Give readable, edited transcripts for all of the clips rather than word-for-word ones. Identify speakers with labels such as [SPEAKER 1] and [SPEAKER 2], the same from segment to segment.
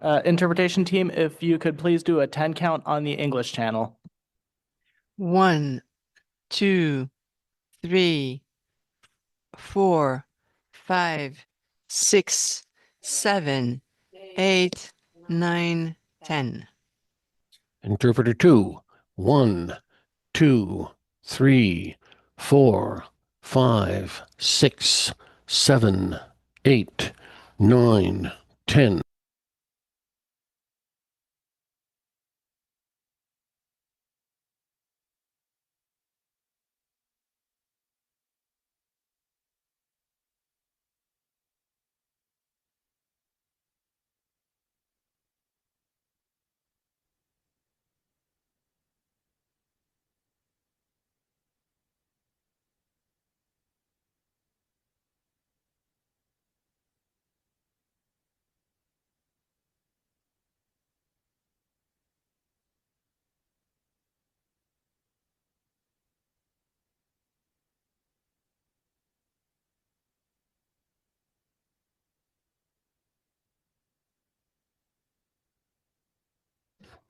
[SPEAKER 1] Interpretation team, if you could please do a 10 count on the English channel.
[SPEAKER 2] 1, 2, 3, 4, 5, 6, 7, 8, 9, 10.
[SPEAKER 3] Interpreter 2. 1, 2, 3, 4, 5, 6, 7, 8, 9, 10.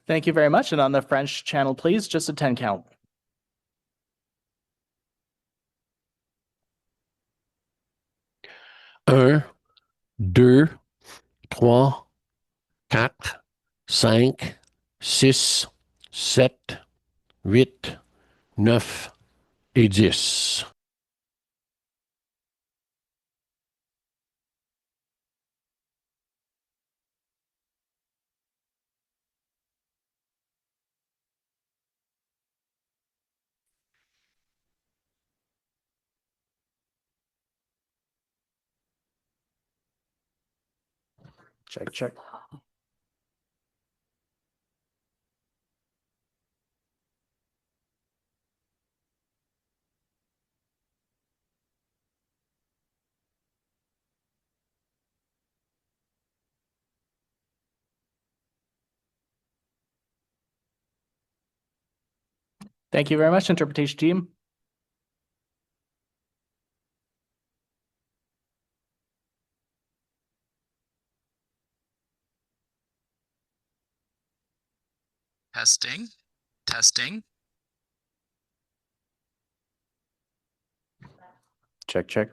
[SPEAKER 1] Thank you very much. And on the French channel, please, just a 10 count.
[SPEAKER 3] 1, 2, 3, 4, 5, 6, 7, 8, 9 et 10.
[SPEAKER 1] Check, check. Thank you very much, interpretation team.
[SPEAKER 4] Testing, testing.
[SPEAKER 1] Check, check.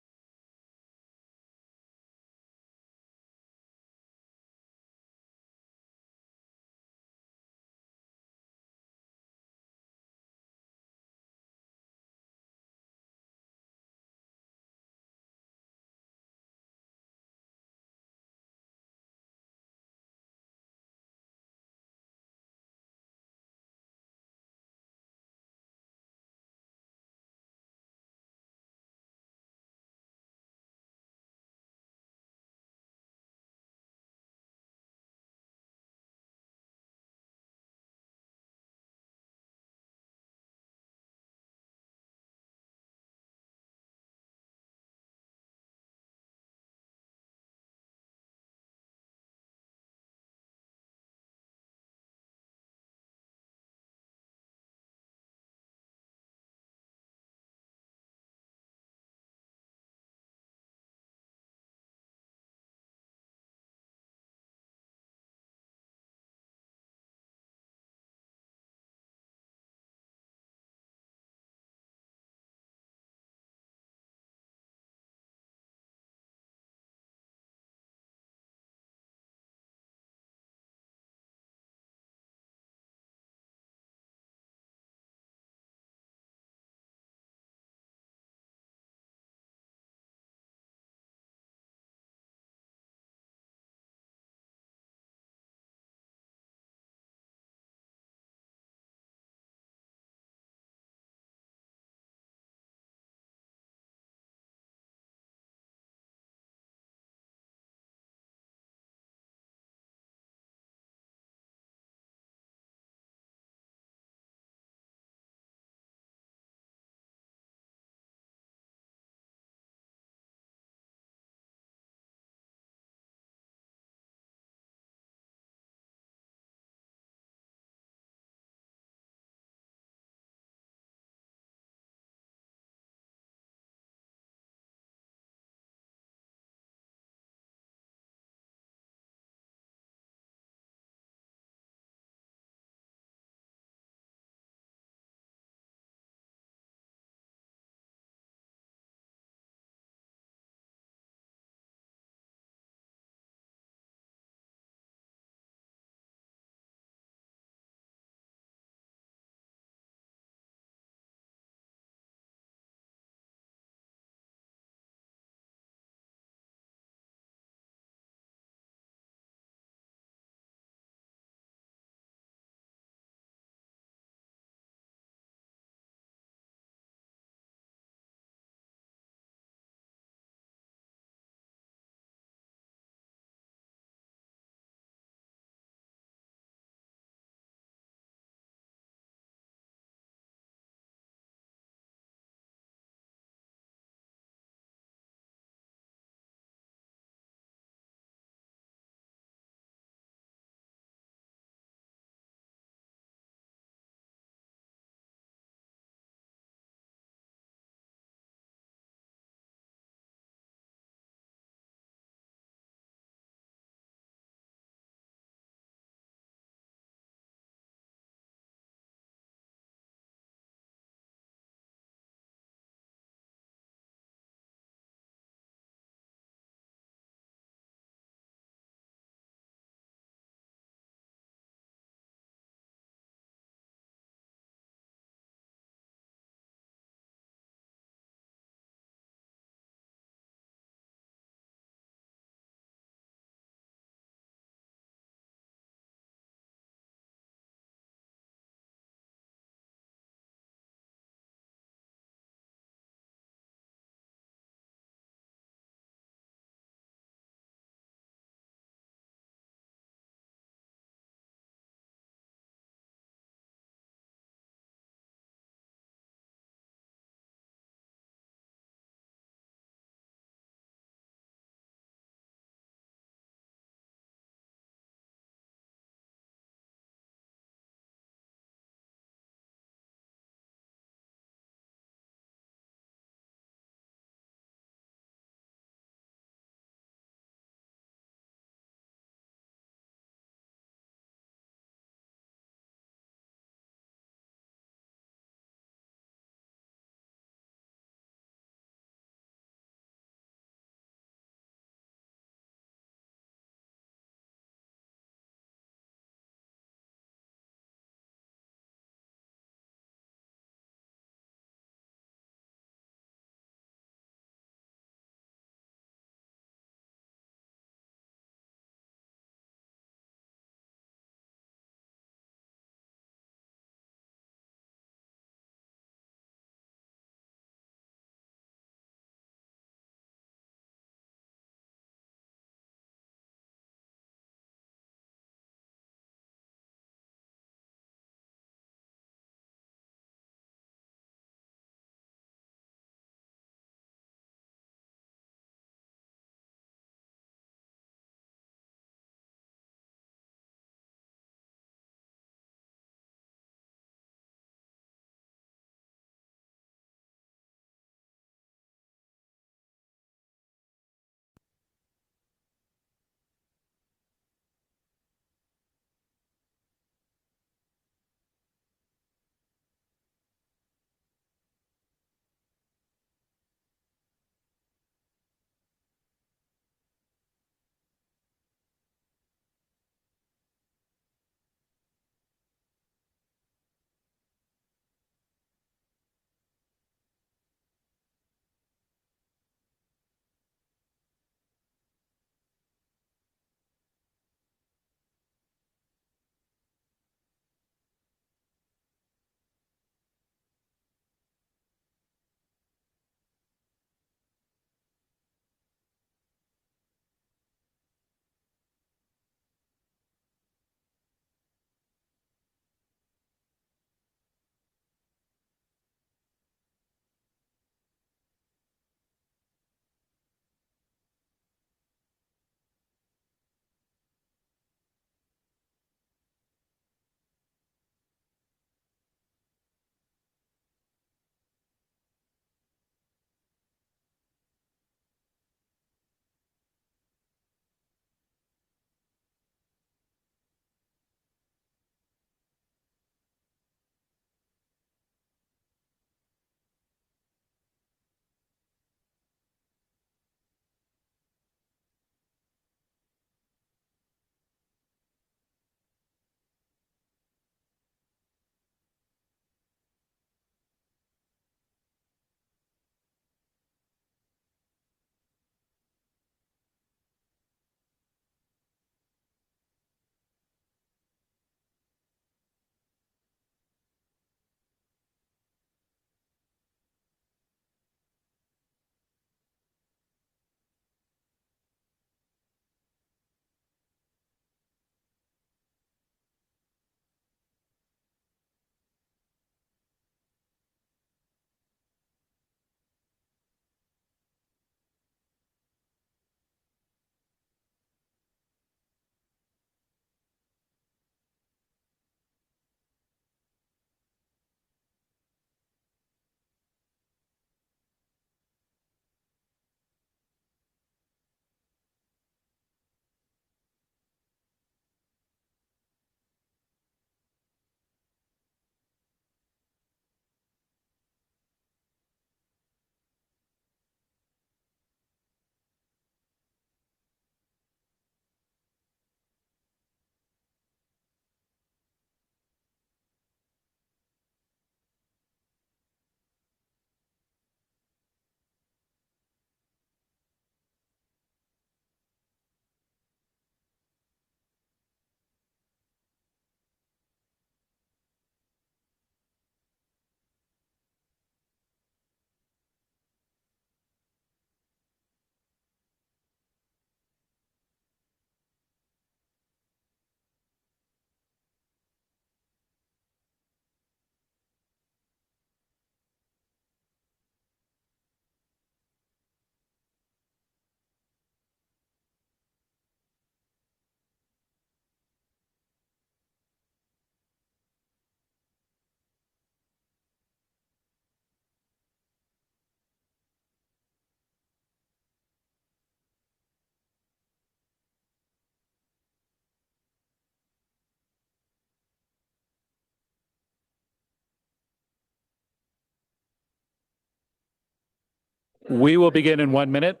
[SPEAKER 5] We will begin in 1 minute.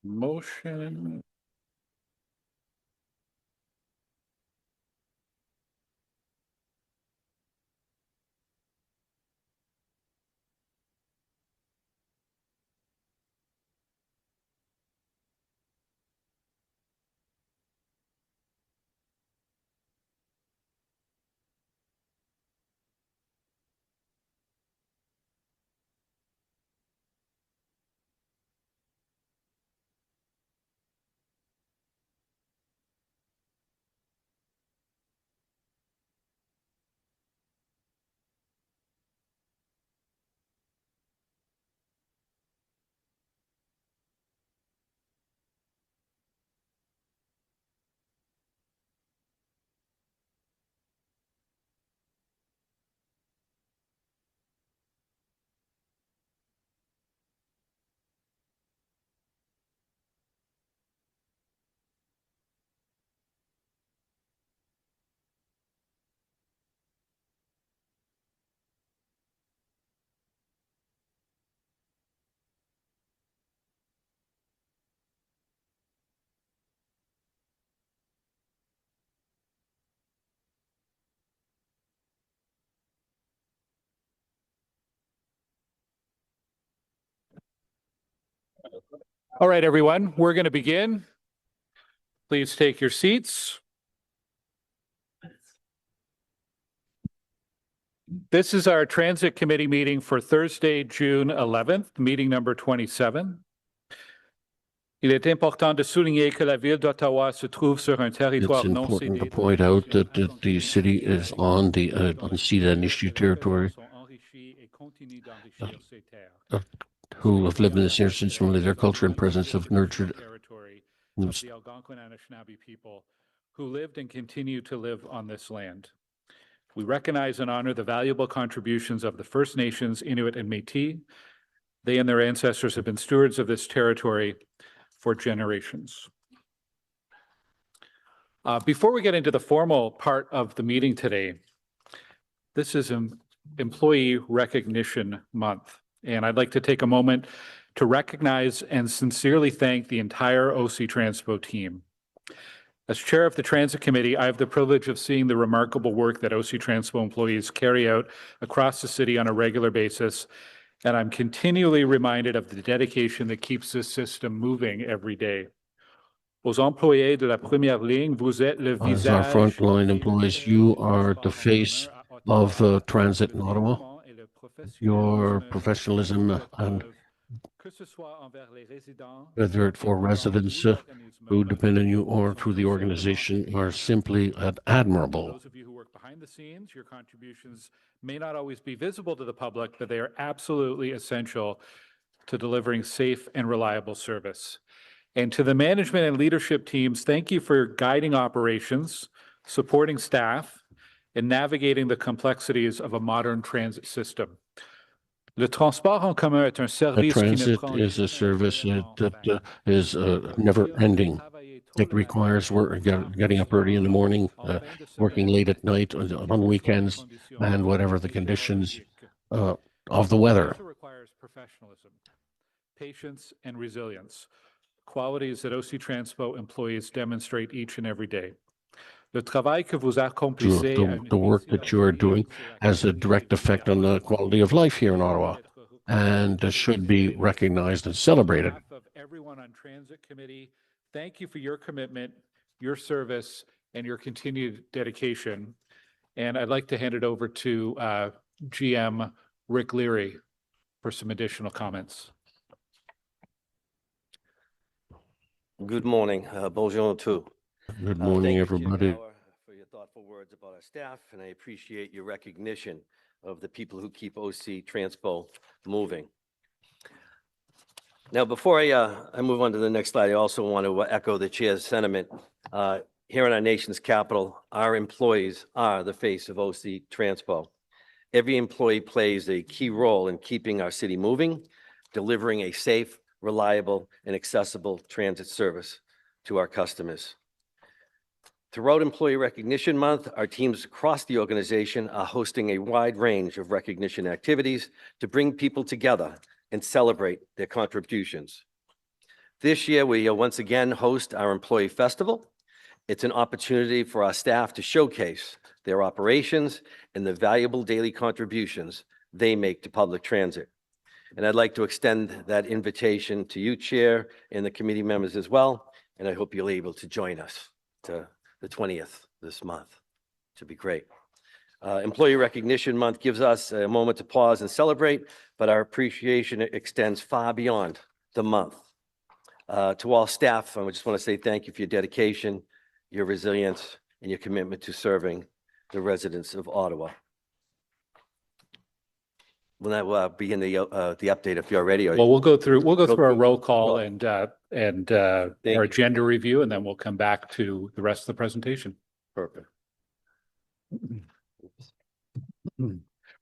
[SPEAKER 5] Motion. All right, everyone, we're going to begin. Please take your seats. This is our Transit Committee meeting for Thursday, June 11th, meeting number 27. Il est important de souligner que la ville d'Ottawa se trouve sur un
[SPEAKER 3] It's
[SPEAKER 5] territoire non
[SPEAKER 3] important to
[SPEAKER 5] cédé.
[SPEAKER 3] point out that the city is on the unceded initiative territory who have lived in this area since only their culture and presence have nurtured
[SPEAKER 5] of the Algonquin Anishinaabe people who lived and continue to live on this land. We recognize and honor the valuable contributions of the First Nations, Inuit, and Métis. They and their ancestors have been stewards of this territory for generations. Before we get into the formal part of the meeting today, this is an Employee Recognition Month, and I'd like to take a moment to recognize and sincerely thank the entire OC Transpo team. As chair of the Transit Committee, I have the privilege of seeing the remarkable work that OC Transpo employees carry out across the city on a regular basis, and I'm continually reminded of the dedication that keeps this system moving every day. Aux employés de la première ligne, vous êtes le
[SPEAKER 3] As our
[SPEAKER 5] visage
[SPEAKER 3] frontline employees, you are the face of transit in Ottawa. Your professionalism and whether it's for residents who depend on you or through the organization are simply admirable.
[SPEAKER 5] Those of you who work behind the scenes, your contributions may not always be visible to the public, but they are absolutely essential to delivering safe and reliable service. And to the management and leadership teams, thank you for guiding operations, supporting staff, and navigating the complexities of a modern transit system. Le transport en commun est un service qui ne
[SPEAKER 3] Transit
[SPEAKER 5] prend
[SPEAKER 3] is a
[SPEAKER 5] jamais
[SPEAKER 3] service
[SPEAKER 5] vraiment
[SPEAKER 3] that
[SPEAKER 5] fin.
[SPEAKER 3] is never ending. It requires work, getting up early in the morning, working late at night, on weekends, and whatever the conditions of the
[SPEAKER 5] It
[SPEAKER 3] weather.
[SPEAKER 5] also requires professionalism, patience, and resilience, qualities that OC Transpo employees demonstrate each and every day. Le travail que vous accomplissez a une
[SPEAKER 3] The work that you are doing has a direct effect on the quality of life here in Ottawa and should be recognized and celebrated.
[SPEAKER 5] On behalf of everyone on Transit Committee, thank you for your commitment, your service, and your continued dedication. And I'd like to hand it over to GM Rick Leary for some additional comments.
[SPEAKER 6] Good morning. Bonjour tout.
[SPEAKER 3] Good morning,
[SPEAKER 6] Thank you, Chair
[SPEAKER 3] everybody.
[SPEAKER 6] Bauer, for your thoughtful words about our staff, and I appreciate your recognition of the people who keep OC Transpo moving. Now, before I move on to the next slide, I also want to echo the chair's sentiment. Here in our nation's capital, our employees are the face of OC Transpo. Every employee plays a key role in keeping our city moving, delivering a safe, reliable, and accessible transit service to our customers. Throughout Employee Recognition Month, our teams across the organization are hosting a wide range of recognition activities to bring people together and celebrate their contributions. This year, we once again host our Employee Festival. It's an opportunity for our staff to showcase their operations and the valuable daily contributions they make to public transit. And I'd like to extend that invitation to you, Chair, and the committee members as well. And I hope you're able to join us to the 20th this month. Should be great. Employee Recognition Month gives us a moment to pause and celebrate, but our appreciation extends far beyond the month. To all staff, I just want to say thank you for your dedication, your resilience, and your commitment to serving the residents of Ottawa. Will that begin the update if you're ready?
[SPEAKER 5] Well, we'll go through our roll call
[SPEAKER 6] Well,
[SPEAKER 5] and our
[SPEAKER 6] you.
[SPEAKER 5] agenda review, and then we'll come back to the rest of the presentation.
[SPEAKER 6] Perfect.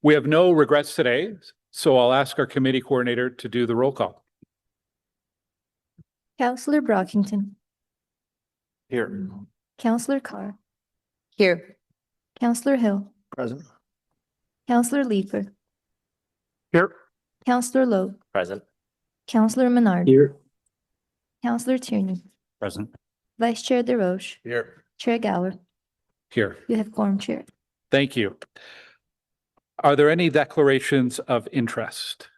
[SPEAKER 5] We have no regrets today, so I'll ask our committee coordinator to do the roll call.
[SPEAKER 7] Councillor Brockington,
[SPEAKER 6] Here.
[SPEAKER 7] Councillor Carr,
[SPEAKER 2] Here.
[SPEAKER 7] Councillor Hill,
[SPEAKER 6] Present.
[SPEAKER 7] Councillor Leeper,
[SPEAKER 6] Here.
[SPEAKER 7] Councillor Lowe,
[SPEAKER 6] Present.
[SPEAKER 7] Councillor Menard,
[SPEAKER 6] Here.
[SPEAKER 7] Councillor Tierney,
[SPEAKER 5] Present.
[SPEAKER 7] Vice Chair DeRoche,
[SPEAKER 6] Here.
[SPEAKER 7] Chair Gower.
[SPEAKER 5] Here.
[SPEAKER 7] You have quorum, Chair.
[SPEAKER 5] Thank you. Are there any declarations of interest?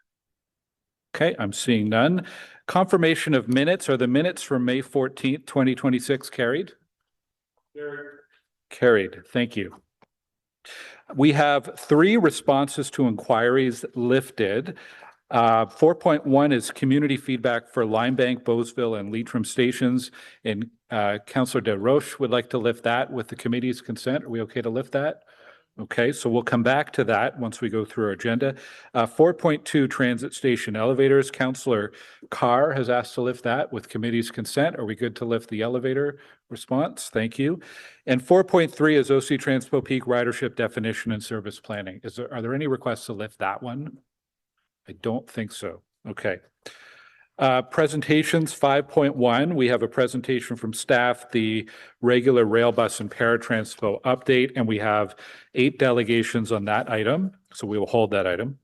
[SPEAKER 5] Okay, I'm seeing none. Confirmation of minutes. Are the minutes from May 14th, 2026 carried? Carried. Thank you. We have 3 responses to inquiries lifted. 4.1 is community feedback for Limebank, Bowesville, and Leitrim stations. And Councillor DeRoche would like to lift that with the committee's consent. Are we okay to lift that? Okay, so we'll come back to that once we go through our agenda. 4.2 transit station elevators. Councillor Carr has asked to lift that with committee's consent. Are we good to lift the elevator response? Thank you. And 4.3 is OC Transpo Peak ridership definition and service planning. Are there any requests to lift that one? I don't think so. Okay. Presentations 5.1, we have a presentation from staff, the regular rail bus and paratranspo update, and we have 8 delegations on that item, so we will hold that item.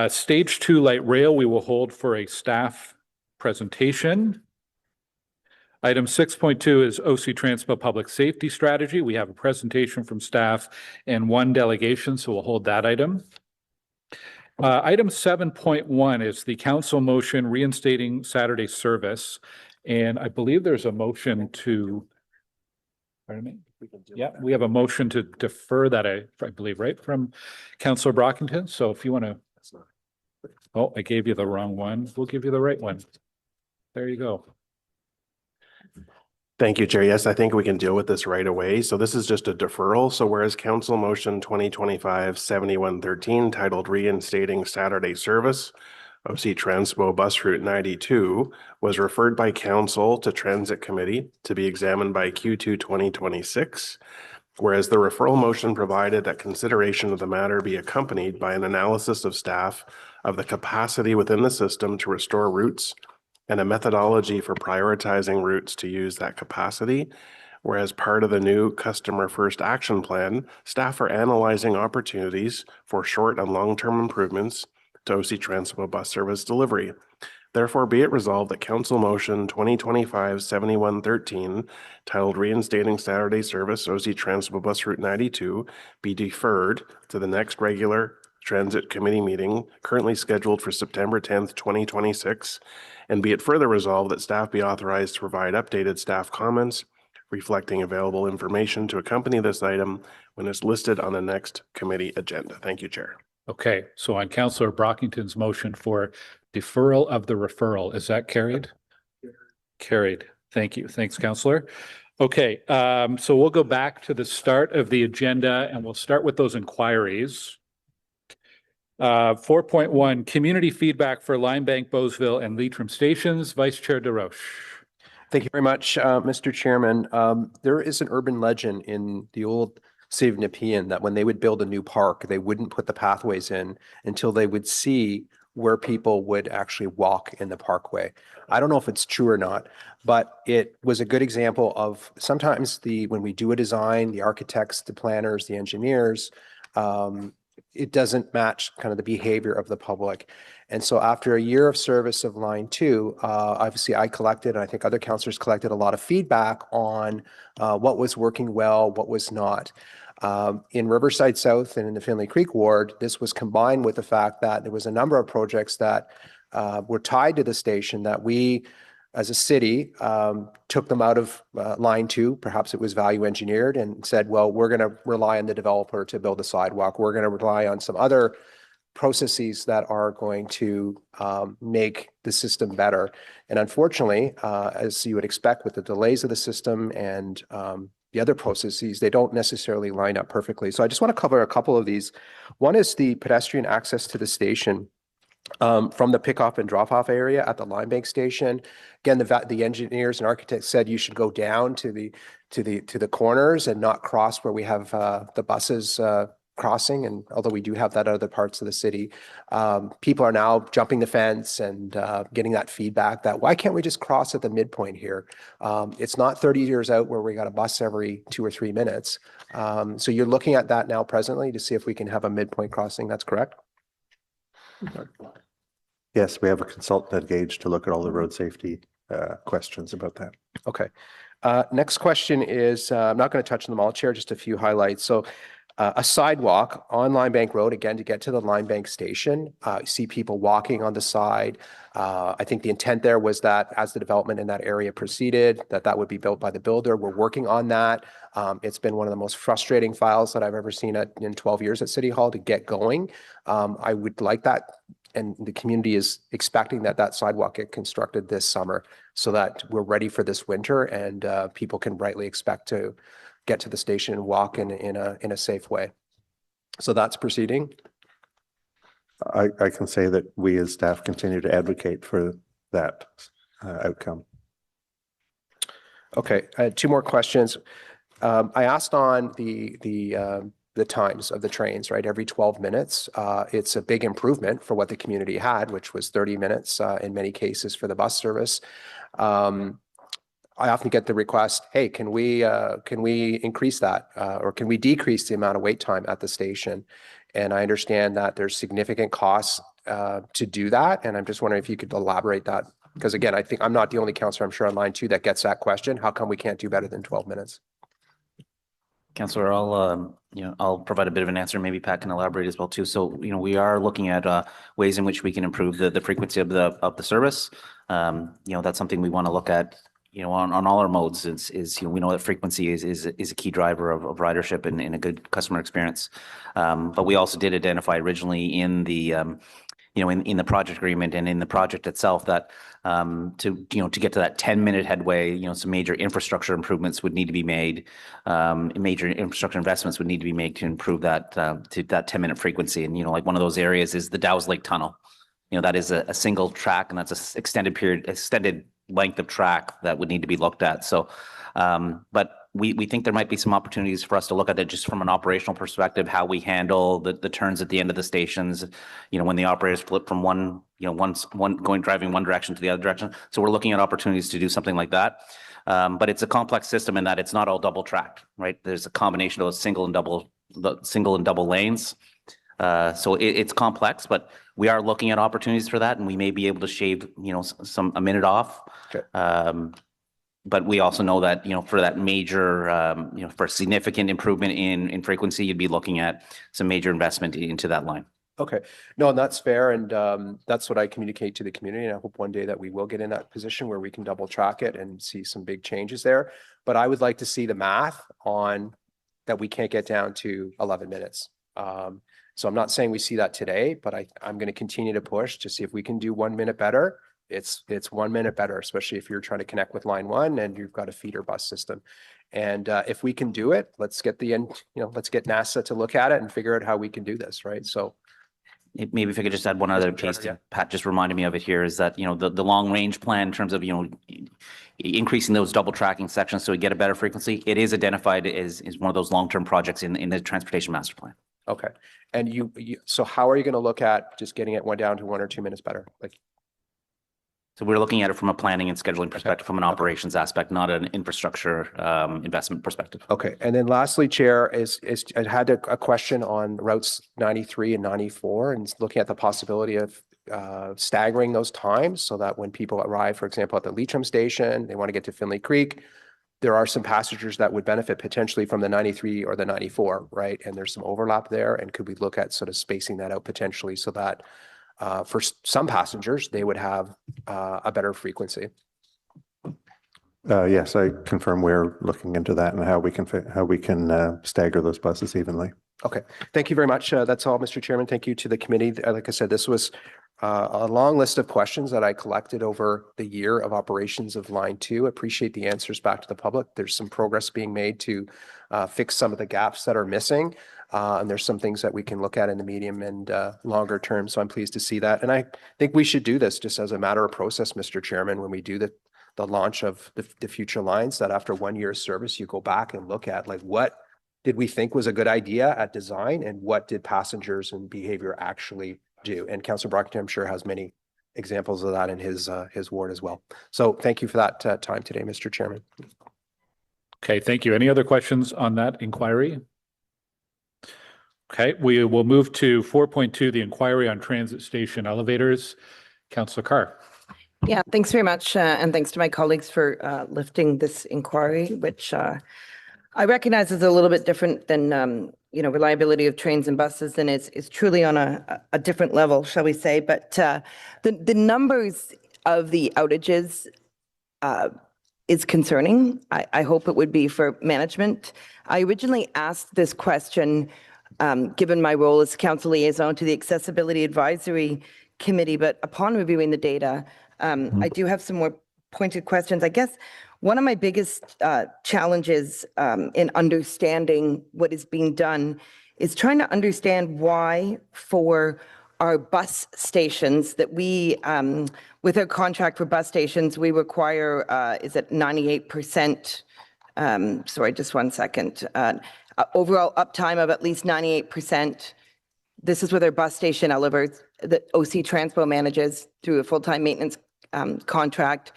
[SPEAKER 5] Stage 2 light rail, we will hold for a staff presentation. Item 6.2 is OC Transpo Public Safety Strategy. We have a presentation from staff and 1 delegation, so we'll hold that item. Item 7.1 is the council motion reinstating Saturday service. And I believe there's a motion to, pardon me? Yeah, we have a motion to defer that, I believe, right, from Councillor Brockington. So if you want to, oh, I gave you the wrong one. We'll give you the right one. There you go.
[SPEAKER 8] Thank you, Chair. Yes, I think we can deal with this right away. So this is just a deferral. So whereas Council Motion 2025-7113 titled Reinstating Saturday Service, OC Transpo Bus Route 92 was referred by Council to Transit Committee to be examined by Q2 2026. Whereas the referral motion provided that consideration of the matter be accompanied by an analysis of staff of the capacity within the system to restore routes and a methodology for prioritizing routes to use that capacity. Whereas part of the new Customer First Action Plan, staff are analyzing opportunities for short and long-term improvements to OC Transpo bus service delivery. Therefore, be it resolved that Council Motion 2025-7113, titled Reinstating Saturday Service OC Transpo Bus Route 92, be deferred to the next regular Transit Committee meeting, currently scheduled for September 10th, 2026, and be it further resolved that staff be authorized to provide updated staff comments reflecting available information to accompany this item when it's listed on the next committee agenda. Thank you, Chair.
[SPEAKER 5] Okay, so on Councillor Brockington's motion for deferral of the referral, is that carried? Carried. Thank you. Thanks, Councillor. Okay, so we'll go back to the start of the agenda and we'll start with those inquiries. 4.1, community feedback for Limebank, Bowesville, and Leitrim stations. Vice Chair DeRoche.
[SPEAKER 9] Thank you very much, Mr. Chairman. There is an urban legend in the old city of Nepean that when they would build a new park, they wouldn't put the pathways in until they would see where people would actually walk in the parkway. I don't know if it's true or not, but it was a good example of sometimes when we do a design, the architects, the planners, the engineers, it doesn't match kind of the behavior of the public. And so after a year of service of line 2, obviously I collected, and I think other councillors collected a lot of feedback on what was working well, what was not. In Riverside South and in the Finley Creek ward, this was combined with the fact that there was a number of projects that were tied to the station that we, as a city, took them out of line 2. Perhaps it was value engineered and said, well, we're going to rely on the developer to build a sidewalk. We're going to rely on some other processes that are going to make the system better. And unfortunately, as you would expect with the delays of the system and the other processes, they don't necessarily line up perfectly. So I just want to cover a couple of these. One is the pedestrian access to the station from the pickup and drop-off area at the Line Bank station. Again, the engineers and architects said you should go down to the corners and not cross where we have the buses crossing. And although we do have that at other parts of the city, people are now jumping the fence and getting that feedback that why can't we just cross at the midpoint here? It's not 30 years out where we got a bus every 2 or 3 minutes. So you're looking at that now presently to see if we can have a midpoint crossing. That's correct?
[SPEAKER 10] Yes, we have a consultant engaged to look at all the road safety questions about that.
[SPEAKER 9] Okay. Next question is, I'm not going to touch on them all, Chair, just a few highlights. So a sidewalk on Line Bank Road, again, to get to the Line Bank station. You see people walking on the side. I think the intent there was that as the development in that area proceeded, that would be built by the builder. We're working on that. It's been one of the most frustrating files that I've ever seen in 12 years at City Hall to get going. I would like that, and the community is expecting that sidewalk get constructed this summer so that we're ready for this winter and people can rightly expect to get to the station and walk in a safe way. So that's proceeding.
[SPEAKER 10] I can say that we as staff continue to advocate for that outcome.
[SPEAKER 9] Okay, I had 2 more questions. I asked on the times of the trains, right? Every 12 minutes. It's a big improvement for what the community had, which was 30 minutes in many cases for the bus service. I often get the request, hey, can we increase that or can we decrease the amount of wait time at the station? And I understand that there's significant costs to do that. And I'm just wondering if you could elaborate that. Because again, I think I'm not the only councillor, I'm sure on line 2 that gets that question. How come we can't do better than 12 minutes?
[SPEAKER 11] Councillor, I'll provide a bit of an answer. Maybe Pat can elaborate as well too. So, we are looking at ways in which we can improve the frequency of the service. That's something we want to look at. On all our modes we know that frequency is a key driver of ridership and a good customer experience. But we also did identify originally in the in the project agreement and in the project itself that to get to that 10-minute headway, some major infrastructure improvements would need to be made. Major infrastructure investments would need to be made to improve that to that 10-minute frequency. And like one of those areas is the Dow's Lake Tunnel. That is a single track, and that's a extended length of track that would need to be looked at. So, but we think there might be some opportunities for us to look at it just from an operational perspective, how we handle the turns at the end of the stations, when the operators flip from one driving one direction to the other direction. So we're looking at opportunities to do something like that. But it's a complex system in that it's not all double tracked, right? There's a combination of single and double lanes. So it's complex, but we are looking at opportunities for that, and we may be able to shave, a minute off.
[SPEAKER 9] Okay.
[SPEAKER 11] But we also know that, for that major, for significant improvement in frequency, you'd be looking at some major investment into that line.
[SPEAKER 9] Okay. No, and that's fair. And that's what I communicate to the community. And I hope one day that we will get in that position where we can double track it and see some big changes there. But I would like to see the math on that we can't get down to 11 minutes. So I'm not saying we see that today, but I'm going to continue to push to see if we can do 1 minute better. It's 1 minute better, especially if you're trying to connect with line 1 and you've got a feeder bus system. And if we can do it, let's get let's get NASA to look at it and figure out how we can do this, right? So
[SPEAKER 11] maybe if I could just add one other piece, Pat just reminded me of it here, is that, the long range plan in terms of, increasing those double tracking sections so we get a better frequency, it is identified as one of those long-term projects in the transportation master plan.
[SPEAKER 9] Okay. And so how are you going to look at just getting it down to 1 or 2 minutes better? Like,
[SPEAKER 11] So we're looking at it from a planning and scheduling perspective, from an operations aspect, not an infrastructure investment perspective.
[SPEAKER 9] okay. And then lastly, Chair, I had a question on routes 93 and 94 and looking at the possibility of staggering those times so that when people arrive, for example, at the Leitrim station, they want to get to Finley Creek, there are some passengers that would benefit potentially from the 93 or the 94, right? And there's some overlap there. And could we look at sort of spacing that out potentially so that for some passengers, they would have a better frequency?
[SPEAKER 10] Yes, I confirm we're looking into that and how we can stagger those buses evenly.
[SPEAKER 9] Okay, thank you very much. That's all, Mr. Chairman. Thank you to the committee. Like I said, this was a long list of questions that I collected over the year of operations of Line 2. Appreciate the answers back to the public. There's some progress being made to fix some of the gaps that are missing. And there's some things that we can look at in the medium and longer term. So I'm pleased to see that. And I think we should do this just as a matter of process, Mr. Chairman, when we do the launch of the future lines, that after 1 year of service, you go back and look at like what did we think was a good idea at design and what did passengers and behavior actually do? And Councillor Brockington, I'm sure, has many examples of that in his ward as well. So thank you for that time today, Mr. Chairman.
[SPEAKER 5] Okay, thank you. Any other questions on that inquiry? Okay, we will move to 4.2, the inquiry on transit station elevators. Councillor Carr.
[SPEAKER 12] Yeah, thanks very much. And thanks to my colleagues for lifting this inquiry, which I recognize is a little bit different than, reliability of trains and buses, and it's truly on a different level, shall we say. But the numbers of the outages is concerning. I hope it would be for management. I originally asked this question given my role as council liaison to the Accessibility Advisory Committee, but upon reviewing the data, I do have some more pointed questions. I guess one of my biggest challenges in understanding what is being done is trying to understand why for our bus stations that we, with our contract for bus stations, we require, is it 98%? Sorry, just 1 second. Overall uptime of at least 98%. This is with our bus station elevators that OC Transpo manages through a full-time maintenance contract.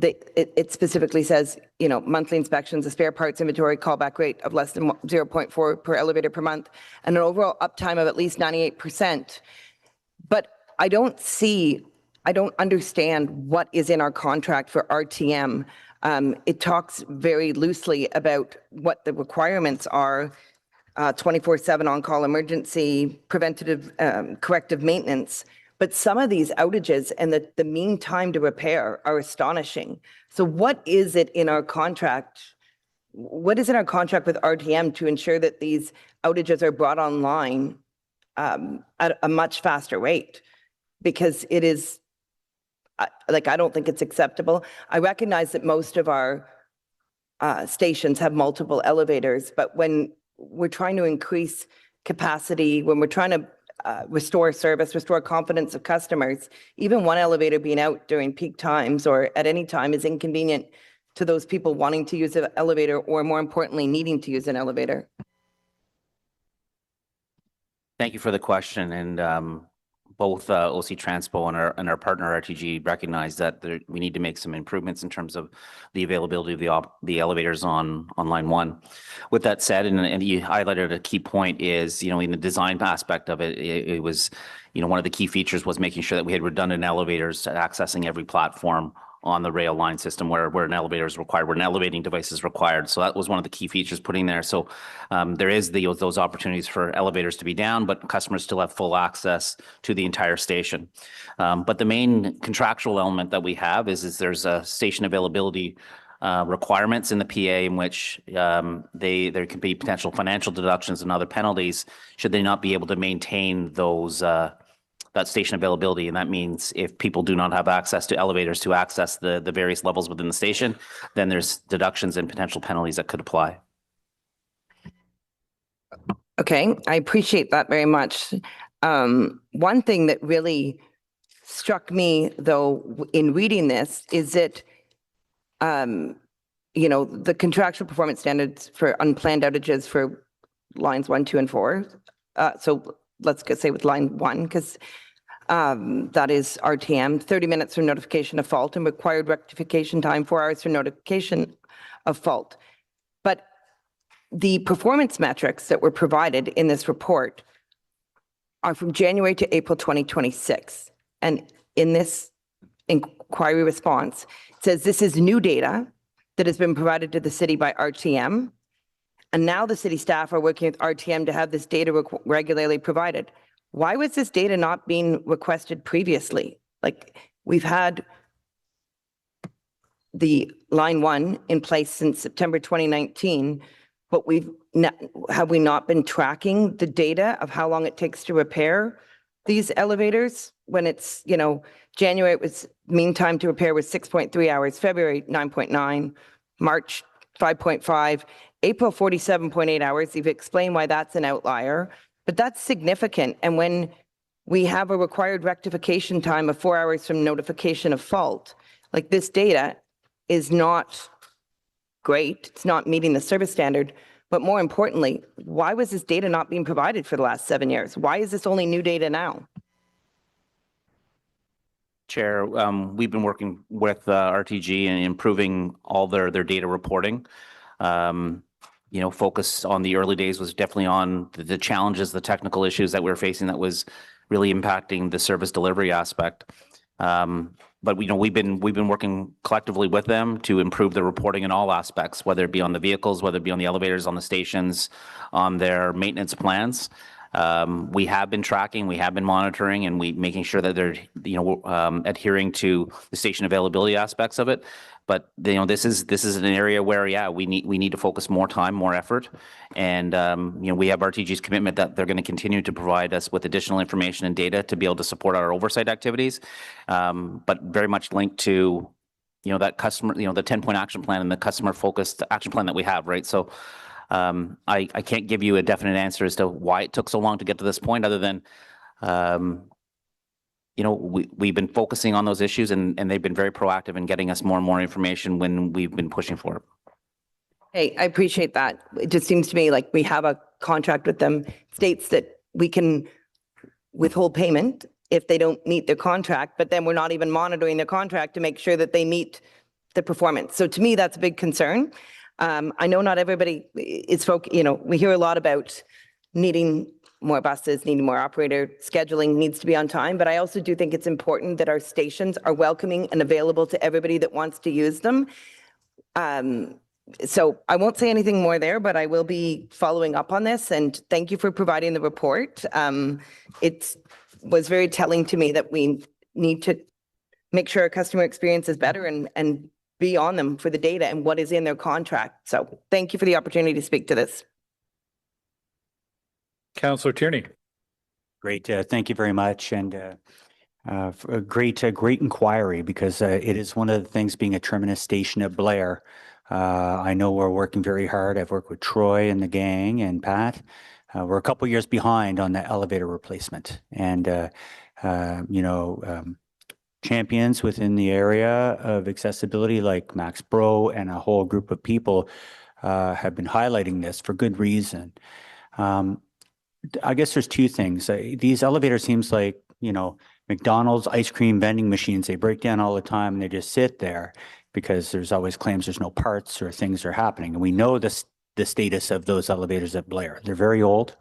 [SPEAKER 12] It specifically says, monthly inspections, a spare parts inventory callback rate of less than 0.4 per elevator per month, and an overall uptime of at least 98%. But I don't understand what is in our contract for RTM. It talks very loosely about what the requirements are, 24/7 on-call emergency, preventative, corrective maintenance. But some of these outages and the mean time to repair are astonishing. So what is it in our contract? What is in our contract with RTM to ensure that these outages are brought online at a much faster rate? Because it is, I don't think it's acceptable. I recognize that most of our stations have multiple elevators, but when we're trying to increase capacity, when we're trying to restore service, restore confidence of customers, even one elevator being out during peak times or at any time is inconvenient to those people wanting to use an elevator or, more importantly, needing to use an elevator.
[SPEAKER 11] Thank you for the question. And both OC Transpo and our partner RTG recognize that we need to make some improvements in terms of the availability of the elevators on line 1. With that said, and you highlighted a key point is, in the design aspect of it, it was, one of the key features was making sure that we had redundant elevators accessing every platform on the rail line system where an elevator is required, where an elevating device is required. So that was one of the key features putting there. So there is those opportunities for elevators to be down, but customers still have full access to the entire station. But the main contractual element that we have is there's a station availability requirements in the PA in which there could be potential financial deductions and other penalties should they not be able to maintain those that station availability. And that means if people do not have access to elevators to access the various levels within the station, then there's deductions and potential penalties that could apply.
[SPEAKER 12] Okay, I appreciate that very much. One thing that really struck me, though, in reading this is that, the contractual performance standards for unplanned outages for lines 1, 2, and 4 so let's say with line 1, because that is RTM, 30 minutes from notification of fault and required rectification time, 4 hours for notification of fault. But the performance metrics that were provided in this report are from January to April 2026. And in this inquiry response, it says this is new data that has been provided to the city by RTM. And now the city staff are working with RTM to have this data regularly provided. Why was this data not being requested previously? Like, we've had the line 1 in place since September 2019, but have we not been tracking the data of how long it takes to repair these elevators? When it's, January, it was mean time to repair was 6.3 hours, February 9.9, March 5.5, April 47.8 hours. You've explained why that's an outlier, but that's significant. And when we have a required rectification time of 4 hours from notification of fault, like, this data is not great. It's not meeting the service standard. But more importantly, why was this data not being provided for the last 7 years? Why is this only new data now?
[SPEAKER 11] Chair, we've been working with RTG and improving all their data reporting. Focus on the early days was definitely on the challenges, the technical issues that we were facing that was really impacting the service delivery aspect. But we've been working collectively with them to improve the reporting in all aspects, whether it be on the vehicles, whether it be on the elevators, on the stations, on their maintenance plans. We have been tracking, we have been monitoring, and making sure that they're adhering to the station availability aspects of it. But this is an area where we need to focus more time, more effort, and we have RTG's commitment that they're going to continue to provide us with additional information and data to be able to support our oversight activities, but very much linked to that customer, the 10-point action plan and the customer focused action plan that we have, right? So I can't give you a definite answer as to why it took so long to get to this point, other than we've been focusing on those issues, and they've been very proactive in getting us more and more information when we've been pushing for it.
[SPEAKER 12] Hey, I appreciate that. It just seems to me like we have a contract with them, states that we can withhold payment if they don't meet their contract, but then we're not even monitoring their contract to make sure that they meet the performance. So to me, that's a big concern. I know not everybody is we hear a lot about needing more buses, needing more operator, scheduling needs to be on time, but I also do think it's important that our stations are welcoming and available to everybody that wants to use them. So I won't say anything more there, but I will be following up on this, and thank you for providing the report. It was very telling to me that we need to make sure our customer experience is better and be on them for the data and what is in their contract. So thank you for the opportunity to speak to this.
[SPEAKER 5] Councillor Tierney.
[SPEAKER 13] Great. Thank you very much. And a great inquiry, because it is one of the things, being a terminus station at Blair. I know we're working very hard. I've worked with Troy and the gang and Pat. We're a couple years behind on the elevator replacement, and champions within the area of accessibility like Max Bro and a whole group of people have been highlighting this for good reason. I guess there's two things. These elevators seems like, McDonald's ice cream vending machines. They break down all the time and they just sit there because there's always claims there's no parts or things are happening. And we know the status of those elevators at Blair. They're very old.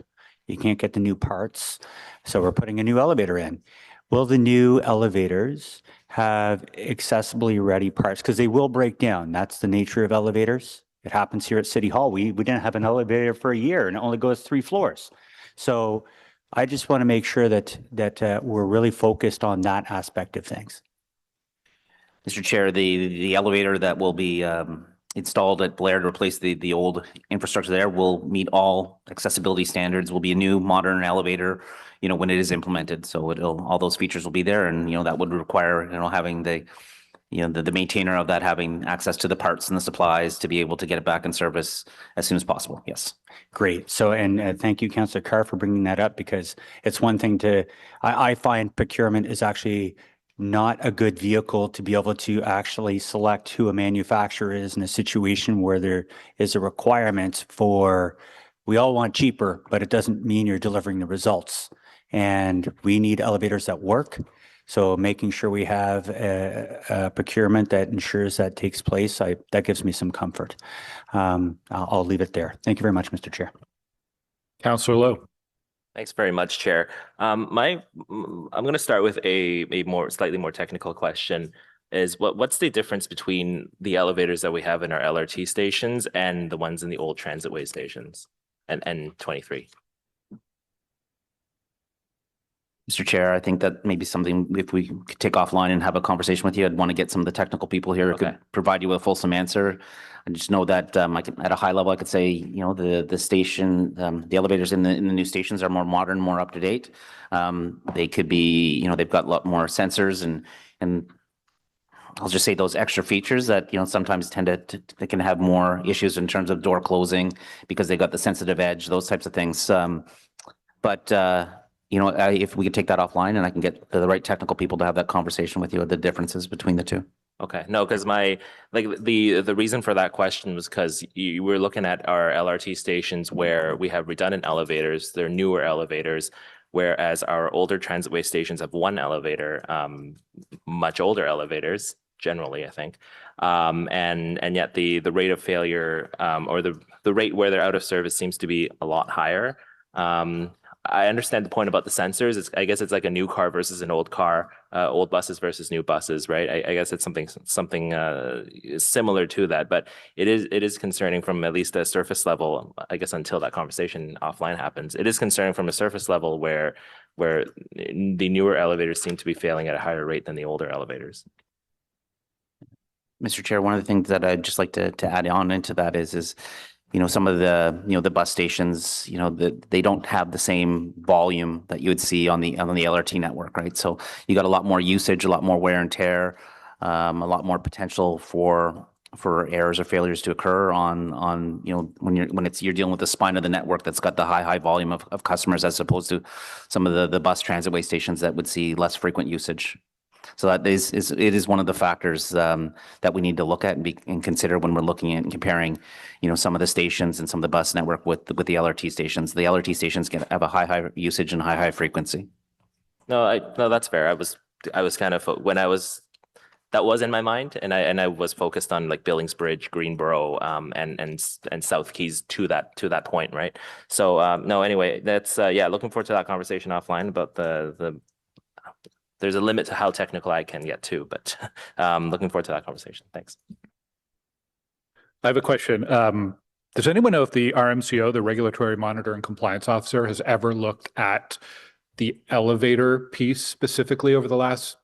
[SPEAKER 13] You can't get the new parts. So we're putting a new elevator in. Will the new elevators have accessibly ready parts? Because they will break down. That's the nature of elevators. It happens here at City Hall. We didn't have an elevator for a year, and it only goes 3 floors. So I just want to make sure that we're really focused on that aspect of things.
[SPEAKER 11] Mr. Chair, the elevator that will be installed at Blair to replace the old infrastructure there will meet all accessibility standards. Will be a new modern elevator, when it is implemented. So all those features will be there, and that would require having the maintainer of that having access to the parts and the supplies to be able to get it back in service as soon as possible. Yes.
[SPEAKER 13] Great. So, and thank you, Councillor Carr, for bringing that up, because it's one thing I find procurement is actually not a good vehicle to be able to actually select who a manufacturer is in a situation where there is a requirement for we all want cheaper, but it doesn't mean you're delivering the results. And we need elevators that work. So making sure we have a procurement that ensures that takes place, that gives me some comfort. I'll leave it there. Thank you very much, Mr. Chair.
[SPEAKER 5] Councillor Lowe.
[SPEAKER 14] Thanks very much, Chair. I'm going to start with a slightly more technical question. Is what's the difference between the elevators that we have in our LRT stations and the ones in the old transitway stations and 23?
[SPEAKER 11] Mr. Chair, I think that may be something, if we could take offline and have a conversation with you, I'd want to get some of the technical people here who could provide you with a fulsome answer. I just know that at a high level, I could say, the station, the elevators in the new stations are more modern, more up to date. They could be, they've got a lot more sensors and I'll just say those extra features that, sometimes they can have more issues in terms of door closing because they got the sensitive edge, those types of things. If we could take that offline and I can get the right technical people to have that conversation with you, the differences between the two.
[SPEAKER 14] Okay, no, because the reason for that question was because you were looking at our LRT stations where we have redundant elevators, they're newer elevators, whereas our older transitway stations have one elevator, much older elevators, generally, I think. And yet the rate of failure or the rate where they're out of service seems to be a lot higher. I understand the point about the sensors. I guess it's like a new car versus an old car, old buses versus new buses, right? I guess it's something similar to that, but it is concerning from at least a surface level. I guess until that conversation offline happens, it is concerning from a surface level where the newer elevators seem to be failing at a higher rate than the older elevators.
[SPEAKER 11] Mr. Chair, one of the things that I'd just like to add on into that is some of the bus stations, they don't have the same volume that you would see on the LRT network, right? So you got a lot more usage, a lot more wear and tear, a lot more potential for errors or failures to occur on when you're dealing with the spine of the network that's got the high volume of customers as opposed to some of the bus transitway stations that would see less frequent usage. So that it is one of the factors that we need to look at and consider when we're looking at and comparing, some of the stations and some of the bus network with the LRT stations. The LRT stations can have a high usage and high frequency.
[SPEAKER 14] No, that's fair. I was kind of that was in my mind, and I was focused on like Billingsbridge, Greenboro, and South Keys to that point, right? So no, anyway, that's looking forward to that conversation offline about the. There's a limit to how technical I can get to, but looking forward to that conversation. Thanks.
[SPEAKER 5] I have a question. Does anyone know if the RMCO, the Regulatory Monitor and Compliance Officer, has ever looked at the elevator piece specifically over the last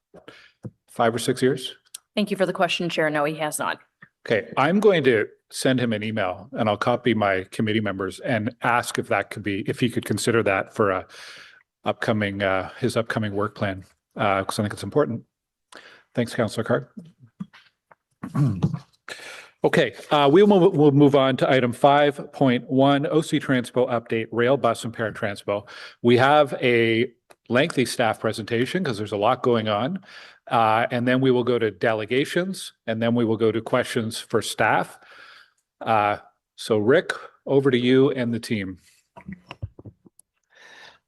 [SPEAKER 5] 5 or 6 years?
[SPEAKER 15] Thank you for the question, Chair. No, he has not.
[SPEAKER 5] Okay, I'm going to send him an email and I'll copy my committee members and ask if he could consider that for his upcoming work plan. Because I think it's important. Thanks, Councillor Cart. Okay, we'll move on to item 5.1, OC Transpo update, rail, bus, and paratranspo. We have a lengthy staff presentation because there's a lot going on. And then we will go to delegations, and then we will go to questions for staff. So Rick, over to you and the team.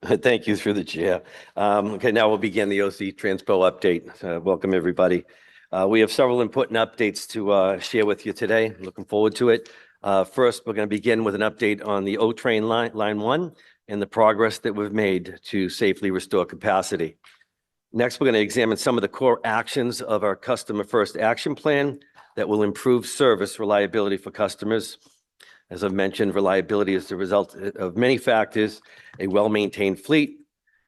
[SPEAKER 6] Thank you through the chair. Okay, now we'll begin the OC Transpo update. Welcome, everybody. We have several important updates to share with you today. Looking forward to it. First, we're going to begin with an update on the O train line 1 and the progress that we've made to safely restore capacity. Next, we're going to examine some of the core actions of our Customer First Action Plan that will improve service reliability for customers. As I've mentioned, reliability is the result of many factors: a well-maintained fleet,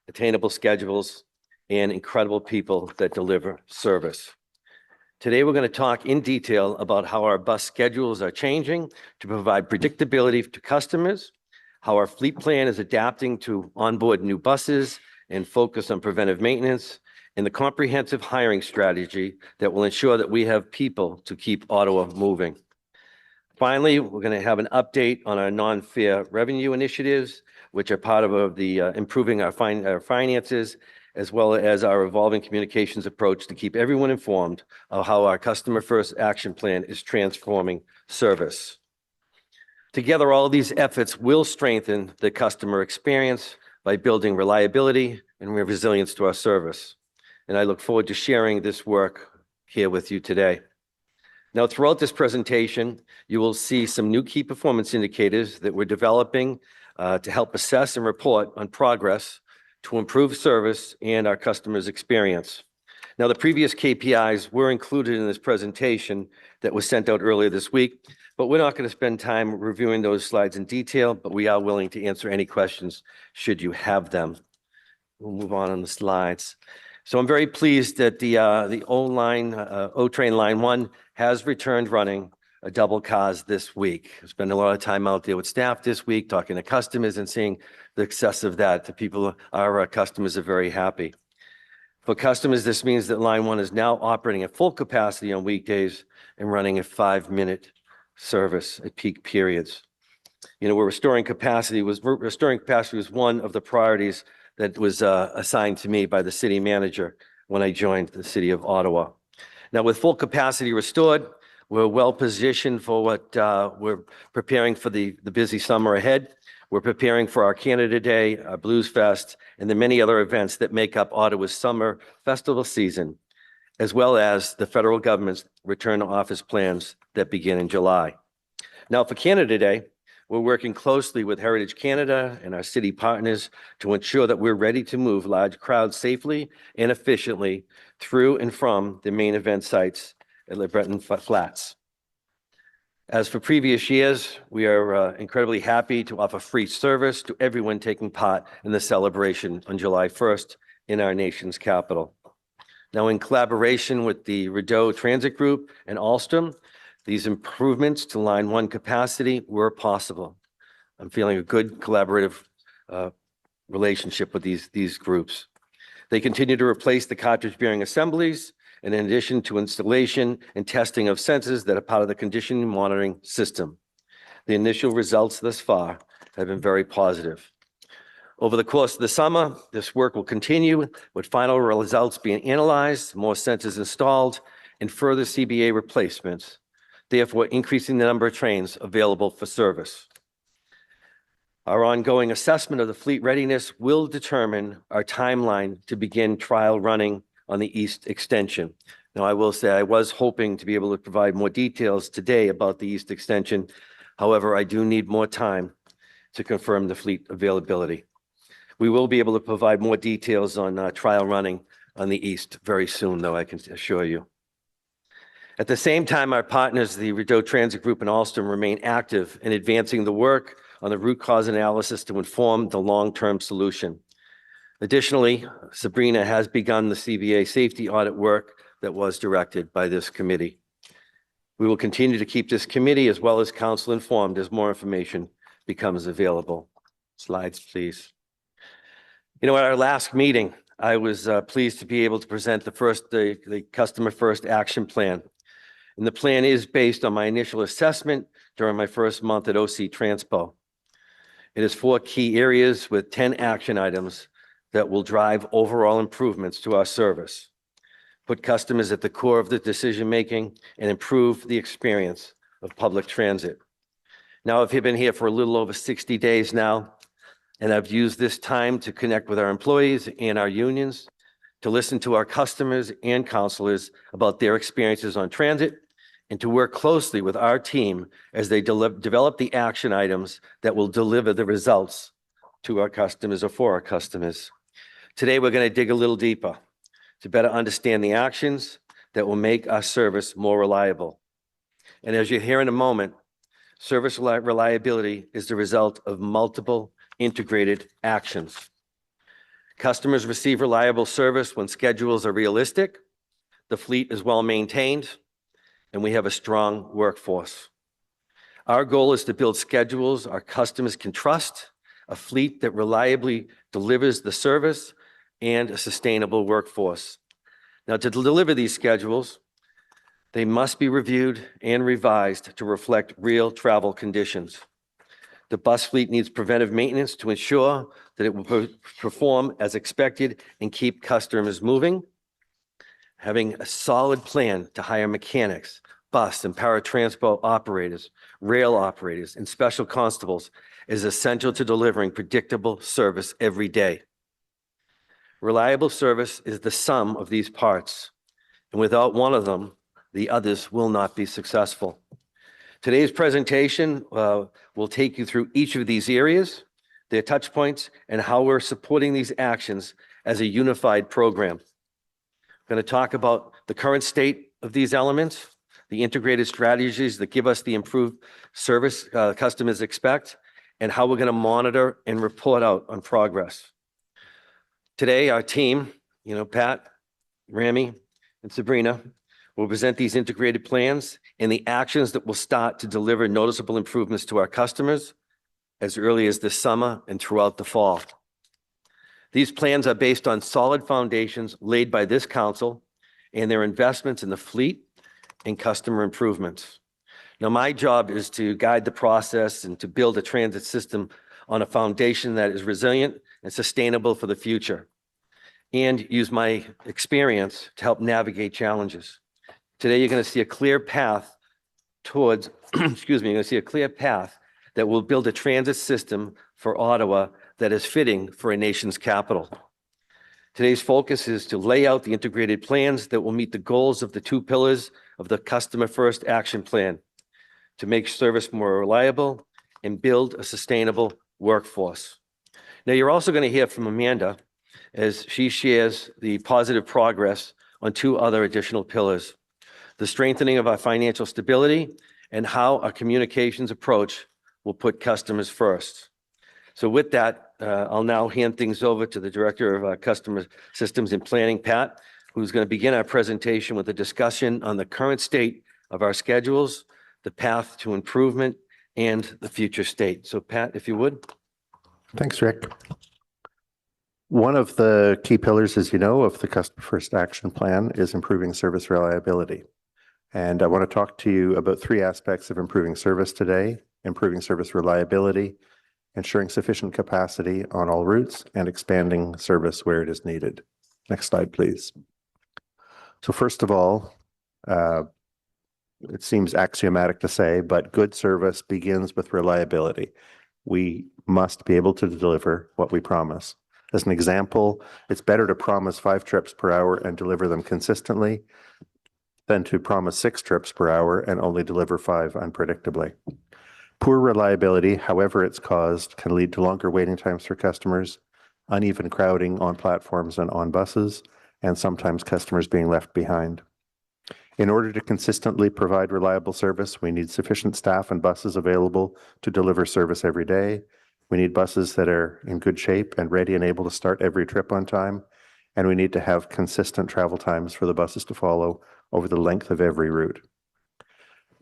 [SPEAKER 6] attainable schedules, and incredible people that deliver service. Today, we're going to talk in detail about how our bus schedules are changing to provide predictability to customers, how our fleet plan is adapting to onboard new buses and focus on preventive maintenance, and the comprehensive hiring strategy that will ensure that we have people to keep Ottawa moving. Finally, we're going to have an update on our non-fare revenue initiatives, which are part of the improving our finances, as well as our evolving communications approach to keep everyone informed of how our Customer First Action Plan is transforming service. Together, all these efforts will strengthen the customer experience by building reliability and resilience to our service. And I look forward to sharing this work here with you today. Now, throughout this presentation, you will see some new key performance indicators that we're developing to help assess and report on progress to improve service and our customers' experience. Now, the previous KPIs were included in this presentation that was sent out earlier this week, but we're not going to spend time reviewing those slides in detail, but we are willing to answer any questions should you have them. We'll move on the slides. So I'm very pleased that the O-Train Line 1 has returned running a double cars this week. I spent a lot of time out there with staff this week, talking to customers and seeing the success of that. The people, our customers are very happy. For customers, this means that Line 1 is now operating at full capacity on weekdays and running a 5-minute service at peak periods. You know, restoring capacity was one of the priorities that was assigned to me by the city manager when I joined the city of Ottawa. Now, with full capacity restored, we're well positioned for what we're preparing for the busy summer ahead. We're preparing for our Canada Day, our Blues Fest, and the many other events that make up Ottawa's summer festival season, as well as the federal government's return to office plans that begin in July. Now, for Canada Day, we're working closely with Heritage Canada and our city partners to ensure that we're ready to move large crowds safely and efficiently through and from the main event sites at Le Breton Flats. As for previous years, we are incredibly happy to offer free service to everyone taking part in the celebration on July 1st in our nation's capital. Now, in collaboration with the Rideau Transit Group and Alstom, these improvements to Line 1 capacity were possible. I'm feeling a good collaborative relationship with these groups. They continue to replace the cartridge bearing assemblies, in addition to installation and testing of sensors that are part of the condition monitoring system. The initial results thus far have been very positive. Over the course of the summer, this work will continue with final results being analyzed, more sensors installed, and further CBA replacements, therefore increasing the number of trains available for service. Our ongoing assessment of the fleet readiness will determine our timeline to begin trial running on the East Extension. Now, I will say I was hoping to be able to provide more details today about the East Extension. However, I do need more time to confirm the fleet availability. We will be able to provide more details on trial running on the East very soon, though, I can assure you. At the same time, our partners, the Rideau Transit Group and Alstom, remain active in advancing the work on the root cause analysis to inform the long-term solution. Additionally, Sabrina has begun the CBA safety audit work that was directed by this committee. We will continue to keep this committee as well as council informed as more information becomes available. Slides, please. You know, at our last meeting, I was pleased to be able to present the Customer First Action Plan. And the plan is based on my initial assessment during my first month at OC Transpo. It has 4 key areas with 10 action items that will drive overall improvements to our service, put customers at the core of the decision-making, and improve the experience of public transit. Now, I've been here for a little over 60 days now, and I've used this time to connect with our employees and our unions, to listen to our customers and counselors about their experiences on transit, and to work closely with our team as they develop the action items that will deliver the results to our customers or for our customers. Today, we're going to dig a little deeper to better understand the actions that will make our service more reliable. And as you'll hear in a moment, service reliability is the result of multiple integrated actions. Customers receive reliable service when schedules are realistic, the fleet is well maintained, and we have a strong workforce. Our goal is to build schedules our customers can trust, a fleet that reliably delivers the service, and a sustainable workforce. Now, to deliver these schedules, they must be reviewed and revised to reflect real travel conditions. The bus fleet needs preventive maintenance to ensure that it will perform as expected and keep customers moving. Having a solid plan to hire mechanics, bus and paratransport operators, rail operators, and special constables is essential to delivering predictable service every day. Reliable service is the sum of these parts, and without one of them, the others will not be successful. Today's presentation will take you through each of these areas, their touch points, and how we're supporting these actions as a unified program. I'm going to talk about the current state of these elements, the integrated strategies that give us the improved service customers expect, and how we're going to monitor and report out on progress. Today, our team, Pat, Rami, and Sabrina, will present these integrated plans and the actions that will start to deliver noticeable improvements to our customers as early as this summer and throughout the fall. These plans are based on solid foundations laid by this council and their investments in the fleet and customer improvements. Now, my job is to guide the process and to build a transit system on a foundation that is resilient and sustainable for the future, and use my experience to help navigate challenges. Today, you're going to see a clear path towards, you're going to see a clear path that will build a transit system for Ottawa that is fitting for a nation's capital. Today's focus is to lay out the integrated plans that will meet the goals of the two pillars of the Customer First Action Plan, to make service more reliable and build a sustainable workforce. Now, you're also going to hear from Amanda as she shares the positive progress on two other additional pillars: the strengthening of our financial stability and how our communications approach will put customers first. So with that, I'll now hand things over to the Director of Customer Systems and Planning, Pat, who's going to begin our presentation with a discussion on the current state of our schedules, the path to improvement, and the future state. So Pat, if you would.
[SPEAKER 10] Thanks, Rick. One of the key pillars, as you know, of the Customer First Action Plan is improving service reliability. And I want to talk to you about three aspects of improving service today: improving service reliability, ensuring sufficient capacity on all routes, and expanding service where it is needed. Next slide, please. So first of all, it seems axiomatic to say, but good service begins with reliability. We must be able to deliver what we promise. As an example, it's better to promise 5 trips per hour and deliver them consistently than to promise 6 trips per hour and only deliver 5 unpredictably. Poor reliability, however it's caused, can lead to longer waiting times for customers, uneven crowding on platforms and on buses, and sometimes customers being left behind. In order to consistently provide reliable service, we need sufficient staff and buses available to deliver service every day. We need buses that are in good shape and ready and able to start every trip on time. And we need to have consistent travel times for the buses to follow over the length of every route.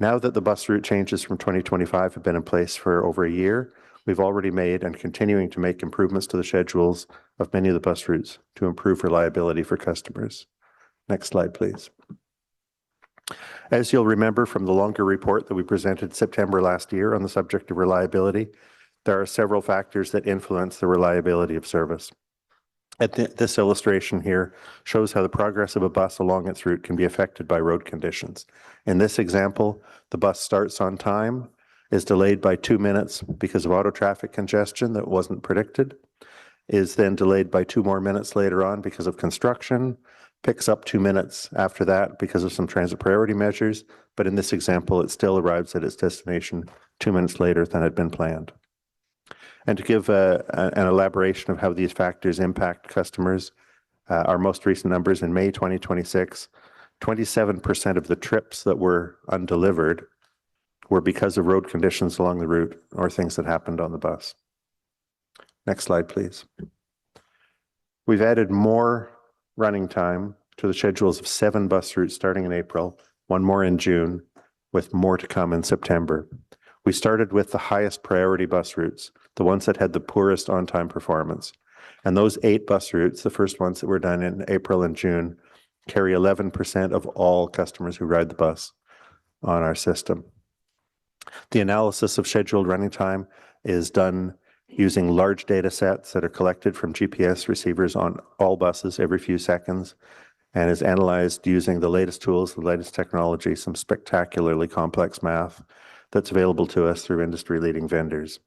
[SPEAKER 10] Now that the bus route changes from 2025 have been in place for over a year, we've already made and continuing to make improvements to the schedules of many of the bus routes to improve reliability for customers. Next slide, please. As you'll remember from the longer report that we presented September last year on the subject of reliability, there are several factors that influence the reliability of service. This illustration here shows how the progress of a bus along its route can be affected by road conditions. In this example, the bus starts on time, is delayed by 2 minutes because of auto traffic congestion that wasn't predicted, is then delayed by 2 more minutes later on because of construction, picks up 2 minutes after that because of some transit priority measures, but in this example, it still arrives at its destination 2 minutes later than had been planned. And to give an elaboration of how these factors impact customers, our most recent numbers in May 2026, 27% of the trips that were undelivered were because of road conditions along the route or things that happened on the bus. Next slide, please. We've added more running time to the schedules of 7 bus routes starting in April, 1 more in June, with more to come in September. We started with the highest priority bus routes, the ones that had the poorest on-time performance. And those 8 bus routes, the first ones that were done in April and June, carry 11% of all customers who ride the bus on our system. The analysis of scheduled running time is done using large data sets that are collected from GPS receivers on all buses every few seconds. and is analyzed using the latest tools, the latest technology, some spectacularly complex math that's available to us through industry-leading vendors.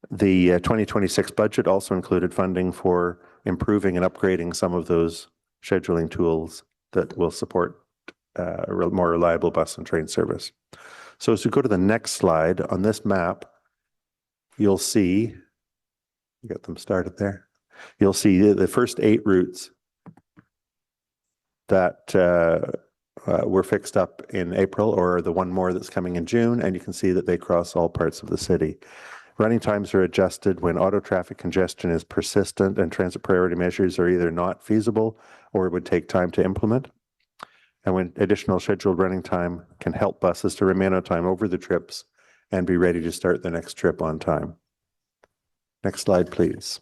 [SPEAKER 10] The 2026 budget also included funding for improving and upgrading some of those scheduling tools that will support more reliable bus and train service. So as we go to the next slide, on this map, you'll see, get them started there, you'll see the first 8 routes that were fixed up in April, or the one more that's coming in June, and you can see that they cross all parts of the city. Running times are adjusted when auto traffic congestion is persistent and transit priority measures are either not feasible or would take time to implement. And when additional scheduled running time can help buses to remain on time over the trips and be ready to start the next trip on time. Next slide, please.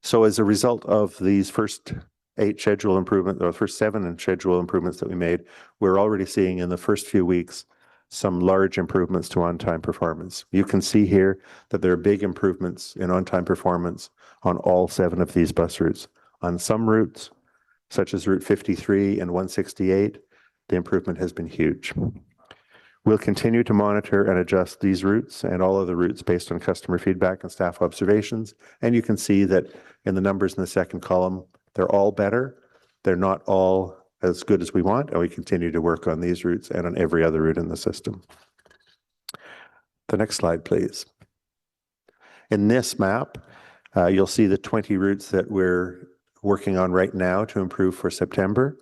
[SPEAKER 10] So as a result of these first 8 schedule improvements, or first 7 schedule improvements that we made, we're already seeing in the first few weeks some large improvements to on-time performance. You can see here that there are big improvements in on-time performance on all 7 of these bus routes. On some routes, such as Route 53 and 168, the improvement has been huge. We'll continue to monitor and adjust these routes and all other routes based on customer feedback and staff observations. And you can see that in the numbers in the second column, they're all better. They're not all as good as we want, and we continue to work on these routes and on every other route in the system. The next slide, please. In this map, you'll see the 20 routes that we're working on right now to improve for September.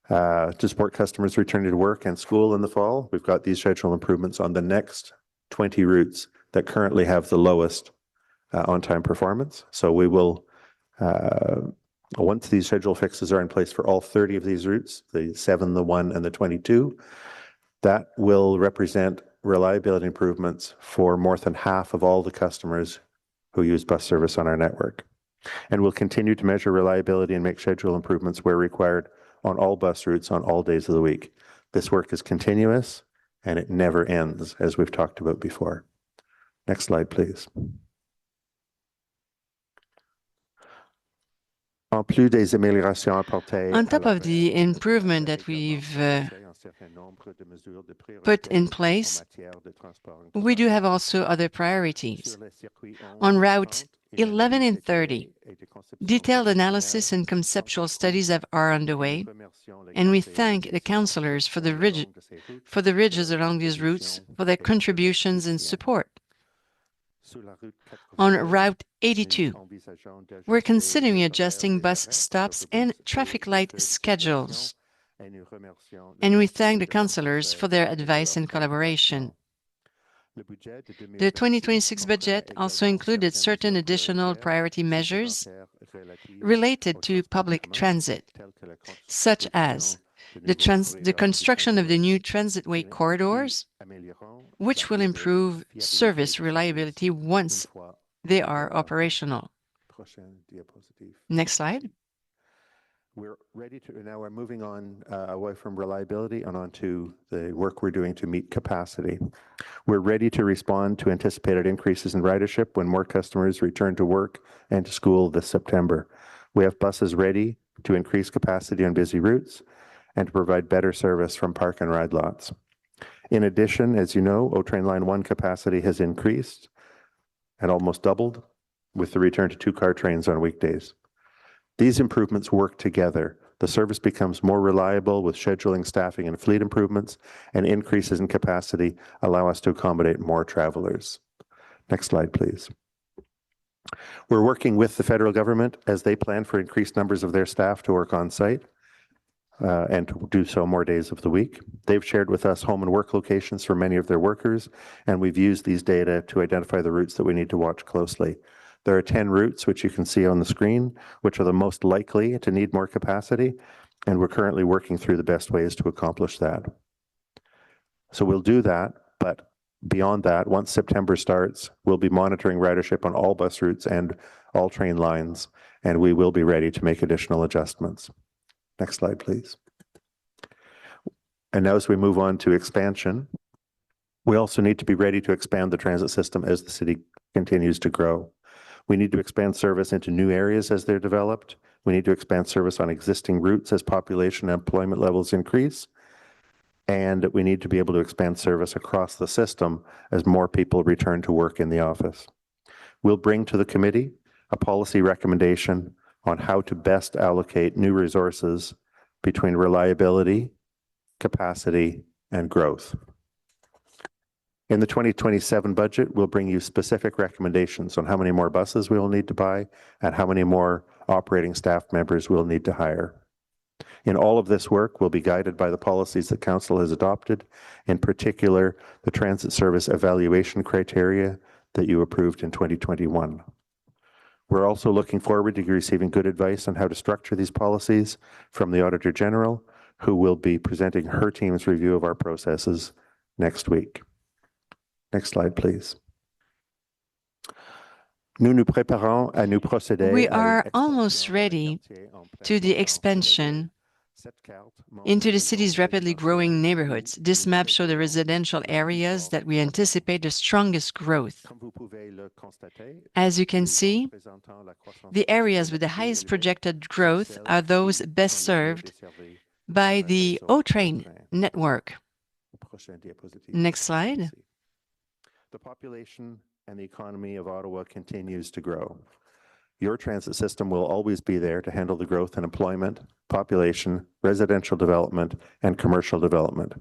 [SPEAKER 10] To support customers returning to work and school in the fall, we've got these schedule improvements on the next 20 routes that currently have the lowest on-time performance. So we will, once these schedule fixes are in place for all 30 of these routes, the 7, the 1, and the 22, that will represent reliability improvements for more than half of all the customers who use bus service on our network. And we'll continue to measure reliability and make schedule improvements where required on all bus routes on all days of the week. This work is continuous and it never ends, as we've talked about before. Next slide, please.
[SPEAKER 2] On top of the improvement that we've put in place, we do have also other priorities. On Route 11 and 30, detailed analysis and conceptual studies are underway, and we thank the councillors for the ridges along these routes for their contributions and support. On Route 82, we're considering adjusting bus stops and traffic light schedules, and we thank the councillors for their advice and collaboration. The 2026 budget also included certain additional priority measures related to public transit, such as the construction of the new transitway corridors, which will improve service reliability once they are operational. Next slide.
[SPEAKER 10] We're ready to, now we're moving on away from reliability and onto the work we're doing to meet capacity. We're ready to respond to anticipated increases in ridership when more customers return to work and to school this September. We have buses ready to increase capacity on busy routes and to provide better service from park and ride lots. In addition, as you know, O-Train Line 1 capacity has increased and almost doubled with the return to 2-car trains on weekdays. These improvements work together. The service becomes more reliable with scheduling, staffing, and fleet improvements, and increases in capacity allow us to accommodate more travelers. Next slide, please. We're working with the federal government as they plan for increased numbers of their staff to work on site and to do so more days of the week. They've shared with us home and work locations for many of their workers, and we've used these data to identify the routes that we need to watch closely. There are 10 routes, which you can see on the screen, which are the most likely to need more capacity, and we're currently working through the best ways to accomplish that. So we'll do that, but beyond that, once September starts, we'll be monitoring ridership on all bus routes and all train lines, and we will be ready to make additional adjustments. Next slide, please. And now as we move on to expansion, we also need to be ready to expand the transit system as the city continues to grow. We need to expand service into new areas as they're developed. We need to expand service on existing routes as population and employment levels increase. And we need to be able to expand service across the system as more people return to work in the office. We'll bring to the committee a policy recommendation on how to best allocate new resources between reliability, capacity, and growth. In the 2027 budget, we'll bring you specific recommendations on how many more buses we will need to buy and how many more operating staff members we'll need to hire. In all of this work, we'll be guided by the policies that Council has adopted, in particular, the transit service evaluation criteria that you approved in 2021. We're also looking forward to receiving good advice on how to structure these policies from the Auditor General, who will be presenting her team's review of our processes next week. Next slide, please. We
[SPEAKER 2] are almost ready to the expansion into the city's rapidly growing neighborhoods. This map shows the residential areas that we anticipate the strongest growth. As you can see, the areas with the highest projected growth are those best served by the O-Train network. Next slide.
[SPEAKER 10] The population and the economy of Ottawa continues to grow. Your transit system will always be there to handle the growth in employment, population, residential development, and commercial development.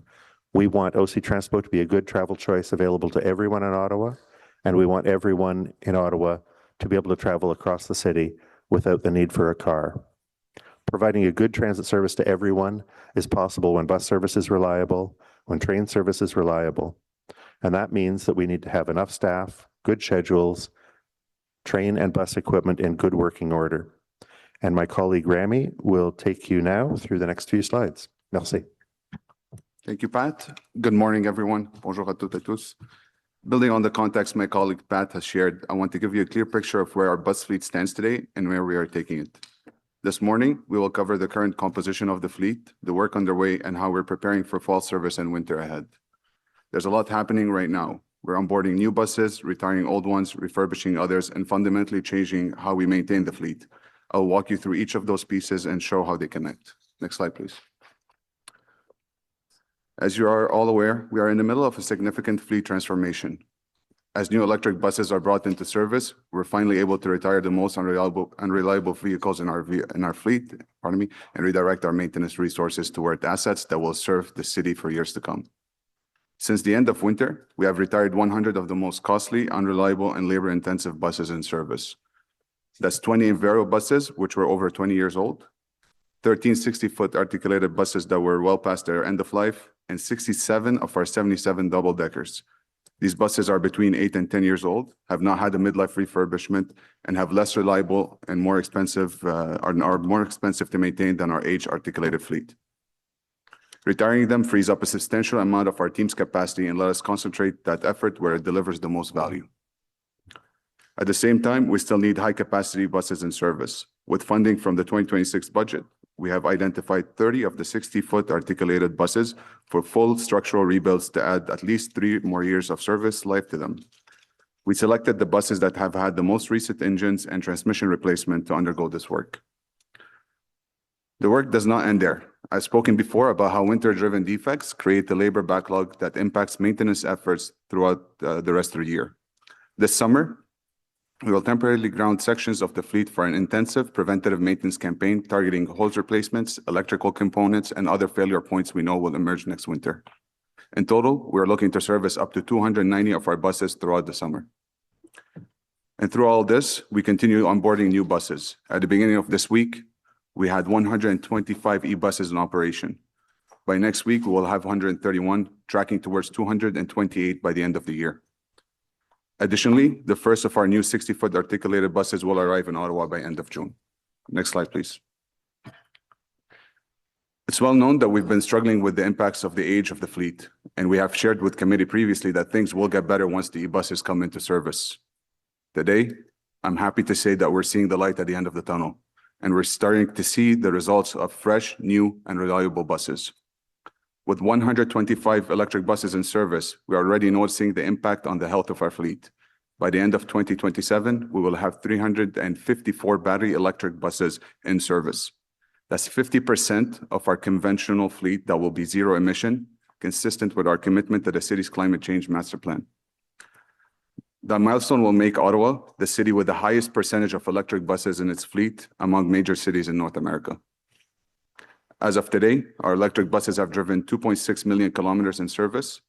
[SPEAKER 10] We want OC Transpo to be a good travel choice available to everyone in Ottawa, and we want everyone in Ottawa to be able to travel across the city without the need for a car. Providing a good transit service to everyone is possible when bus service is reliable, when train service is reliable. And that means that we need to have enough staff, good schedules, train and bus equipment in good working order. And my colleague Rami will take you now through the next few slides. Merci.
[SPEAKER 16] Thank you, Pat. Good morning, everyone. Bonjour à toutes et tous. Building on the context my colleague Pat has shared, I want to give you a clear picture of where our bus fleet stands today and where we are taking it. This morning, we will cover the current composition of the fleet, the work underway, and how we're preparing for fall service and winter ahead. There's a lot happening right now. We're onboarding new buses, retiring old ones, refurbishing others, and fundamentally changing how we maintain the fleet. I'll walk you through each of those pieces and show how they connect. Next slide, please. As you are all aware, we are in the middle of a significant fleet transformation. As new electric buses are brought into service, we're finally able to retire the most unreliable vehicles in our fleet, and redirect our maintenance resources toward assets that will serve the city for years to come. Since the end of winter, we have retired 100 of the most costly, unreliable, and labor-intensive buses in service. That's 20 Vero buses, which were over 20 years old, 13 60-foot articulated buses that were well past their end of life, and 67 of our 77 double-deckers. These buses are between 8 and 10 years old, have not had a midlife refurbishment, and have less reliable and more expensive, are more expensive to maintain than our age-articulated fleet. Retiring them frees up a substantial amount of our team's capacity and let us concentrate that effort where it delivers the most value. At the same time, we still need high-capacity buses in service. With funding from the 2026 budget, we have identified 30 of the 60-foot articulated buses for full structural rebuilds to add at least 3 more years of service life to them. We selected the buses that have had the most recent engines and transmission replacement to undergo this work. The work does not end there. I've spoken before about how winter-driven defects create the labor backlog that impacts maintenance efforts throughout the rest of the year. This summer, we will temporarily ground sections of the fleet for an intensive preventative maintenance campaign targeting hose replacements, electrical components, and other failure points we know will emerge next winter. In total, we're looking to service up to 290 of our buses throughout the summer. And through all this, we continue onboarding new buses. At the beginning of this week, we had 125 e-buses in operation. By next week, we will have 131, tracking towards 228 by the end of the year. Additionally, the first of our new 60-foot articulated buses will arrive in Ottawa by end of June. Next slide, please. It's well known that we've been struggling with the impacts of the age of the fleet, and we have shared with committee previously that things will get better once the e-buses come into service. Today, I'm happy to say that we're seeing the light at the end of the tunnel, and we're starting to see the results of fresh, new, and reliable buses. With 125 electric buses in service, we are already noticing the impact on the health of our fleet. By the end of 2027, we will have 354 battery electric buses in service. That's 50% of our conventional fleet that will be zero emission, consistent with our commitment to the city's climate change master plan. That milestone will make Ottawa the city with the highest percentage of electric buses in its fleet among major cities in North America. As of today, our electric buses have driven 2.6 million kilometers in service.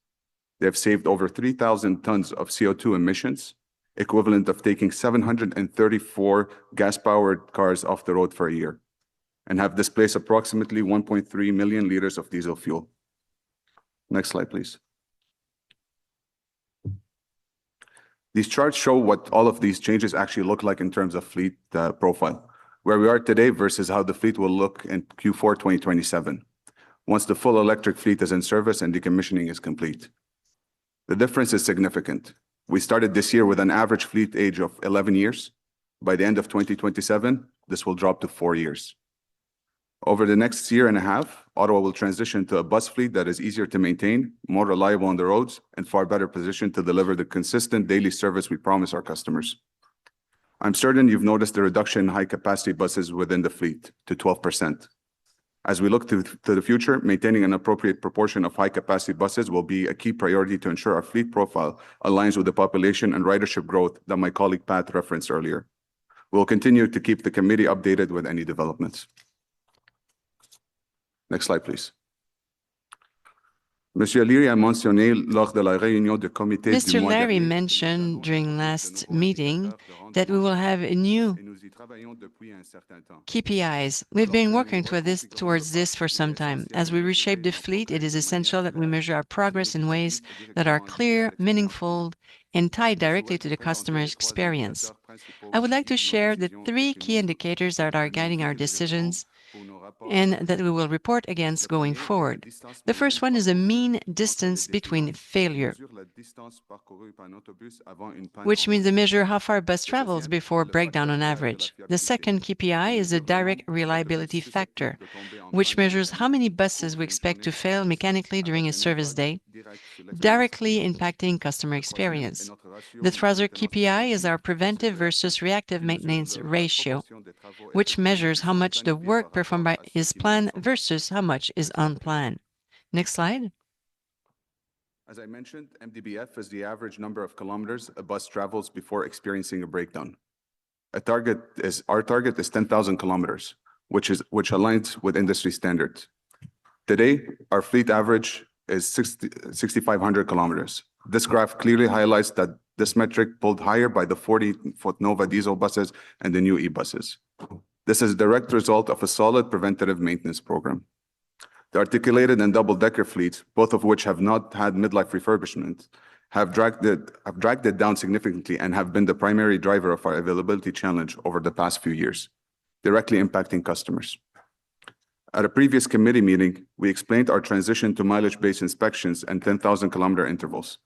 [SPEAKER 16] They have saved over 3,000 tons of CO2 emissions, equivalent of taking 734 gas-powered cars off the road for a year, and have displaced approximately 1.3 million liters of diesel fuel. Next slide, please. These charts show what all of these changes actually look like in terms of fleet profile, where we are today versus how the fleet will look in Q4 2027, once the full electric fleet is in service and decommissioning is complete. The difference is significant. We started this year with an average fleet age of 11 years. By the end of 2027, this will drop to 4 years. Over the next year and a half, Ottawa will transition to a bus fleet that is easier to maintain, more reliable on the roads, and far better positioned to deliver the consistent daily service we promise our customers. I'm certain you've noticed the reduction in high-capacity buses within the fleet to 12%. As we look to the future, maintaining an appropriate proportion of high-capacity buses will be a key priority to ensure our fleet profile aligns with the population and ridership growth that my colleague Pat referenced earlier. We'll continue to keep the committee updated with any developments. Next slide, please. Mr. Larry
[SPEAKER 2] mentioned during last meeting that we will have a new KPIs. We've been working towards this for some time. As we reshape the fleet, it is essential that we measure our progress in ways that are clear, meaningful, and tied directly to the customer's experience. I would like to share the 3 key indicators that are guiding our decisions and that we will report against going forward. The first one is a mean distance between failure, which means to measure how far a bus travels before breakdown on average. The second KPI is a direct reliability factor, which measures how many buses we expect to fail mechanically during a service day, directly impacting customer experience. The third KPI is our preventive versus reactive maintenance ratio, which measures how much the work performed is planned versus how much is unplanned. Next slide.
[SPEAKER 16] As I mentioned, MDBF is the average number of kilometers a bus travels before experiencing a breakdown. Our target is 10,000 kilometers, which aligns with industry standards. Today, our fleet average is 6,500 kilometers. This graph clearly highlights that this metric pulled higher by the 40-foot Nova diesel buses and the new e-buses. This is a direct result of a solid preventative maintenance program. The articulated and double-decker fleets, both of which have not had midlife refurbishment, have dragged it down significantly and have been the primary driver of our availability challenge over the past few years, directly impacting customers. At a previous committee meeting, we explained our transition to mileage-based inspections and 10,000-kilometer intervals.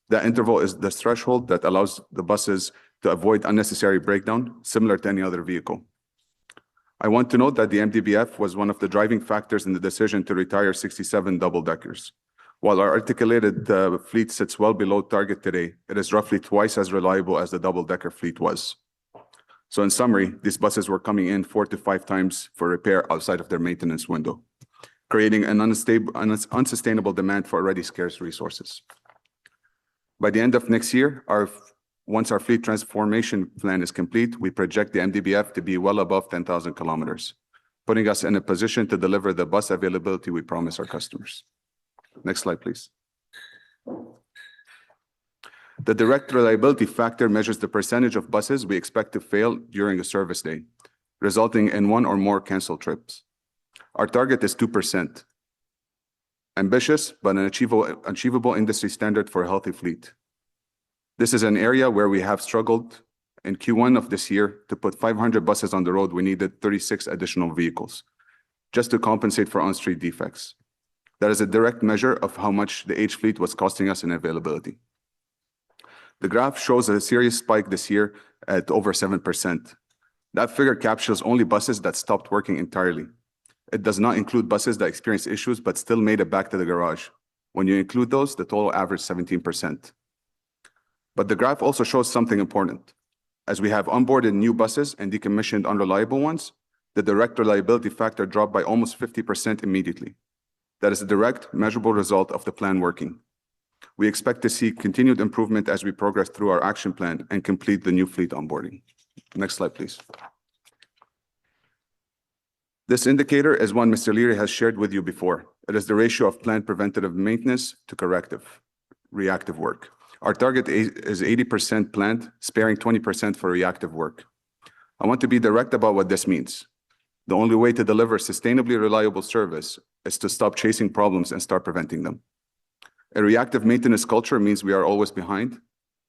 [SPEAKER 16] That interval is the threshold that allows the buses to avoid unnecessary breakdown, similar to any other vehicle. I want to note that the MDBF was one of the driving factors in the decision to retire 67 double-deckers. While our articulated fleet sits well below target today, it is roughly twice as reliable as the double-decker fleet was. So in summary, these buses were coming in 4 to 5 times for repair outside of their maintenance window, creating an unsustainable demand for already scarce resources. By the end of next year, once our fleet transformation plan is complete, we project the MDBF to be well above 10,000 kilometers, putting us in a position to deliver the bus availability we promise our customers. Next slide, please. The direct reliability factor measures the percentage of buses we expect to fail during a service day, resulting in 1 or more canceled trips. Our target is 2%. Ambitious, but an achievable industry standard for a healthy fleet. This is an area where we have struggled. In Q1 of this year, to put 500 buses on the road, we needed 36 additional vehicles just to compensate for on-street defects. That is a direct measure of how much the H fleet was costing us in availability. The graph shows a serious spike this year at over 7%. That figure captures only buses that stopped working entirely. It does not include buses that experienced issues but still made it back to the garage. When you include those, the total average 17%. But the graph also shows something important. As we have onboarded new buses and decommissioned unreliable ones, the direct reliability factor dropped by almost 50% immediately. That is a direct, measurable result of the plan working. We expect to see continued improvement as we progress through our action plan and complete the new fleet onboarding. Next slide, please. This indicator is one Mr. Laurier has shared with you before. It is the ratio of planned preventative maintenance to reactive work. Our target is 80% planned, sparing 20% for reactive work. I want to be direct about what this means. The only way to deliver sustainably reliable service is to stop chasing problems and start preventing them. A reactive maintenance culture means we are always behind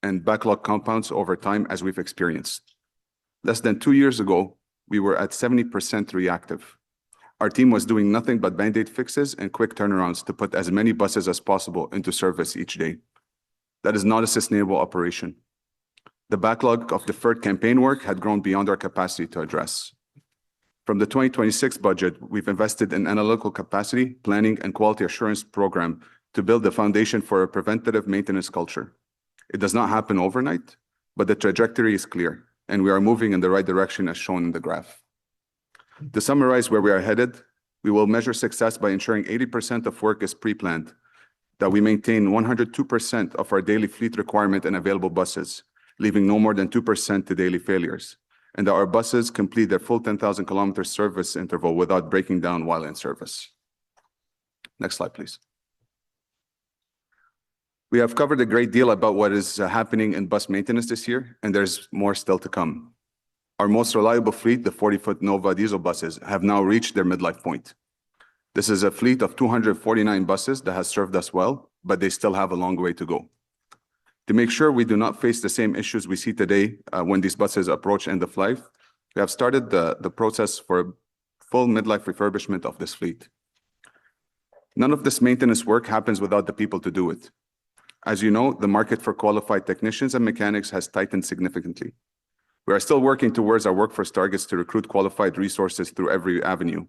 [SPEAKER 16] and backlog compounds over time, as we've experienced. Less than 2 years ago, we were at 70% reactive. Our team was doing nothing but Band-Aid fixes and quick turnarounds to put as many buses as possible into service each day. That is not a sustainable operation. The backlog of deferred campaign work had grown beyond our capacity to address. From the 2026 budget, we've invested in analytical capacity, planning, and quality assurance program to build the foundation for a preventative maintenance culture. It does not happen overnight, but the trajectory is clear, and we are moving in the right direction as shown in the graph. To summarize where we are headed, we will measure success by ensuring 80% of work is pre-planned, that we maintain 102% of our daily fleet requirement and available buses, leaving no more than 2% to daily failures, and that our buses complete their full 10,000 kilometer service interval without breaking down while in service. Next slide, please. We have covered a great deal about what is happening in bus maintenance this year, and there's more still to come. Our most reliable fleet, the 40-foot Nova diesel buses, have now reached their midlife point. This is a fleet of 249 buses that has served us well, but they still have a long way to go. To make sure we do not face the same issues we see today when these buses approach end of life, we have started the process for full midlife refurbishment of this fleet. None of this maintenance work happens without the people to do it. As you know, the market for qualified technicians and mechanics has tightened significantly. We are still working towards our workforce targets to recruit qualified resources through every avenue.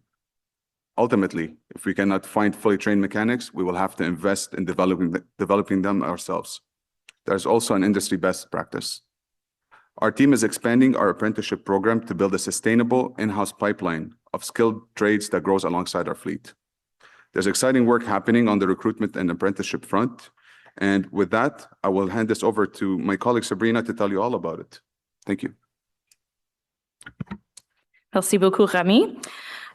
[SPEAKER 16] Ultimately, if we cannot find fully trained mechanics, we will have to invest in developing them ourselves. There's also an industry best practice. Our team is expanding our apprenticeship program to build a sustainable in-house pipeline of skilled trades that grows alongside our fleet. There's exciting work happening on the recruitment and apprenticeship front. And with that, I will hand this over to my colleague Sabrina to tell you all about it. Thank you.
[SPEAKER 15] Merci beaucoup, Rami.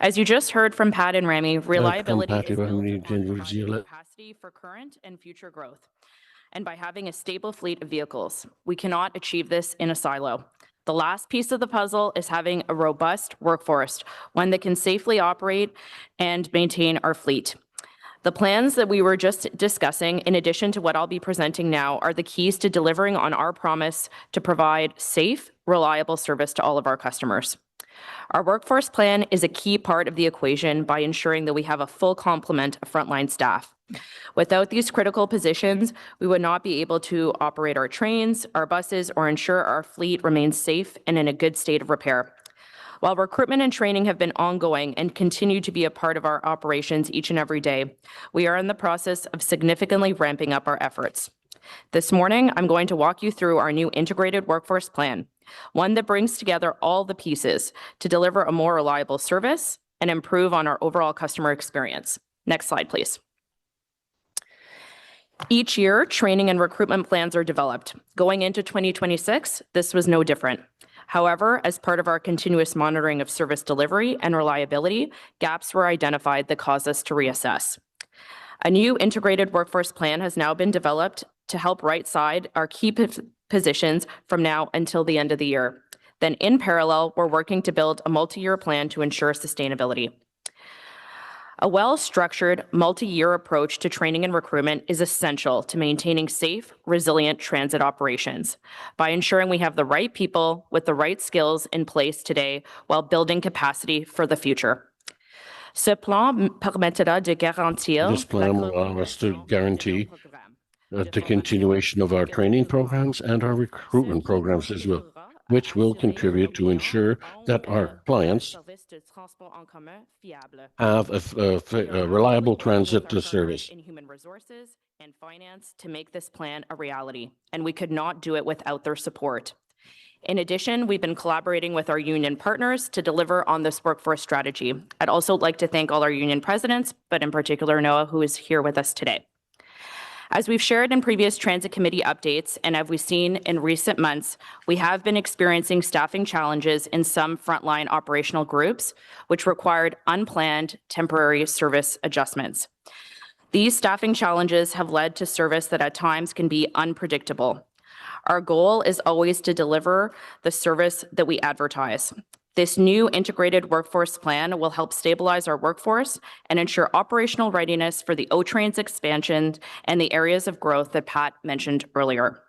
[SPEAKER 15] As you just heard from Pat and Rami, reliability is built upon providing capacity for current and future growth. And by having a stable fleet of vehicles, we cannot achieve this in a silo. The last piece of the puzzle is having a robust workforce, one that can safely operate and maintain our fleet. The plans that we were just discussing, in addition to what I'll be presenting now, are the keys to delivering on our promise to provide safe, reliable service to all of our customers. Our workforce plan is a key part of the equation by ensuring that we have a full complement of frontline staff. Without these critical positions, we would not be able to operate our trains, our buses, or ensure our fleet remains safe and in a good state of repair. While recruitment and training have been ongoing and continue to be a part of our operations each and every day, we are in the process of significantly ramping up our efforts. This morning, I'm going to walk you through our new integrated workforce plan, one that brings together all the pieces to deliver a more reliable service and improve on our overall customer experience. Next slide, please. Each year, training and recruitment plans are developed. Going into 2026, this was no different. However, as part of our continuous monitoring of service delivery and reliability, gaps were identified that caused us to reassess. A new integrated workforce plan has now been developed to help right-side our key positions from now until the end of the year. Then in parallel, we're working to build a multi-year plan to ensure sustainability. A well-structured, multi-year approach to training and recruitment is essential to maintaining safe, resilient transit operations by ensuring we have the right people with the right skills in place today while building capacity for the future. This plan will
[SPEAKER 3] allow us to guarantee the continuation of our training programs and our recruitment programs as well, which will contribute to ensure that our clients have a reliable transit service.
[SPEAKER 15] In human resources, and finance to make this plan a reality, and we could not do it without their support. In addition, we've been collaborating with our union partners to deliver on this workforce strategy. I'd also like to thank all our union presidents, but in particular Noah, who is here with us today. As we've shared in previous Transit Committee updates, and as we've seen in recent months, we have been experiencing staffing challenges in some frontline operational groups, which required unplanned temporary service adjustments. These staffing challenges have led to service that at times can be unpredictable. Our goal is always to deliver the service that we advertise. This new integrated workforce plan will help stabilize our workforce and ensure operational readiness for the O-Train's expansion and the areas of growth that Pat mentioned earlier.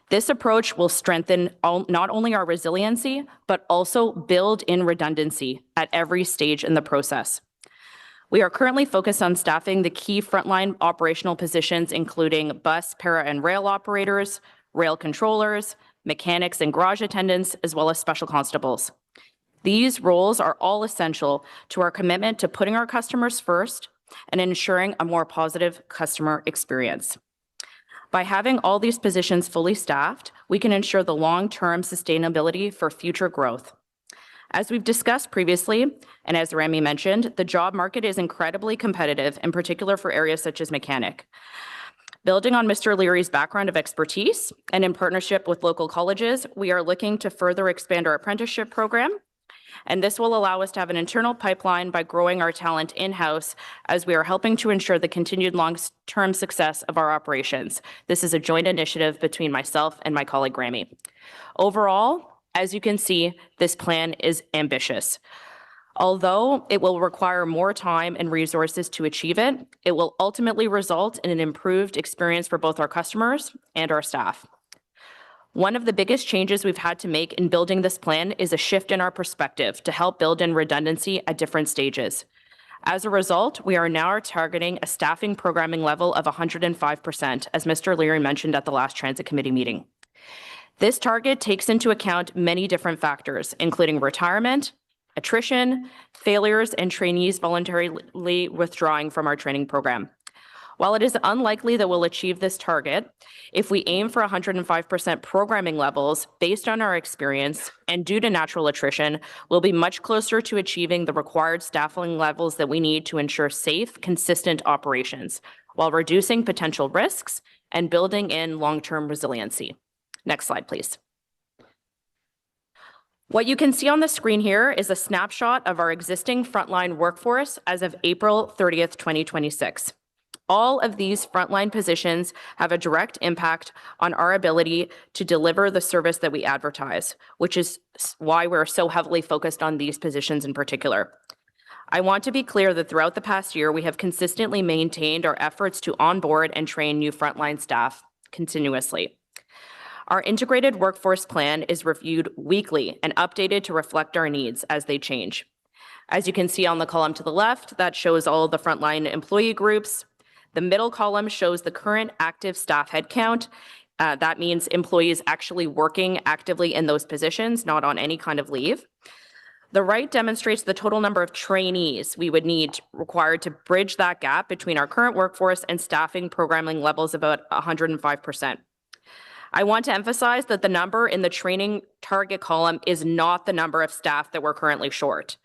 [SPEAKER 15] This approach will strengthen not only our resiliency, but also build in redundancy at every stage in the process. We are currently focused on staffing the key frontline operational positions, including bus, para, and rail operators, rail controllers, mechanics and garage attendants, as well as special constables. These roles are all essential to our commitment to putting our customers first and ensuring a more positive customer experience. By having all these positions fully staffed, we can ensure the long-term sustainability for future growth. As we've discussed previously, and as Remy mentioned, the job market is incredibly competitive, in particular for areas such as mechanic. Building on Mr. Leary's background of expertise and in partnership with local colleges, we are looking to further expand our apprenticeship program. And this will allow us to have an internal pipeline by growing our talent in-house as we are helping to ensure the continued long-term success of our operations. This is a joint initiative between myself and my colleague Remy. Overall, as you can see, this plan is ambitious. Although it will require more time and resources to achieve it, it will ultimately result in an improved experience for both our customers and our staff. One of the biggest changes we've had to make in building this plan is a shift in our perspective to help build in redundancy at different stages. As a result, we are now targeting a staffing programming level of 105%, as Mr. Leary mentioned at the last Transit Committee meeting. This target takes into account many different factors, including retirement, attrition, failures, and trainees voluntarily withdrawing from our training program. While it is unlikely that we'll achieve this target, if we aim for 105% programming levels based on our experience and due to natural attrition, we'll be much closer to achieving the required staffing levels that we need to ensure safe, consistent operations, while reducing potential risks and building in long-term resiliency. Next slide, please. What you can see on the screen here is a snapshot of our existing frontline workforce as of April 30th, 2026. All of these frontline positions have a direct impact on our ability to deliver the service that we advertise, which is why we're so heavily focused on these positions in particular. I want to be clear that throughout the past year, we have consistently maintained our efforts to onboard and train new frontline staff continuously. Our integrated workforce plan is reviewed weekly and updated to reflect our needs as they change. As you can see on the column to the left, that shows all of the frontline employee groups. The middle column shows the current active staff headcount. That means employees actually working actively in those positions, not on any kind of leave. The right demonstrates the total number of trainees we would need required to bridge that gap between our current workforce and staffing programming levels about 105%. I want to emphasize that the number in the training target column is not the number of staff that we're currently short.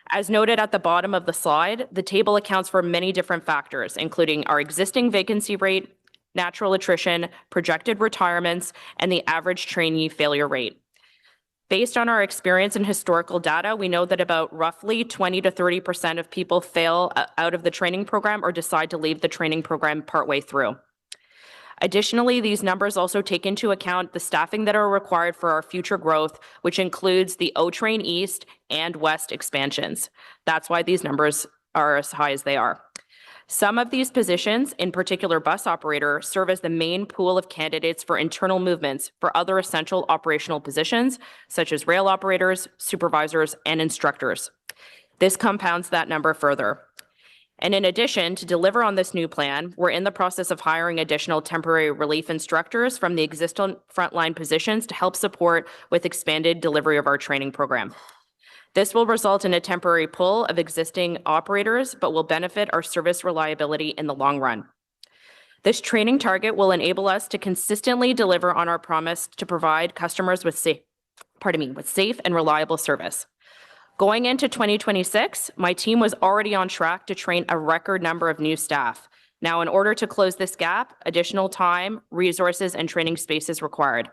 [SPEAKER 15] As noted at the bottom of the slide, the table accounts for many different factors, including our existing vacancy rate, natural attrition, projected retirements, and the average trainee failure rate. Based on our experience and historical data, we know that about roughly 20 to 30% of people fail out of the training program or decide to leave the training program partway through. Additionally, these numbers also take into account the staffing that are required for our future growth, which includes the O-Train East and West expansions. That's why these numbers are as high as they are. Some of these positions, in particular bus operator, serve as the main pool of candidates for internal movements for other essential operational positions, such as rail operators, supervisors, and instructors. This compounds that number further. And in addition, to deliver on this new plan, we're in the process of hiring additional temporary relief instructors from the existing frontline positions to help support with expanded delivery of our training program. This will result in a temporary pull of existing operators, but will benefit our service reliability in the long run. This training target will enable us to consistently deliver on our promise to provide customers with safe and reliable service. Going into 2026, my team was already on track to train a record number of new staff. Now, in order to close this gap, additional time, resources, and training space is required.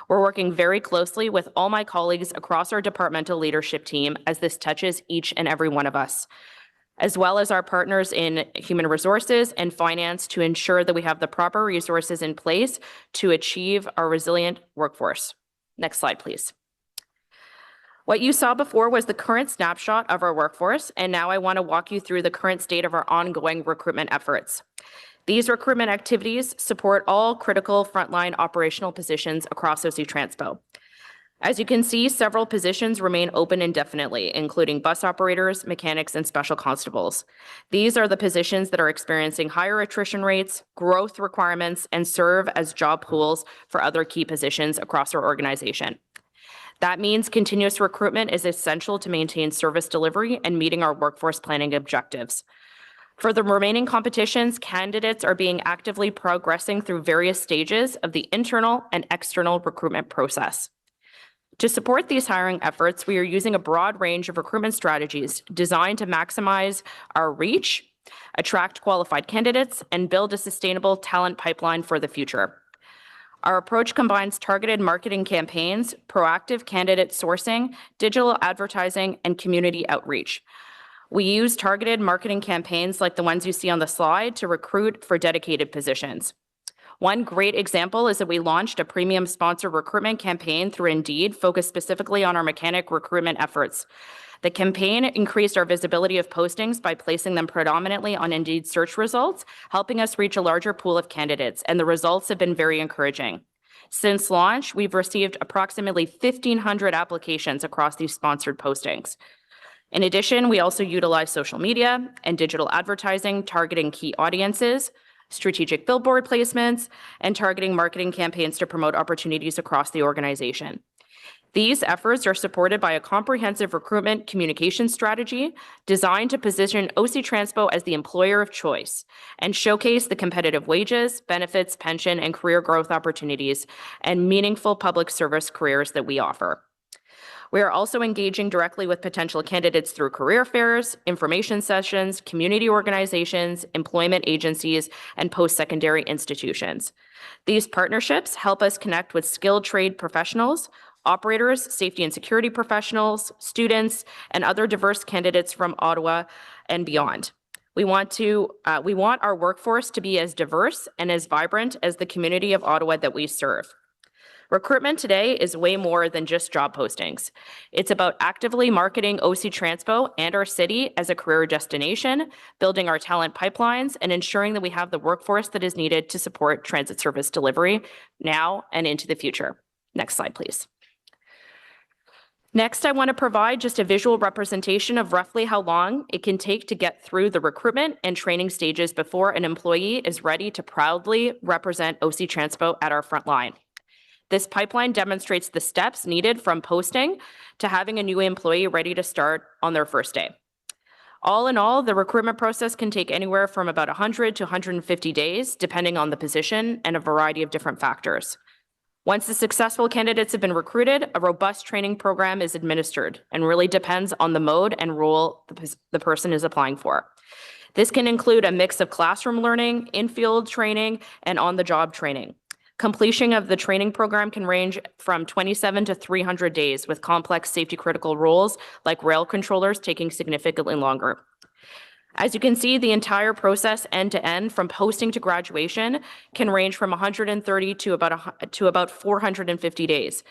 [SPEAKER 15] We're working very closely with all my colleagues across our departmental leadership team as this touches each and every one of us, as well as our partners in human resources and finance to ensure that we have the proper resources in place to achieve our resilient workforce. Next slide, please. What you saw before was the current snapshot of our workforce, and now I want to walk you through the current state of our ongoing recruitment efforts. These recruitment activities support all critical frontline operational positions across OC Transpo. As you can see, several positions remain open indefinitely, including bus operators, mechanics, and special constables. These are the positions that are experiencing higher attrition rates, growth requirements, and serve as job pools for other key positions across our organization. That means continuous recruitment is essential to maintain service delivery and meeting our workforce planning objectives. For the remaining competitions, candidates are being actively progressing through various stages of the internal and external recruitment process. To support these hiring efforts, we are using a broad range of recruitment strategies designed to maximize our reach, attract qualified candidates, and build a sustainable talent pipeline for the future. Our approach combines targeted marketing campaigns, proactive candidate sourcing, digital advertising, and community outreach. We use targeted marketing campaigns like the ones you see on the slide to recruit for dedicated positions. One great example is that we launched a premium sponsor recruitment campaign through Indeed, focused specifically on our mechanic recruitment efforts. The campaign increased our visibility of postings by placing them predominantly on Indeed search results, helping us reach a larger pool of candidates, and the results have been very encouraging. Since launch, we've received approximately 1,500 applications across these sponsored postings. In addition, we also utilize social media and digital advertising, targeting key audiences, strategic billboard placements, and targeting marketing campaigns to promote opportunities across the organization. These efforts are supported by a comprehensive recruitment communication strategy designed to position OC Transpo as the employer of choice and showcase the competitive wages, benefits, pension, and career growth opportunities and meaningful public service careers that we offer. We are also engaging directly with potential candidates through career fairs, information sessions, community organizations, employment agencies, and post-secondary institutions. These partnerships help us connect with skilled trade professionals, operators, safety and security professionals, students, and other diverse candidates from Ottawa and beyond. We want our workforce to be as diverse and as vibrant as the community of Ottawa that we serve. Recruitment today is way more than just job postings. It's about actively marketing OC Transpo and our city as a career destination, building our talent pipelines, and ensuring that we have the workforce that is needed to support transit service delivery now and into the future. Next slide, please. Next, I want to provide just a visual representation of roughly how long it can take to get through the recruitment and training stages before an employee is ready to proudly represent OC Transpo at our front line. This pipeline demonstrates the steps needed from posting to having a new employee ready to start on their first day. All in all, the recruitment process can take anywhere from about 100 to 150 days, depending on the position and a variety of different factors. Once the successful candidates have been recruited, a robust training program is administered and really depends on the mode and role the person is applying for. This can include a mix of classroom learning, in-field training, and on-the-job training. Completion of the training program can range from 27 to 300 days, with complex safety critical roles like rail controllers taking significantly longer. As you can see, the entire process end to end from posting to graduation can range from 130 to about 450 days.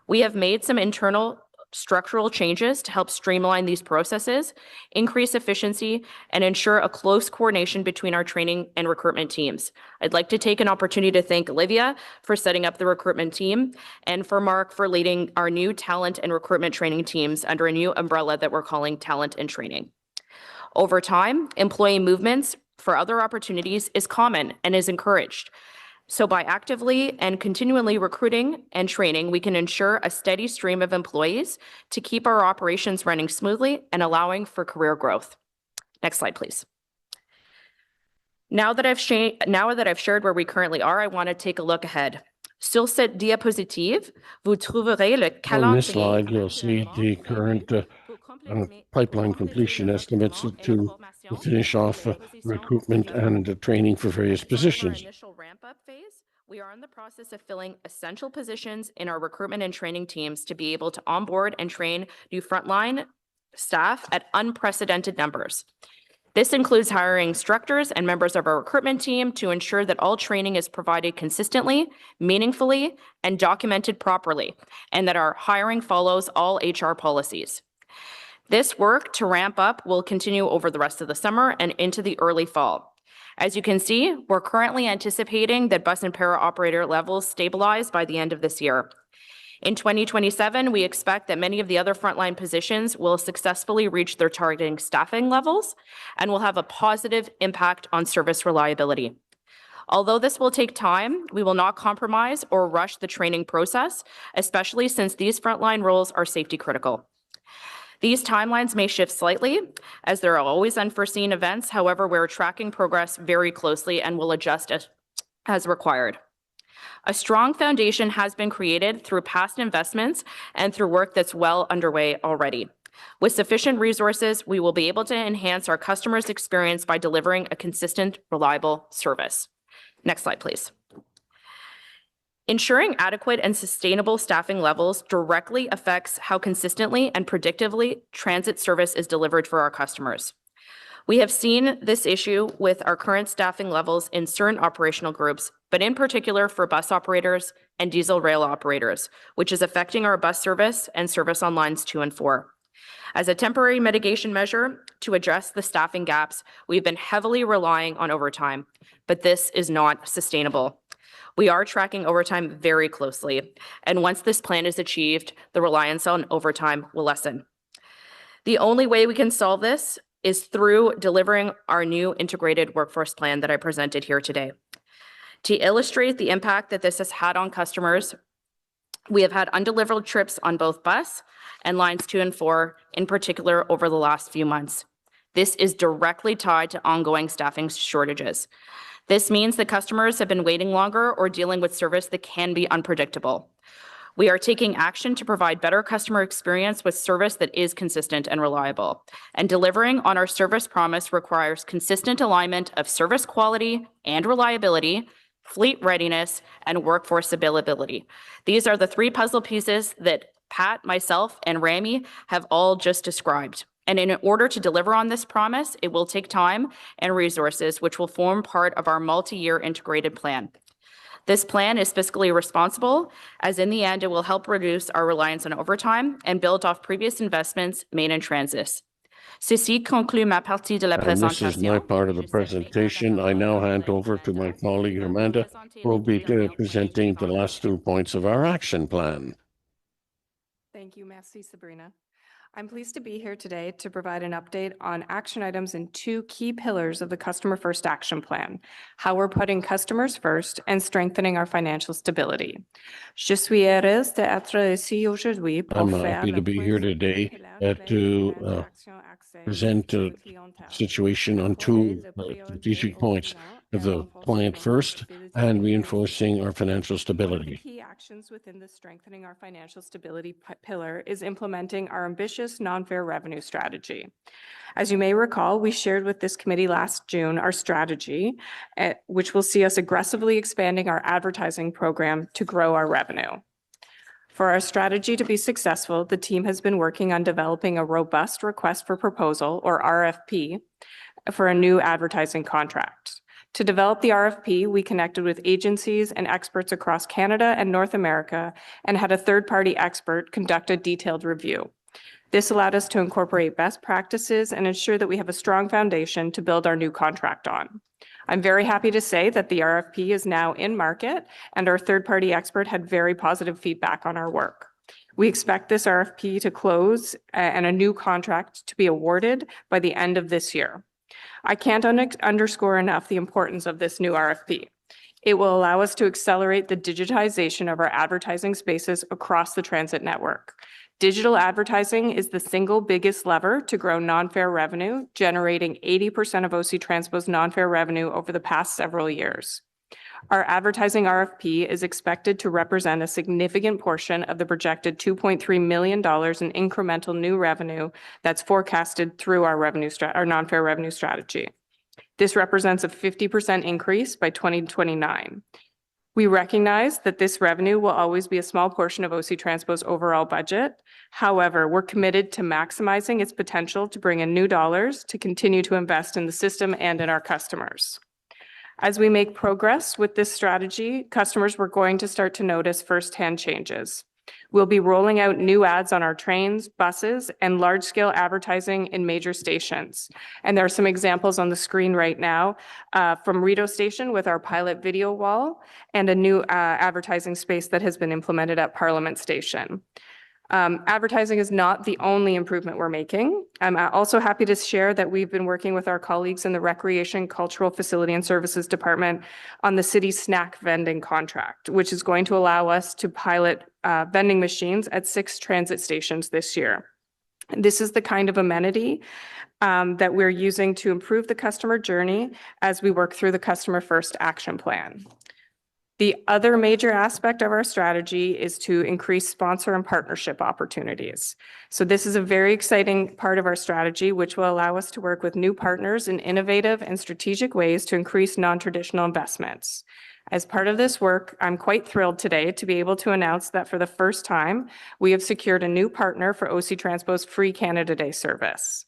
[SPEAKER 15] We have made some internal structural changes to help streamline these processes, increase efficiency, and ensure a close coordination between our training and recruitment teams. I'd like to take an opportunity to thank Olivia for setting up the recruitment team and for Mark for leading our new talent and recruitment training teams under a new umbrella that we're calling Talent and Training. Over time, employee movements for other opportunities is common and is encouraged. So by actively and continually recruiting and training, we can ensure a steady stream of employees to keep our operations running smoothly and allowing for career growth. Next slide, please. Now that I've shared where we currently are, I want to take a look ahead. Sur cette diapositive, vous trouverez le
[SPEAKER 3] On this
[SPEAKER 15] calendrier
[SPEAKER 3] slide, you'll see the current pipeline completion estimates to finish off recruitment and training for various positions.
[SPEAKER 15] Initial ramp-up phase, we are in the process of filling essential positions in our recruitment and training teams to be able to onboard and train new frontline staff at unprecedented numbers. This includes hiring instructors and members of our recruitment team to ensure that all training is provided consistently, meaningfully, and documented properly, and that our hiring follows all HR policies. This work to ramp up will continue over the rest of the summer and into the early fall. As you can see, we're currently anticipating that bus and para operator levels stabilize by the end of this year. In 2027, we expect that many of the other frontline positions will successfully reach their targeting staffing levels and will have a positive impact on service reliability. Although this will take time, we will not compromise or rush the training process, especially since these frontline roles are safety critical. These timelines may shift slightly, as there are always unforeseen events. However, we're tracking progress very closely and will adjust as required. A strong foundation has been created through past investments and through work that's well underway already. With sufficient resources, we will be able to enhance our customers' experience by delivering a consistent, reliable service. Next slide, please. Ensuring adequate and sustainable staffing levels directly affects how consistently and predictably transit service is delivered for our customers. We have seen this issue with our current staffing levels in certain operational groups, but in particular for bus operators and diesel rail operators, which is affecting our bus service and service on lines 2 and 4. As a temporary mitigation measure to address the staffing gaps, we've been heavily relying on overtime, but this is not sustainable. We are tracking overtime very closely, and once this plan is achieved, the reliance on overtime will lessen. The only way we can solve this is through delivering our new integrated workforce plan that I presented here today. To illustrate the impact that this has had on customers, we have had undelivered trips on both bus and lines 2 and 4, in particular over the last few months. This is directly tied to ongoing staffing shortages. This means that customers have been waiting longer or dealing with service that can be unpredictable. We are taking action to provide better customer experience with service that is consistent and reliable. And delivering on our service promise requires consistent alignment of service quality and reliability, fleet readiness, and workforce availability. These are the 3 puzzle pieces that Pat, myself, and Rami have all just described. And in order to deliver on this promise, it will take time and resources, which will form part of our multi-year integrated plan. This plan is fiscally responsible, as in the end, it will help reduce our reliance on overtime and build off previous investments made in transit. Ceci conclut ma partie de la
[SPEAKER 3] And this is my
[SPEAKER 15] présentation.
[SPEAKER 3] part of the presentation. I now hand over to my colleague Amanda, who will be presenting the last 2 points of our action plan.
[SPEAKER 17] Thank you, merci Sabrina. I'm pleased to be here today to provide an update on action items in 2 key pillars of the Customer First Action Plan, how we're putting customers first and strengthening our financial stability. Je suis heureuse d'être ici aujourd'hui pour
[SPEAKER 3] I'm
[SPEAKER 17] faire
[SPEAKER 3] happy
[SPEAKER 17] le
[SPEAKER 3] to be
[SPEAKER 17] point
[SPEAKER 3] here
[SPEAKER 17] sur
[SPEAKER 3] today
[SPEAKER 17] les
[SPEAKER 3] to
[SPEAKER 17] actions axées
[SPEAKER 3] present
[SPEAKER 17] sur
[SPEAKER 3] a
[SPEAKER 17] le clientèle.
[SPEAKER 3] situation on 2 strategic points of the client first and reinforcing our financial stability.
[SPEAKER 17] Key actions within the strengthening our financial stability pillar is implementing our ambitious non-fare revenue strategy. As you may recall, we shared with this committee last June our strategy, which will see us aggressively expanding our advertising program to grow our revenue. For our strategy to be successful, the team has been working on developing a robust request for proposal, or RFP, for a new advertising contract. To develop the RFP, we connected with agencies and experts across Canada and North America and had a third-party expert conduct a detailed review. This allowed us to incorporate best practices and ensure that we have a strong foundation to build our new contract on. I'm very happy to say that the RFP is now in market, and our third-party expert had very positive feedback on our work. We expect this RFP to close and a new contract to be awarded by the end of this year. I can't underscore enough the importance of this new RFP. It will allow us to accelerate the digitization of our advertising spaces across the transit network. Digital advertising is the single biggest lever to grow non-fare revenue, generating 80% of OC Transpo's non-fare revenue over the past several years. Our advertising RFP is expected to represent a significant portion of the projected $2.3 million in incremental new revenue that's forecasted through our non-fare revenue strategy. This represents a 50% increase by 2029. We recognize that this revenue will always be a small portion of OC Transpo's overall budget. However, we're committed to maximizing its potential to bring in new dollars to continue to invest in the system and in our customers. As we make progress with this strategy, customers were going to start to notice firsthand changes. We'll be rolling out new ads on our trains, buses, and large-scale advertising in major stations. And there are some examples on the screen right now from Rideau Station with our pilot video wall and a new advertising space that has been implemented at Parliament Station. Advertising is not the only improvement we're making. I'm also happy to share that we've been working with our colleagues in the Recreation, Cultural Facility and Services Department on the city's snack vending contract, which is going to allow us to pilot vending machines at 6 transit stations this year. This is the kind of amenity that we're using to improve the customer journey as we work through the Customer First Action Plan. The other major aspect of our strategy is to increase sponsor and partnership opportunities. So this is a very exciting part of our strategy, which will allow us to work with new partners in innovative and strategic ways to increase non-traditional investments. As part of this work, I'm quite thrilled today to be able to announce that for the first time, we have secured a new partner for OC Transpo's Free Canada Day service.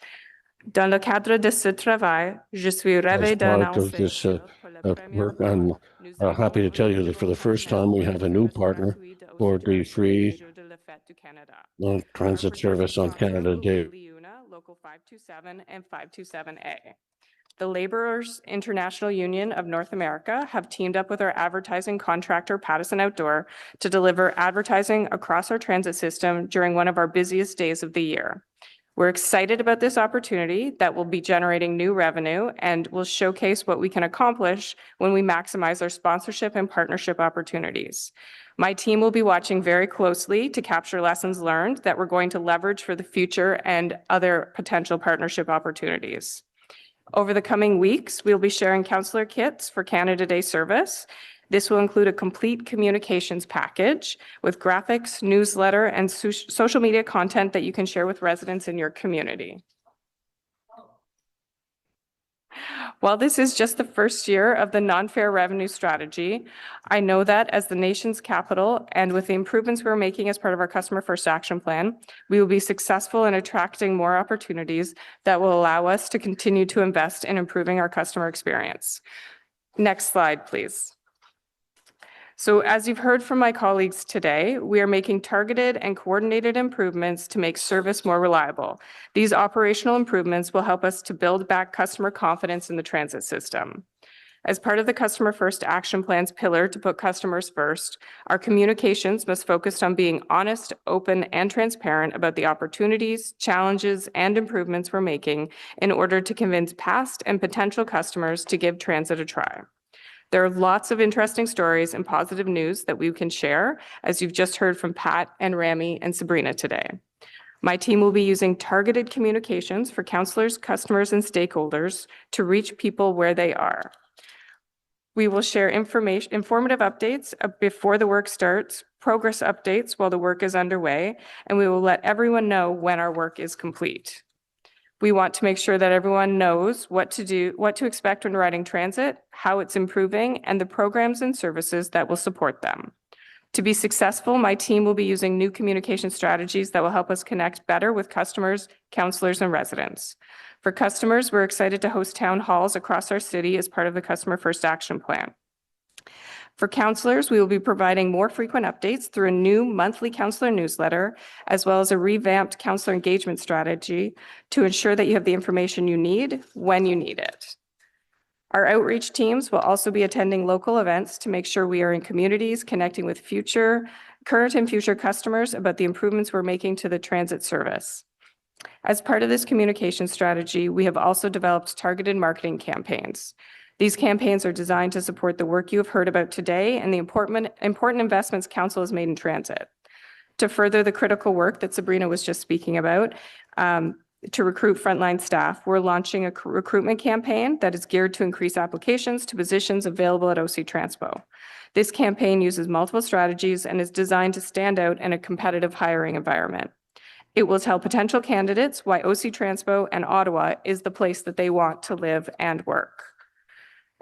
[SPEAKER 17] Dans le cadre de ce travail, je suis ravie d'annoncer
[SPEAKER 3] work, I'm happy to tell you that for the first time, we have a new partner for the free transit service on Canada Day.
[SPEAKER 17] Local 527 and 527A. The Laborers International Union of North America have teamed up with our advertising contractor, Pattison Outdoor, to deliver advertising across our transit system during one of our busiest days of the year. We're excited about this opportunity that will be generating new revenue and will showcase what we can accomplish when we maximize our sponsorship and partnership opportunities. My team will be watching very closely to capture lessons learned that we're going to leverage for the future and other potential partnership opportunities. Over the coming weeks, we'll be sharing counselor kits for Canada Day service. This will include a complete communications package with graphics, newsletter, and social media content that you can share with residents in your community. While this is just the first year of the non-fare revenue strategy, I know that as the nation's capital and with the improvements we're making as part of our Customer First Action Plan, we will be successful in attracting more opportunities that will allow us to continue to invest in improving our customer experience. Next slide, please. So as you've heard from my colleagues today, we are making targeted and coordinated improvements to make service more reliable. These operational improvements will help us to build back customer confidence in the transit system. As part of the Customer First Action Plan's pillar to put customers first, our communications must focus on being honest, open, and transparent about the opportunities, challenges, and improvements we're making in order to convince past and potential customers to give transit a try. There are lots of interesting stories and positive news that we can share, as you've just heard from Pat and Rami and Sabrina today. My team will be using targeted communications for counselors, customers, and stakeholders to reach people where they are. We will share informative updates before the work starts, progress updates while the work is underway, and we will let everyone know when our work is complete. We want to make sure that everyone knows what to do, what to expect when riding transit, how it's improving, and the programs and services that will support them. To be successful, my team will be using new communication strategies that will help us connect better with customers, counselors, and residents. For customers, we're excited to host town halls across our city as part of the Customer First Action Plan. For counselors, we will be providing more frequent updates through a new monthly counselor newsletter, as well as a revamped counselor engagement strategy to ensure that you have the information you need when you need it. Our outreach teams will also be attending local events to make sure we are in communities connecting with current and future customers about the improvements we're making to the transit service. As part of this communication strategy, we have also developed targeted marketing campaigns. These campaigns are designed to support the work you have heard about today and the important investments Council has made in transit. To further the critical work that Sabrina was just speaking about, to recruit frontline staff, we're launching a recruitment campaign that is geared to increase applications to positions available at OC Transpo. This campaign uses multiple strategies and is designed to stand out in a competitive hiring environment. It will tell potential candidates why OC Transpo and Ottawa is the place that they want to live and work.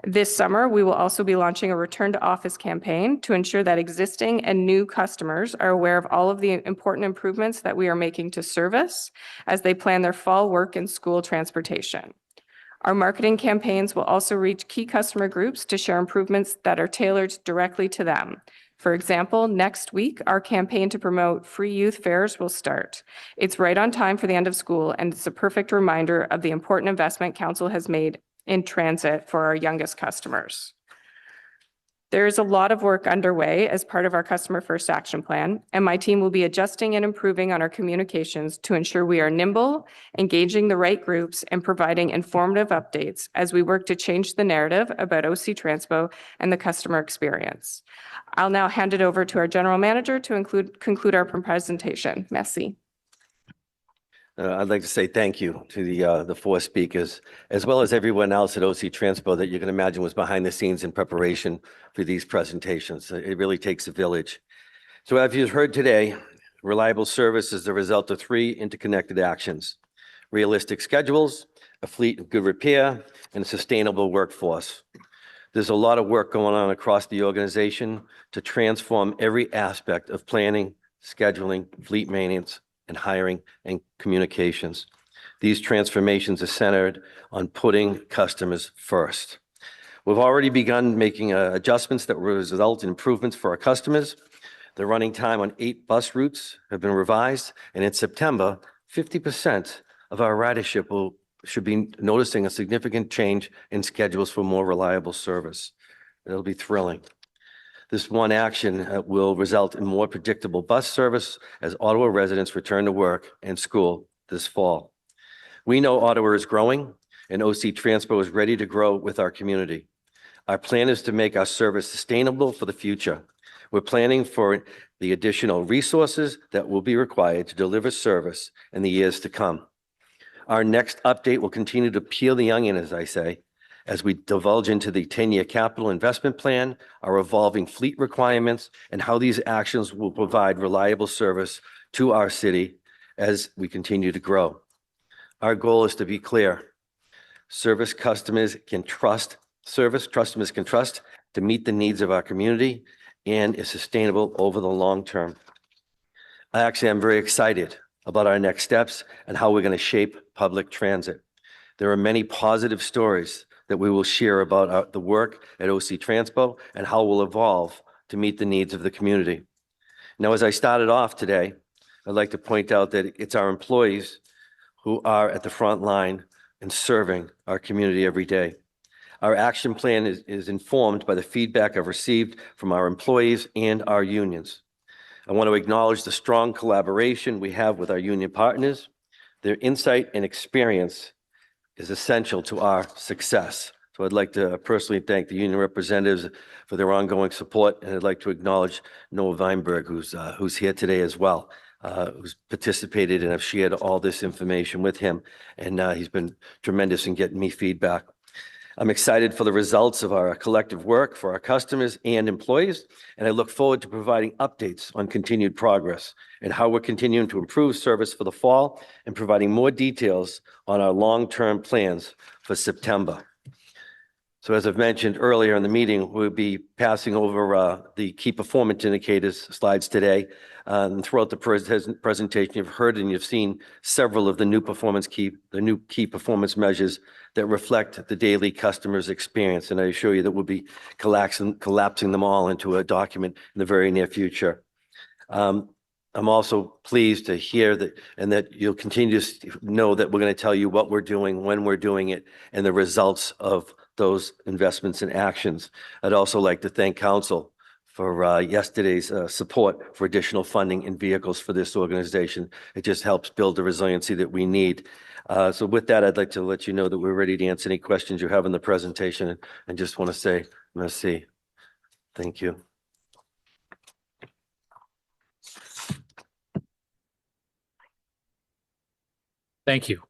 [SPEAKER 17] This summer, we will also be launching a return to office campaign to ensure that existing and new customers are aware of all of the important improvements that we are making to service as they plan their fall work and school transportation. Our marketing campaigns will also reach key customer groups to share improvements that are tailored directly to them. For example, next week, our campaign to promote free youth fairs will start. It's right on time for the end of school, and it's a perfect reminder of the important investment Council has made in transit for our youngest customers. There is a lot of work underway as part of our Customer First Action Plan, and my team will be adjusting and improving on our communications to ensure we are nimble, engaging the right groups, and providing informative updates as we work to change the narrative about OC Transpo and the customer experience. I'll now hand it over to our General Manager to conclude our presentation. Merci.
[SPEAKER 6] I'd like to say thank you to the four speakers, as well as everyone else at OC Transpo that you can imagine was behind the scenes in preparation for these presentations. It really takes a village. So as you've heard today, reliable service is the result of three interconnected actions: realistic schedules, a fleet of good repair, and a sustainable workforce. There's a lot of work going on across the organization to transform every aspect of planning, scheduling, fleet maintenance, and hiring and communications. These transformations are centered on putting customers first. We've already begun making adjustments that will result in improvements for our customers. The running time on 8 bus routes have been revised, and in September, 50% of our ridership should be noticing a significant change in schedules for more reliable service. It'll be thrilling. This one action will result in more predictable bus service as Ottawa residents return to work and school this fall. We know Ottawa is growing, and OC Transpo is ready to grow with our community. Our plan is to make our service sustainable for the future. We're planning for the additional resources that will be required to deliver service in the years to come. Our next update will continue to peel the onion, as I say, as we divulge into the 10-year capital investment plan, our evolving fleet requirements, and how these actions will provide reliable service to our city as we continue to grow. Our goal is to be clear. Customers can trust to meet the needs of our community and is sustainable over the long term. I'm very excited about our next steps and how we're going to shape public transit. There are many positive stories that we will share about the work at OC Transpo and how we'll evolve to meet the needs of the community. Now, as I started off today, I'd like to point out that it's our employees who are at the front line and serving our community every day. Our action plan is informed by the feedback I've received from our employees and our unions. I want to acknowledge the strong collaboration we have with our union partners. Their insight and experience is essential to our success. So I'd like to personally thank the union representatives for their ongoing support, and I'd like to acknowledge Noah Weinberg, who's here today as well, who's participated, and I've shared all this information with him, and he's been tremendous in getting me feedback. I'm excited for the results of our collective work for our customers and employees, and I look forward to providing updates on continued progress and how we're continuing to improve service for the fall and providing more details on our long-term plans for September. So as I've mentioned earlier in the meeting, we'll be passing over the key performance indicators slides today. And throughout the presentation, you've heard and you've seen several of the new key performance measures that reflect the daily customer's experience. And I assure you that we'll be collapsing them all into a document in the very near future. I'm also pleased to hear that you'll continue to know that we're going to tell you what we're doing, when we're doing it, and the results of those investments and actions. I'd also like to thank Council for yesterday's support for additional funding and vehicles for this organization. It just helps build the resiliency that we need. So with that, I'd like to let you know that we're ready to answer any questions you have in the presentation, and just want to say merci. Thank you.
[SPEAKER 5] Thank you.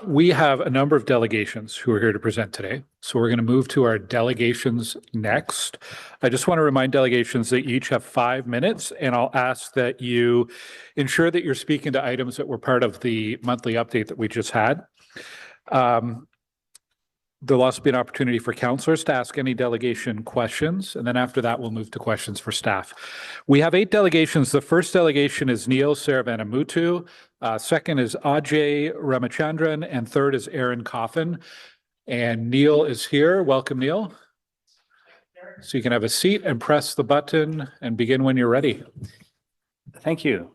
[SPEAKER 5] We have a number of delegations who are here to present today. So we're going to move to our delegations next. I just want to remind delegations that you each have 5 minutes, and I'll ask that you ensure that you're speaking to items that were part of the monthly update that we just had. There'll also be an opportunity for councillors to ask any delegation questions, and then after that, we'll move to questions for staff. We have 8 delegations. The first delegation is Neil Saravanamuthu, second is Ajay Ramachandran, and third is Aaron Coffin. And Neil is here. Welcome, Neil. So you can have a seat and press the button and begin when you're ready.
[SPEAKER 13] Thank you.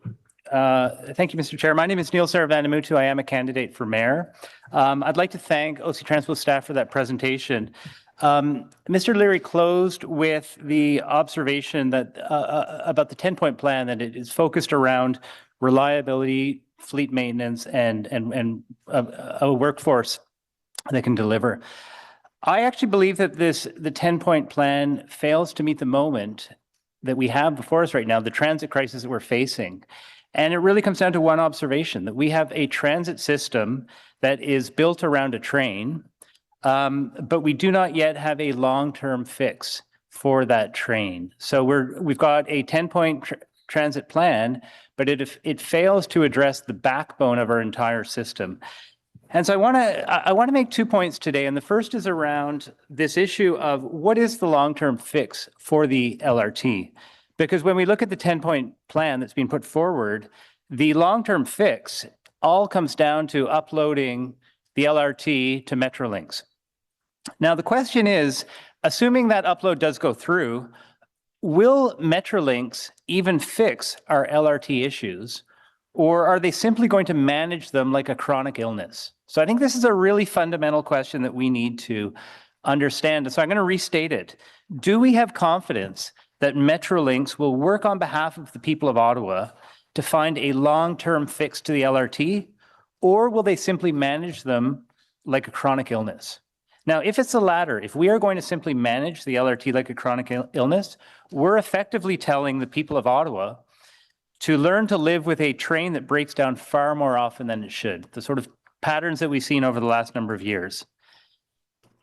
[SPEAKER 13] Thank you, Mr. Chair. My name is Neil Saravanamuthu. I am a candidate for mayor. I'd like to thank OC Transpo staff for that presentation. Mr. Leary closed with the observation that about the 10-point plan, that it is focused around reliability, fleet maintenance, and a workforce that can deliver. I actually believe that the 10-point plan fails to meet the moment that we have before us right now, the transit crisis that we're facing. And it really comes down to one observation, that we have a transit system that is built around a train, but we do not yet have a long-term fix for that train. So we've got a 10-point transit plan, but it fails to address the backbone of our entire system. And so I want to make 2 points today. And the first is around this issue of what is the long-term fix for the LRT? Because when we look at the 10-point plan that's been put forward, the long-term fix all comes down to uploading the LRT to Metrolinx. Now, the question is, assuming that upload does go through, will Metrolinx even fix our LRT issues, or are they simply going to manage them like a chronic illness? So I think this is a really fundamental question that we need to understand. And so I'm going to restate it. Do we have confidence that Metrolinx will work on behalf of the people of Ottawa to find a long-term fix to the LRT, or will they simply manage them like a chronic illness? Now, if it's the latter, if we are going to simply manage the LRT like a chronic illness, we're effectively telling the people of Ottawa to learn to live with a train that breaks down far more often than it should, the sort of patterns that we've seen over the last number of years.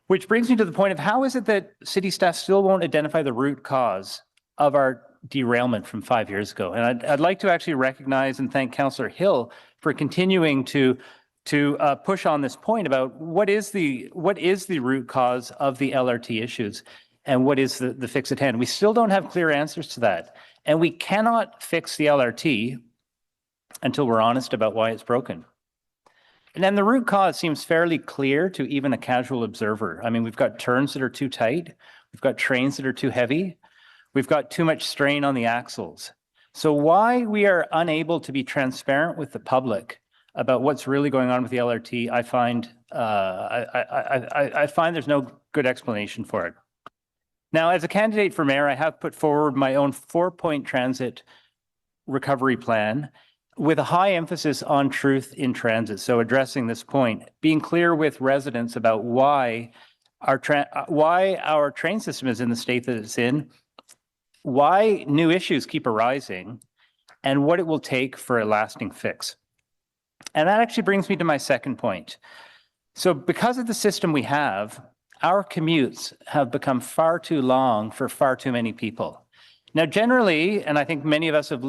[SPEAKER 13] Which brings me to the point of how is it that city staff still won't identify the root cause of our derailment from 5 years ago? And I'd like to actually recognize and thank Councillor Hill for continuing to push on this point about what is the root cause of the LRT issues and what is the fix at hand. We still don't have clear answers to that. And we cannot fix the LRT until we're honest about why it's broken. And then the root cause seems fairly clear to even a casual observer. I mean, we've got turns that are too tight. We've got trains that are too heavy. We've got too much strain on the axles. So why we are unable to be transparent with the public about what's really going on with the LRT, I find there's no good explanation for it. Now, as a candidate for mayor, I have put forward my own 4-point transit recovery plan with a high emphasis on truth in transit. So addressing this point, being clear with residents about why our train system is in the state that it's in, why new issues keep arising, and what it will take for a lasting fix. And that actually brings me to my second point. So because of the system we have, our commutes have become far too long for far too many people. Now, generally, and I think many of us have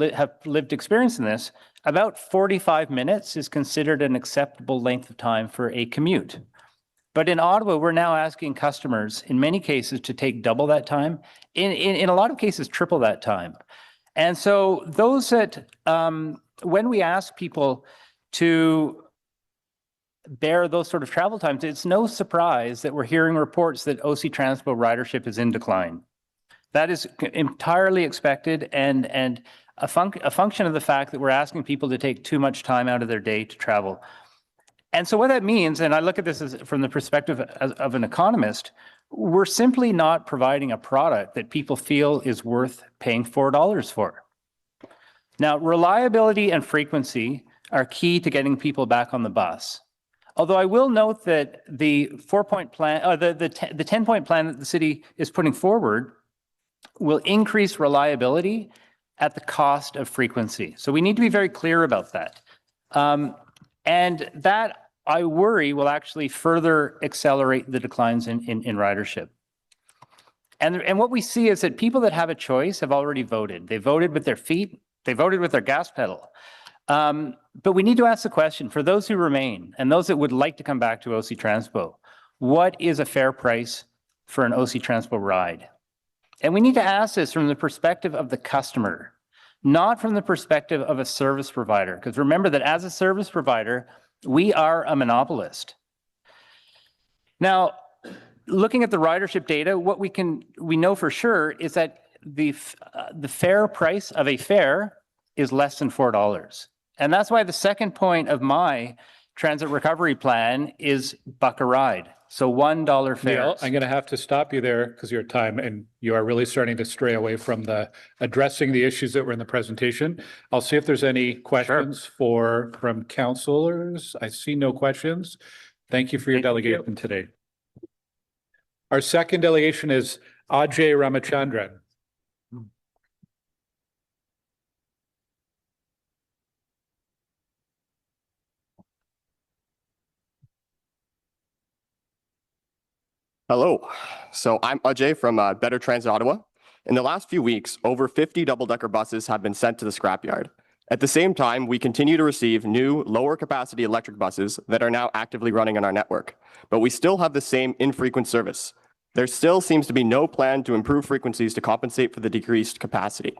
[SPEAKER 13] lived experience in this, about 45 minutes is considered an acceptable length of time for a commute. But in Ottawa, we're now asking customers, in many cases, to take double that time, in a lot of cases, triple that time. And so those that, when we ask people to bear those sort of travel times, it's no surprise that we're hearing reports that OC Transpo ridership is in decline. That is entirely expected and a function of the fact that we're asking people to take too much time out of their day to travel. And so what that means, and I look at this as from the perspective of an economist, we're simply not providing a product that people feel is worth paying $4 for. Now, reliability and frequency are key to getting people back on the bus. Although I will note that the 4-point plan, the 10-point plan that the city is putting forward will increase reliability at the cost of frequency. So we need to be very clear about that. And that, I worry, will actually further accelerate the declines in ridership. And what we see is that people that have a choice have already voted. They voted with their feet, they voted with their gas pedal. But we need to ask the question, for those who remain and those that would like to come back to OC Transpo, what is a fair price for an OC Transpo ride? And we need to ask this from the perspective of the customer, not from the perspective of a service provider. Because remember that as a service provider, we are a monopolist. Now, looking at the ridership data, what we know for sure is that the fair price of a fare is less than $4. And that's why the second point of my transit recovery plan is buck a ride. So $1 fares.
[SPEAKER 5] Neil, I'm going to have to stop you there because of your time, and you are really starting to stray away from addressing the issues that were in the presentation. I'll see if there's any questions from councilors. I see no questions. Thank you for your delegation today. Our second delegation is Ajay Ramachandran.
[SPEAKER 18] Hello. So I'm Ajay from Better Transit Ottawa. In the last few weeks, over 50 double-decker buses have been sent to the scrapyard. At the same time, we continue to receive new lower capacity electric buses that are now actively running on our network, but we still have the same infrequent service. There still seems to be no plan to improve frequencies to compensate for the decreased capacity.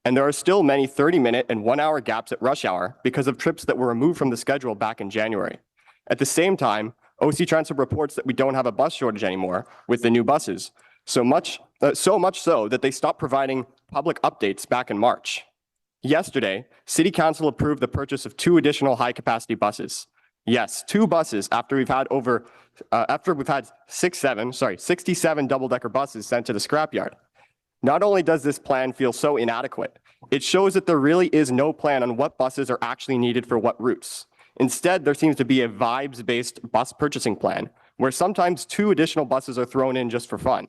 [SPEAKER 18] And there are still many 30-minute and 1-hour gaps at rush hour because of trips that were removed from the schedule back in January. At the same time, OC Transit reports that we don't have a bus shortage anymore with the new buses, so much so that they stopped providing public updates back in March. Yesterday, City Council approved the purchase of 2 additional high-capacity buses. Yes, 2 buses after we've had 67 double-decker buses sent to the scrapyard. Not only does this plan feel so inadequate, it shows that there really is no plan on what buses are actually needed for what routes. Instead, there seems to be a vibes-based bus purchasing plan, where sometimes 2 additional buses are thrown in just for fun.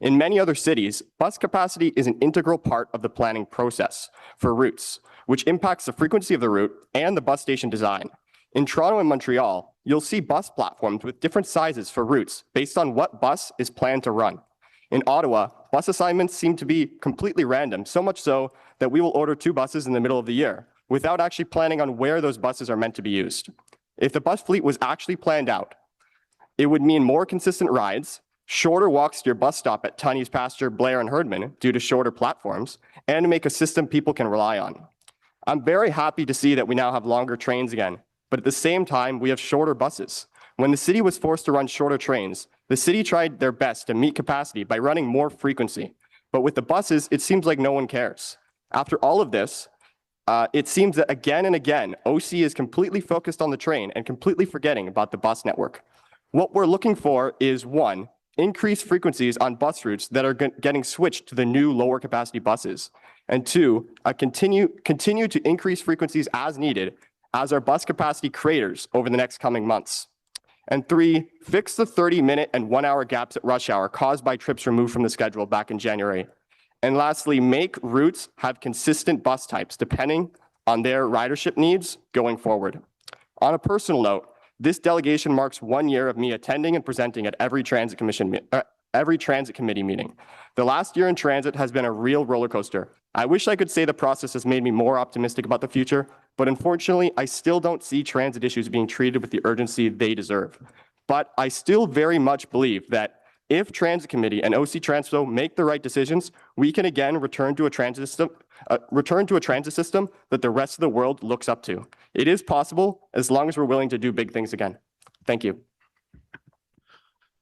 [SPEAKER 18] In many other cities, bus capacity is an integral part of the planning process for routes, which impacts the frequency of the route and the bus station design. In Toronto and Montreal, you'll see bus platforms with different sizes for routes based on what bus is planned to run. In Ottawa, bus assignments seem to be completely random, so much so that we will order 2 buses in the middle of the year, without actually planning on where those buses are meant to be used. If the bus fleet was actually planned out, it would mean more consistent rides, shorter walks to your bus stop at Tunney's Pasture, Blair, and Herdman due to shorter platforms, and to make a system people can rely on. I'm very happy to see that we now have longer trains again, but at the same time, we have shorter buses. When the city was forced to run shorter trains, the city tried their best to meet capacity by running more frequency. But with the buses, it seems like no one cares. After all of this, it seems that again and again, OC is completely focused on the train and completely forgetting about the bus network. What we're looking for is 1, increased frequencies on bus routes that are getting switched to the new lower capacity buses. And 2, continue to increase frequencies as needed as our bus capacity craters over the next coming months. And 3, fix the 30-minute and 1-hour gaps at rush hour caused by trips removed from the schedule back in January. And lastly, make routes have consistent bus types depending on their ridership needs going forward. On a personal note, this delegation marks 1 year of me attending and presenting at every transit committee meeting. The last year in transit has been a real roller coaster. I wish I could say the process has made me more optimistic about the future, but unfortunately, I still don't see transit issues being treated with the urgency they deserve. But I still very much believe that if Transit Committee and OC Transpo make the right decisions, we can again return to a transit system that the rest of the world looks up to. It is possible as long as we're willing to do big things again. Thank you.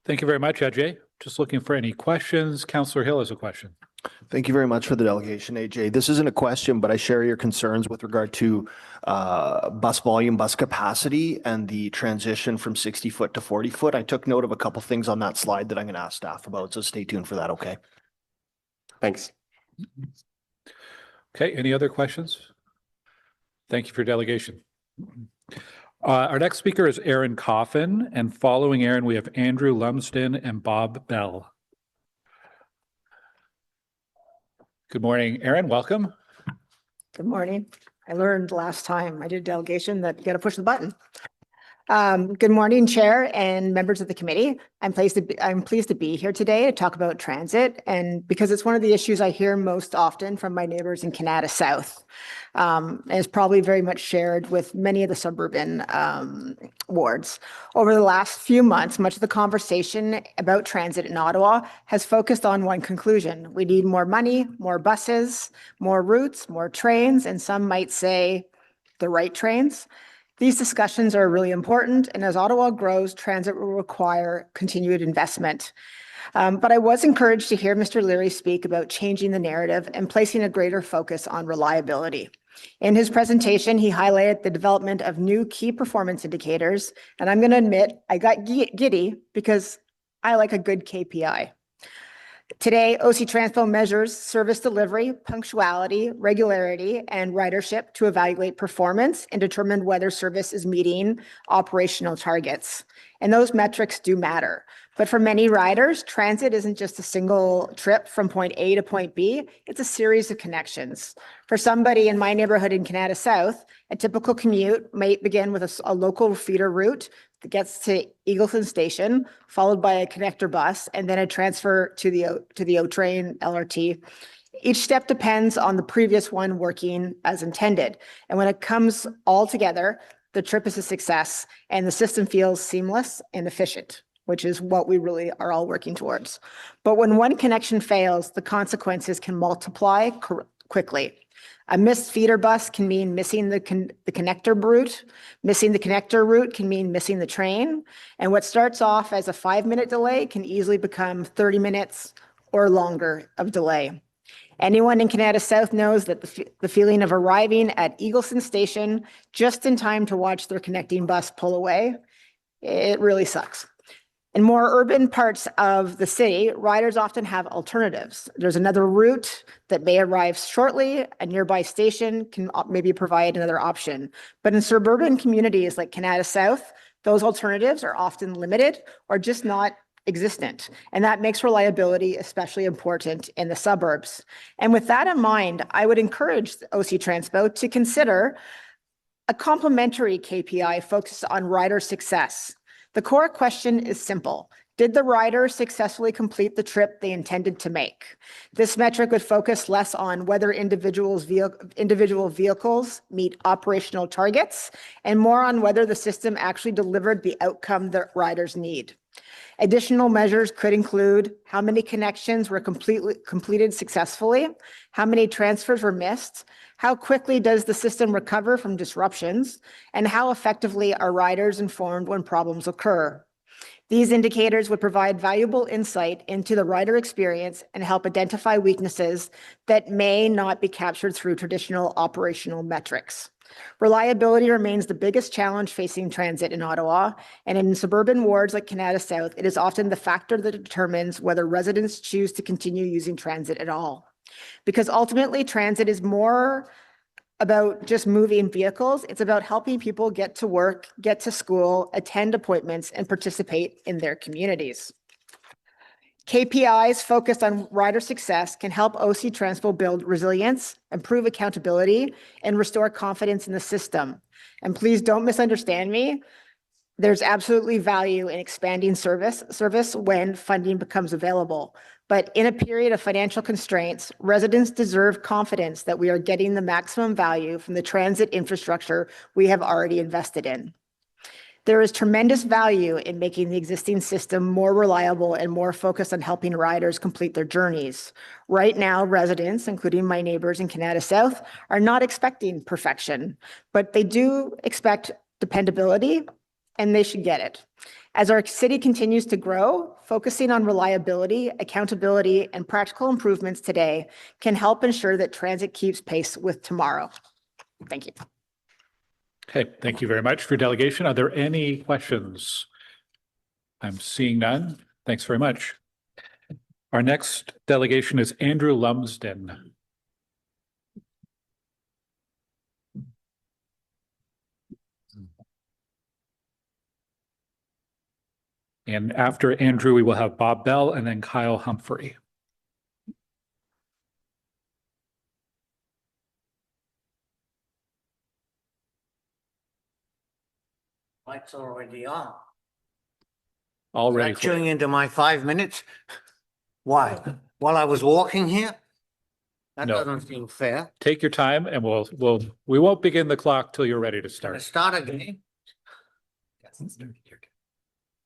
[SPEAKER 5] Thank you very much, Ajay. Just looking for any questions. Councillor Hill has a question.
[SPEAKER 19] Thank you very much for the delegation, AJ. This isn't a question, but I share your concerns with regard to bus volume, bus capacity, and the transition from 60 foot to 40 foot. I took note of a couple things on that slide that I'm going to ask staff about, so stay tuned for that, okay?
[SPEAKER 18] Thanks.
[SPEAKER 5] Okay, any other questions? Thank you for your delegation. Our next speaker is Aaron Coffin, and following Aaron, we have Andrew Lumsden and Bob Bell. Good morning, Aaron, welcome.
[SPEAKER 20] Good morning. I learned last time I did delegation that you got to push the button. Good morning, Chair and members of the committee. I'm pleased to be here today to talk about transit, and because it's one of the issues I hear most often from my neighbors in Canada South. And it's probably very much shared with many of the suburban wards. Over the last few months, much of the conversation about transit in Ottawa has focused on one conclusion. We need more money, more buses, more routes, more trains, and some might say the right trains. These discussions are really important, and as Ottawa grows, transit will require continued investment. But I was encouraged to hear Mr. Laurier speak about changing the narrative and placing a greater focus on reliability. In his presentation, he highlighted the development of new key performance indicators, and I'm going to admit I got giddy because I like a good KPI. Today, OC Transpo measures service delivery, punctuality, regularity, and ridership to evaluate performance and determine whether service is meeting operational targets. And those metrics do matter. But for many riders, transit isn't just a single trip from point A to point B, it's a series of connections. For somebody in my neighborhood in Canada South, a typical commute might begin with a local feeder route that gets to Eagleton Station, followed by a connector bus, and then a transfer to the O train LRT. Each step depends on the previous one working as intended. And when it comes all together, the trip is a success and the system feels seamless and efficient, which is what we really are all working towards. But when one connection fails, the consequences can multiply quickly. A missed feeder bus can mean missing the connector route. Missing the connector route can mean missing the train. And what starts off as a 5-minute delay can easily become 30 minutes or longer of delay. Anyone in Canada South knows that the feeling of arriving at Eagleton Station just in time to watch their connecting bus pull away, it really sucks. In more urban parts of the city, riders often have alternatives. There's another route that may arrive shortly. A nearby station can maybe provide another option. But in suburban communities like Canada South, those alternatives are often limited or just not existent. And that makes reliability especially important in the suburbs. And with that in mind, I would encourage OC Transpo to consider a complementary KPI focused on rider success. The core question is simple. Did the rider successfully complete the trip they intended to make? This metric would focus less on whether individual vehicles meet operational targets and more on whether the system actually delivered the outcome that riders need. Additional measures could include how many connections were completed successfully, how many transfers were missed, how quickly does the system recover from disruptions, and how effectively are riders informed when problems occur. These indicators would provide valuable insight into the rider experience and help identify weaknesses that may not be captured through traditional operational metrics. Reliability remains the biggest challenge facing transit in Ottawa, and in suburban wards like Canada South, it is often the factor that determines whether residents choose to continue using transit at all. Because ultimately, transit is more about just moving vehicles. It's about helping people get to work, get to school, attend appointments, and participate in their communities. KPIs focused on rider success can help OC Transpo build resilience, improve accountability, and restore confidence in the system. And please don't misunderstand me. There's absolutely value in expanding service when funding becomes available. But in a period of financial constraints, residents deserve confidence that we are getting the maximum value from the transit infrastructure we have already invested in. There is tremendous value in making the existing system more reliable and more focused on helping riders complete their journeys. Right now, residents, including my neighbors in Canada South, are not expecting perfection, but they do expect dependability, and they should get it. As our city continues to grow, focusing on reliability, accountability, and practical improvements today can help ensure that transit keeps pace with tomorrow. Thank you.
[SPEAKER 5] Okay, thank you very much for your delegation. Are there any questions? I'm seeing none. Thanks very much. Our next delegation is Andrew Lumsden. And after Andrew, we will have Bob Bell and then Kyle Humphrey.
[SPEAKER 21] Mic's already on.
[SPEAKER 5] All
[SPEAKER 21] Is
[SPEAKER 5] ready
[SPEAKER 21] that
[SPEAKER 5] for you.
[SPEAKER 21] chewing into my 5 minutes? Why? While I was walking here? That
[SPEAKER 5] No.
[SPEAKER 21] doesn't seem fair.
[SPEAKER 5] Take your time and we won't begin the clock till you're ready to
[SPEAKER 21] Can I
[SPEAKER 5] start.
[SPEAKER 21] start again?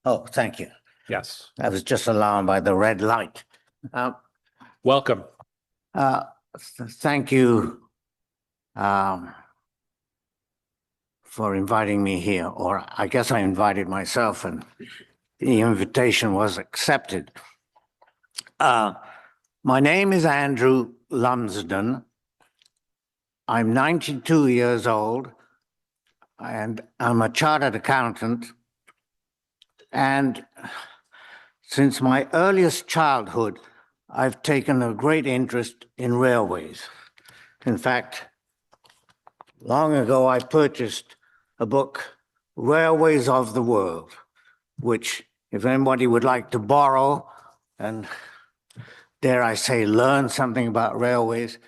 [SPEAKER 21] Oh, thank you.
[SPEAKER 5] Yes.
[SPEAKER 21] I was just alarmed by the red light.
[SPEAKER 5] Welcome.
[SPEAKER 21] Thank you for inviting me here, or I guess I invited myself and the invitation was accepted. My name is Andrew Lumsden. I'm 92 years old and I'm a chartered accountant. And since my earliest childhood, I've taken a great interest in railways. In fact, long ago, I purchased a book, Railways of the World, which if anybody would like to borrow and, dare I say, learn something about railways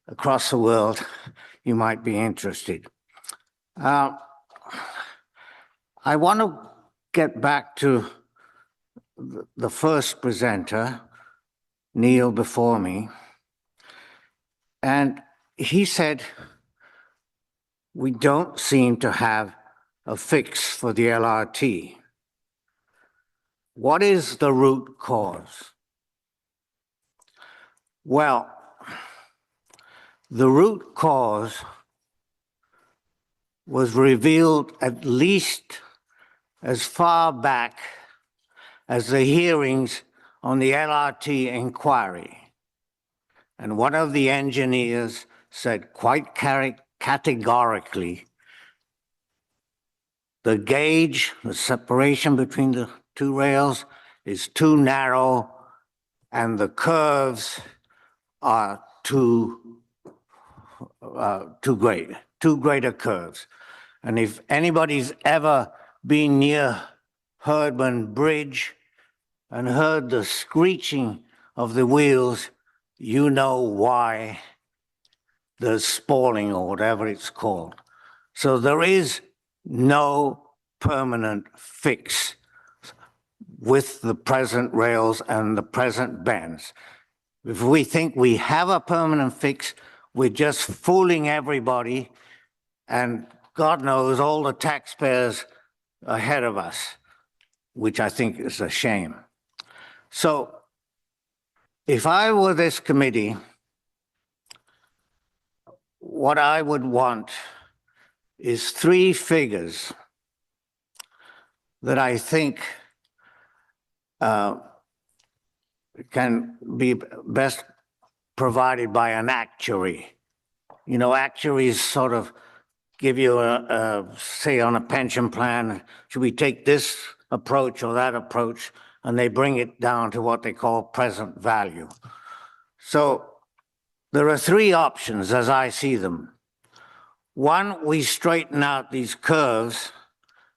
[SPEAKER 21] across the world, you might be interested. I want to get back to the first presenter, Neil before me, and he said, we don't seem to have a fix for the LRT. What is the root cause? Well, the root cause was revealed at least as far back as the hearings on the LRT inquiry. And one of the engineers said quite categorically, the gauge, the separation between the two rails is too narrow and the curves are too greater curves. And if anybody's ever been near Herdman Bridge and heard the screeching of the wheels, you know why the spalling or whatever it's called. So there is no permanent fix with the present rails and the present bends. If we think we have a permanent fix, we're just fooling everybody, and God knows all the taxpayers ahead of us, which I think is a shame. So if I were this committee, what I would want is 3 figures that I think can be best provided by an actuary. You know, actuaries sort of give you say on a pension plan, should we take this approach or that approach? And they bring it down to what they call present value. So there are 3 options as I see them. One, we straighten out these curves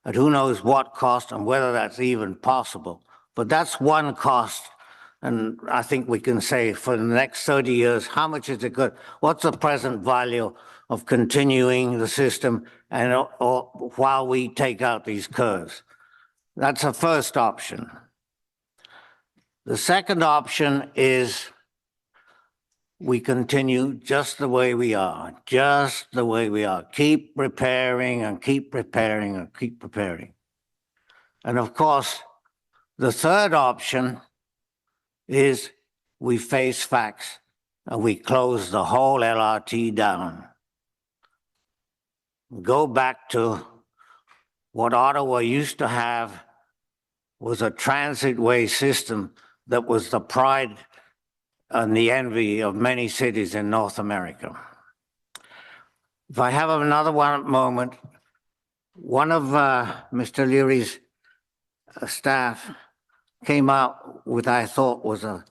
[SPEAKER 21] at who knows what cost and whether that's even possible. But that's one cost. And I think we can say for the next 30 years, how much is it good? What's the present value of continuing the system and while we take out these curves? That's the first option. The second option is we continue just the way we are, just the way we are. Keep repairing and keep repairing and keep repairing. And of course, the third option is we face facts and we close the whole LRT down. Go back to what Ottawa used to have was a transitway system that was the pride and the envy of many cities in North America. If I have another moment, one of Mr. Leary's staff came out with, I thought, was a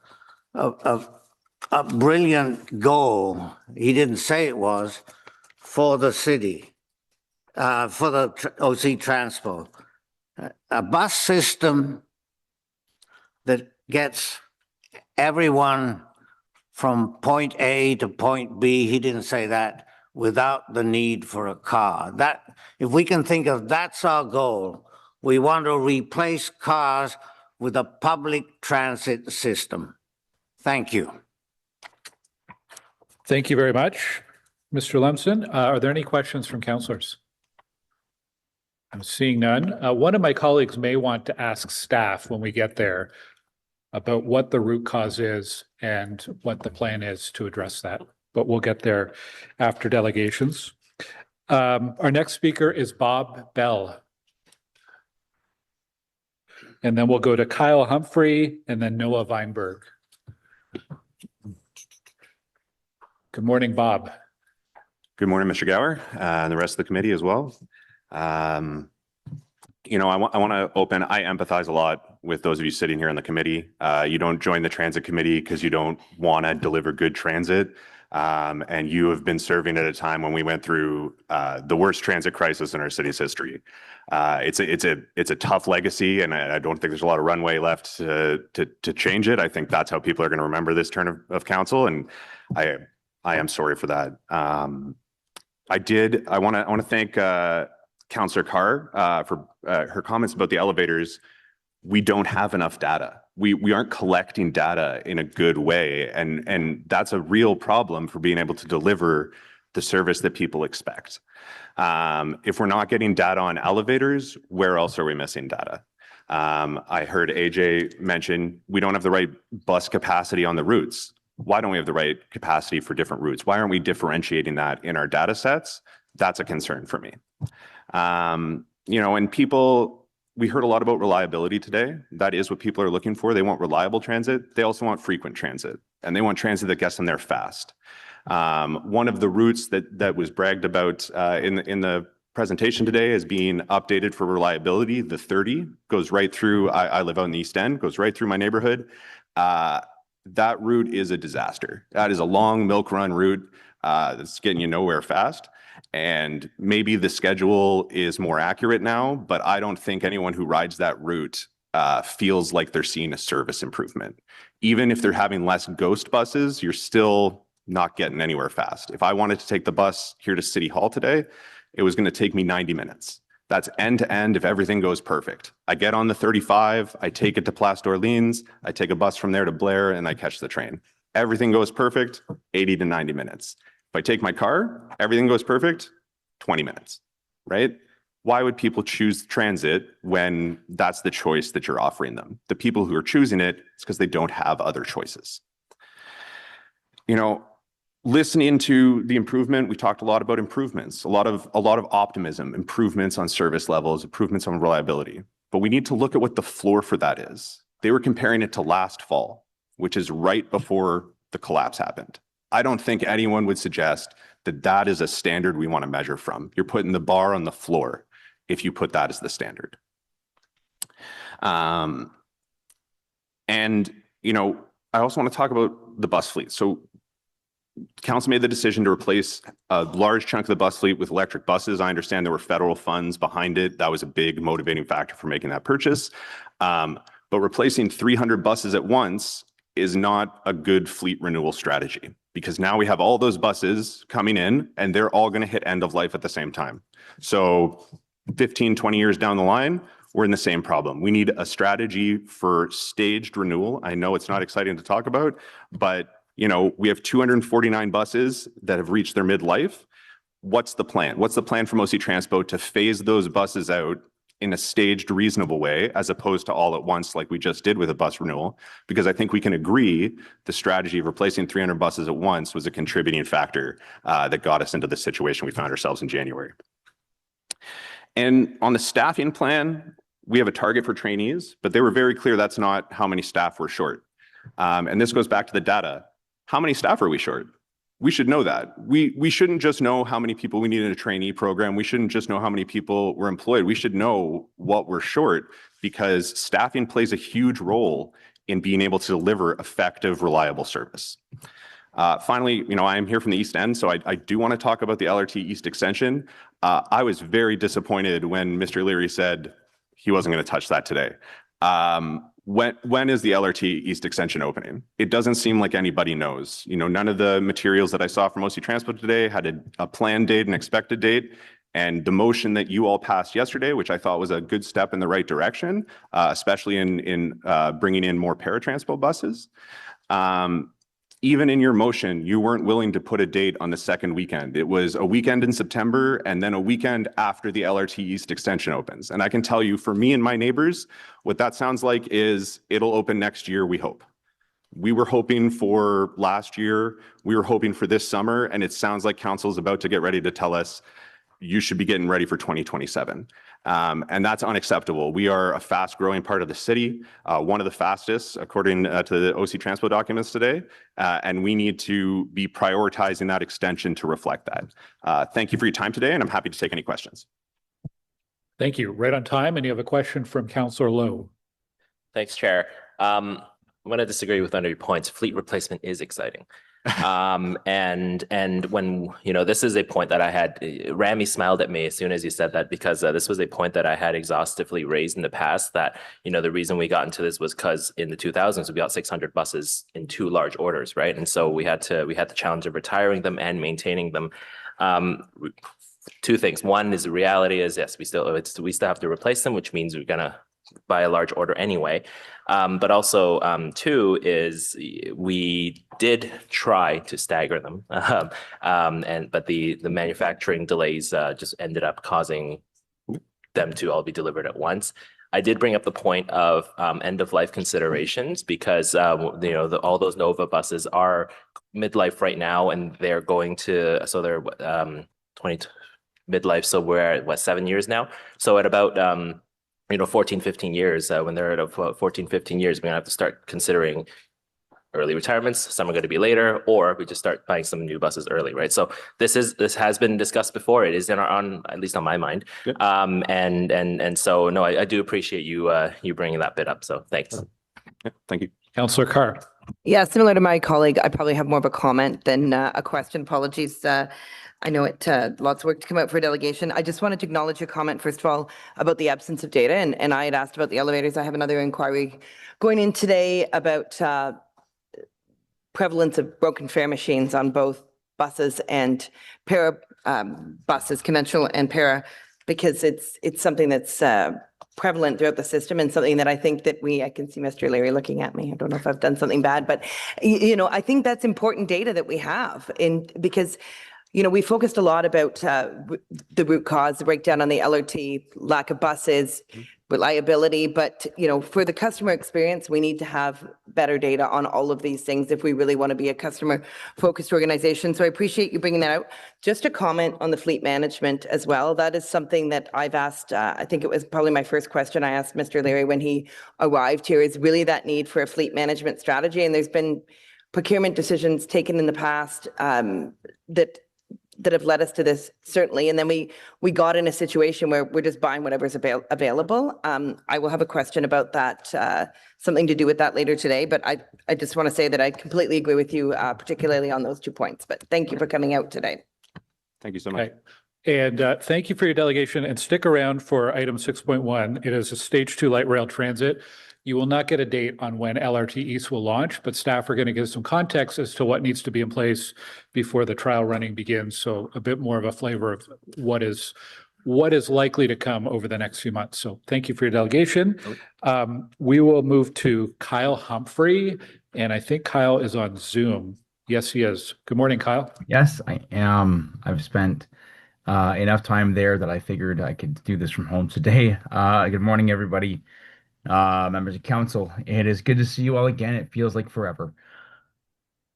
[SPEAKER 21] brilliant goal. He didn't say it was for the city, for the OC Transport. A bus system that gets everyone from point A to point B, he didn't say that, without the need for a car. That, if we can think of that's our goal, we want to replace cars with a public transit system. Thank you.
[SPEAKER 5] Thank you very much, Mr. Lumsden. Are there any questions from councillors? I'm seeing none. One of my colleagues may want to ask staff when we get there about what the root cause is and what the plan is to address that, but we'll get there after delegations. Our next speaker is Bob Bell. And then we'll go to Kyle Humphrey and then Noah Weinberg. Good morning, Bob.
[SPEAKER 4] Good morning, Mr. Gower, and the rest of the committee as well. You know, I want to open, I empathize a lot with those of you sitting here in the committee. You don't join the transit committee because you don't want to deliver good transit. And you have been serving at a time when we went through the worst transit crisis in our city's history. It's a tough legacy, and I don't think there's a lot of runway left to change it. I think that's how people are going to remember this turn of council, and I am sorry for that. I want to thank Councillor Carr for her comments about the elevators. We don't have enough data. We aren't collecting data in a good way, and that's a real problem for being able to deliver the service that people expect. If we're not getting data on elevators, where else are we missing data? I heard AJ mention we don't have the right bus capacity on the routes. Why don't we have the right capacity for different routes? Why aren't we differentiating that in our data sets? That's a concern for me. You know, and people, we heard a lot about reliability today. That is what people are looking for. They want reliable transit. They also want frequent transit, and they want transit that gets them there fast. One of the routes that was bragged about in the presentation today as being updated for reliability, the 30, goes right through, I live out in the East End, goes right through my neighborhood. That route is a disaster. That is a long milk run route that's getting you nowhere fast. And maybe the schedule is more accurate now, but I don't think anyone who rides that route feels like they're seeing a service improvement. Even if they're having less ghost buses, you're still not getting anywhere fast. If I wanted to take the bus here to City Hall today, it was going to take me 90 minutes. That's end to end if everything goes perfect. I get on the 35, I take it to Place d'Orleans, I take a bus from there to Blair, and I catch the train. Everything goes perfect, 80 to 90 minutes. If I take my car, everything goes perfect, 20 minutes, right? Why would people choose transit when that's the choice that you're offering them? The people who are choosing it, it's because they don't have other choices. You know, listening to the improvement, we talked a lot about improvements, a lot of optimism, improvements on service levels, improvements on reliability. But we need to look at what the floor for that is. They were comparing it to last fall, which is right before the collapse happened. I don't think anyone would suggest that that is a standard we want to measure from. You're putting the bar on the floor if you put that as the standard. And, you know, I also want to talk about the bus fleet. So council made the decision to replace a large chunk of the bus fleet with electric buses. I understand there were federal funds behind it. That was a big motivating factor for making that purchase. But replacing 300 buses at once is not a good fleet renewal strategy, because now we have all those buses coming in and they're all going to hit end of life at the same time. So 15, 20 years down the line, we're in the same problem. We need a strategy for staged renewal. I know it's not exciting to talk about, but you know, we have 249 buses that have reached their midlife. What's the plan? What's the plan from OC Transpo to phase those buses out in a staged, reasonable way, as opposed to all at once like we just did with a bus renewal? Because I think we can agree the strategy of replacing 300 buses at once was a contributing factor that got us into the situation we found ourselves in January. And on the staffing plan, we have a target for trainees, but they were very clear that's not how many staff we're short. And this goes back to the data. How many staff are we short? We should know that. We shouldn't just know how many people we need in a trainee program. We shouldn't just know how many people we're employed. We should know what we're short, because staffing plays a huge role in being able to deliver effective, reliable service. Finally, you know, I'm here from the East End, so I do want to talk about the LRT East Extension. I was very disappointed when Mr. Leary said he wasn't going to touch that today. when is the LRT East Extension opening? It doesn't seem like anybody knows. You know, none of the materials that I saw from OC Transport today had a planned date, an expected date. And the motion that you all passed yesterday, which I thought was a good step in the right direction, especially in bringing in more paratransport buses. Even in your motion, you weren't willing to put a date on the second weekend. It was a weekend in September and then a weekend after the LRT East Extension opens. And I can tell you, for me and my neighbors, what that sounds like is it'll open next year, we hope. We were hoping for last year, we were hoping for this summer, and it sounds like council is about to get ready to tell us you should be getting ready for 2027. And that's unacceptable. We are a fast growing part of the city, one of the fastest according to the OC Transport documents today. And we need to be prioritizing that extension to reflect that. Thank you for your time today, and I'm happy to take any questions.
[SPEAKER 5] Thank you. Right on time. And you have a question from Councillor Lowe.
[SPEAKER 14] Thanks, Chair. I'm going to disagree with one of your points. Fleet replacement is exciting. And when, you know, this is a point that I had, Rami smiled at me as soon as you said that, because this was a point that I had exhaustively raised in the past, that, you know, the reason we got into this was because in the 2000s, we got 600 buses in 2 large orders, right? And so we had the challenge of retiring them and maintaining them. 2 things. One is the reality is, yes, we still have to replace them, which means we're going to buy a large order anyway. But also, 2 is we did try to stagger them, but the manufacturing delays just ended up causing them to all be delivered at once. I did bring up the point of end of life considerations because you know, all those Nova buses are midlife right now, and they're going to, so they're 20 midlife. So we're at what, 7 years now. So at about 14, 15 years, when they're at 14, 15 years, we're gonna have to start considering early retirements. Some are going to be later, or we just start buying some new buses early, right? So this has been discussed before. It is on at least on my mind. Good. And so no, I do appreciate you bringing that bit up. So thanks.
[SPEAKER 4] Yeah, thank you,
[SPEAKER 5] Councillor Carr.
[SPEAKER 12] Yeah, similar to my colleague, I probably have more of a comment than a question. Apologies. I know it lots of work to come out for a delegation. I just wanted to acknowledge your comment, first of all, about the absence of data. And I had asked about the elevators. I have another inquiry going in today about prevalence of broken fare machines on both buses and para buses, conventional and para, because it's something that's prevalent throughout the system, and something that I think that I can see Mr. Laurier looking at me. I don't know if I've done something bad, but you know, I think that's important data that we have, because you know, we focused a lot about the root cause, the breakdown on the LRT, lack of buses, reliability, but you know, for the customer experience, we need to have better data on all of these things if we really want to be a customer-focused organization. So I appreciate you bringing that out. Just a comment on the fleet management as well. That is something that I've asked, I think it was probably my first question I asked Mr. Laurier when he arrived here, is really that need for a fleet management strategy. And there's been procurement decisions taken in the past that have led us to this, certainly. And then we got in a situation where we're just buying whatever's available. I will have a question about that, something to do with that later today. But I just want to say that I completely agree with you, particularly on those 2 points. But thank you for coming out today.
[SPEAKER 4] Thank you so much.
[SPEAKER 5] Okay. And thank you for your delegation, and stick around for item 6.1. It is a stage 2 light rail transit. You will not get a date on when LRT East will launch, but staff are going to give some context as to what needs to be in place before the trial running begins. So a bit more of a flavor of what is likely to come over the next few months. So thank you for your delegation. We will move to Kyle Humphrey, and I think Kyle is on Zoom. Yes, he is. Good morning, Kyle.
[SPEAKER 1] Yes, I am. I've spent enough time there that I figured I could do this from home today. Good morning, everybody. Members of council, it is good to see you all again. It feels like forever.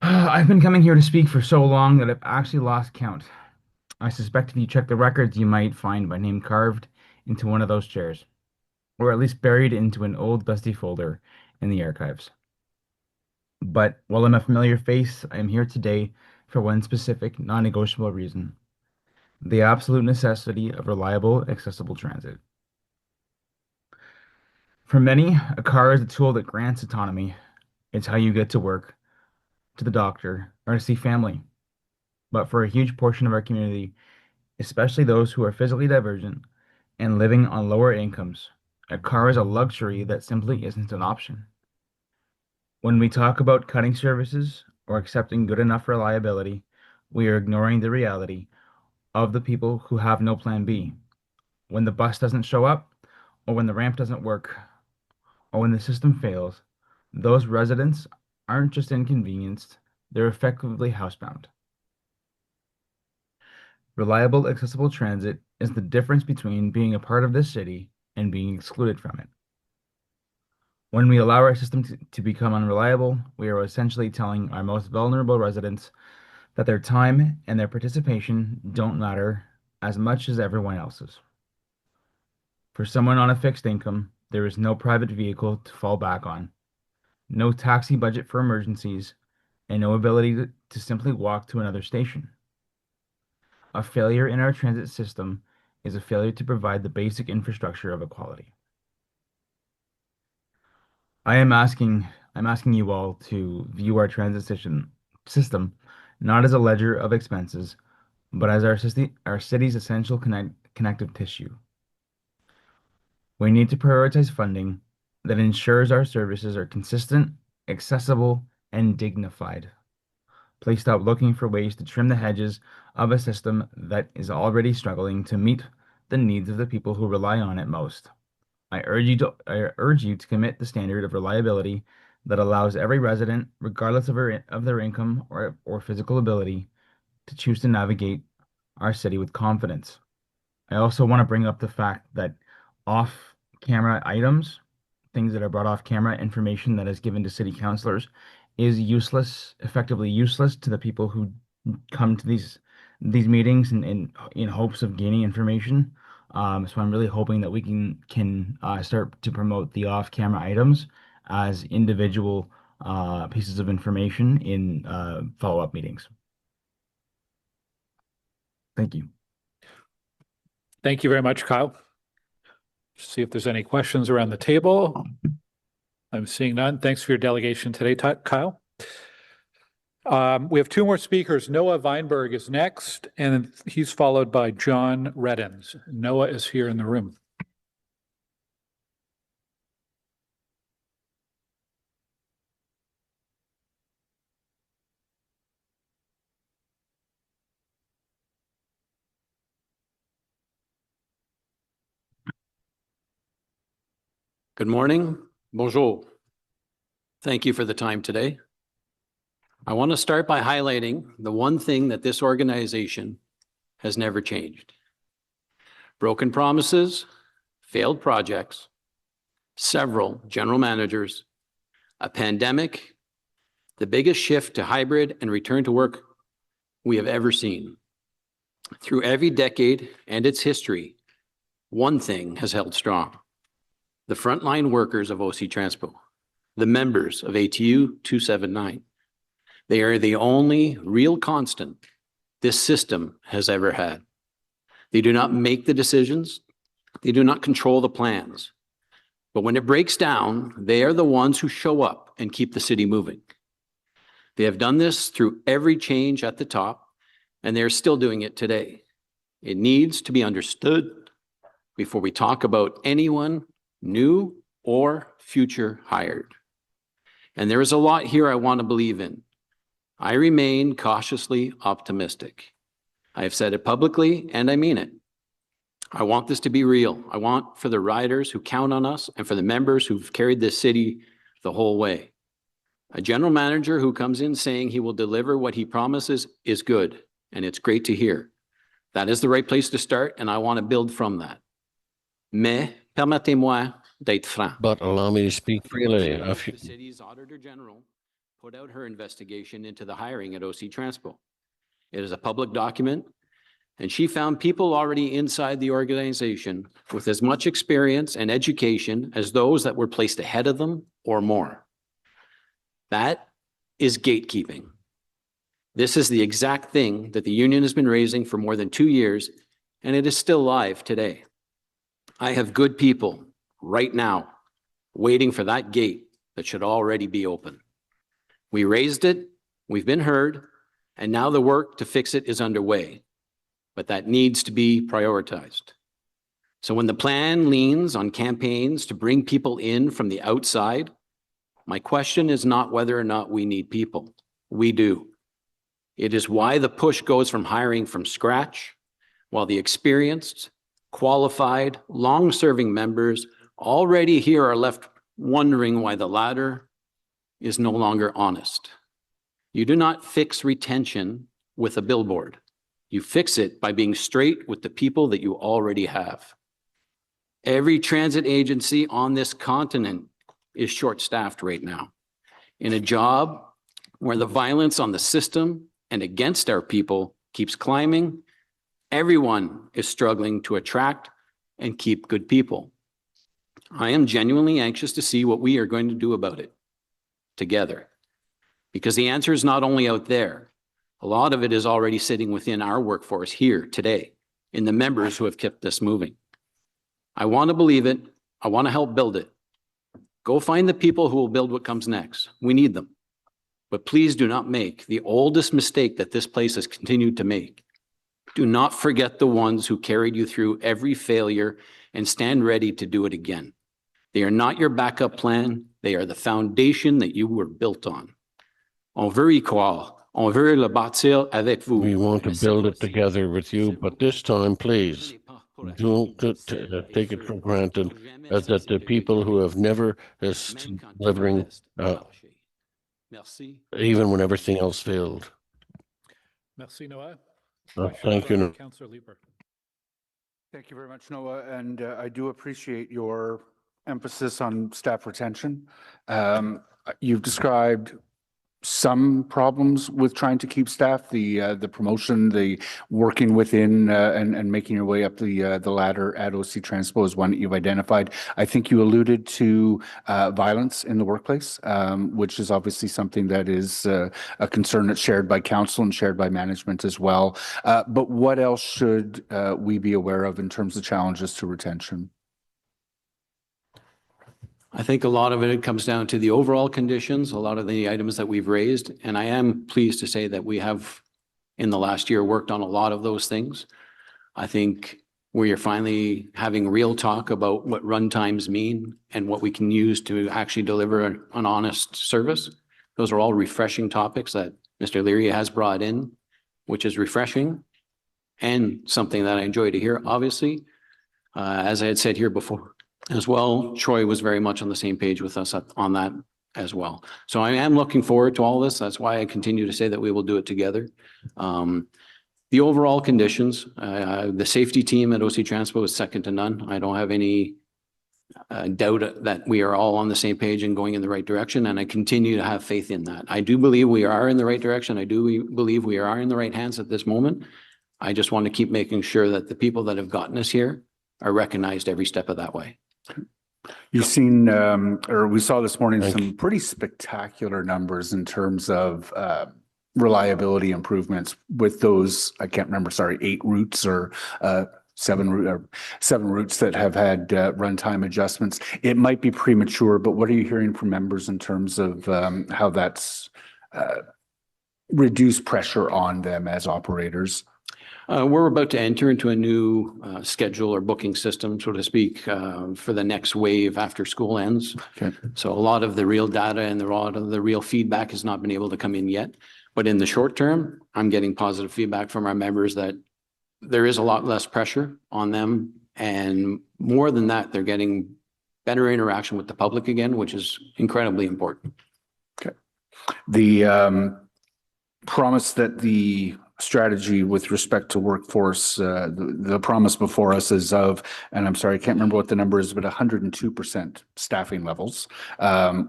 [SPEAKER 1] I've been coming here to speak for so long that I've actually lost count. I suspect if you check the records, you might find my name carved into one of those chairs, or at least buried into an old dusty folder in the archives. But while I'm a familiar face, I am here today for one specific, non-negotiable reason: the absolute necessity of reliable, accessible transit. For many, a car is a tool that grants autonomy. It's how you get to work, to the doctor, or to see family. But for a huge portion of our community, especially those who are physically divergent and living on lower incomes, A car is a luxury that simply isn't an option. When we talk about cutting services or accepting good enough reliability, we are ignoring the reality of the people who have no plan B. When the bus doesn't show up, or when the ramp doesn't work, or when the system fails, those residents aren't just inconvenienced, they're effectively housebound. Reliable, accessible transit is the difference between being a part of this city and being excluded from it. When we allow our system to become unreliable, we are essentially telling our most vulnerable residents that their time and their participation don't matter as much as everyone else's. For someone on a fixed income, there is no private vehicle to fall back on, no taxi budget for emergencies, and no ability to simply walk to another station. A failure in our transit system is a failure to provide the basic infrastructure of equality. I'm asking you all to view our transit system not as a ledger of expenses, but as our city's essential connective tissue. We need to prioritize funding that ensures our services are consistent, accessible, and dignified. Please stop looking for ways to trim the hedges of a system that is already struggling to meet the needs of the people who rely on it most. I urge you to commit the standard of reliability that allows every resident, regardless of their income or physical ability, to choose to navigate our city with confidence. I also want to bring up the fact that off-camera items, things that are brought off camera, information that is given to city councilors, is useless, effectively useless to the people who come to these meetings in hopes of gaining information. So I'm really hoping that we can start to promote the off-camera items as individual pieces of information in follow-up meetings. Thank you.
[SPEAKER 5] Thank you very much, Kyle. See if there's any questions around the table. I'm seeing none. Thanks for your delegation today, Kyle. We have two more speakers. Noah Weinberg is next, and he's followed by John Reddens. Noah is here in the room.
[SPEAKER 7] Good morning. Bonjour. Thank you for the time today. I want to start by highlighting the one thing that this organization has never changed. Broken promises, failed projects, several general managers, a pandemic, the biggest shift to hybrid and return to work we have ever seen. Through every decade and its history, one thing has held strong. The frontline workers of OC Transpo, the members of ATU 279. They are the only real constant this system has ever had. They do not make the decisions. They do not control the plans. But when it breaks down, they are the ones who show up and keep the city moving. They have done this through every change at the top, and they're still doing it today. It needs to be understood before we talk about anyone new or future hired. And there is a lot here I want to believe in. I remain cautiously optimistic. I have said it publicly, and I mean it. I want this to be real. I want for the riders who count on us and for the members who've carried this city the whole way. A general manager who comes in saying he will deliver what he promises is good, and it's great to hear. That is the right place to start, and I want to build from that. Mais permettez-moi d'être franc.
[SPEAKER 3] But allow me to speak freely.
[SPEAKER 7] The city's Auditor General put out her investigation into the hiring at OC Transpo. It is a public document, and she found people already inside the organization with as much experience and education as those that were placed ahead of them or more. That is gatekeeping. This is the exact thing that the union has been raising for more than 2 years, and it is still live today. I have good people right now waiting for that gate that should already be open. We raised it, we've been heard, and now the work to fix it is underway, but that needs to be prioritized. So when the plan leans on campaigns to bring people in from the outside, my question is not whether or not we need people. We do. It is why the push goes from hiring from scratch, while the experienced, qualified, long-serving members already here are left wondering why the latter is no longer honest. You do not fix retention with a billboard. You fix it by being straight with the people that you already have. Every transit agency on this continent is short-staffed right now. In a job where the violence on the system and against our people keeps climbing, everyone is struggling to attract and keep good people. I am genuinely anxious to see what we are going to do about it together, because the answer is not only out there. A lot of it is already sitting within our workforce here today, in the members who have kept this moving. I want to believe it. I want to help build it. Go find the people who will build what comes next. We need them. But please do not make the oldest mistake that this place has continued to make. Do not forget the ones who carried you through every failure and stand ready to do it again. They are not your backup plan. They are the foundation that you were built on. On veut y croire. On veut le bâtir avec vous.
[SPEAKER 3] We want to build it together with you, but this time, please, don't take it for granted that the people who have never is delivering, even when everything else failed.
[SPEAKER 5] Merci, Noah.
[SPEAKER 3] Thank you.
[SPEAKER 5] Councillor Lieber.
[SPEAKER 8] Thank you very much, Noah. And I do appreciate your emphasis on staff retention. You've described some problems with trying to keep staff, the promotion, the working within and making your way up the ladder at OC Transpo is one that you've identified. I think you alluded to violence in the workplace, which is obviously something that is a concern that's shared by council and shared by management as well. But what else should we be aware of in terms of challenges to retention?
[SPEAKER 7] I think a lot of it comes down to the overall conditions, a lot of the items that we've raised. And I am pleased to say that we have, in the last year, worked on a lot of those things. I think we are finally having real talk about what run times mean and what we can use to actually deliver an honest service. Those are all refreshing topics that Mr. Laurier has brought in, which is refreshing and something that I enjoy to hear, obviously. As I had said here before, as well, Troy was very much on the same page with us on that as well. So I am looking forward to all this. That's why I continue to say that we will do it together. The overall conditions, the safety team at OC Transpo is second to none. I don't have any doubt that we are all on the same page and going in the right direction, and I continue to have faith in that. I do believe we are in the right direction. I do believe we are in the right hands at this moment. I just want to keep making sure that the people that have gotten us here are recognized every step of that way.
[SPEAKER 8] You've seen, or we saw this morning, some pretty spectacular numbers in terms of reliability improvements with those, I can't remember, sorry, 8 routes or 7 routes that have had runtime adjustments. It might be premature, but what are you hearing from members in terms of how that's reduced pressure on them as operators?
[SPEAKER 7] We're about to enter into a new schedule or booking system, so to speak, for the next wave after school ends.
[SPEAKER 8] Okay.
[SPEAKER 7] So a lot of the real data and a lot of the real feedback has not been able to come in yet. But in the short term, I'm getting positive feedback from our members that there is a lot less pressure on them. And more than that, they're getting better interaction with the public again, which is incredibly important.
[SPEAKER 8] Okay. The promise that the strategy with respect to workforce, the promise before us is of, and I'm sorry, I can't remember what the number is, but 102% staffing levels.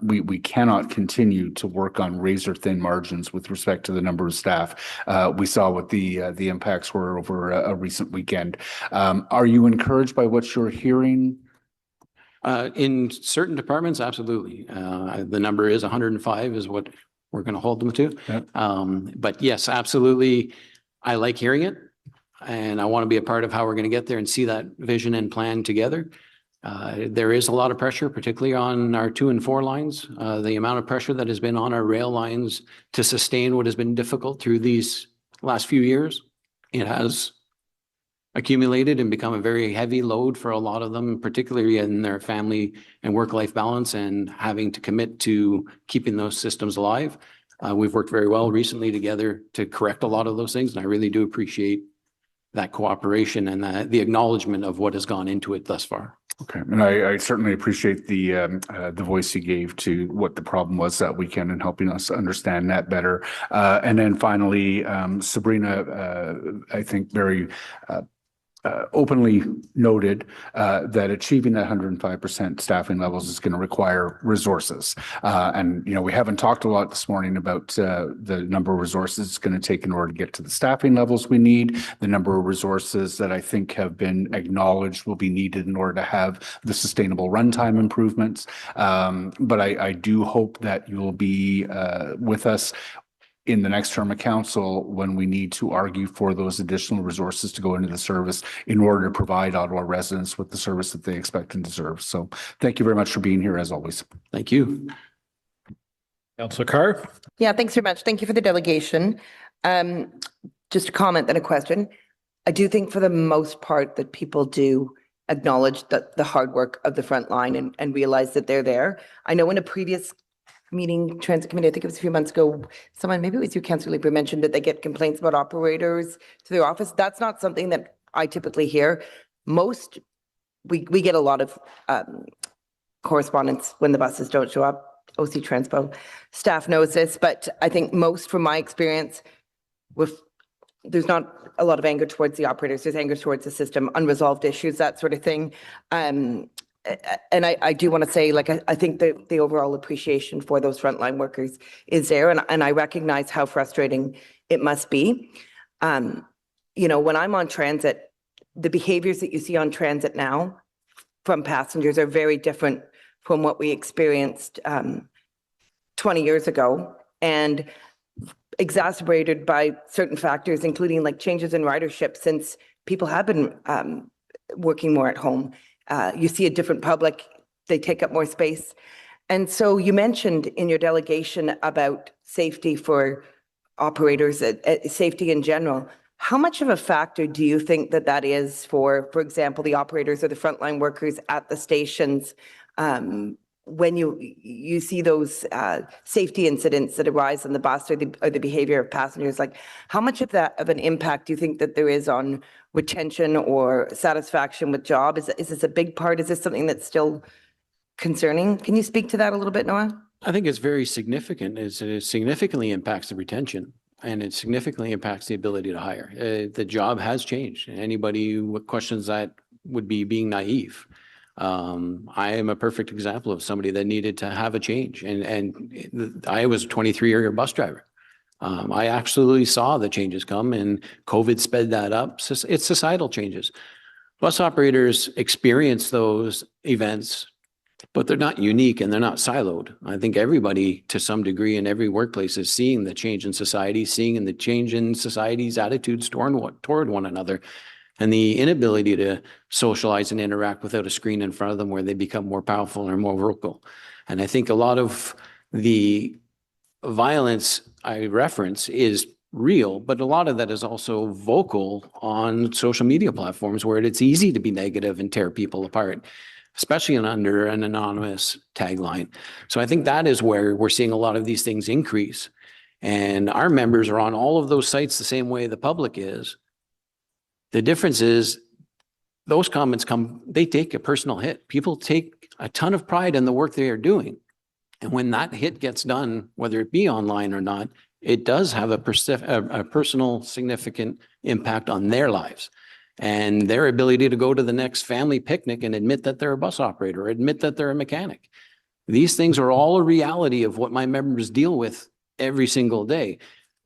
[SPEAKER 8] We cannot continue to work on razor thin margins with respect to the number of staff. We saw what the impacts were over a recent weekend. Are you encouraged by what you're hearing?
[SPEAKER 7] In certain departments, absolutely. The number is 105 is what we're going to hold them to.
[SPEAKER 8] Yep.
[SPEAKER 7] But yes, absolutely. I like hearing it, and I want to be a part of how we're going to get there and see that vision and plan together. There is a lot of pressure, particularly on our 2 and 4 lines. The amount of pressure that has been on our rail lines to sustain what has been difficult through these last few years, it has accumulated and become a very heavy load for a lot of them, particularly in their family and work-life balance and having to commit to keeping those systems alive. We've worked very well recently together to correct a lot of those things, and I really do appreciate that cooperation and the acknowledgement of what has gone into it thus far.
[SPEAKER 8] Okay, and I certainly appreciate the voice you gave to what the problem was that weekend and helping us understand that better. And then finally, Sabrina, I think very openly noted that achieving that 105% staffing levels is going to require resources. And, you know, we haven't talked a lot this morning about the number of resources it's going to take in order to get to the staffing levels we need, the number of resources that I think have been acknowledged will be needed in order to have the sustainable runtime improvements. But I do hope that you'll be with us in the next term of council when we need to argue for those additional resources to go into the service in order to provide Ottawa residents with the service that they expect and deserve. So thank you very much for being here as always.
[SPEAKER 7] Thank you.
[SPEAKER 5] Councillor Carr.
[SPEAKER 12] Yeah, thanks very much. Thank you for the delegation. Just a comment and a question. I do think for the most part that people do acknowledge the hard work of the front line and realize that they're there. I know in a previous meeting, Transit Committee, I think it was a few months ago, someone, maybe it was you, Councillor Leeper, mentioned that they get complaints about operators to their office. That's not something that I typically hear. We get a lot of correspondence when the buses don't show up. OC Transpo staff knows this, but I think most from my experience there's not a lot of anger towards the operators. There's anger towards the system, unresolved issues, that sort of thing. And I do want to say, like, I think the overall appreciation for those frontline workers is there. And I recognize how frustrating it must be. You know, when I'm on transit, the behaviors that you see on transit now from passengers are very different from what we experienced 20 years ago, and exacerbated by certain factors, including like changes in ridership since people have been working more at home. You see a different public, they take up more space. And so you mentioned in your delegation about safety for operators, safety in general. How much of a factor do you think that is for example, the operators or the frontline workers at the stations when you see those safety incidents that arise on the bus or the behavior of passengers? Like, how much of an impact do you think that there is on retention or satisfaction with job? Is this a big part? Is this something that's still concerning? Can you speak to that a little bit, Noah?
[SPEAKER 7] I think it's very significant. It significantly impacts the retention, and it significantly impacts the ability to hire. The job has changed. Anybody who questions that would be being naive. I am a perfect example of somebody that needed to have a change. And I was a 23-year bus driver. I absolutely saw the changes come, and COVID sped that up. It's societal changes. Bus operators experience those events, but they're not unique and they're not siloed. I think everybody, to some degree, in every workplace is seeing the change in society, seeing the change in society's attitudes toward one another, and the inability to socialize and interact without a screen in front of them where they become more powerful or more vocal. And I think a lot of the violence I reference is real, but a lot of that is also vocal on social media platforms where it's easy to be negative and tear people apart, especially under an anonymous tagline. So I think that is where we're seeing a lot of these things increase. And our members are on all of those sites the same way the public is. The difference is those comments they take a personal hit. People take a ton of pride in the work they are doing. And when that hit gets done, whether it be online or not, it does have a personal significant impact on their lives and their ability to go to the next family picnic and admit that they're a bus operator or admit that they're a mechanic. These things are all a reality of what my members deal with every single day.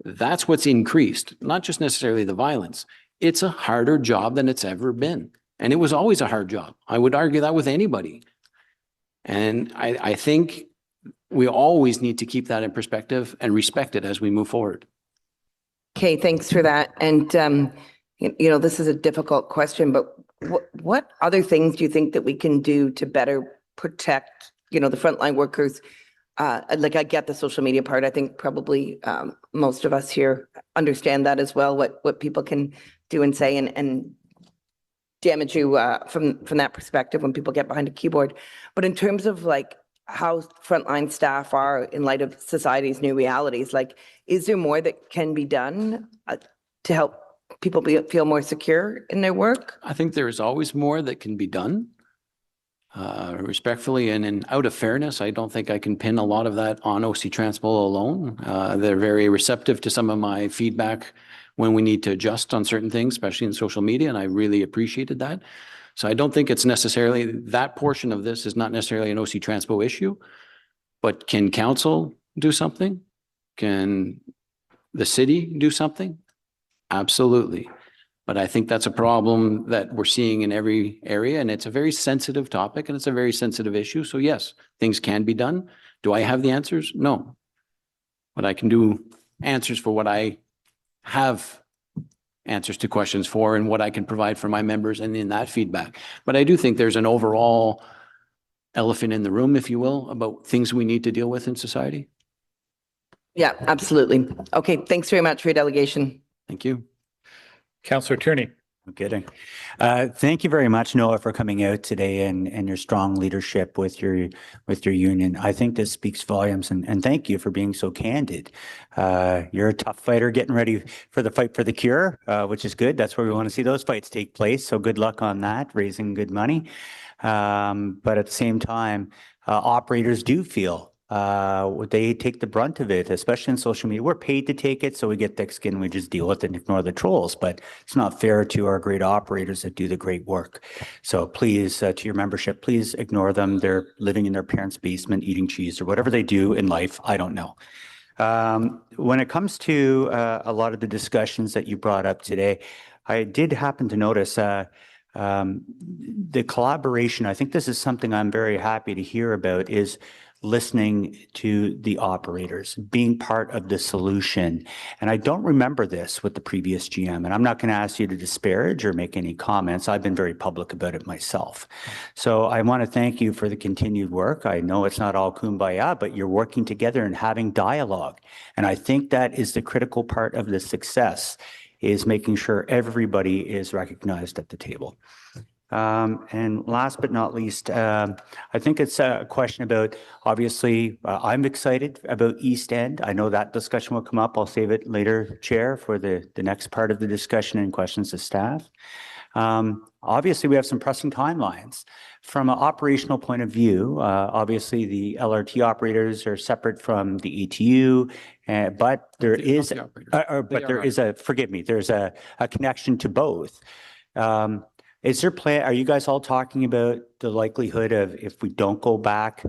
[SPEAKER 7] That's what's increased, not just necessarily the violence. It's a harder job than it's ever been. And it was always a hard job. I would argue that with anybody. And I think we always need to keep that in perspective and respect it as we move forward.
[SPEAKER 12] Okay, thanks for that. And, you know, this is a difficult question, but what other things do you think that we can do to better protect, you know, the frontline workers? Like, I get the social media part. I think probably most of us here understand that as well, what people can do and say. And damage you from that perspective when people get behind a keyboard. But in terms of like how frontline staff are in light of society's new realities, like, is there more that can be done to help people feel more secure in their work?
[SPEAKER 7] I think there is always more that can be done. Respectfully and out of fairness, I don't think I can pin a lot of that on OC Transpo alone. They're very receptive to some of my feedback when we need to adjust on certain things, especially in social media, and I really appreciated that. So I don't think it's necessarily, that portion of this is not necessarily an OC Transpo issue, but can council do something? Can the city do something? Absolutely. But I think that's a problem that we're seeing in every area, and it's a very sensitive topic and it's a very sensitive issue. So yes, things can be done. Do I have the answers? No. But I can do answers for what I have answers to questions for and what I can provide for my members and in that feedback. But I do think there's an overall elephant in the room, if you will, about things we need to deal with in society.
[SPEAKER 12] Yeah, absolutely. Okay, thanks very much for your delegation.
[SPEAKER 7] Thank you.
[SPEAKER 5] Councillor Tierney.
[SPEAKER 13] No kidding. Thank you very much, Noah, for coming out today and your strong leadership with your union. I think this speaks volumes, and thank you for being so candid. You're a tough fighter getting ready for the fight for the cure, which is good. That's where we want to see those fights take place. So good luck on that, raising good money. But at the same time, operators do feel they take the brunt of it, especially in social media. We're paid to take it, so we get thick skin. We just deal with it and ignore the trolls. But it's not fair to our great operators that do the great work. So please, to your membership, please ignore them. They're living in their parents' basement, eating cheese or whatever they do in life. I don't know. When it comes to a lot of the discussions that you brought up today, I did happen to notice the collaboration. I think this is something I'm very happy to hear about, is listening to the operators, being part of the solution. And I don't remember this with the previous GM, and I'm not going to ask you to disparage or make any comments. I've been very public about it myself. So I want to thank you for the continued work. I know it's not all kumbaya, but you're working together and having dialogue. And I think that is the critical part of the success, is making sure everybody is recognized at the table. And last but not least, I think it's a question about, obviously, I'm excited about East End. I know that discussion will come up. I'll save it later, Chair, for the next part of the discussion and questions to staff. Obviously, we have some pressing timelines. From an operational point of view, obviously, the LRT operators are separate from the ATU, but there is, forgive me, there's a connection to both. Is there plan? Are you guys all talking about the likelihood of, if we don't go back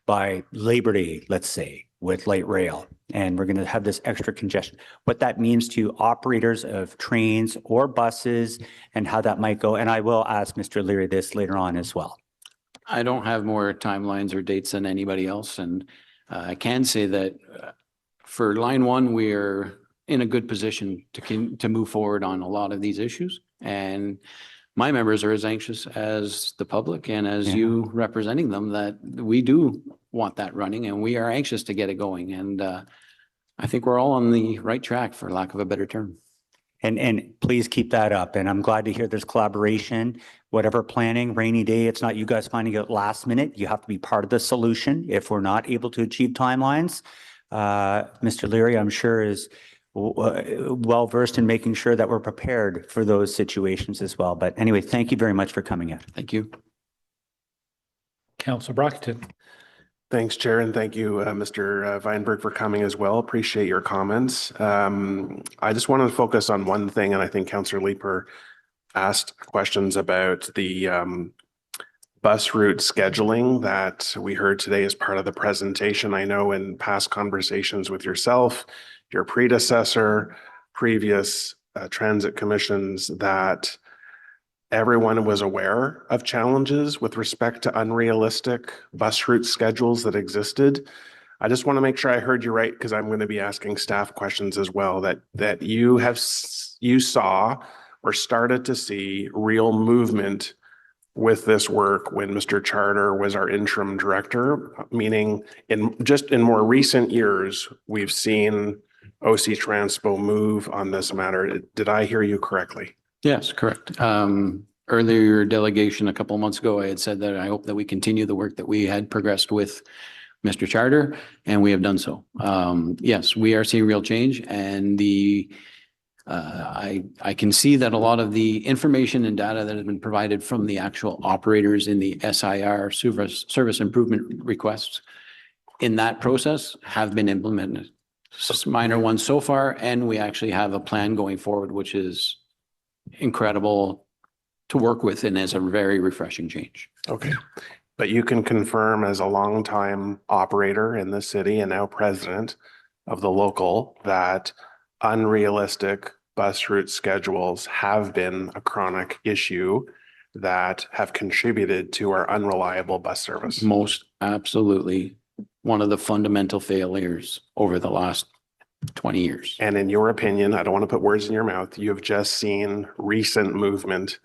[SPEAKER 13] by Labor Day, let's say, with light rail, and we're going to have this extra congestion, what that means to operators of trains or buses and how that might go? And I will ask Mr. Leary this later on as well.
[SPEAKER 7] I don't have more timelines or dates than anybody else. And I can say that for line one, we're in a good position to move forward on a lot of these issues. And my members are as anxious as the public and as you representing them, that we do want that running and we are anxious to get it going. And I think we're all on the right track, for lack of a better term.
[SPEAKER 13] And please keep that up. And I'm glad to hear there's collaboration, whatever planning, rainy day. It's not you guys finding out last minute. You have to be part of the solution if we're not able to achieve timelines. Mr. Leary, I'm sure, is well versed in making sure that we're prepared for those situations as well. But anyway, thank you very much for coming out.
[SPEAKER 7] Thank you.
[SPEAKER 5] Councillor Brockton.
[SPEAKER 9] Thanks, Chair, and thank you, Mr. Weinberg, for coming as well. Appreciate your comments. I just wanted to focus on one thing, and I think Councillor Leeper asked questions about the bus route scheduling that we heard today as part of the presentation. I know in past conversations with yourself, your predecessor, previous transit commissions, that everyone was aware of challenges with respect to unrealistic bus route schedules that existed. I just want to make sure I heard you right, because I'm going to be asking staff questions as well, that you saw or started to see real movement with this work when Mr. Charter was our interim director, meaning in more recent years, we've seen OC Transpo move on this matter. Did I hear you correctly?
[SPEAKER 7] Yes, correct. earlier delegation a couple of months ago, I had said that I hope that we continue the work that we had progressed with Mr. Charter, and we have done so. Yes, we are seeing real change, and I can see that a lot of the information and data that has been provided from the actual operators in the SIR service improvement requests in that process have been implemented. Just minor ones so far, and we actually have a plan going forward, which is incredible to work with and is a very refreshing change.
[SPEAKER 9] Okay. But you can confirm as a longtime operator in the city and now president of the local that unrealistic bus route schedules have been a chronic issue that have contributed to our unreliable bus service.
[SPEAKER 7] Most absolutely one of the fundamental failures over the last 20 years.
[SPEAKER 9] And in your opinion, I don't want to put words in your mouth, you've just seen recent movement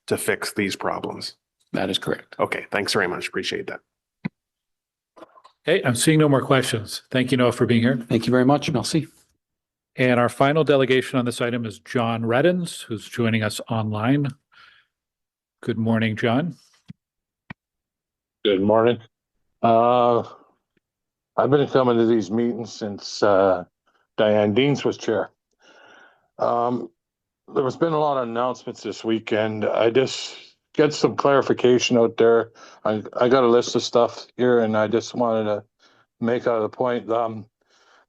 [SPEAKER 9] to fix these problems.
[SPEAKER 7] That is correct.
[SPEAKER 9] Okay, thanks very much. Appreciate that.
[SPEAKER 5] Okay, I'm seeing no more questions. Thank you, Noah, for being here.
[SPEAKER 7] Thank you very much. Merci.
[SPEAKER 5] And our final delegation on this item is John Reddens, who's joining us online. Good morning, John.
[SPEAKER 11] Good morning. I've been coming to these meetings since Diane Deans was chair. There's been a lot of announcements this weekend. I just get some clarification out there. I got a list of stuff here, and I just wanted to make out a point. The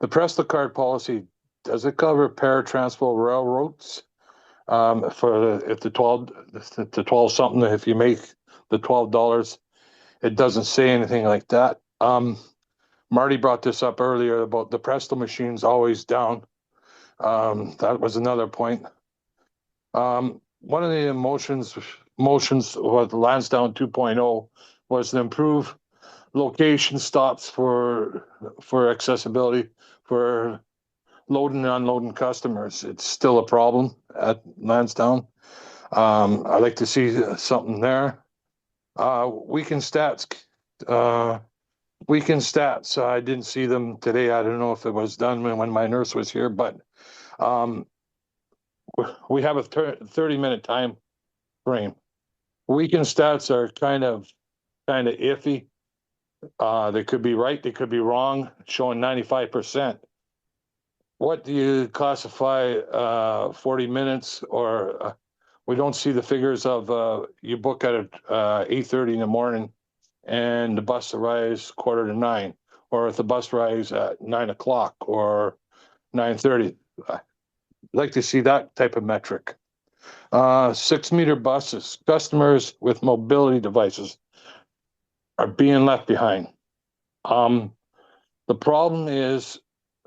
[SPEAKER 11] Presto card policy, does it cover paratransport railroads? If the 12 something, if you make the $12, it doesn't say anything like that. Marty brought this up earlier about the Presto machines always down. That was another point. One of the motions with Lansdowne 2.0 was to improve location stops for accessibility for loading and unloading customers. It's still a problem at Lansdowne. I'd like to see something there. Weekend stats. I didn't see them today. I don't know if it was done when my nurse was here, but we have a 30-minute time frame. Weekend stats are kind of iffy. They could be right, they could be wrong, showing 95%. What do you classify 40 minutes or we don't see the figures of you book at 8:30 in the morning and the bus arrives 8:45, or if the bus arrives at 9 o'clock or 9:30. I'd like to see that type of metric. 6-meter buses, customers with mobility devices are being left behind. The problem is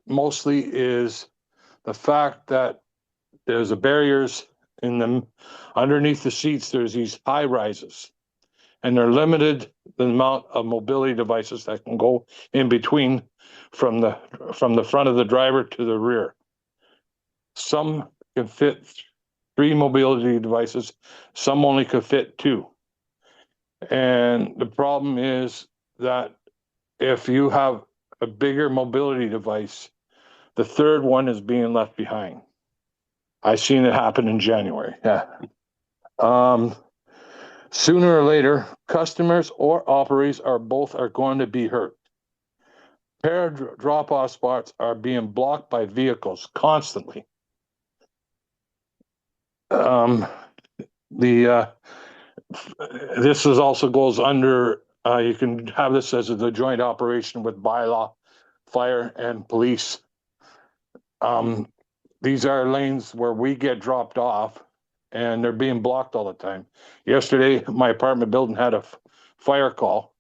[SPEAKER 11] mostly the fact that there's barriers in them underneath the seats. There's these high rises, and they're limited the amount of mobility devices that can go in between from the front of the driver to the rear. Some can fit 3 mobility devices, some only could fit 2. And the problem is that if you have a bigger mobility device, the third one is being left behind. I seen it happen in January. Yeah. Sooner or later, customers or operators are going to be hurt. Pair drop-off spots are being blocked by vehicles constantly. This also goes under, you can have this as the joint operation with bylaw, fire, and police. These are lanes where we get dropped off and they're being blocked all the time. Yesterday, my apartment building had a fire call.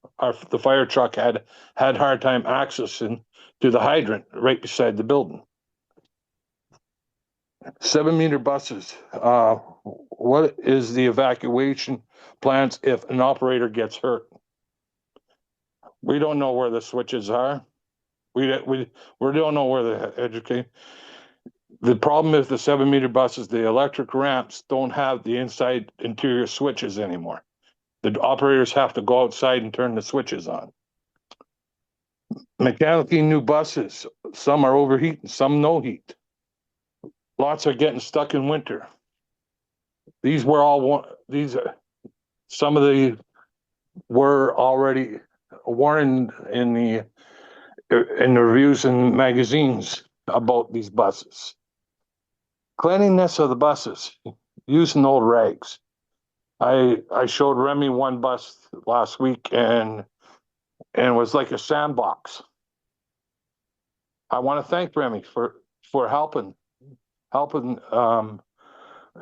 [SPEAKER 11] The fire truck had hard time accessing to the hydrant right beside the building. 7-meter buses. What is the evacuation plans if an operator gets hurt? We don't know where the switches are. We don't know where the educate. The problem is the 7-meter buses, the electric ramps don't have the inside interior switches anymore. The operators have to go outside and turn the switches on. Mechanically new buses, some are overheating, some no heat. Lots are getting stuck in winter. these were all one, these, some of the were already warned in the reviews and magazines about these buses. Cleanliness of the buses, using old rags. I showed Remy one bus last week and it was like a sandbox. I want to thank Remy for helping in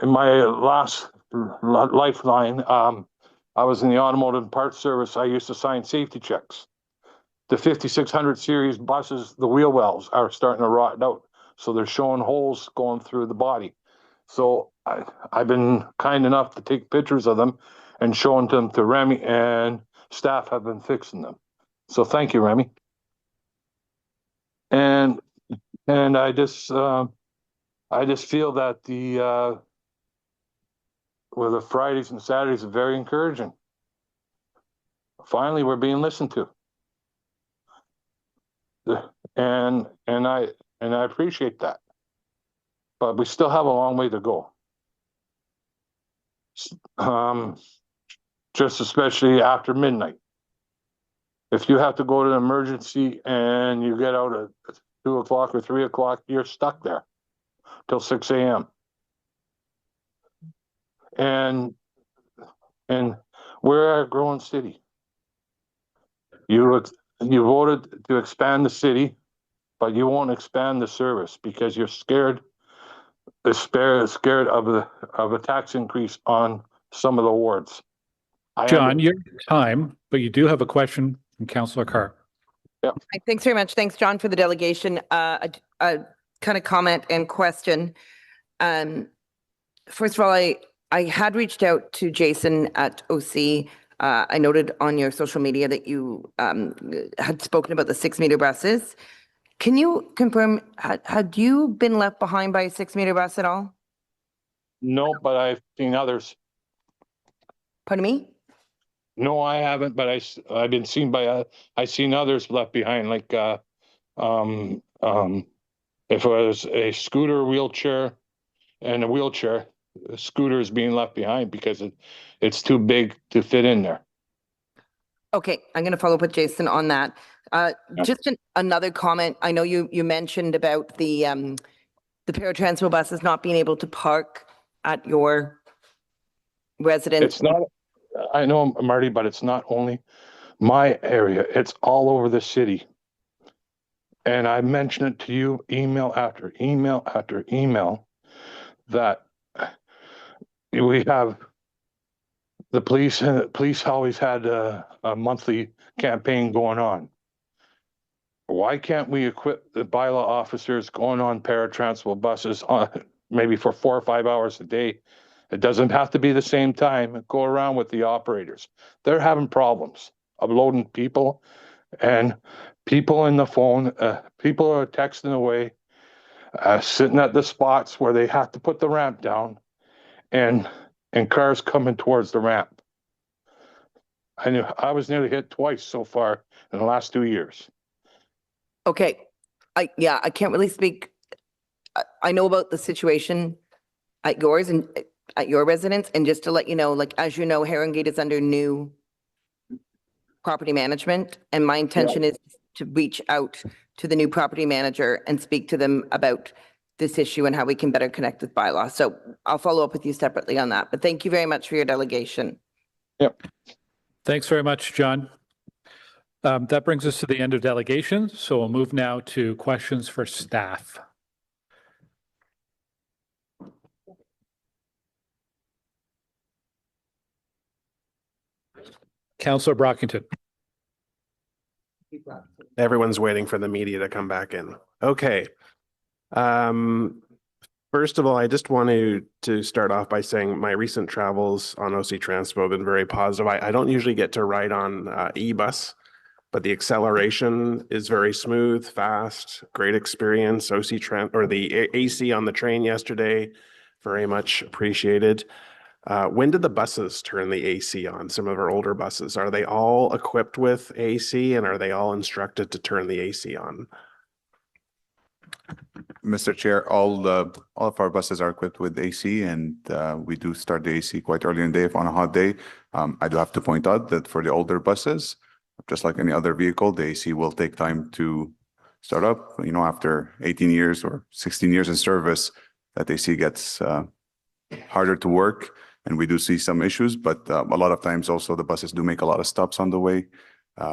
[SPEAKER 11] my last lifeline. I was in the automotive parts service. I used to sign safety checks. The 5600 series buses, the wheel wells are starting to rot out. So they're showing holes going through the body. So I've been kind enough to take pictures of them and showing them to Remy, and staff have been fixing them. So thank you, Remy. And I just feel that the Fridays and Saturdays are very encouraging. Finally, we're being listened to. And I appreciate that. But we still have a long way to go. Just especially after midnight. If you have to go to an emergency and you get out at 2 o'clock or 3 o'clock, you're stuck there till 6 a.m. And we're a growing city. You voted to expand the city, but you won't expand the service because you're scared of a tax increase on some of the wards.
[SPEAKER 5] John, your time, but you do have a question from Councillor Carr.
[SPEAKER 11] Yeah.
[SPEAKER 12] Thanks very much. Thanks, John, for the delegation. A kind of comment and question. First of all, I had reached out to Jason at OC. I noted on your social media that you had spoken about the 6-meter buses. Can you confirm, had you been left behind by a 6-meter bus at all?
[SPEAKER 11] No, but I've seen others.
[SPEAKER 12] Pardon me?
[SPEAKER 11] No, I haven't, but I've been seen by I've seen others left behind, like if it was a scooter, wheelchair, and a wheelchair, the scooter is being left behind because it's too big to fit in there.
[SPEAKER 12] Okay, I'm going to follow up with Jason on that. Just another comment. I know you mentioned about the paratransit buses not being able to park at your residence.
[SPEAKER 11] It's not. I know, Marty, but it's not only my area. It's all over the city. And I mentioned it to you, email after email after email, that we have the police always had a monthly campaign going on. Why can't we equip the bylaw officers going on paratransit buses maybe for 4 or 5 hours a day? It doesn't have to be the same time. Go around with the operators. They're having problems of loading people, and people in the phone, people are texting away, sitting at the spots where they have to put the ramp down, and cars coming towards the ramp. I was nearly hit twice so far in the last 2 years.
[SPEAKER 12] Okay, I can't really speak. I know about the situation at yours and at your residence, and just to let you know, like, as you know, Herongate is under new property management, and my intention is to reach out to the new property manager and speak to them about this issue and how we can better connect with bylaw. So I'll follow up with you separately on that, but thank you very much for your delegation.
[SPEAKER 11] Yep.
[SPEAKER 5] Thanks very much, John. That brings us to the end of delegations. So we'll move now to questions for staff. Councillor Brockington.
[SPEAKER 9] Everyone's waiting for the media to come back in. Okay. First of all, I just wanted to start off by saying my recent travels on OC Transpo have been very positive. I don't usually get to ride on e-bus, but the acceleration is very smooth, fast, great experience. The AC on the train yesterday, very much appreciated. When did the buses turn the AC on? Some of our older buses, are they all equipped with AC, and are they all instructed to turn the AC on?
[SPEAKER 16] Mr. Chair, all of our buses are equipped with AC, and we do start the AC quite early in the day if on a hot day. I do have to point out that for the older buses, just like any other vehicle, the AC will take time to start up. You know, after 18 years or 16 years in service, that AC gets harder to work, and we do see some issues. But a lot of times, also the buses do make a lot of stops on the way,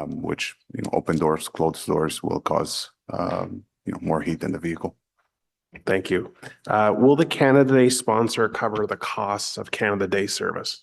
[SPEAKER 16] which open doors, closed doors will cause more heat in the vehicle.
[SPEAKER 9] Thank you. Will the Canada Day sponsor cover the costs of Canada Day service?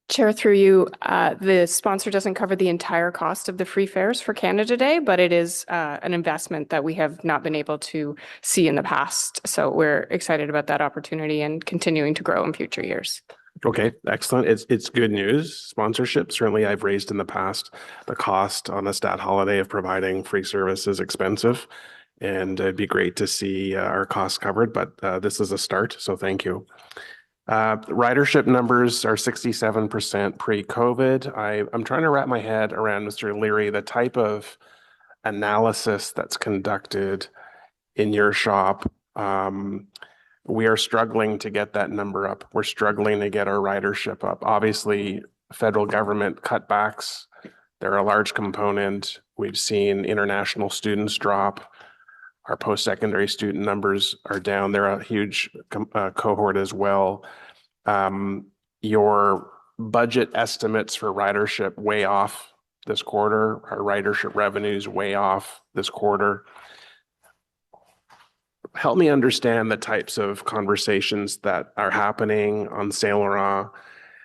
[SPEAKER 17] Chair, through you, the sponsor doesn't cover the entire cost of the free fares for Canada Day, but it is an investment that we have not been able to see in the past. So we're excited about that opportunity and continuing to grow in future years.
[SPEAKER 9] Okay, excellent. It's good news. Sponsorship, certainly I've raised in the past, the cost on a stat holiday of providing free service is expensive. And it'd be great to see our costs covered, but this is a start, so thank you. Ridership numbers are 67% pre-COVID. I'm trying to wrap my head around, Mr. Leary, the type of analysis that's conducted in your shop. We are struggling to get that number up. We're struggling to get our ridership up. Obviously, federal government cutbacks, they're a large component. We've seen international students drop. Our post-secondary student numbers are down. They're a huge cohort as well. Your budget estimates for ridership way off this quarter. Our ridership revenues way off this quarter. Help me understand the types of conversations that are happening on Saint Laurent,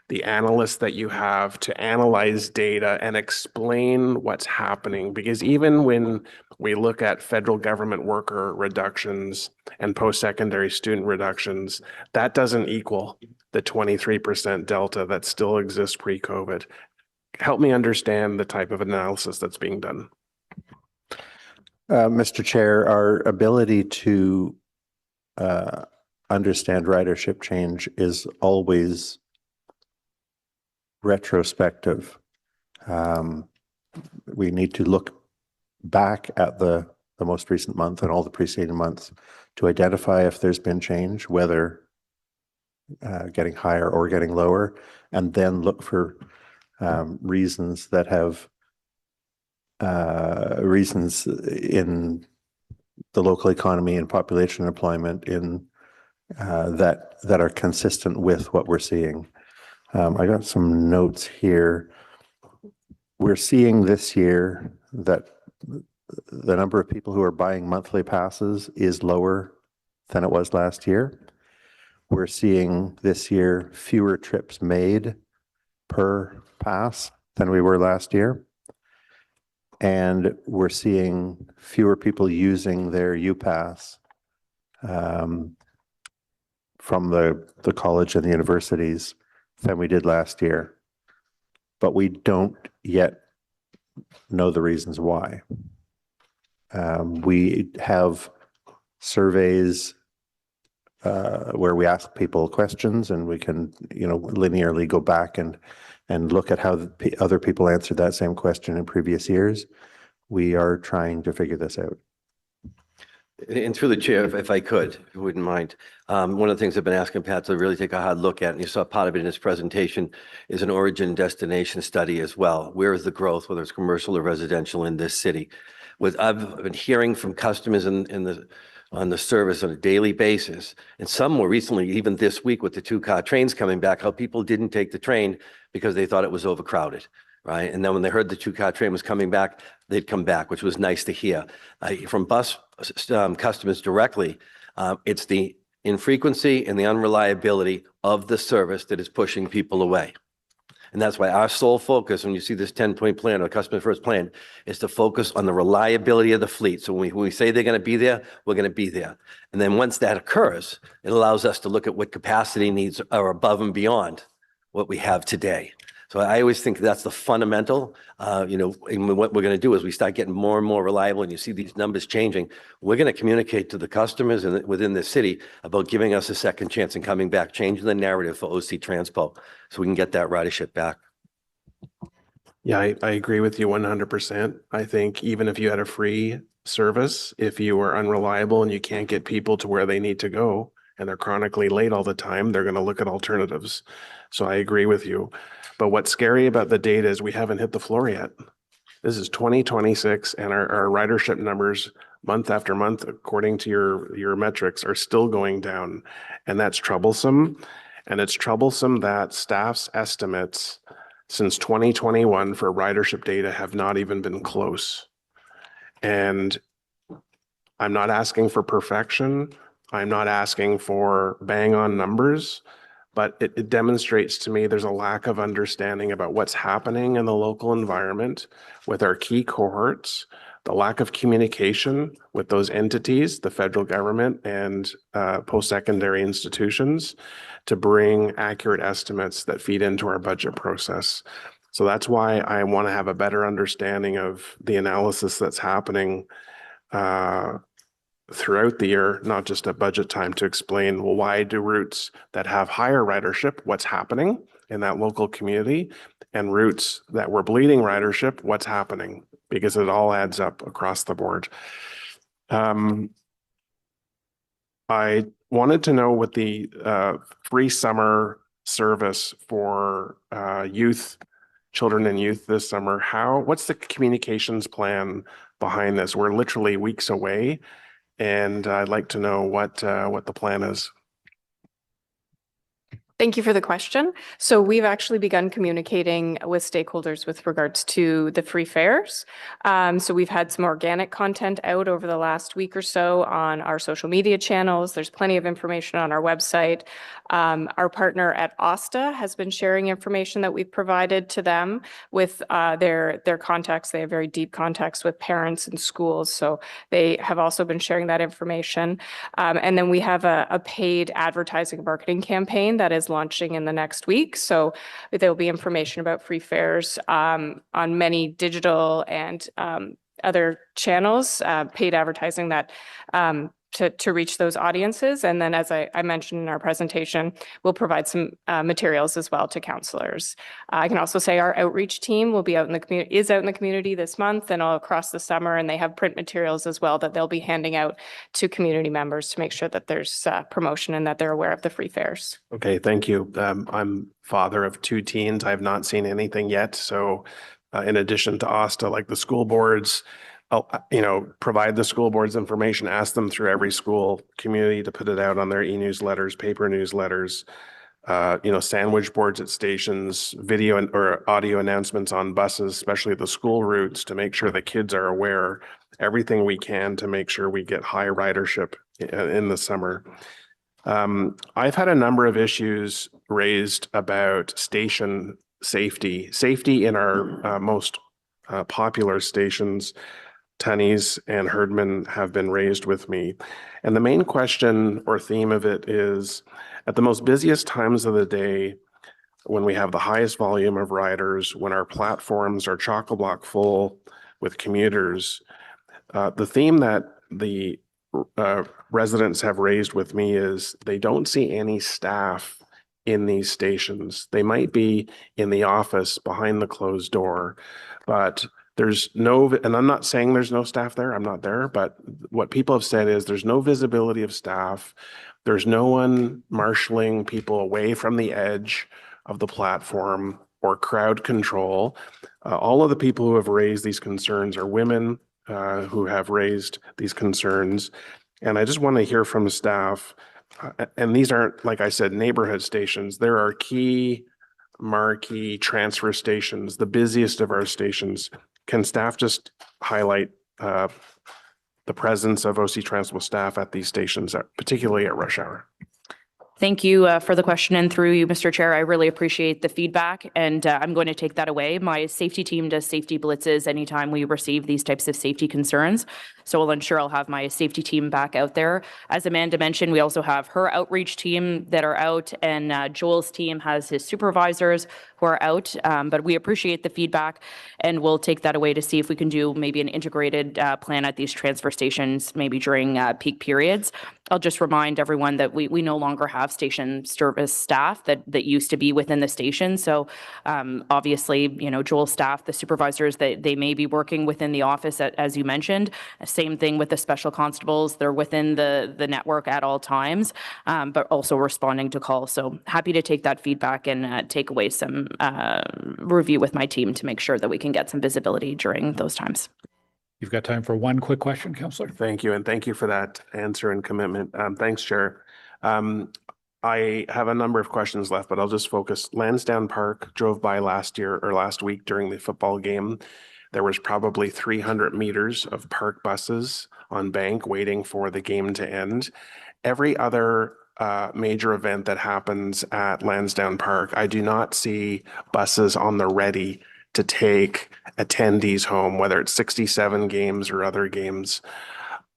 [SPEAKER 9] the analysts that you have to analyze data and explain what's happening. Because even when we look at federal government worker reductions and post-secondary student reductions, that doesn't equal the 23% delta that still exists pre-COVID. Help me understand the type of analysis that's being done.
[SPEAKER 10] Mr. Chair, our ability to understand ridership change is always retrospective. We need to look back at the most recent month and all the preceding months to identify if there's been change, whether getting higher or getting lower, and then look for reasons that have reasons in the local economy and population employment in that are consistent with what we're seeing. I got some notes here. We're seeing this year that the number of people who are buying monthly passes is lower than it was last year. We're seeing this year fewer trips made per pass than we were last year. And we're seeing fewer people using their UPass from the college and the universities than we did last year. But we don't yet know the reasons why. We have surveys where we ask people questions, and we can, linearly go back and look at how other people answered that same question in previous years. We are trying to figure this out.
[SPEAKER 6] And through the chair, if I could, if you wouldn't mind, one of the things I've been asking Pat to really take a hard look at, and you saw part of it in his presentation, is an origin destination study as well. Where is the growth, whether it's commercial or residential, in this city? I've been hearing from customers on the service on a daily basis, and some more recently, even this week with the two-car trains coming back, how people didn't take the train because they thought it was overcrowded, right? And then when they heard the two-car train was coming back, they'd come back, which was nice to hear. From bus customers directly, it's the infrequency and the unreliability of the service that is pushing people away. And that's why our sole focus, when you see this 10-point plan or customer first plan, is to focus on the reliability of the fleet. So when we say they're going to be there, we're going to be there. And then once that occurs, it allows us to look at what capacity needs are above and beyond what we have today. So I always think that's the fundamental, and what we're going to do is we start getting more and more reliable and you see these numbers changing. We're going to communicate to the customers and within the city about giving us a second chance and coming back, changing the narrative for OC Transpo so we can get that ridership back.
[SPEAKER 9] Yeah, I agree with you 100%. I think even if you had a free service, if you were unreliable and you can't get people to where they need to go and they're chronically late all the time, they're going to look at alternatives. So I agree with you. But what's scary about the data is we haven't hit the floor yet. This is 2026 and our ridership numbers month after month, according to your metrics, are still going down. And that's troublesome. And it's troublesome that staff's estimates since 2021 for ridership data have not even been close. And I'm not asking for perfection. I'm not asking for bang on numbers, but it demonstrates to me there's a lack of understanding about what's happening in the local environment with our key cohorts, the lack of communication with those entities, the federal government and post-secondary institutions, to bring accurate estimates that feed into our budget process. So that's why I want to have a better understanding of the analysis that's happening throughout the year, not just at budget time, to explain, well, why do routes that have higher ridership, what's happening in that local community, and routes that were bleeding ridership, what's happening, because it all adds up across the board. I wanted to know with the free summer service for children and youth this summer, what's the communications plan behind this? We're literally weeks away, and I'd like to know what the plan is.
[SPEAKER 17] Thank you for the question. So we've actually begun communicating with stakeholders with regards to the free fares. So we've had some organic content out over the last week or so on our social media channels. There's plenty of information on our website. Our partner at OSTA has been sharing information that we've provided to them with their contacts. They have very deep contacts with parents and schools. So they have also been sharing that information. And then we have a paid advertising marketing campaign that is launching in the next week. So there will be information about free fares on many digital and other channels, paid advertising that to reach those audiences. And then, as I mentioned in our presentation, we'll provide some materials as well to counselors. I can also say our outreach team will be out in the community, is out in the community this month and all across the summer, and they have print materials as well that they'll be handing out to community members to make sure that there's promotion and that they're aware of the free fares.
[SPEAKER 9] Okay, thank you. I'm father of 2 teens. I have not seen anything yet. So in addition to OSTA, like the school boards, provide the school boards information, ask them through every school community to put it out on their e-newsletters, paper newsletters, sandwich boards at stations, video or audio announcements on buses, especially the school routes, to make sure the kids are aware, everything we can to make sure we get high ridership in the summer. I've had a number of issues raised about station safety in our most popular stations. Tunney's and Herdman have been raised with me. And the main question or theme of it is, at the most busiest times of the day, when we have the highest volume of riders, when our platforms are chock-a-block full with commuters, the theme that the residents have raised with me is they don't see any staff in these stations. They might be in the office behind the closed door, but there's no, and I'm not saying there's no staff there, I'm not there, but what people have said is there's no visibility of staff. There's no one marshaling people away from the edge of the platform or crowd control. All of the people who have raised these concerns are women who have raised these concerns. And I just want to hear from staff, and these aren't, like I said, neighborhood stations. There are key marquee transfer stations, the busiest of our stations. Can staff just highlight the presence of OC Transpo staff at these stations, particularly at rush hour?
[SPEAKER 15] Thank you for the question, and through you, Mr. Chair, I really appreciate the feedback, and I'm going to take that away. My safety team does safety blitzes anytime we receive these types of safety concerns, so I'll ensure I'll have my safety team back out there. As Amanda mentioned, we also have her outreach team that are out, and Joel's team has his supervisors who are out, but we appreciate the feedback, and we'll take that away to see if we can do maybe an integrated plan at these transfer stations, maybe during peak periods. I'll just remind everyone that we no longer have station service staff that used to be within the station. So obviously, you know, Joel's staff, the supervisors, they may be working within the office, as you mentioned. Same thing with the special constables. They're within the network at all times, but also responding to calls. So happy to take that feedback and take away some review with my team to make sure that we can get some visibility during those times.
[SPEAKER 5] You've got time for one quick question, Councillor.
[SPEAKER 9] Thank you, and thank you for that answer and commitment. Thanks, Chair. I have a number of questions left, but I'll just focus. Lansdowne Park, drove by last week during the football game. There was probably 300 meters of park buses on bank waiting for the game to end. Every other major event that happens at Lansdowne Park, I do not see buses on the ready to take attendees home, whether it's 67 games or other games.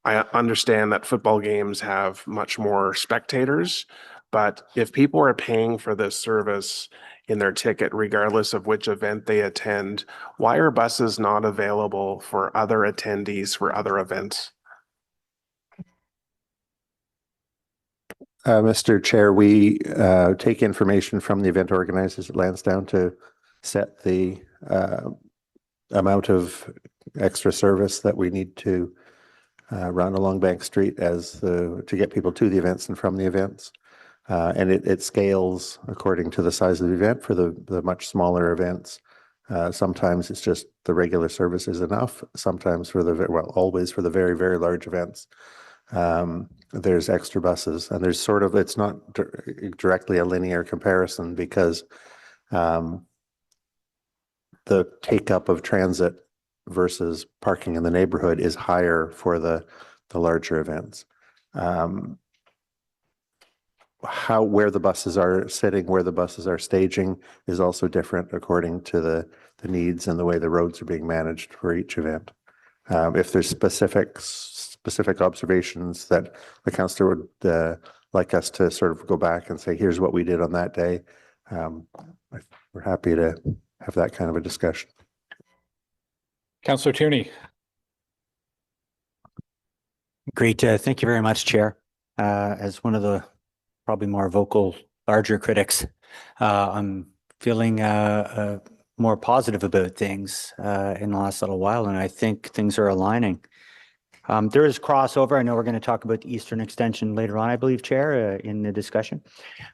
[SPEAKER 9] I understand that football games have much more spectators, but if people are paying for this service in their ticket, regardless of which event they attend, why are buses not available for other attendees for other events?
[SPEAKER 10] Mr. Chair, we take information from the event organizers at Lansdowne to set the amount of extra service that we need to run along Bank Street to get people to the events and from the events. And it scales according to the size of the event. For the much smaller events, sometimes it's just the regular service is enough. Sometimes always for the very, very large events, there's extra buses, and it's not directly a linear comparison because the take up of transit versus parking in the neighborhood is higher for the larger events. Where the buses are sitting, where the buses are staging is also different according to the needs and the way the roads are being managed for each event. If there's specific observations that the councillor would like us to sort of go back and say, here's what we did on that day, we're happy to have that kind of a discussion.
[SPEAKER 5] Councillor Tierney.
[SPEAKER 13] Great. Thank you very much, Chair. As one of the probably more vocal, larger critics, I'm feeling more positive about things in the last little while, and I think things are aligning. There is crossover. I know we're going to talk about the Eastern Extension later on, I believe, Chair, in the discussion.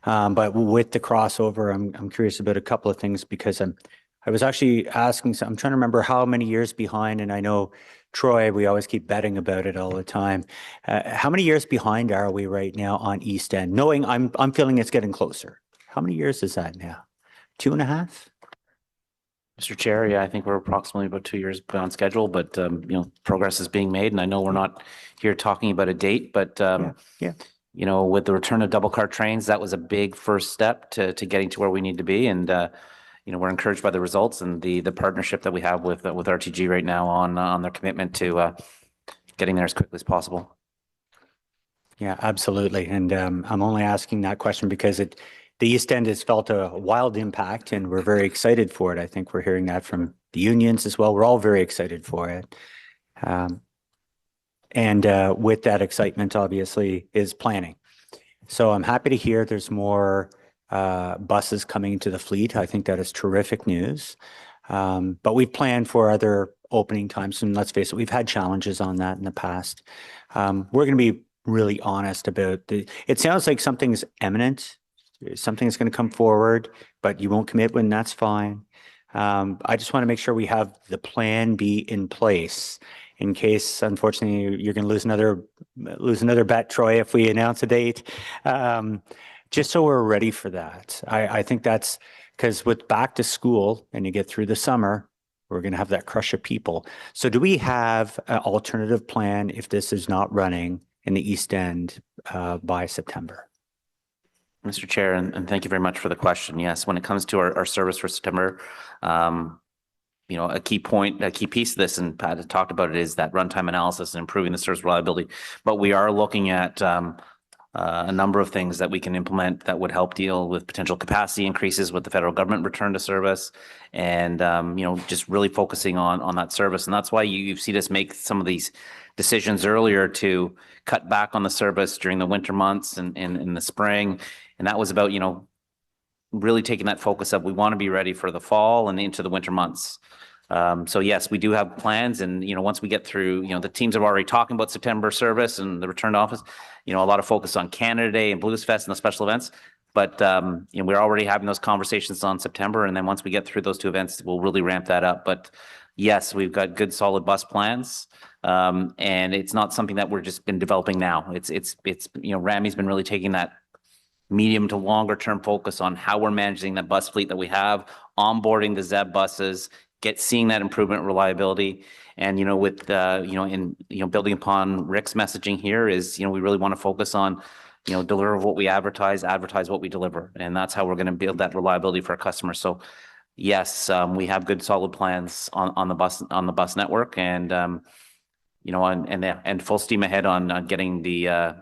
[SPEAKER 13] But with the crossover, I'm curious about a couple of things because I was actually asking, I'm trying to remember how many years behind, and I know Troy, we always keep betting about it all the time. How many years behind are we right now on East End? Knowing I'm feeling it's getting closer. How many years is that now? 2.5?
[SPEAKER 2] Mr. Chair, yeah, I think we're approximately about 2 years on schedule, but progress is being made, and I know we're not here talking about a date, but with the return of double car trains, that was a big first step to getting to where we need to be, and we're encouraged by the results and the partnership that we have with RTG right now on their commitment to getting there as quickly as possible.
[SPEAKER 13] Yeah, absolutely, and I'm only asking that question because the East End has felt a wild impact, and we're very excited for it. I think we're hearing that from the unions as well. We're all very excited for it. And with that excitement, obviously, is planning. So I'm happy to hear there's more buses coming into the fleet. I think that is terrific news. But we've planned for other opening times, and let's face it, we've had challenges on that in the past. We're going to be really honest about it sounds like something's imminent. Something's going to come forward, but you won't commit when that's fine. I just want to make sure we have the plan B in place in case, unfortunately, you're going to lose another bet, Troy, if we announce a date. Just so we're ready for that. I think that's because with back to school and you get through the summer, we're going to have that crush of people. So do we have an alternative plan if this is not running in the East End by September?
[SPEAKER 2] Mr. Chair, and thank you very much for the question. Yes, when it comes to our service for September, a key point, a key piece of this, and Pat had talked about it, is that runtime analysis and improving the service reliability. But we are looking at a number of things that we can implement that would help deal with potential capacity increases with the federal government return to service, and just really focusing on that service. And that's why you've seen us make some of these decisions earlier to cut back on the service during the winter months and in the spring. And that was about, really taking that focus of we want to be ready for the fall and into the winter months. So yes, we do have plans, and once we get through, the teams have already talking about September service and the return to office. A lot of focus on Canada Day and Blues Fest and the special events. But we're already having those conversations on September, and then once we get through those two events, we'll really ramp that up. But yes, we've got good solid bus plans, and it's not something that we're just been developing now. It's Rami's been really taking that medium to longer term focus on how we're managing that bus fleet that we have, onboarding the ZEB buses, seeing that improvement in reliability. And, with, building upon Rick's messaging here is, we really want to focus on, deliver what we advertise what we deliver. And that's how we're going to build that reliability for our customers. So yes, we have good solid plans on the bus network, and, and full steam ahead on getting the,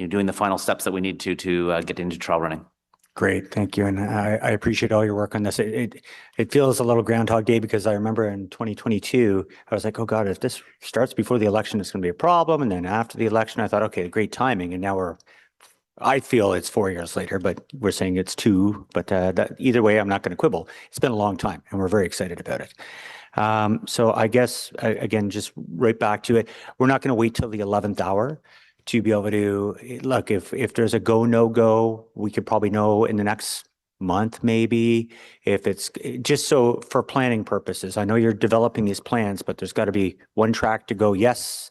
[SPEAKER 2] doing the final steps that we need to get into trial running.
[SPEAKER 13] Great, thank you, and I appreciate all your work on this. It feels a little Groundhog Day, because I remember in 2022, I was like, oh God, if this starts before the election, it's going to be a problem. And then after the election, I thought, okay, great timing. And now I feel it's 4 years later, but we're saying it's 2. But either way, I'm not going to quibble. It's been a long time, and we're very excited about it. So I guess, again, just right back to it, we're not going to wait till the 11th hour to be able to look. If there's a go, no go, we could probably know in the next month, maybe, if it's just so for planning purposes. I know you're developing these plans, but there's got to be one track to go. Yes,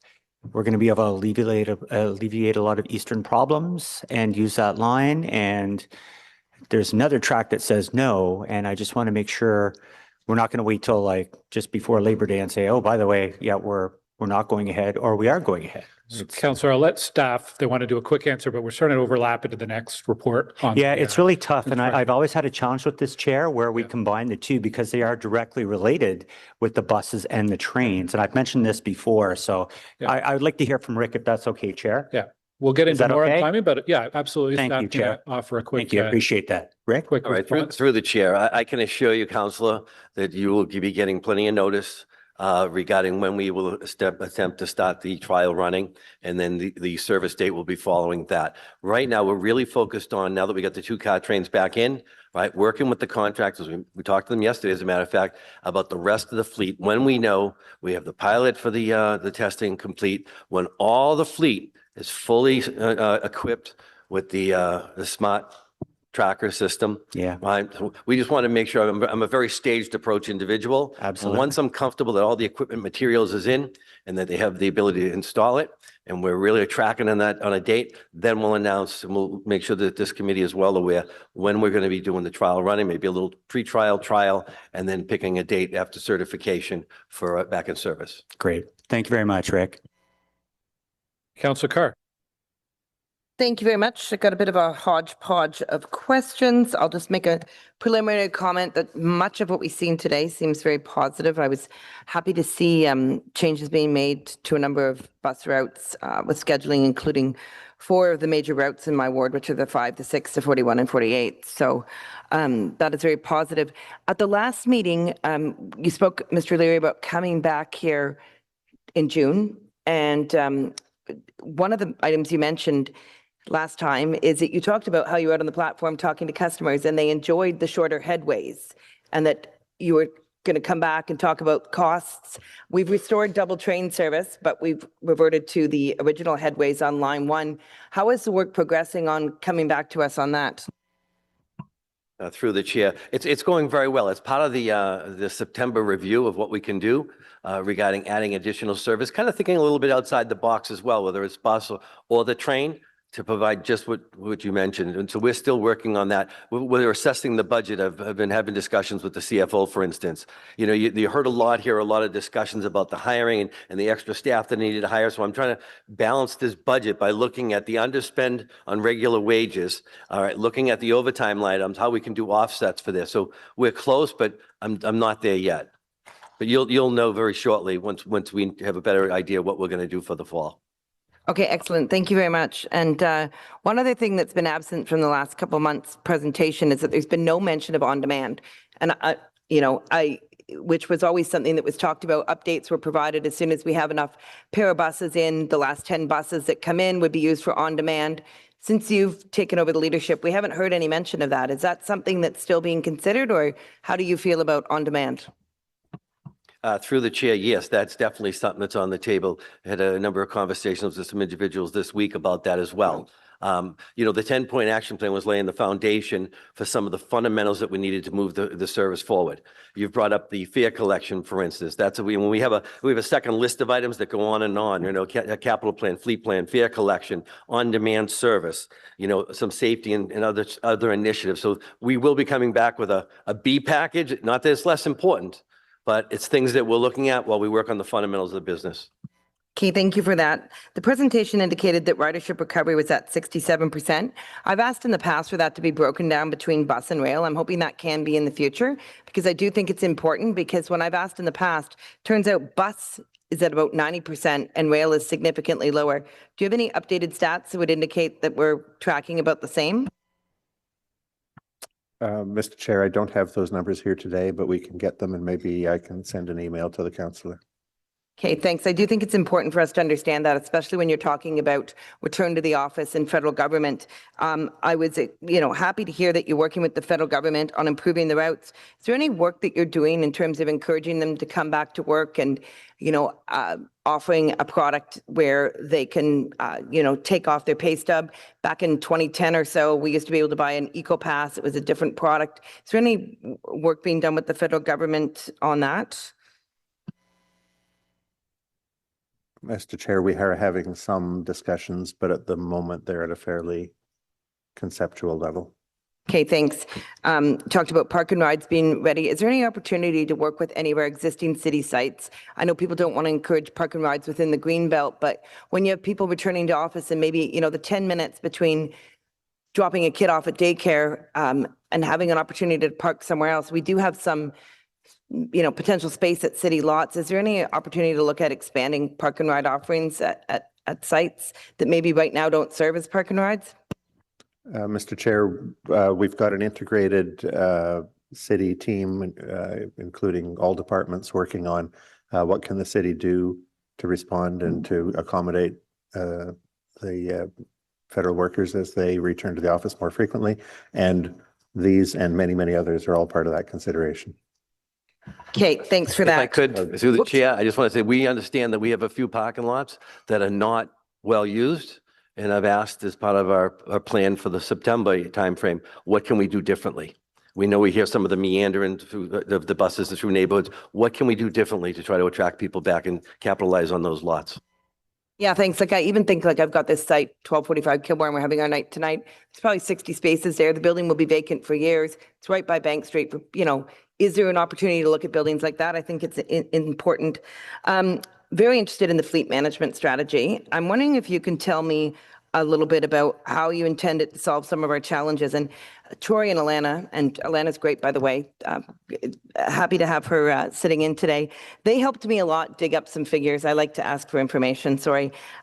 [SPEAKER 13] we're going to be able to alleviate a lot of eastern problems and use that line. And there's another track that says no. And I just want to make sure we're not going to wait till like just before Labor Day and say, oh, by the way, yeah, we're not going ahead, or we are going ahead.
[SPEAKER 5] Councillor, I'll let staff, they want to do a quick answer, but we're starting to overlap into the next report.
[SPEAKER 13] Yeah, it's really tough. And I've always had a challenge with this, Chair, where we combine the two, because they are directly related with the buses and the trains. And I've mentioned this before. So I would like to hear from Rick, if that's okay, Chair.
[SPEAKER 5] Yeah, we'll get into more on timing, but yeah, absolutely.
[SPEAKER 13] Thank you, Chair.
[SPEAKER 5] Offer a quick.
[SPEAKER 13] Thank you. I appreciate that. Rick?
[SPEAKER 6] All right, through the chair, I can assure you, Councillor, that you will be getting plenty of notice regarding when we will attempt to start the trial running, and then the service date will be following that. Right now, we're really focused on, now that we got the 2-car trains back in, right, working with the contractors. We talked to them yesterday, as a matter of fact, about the rest of the fleet. When we know we have the pilot for the testing complete, when all the fleet is fully equipped with the smart tracker system.
[SPEAKER 13] Yeah.
[SPEAKER 6] Right. So we just want to make sure I'm a very staged approach individual.
[SPEAKER 13] Absolutely.
[SPEAKER 6] And once I'm comfortable that all the equipment materials is in and that they have the ability to install it, and we're really tracking on that on a date, then we'll announce, and we'll make sure that this committee is well aware when we're going to be doing the trial running, maybe a little pre-trial trial, and then picking a date after certification for back in service.
[SPEAKER 13] Great. Thank you very much, Rick.
[SPEAKER 5] Councillor Carr.
[SPEAKER 12] Thank you very much. I got a bit of a hodgepodge of questions. I'll just make a preliminary comment that much of what we've seen today seems very positive. I was happy to see changes being made to a number of bus routes with scheduling, including 4 of the major routes in my ward, which are the 5, the 6, the 41, and 48. So that is very positive. At the last meeting, you spoke, Mr. Laurier, about coming back here in June. And one of the items you mentioned last time is that you talked about how you were out on the platform talking to customers and they enjoyed the shorter headways, and that you were going to come back and talk about costs. We've restored double train service, but we've reverted to the original headways on line 1. How is the work progressing on coming back to us on that?
[SPEAKER 6] Through the chair, it's going very well. It's part of the September review of what we can do regarding adding additional service, kind of thinking a little bit outside the box as well, whether it's bus or the train. to provide just what you mentioned. And so we're still working on that. We're assessing the budget. I've been having discussions with the CFO, for instance. You know, you heard a lot here, a lot of discussions about the hiring and the extra staff that needed to hire. So I'm trying to balance this budget by looking at the underspend on regular wages. All right, looking at the overtime items, how we can do offsets for this. So we're close, but I'm not there yet. But you'll know very shortly once we have a better idea what we're going to do for the fall.
[SPEAKER 12] Okay, excellent. Thank you very much. And one other thing that's been absent from the last couple of months' presentation is that there's been no mention of on-demand. And which was always something that was talked about. Updates were provided as soon as we have enough para buses in. The last 10 buses that come in would be used for on-demand. Since you've taken over the leadership, we haven't heard any mention of that. Is that something that's still being considered, or how do you feel about on-demand?
[SPEAKER 6] Through the chair, yes, that's definitely something that's on the table. I had a number of conversations with some individuals this week about that as well. You know, the 10-point action plan was laying the foundation for some of the fundamentals that we needed to move the service forward. You've brought up the fare collection, for instance. That's when we have a second list of items that go on and on. You know, capital plan, fleet plan, fare collection, on-demand service. You know, some safety and other initiatives. So we will be coming back with a B package. Not that it's less important, but it's things that we're looking at while we work on the fundamentals of the business.
[SPEAKER 12] Okay, thank you for that. The presentation indicated that ridership recovery was at 67%. I've asked in the past for that to be broken down between bus and rail. I'm hoping that can be in the future, because I do think it's important, because when I've asked in the past, turns out bus is at about 90% and rail is significantly lower. Do you have any updated stats that would indicate that we're tracking about the same?
[SPEAKER 10] Mr. Chair, I don't have those numbers here today, but we can get them and maybe I can send an email to the councillor.
[SPEAKER 12] Okay, thanks. I do think it's important for us to understand that, especially when you're talking about return to the office and federal government. I was, happy to hear that you're working with the federal government on improving the routes. Is there any work that you're doing in terms of encouraging them to come back to work and, offering a product where they can, take off their pay stub? Back in 2010 or so, we used to be able to buy an Eco Pass. It was a different product. Is there any work being done with the federal government on that?
[SPEAKER 10] Mr. Chair, we are having some discussions, but at the moment they're at a fairly conceptual level.
[SPEAKER 12] Okay, thanks. Talked about park and rides being ready. Is there any opportunity to work with any of our existing city sites? I know people don't want to encourage park and rides within the Greenbelt, but when you have people returning to office and maybe, the 10 minutes between dropping a kid off at daycare and having an opportunity to park somewhere else, we do have some potential space at city lots. Is there any opportunity to look at expanding park and ride offerings at sites that maybe right now don't serve as park and rides?
[SPEAKER 10] Mr. Chair, we've got an integrated city team, including all departments, working on what can the city do to respond and to accommodate the federal workers as they return to the office more frequently. And these and many, many others are all part of that consideration.
[SPEAKER 12] Okay, thanks for that.
[SPEAKER 6] If I could, through the chair, I just want to say, we understand that we have a few parking lots that are not well used. And I've asked as part of our plan for the September timeframe, what can we do differently? We know we hear some of the meandering through the buses through neighborhoods. What can we do differently to try to attract people back and capitalize on those lots?
[SPEAKER 12] Yeah, thanks. Like, I even think, I've got this site, 1245 Kilbourne, and we're having our night tonight. There's probably 60 spaces there. The building will be vacant for years. It's right by Bank Street. Is there an opportunity to look at buildings like that? I think it's important. Very interested in the fleet management strategy. I'm wondering if you can tell me a little bit about how you intend it to solve some of our challenges. And Troy and Alana's great, by the way. Happy to have her sitting in today. They helped me a lot dig up some figures. I like to ask for information,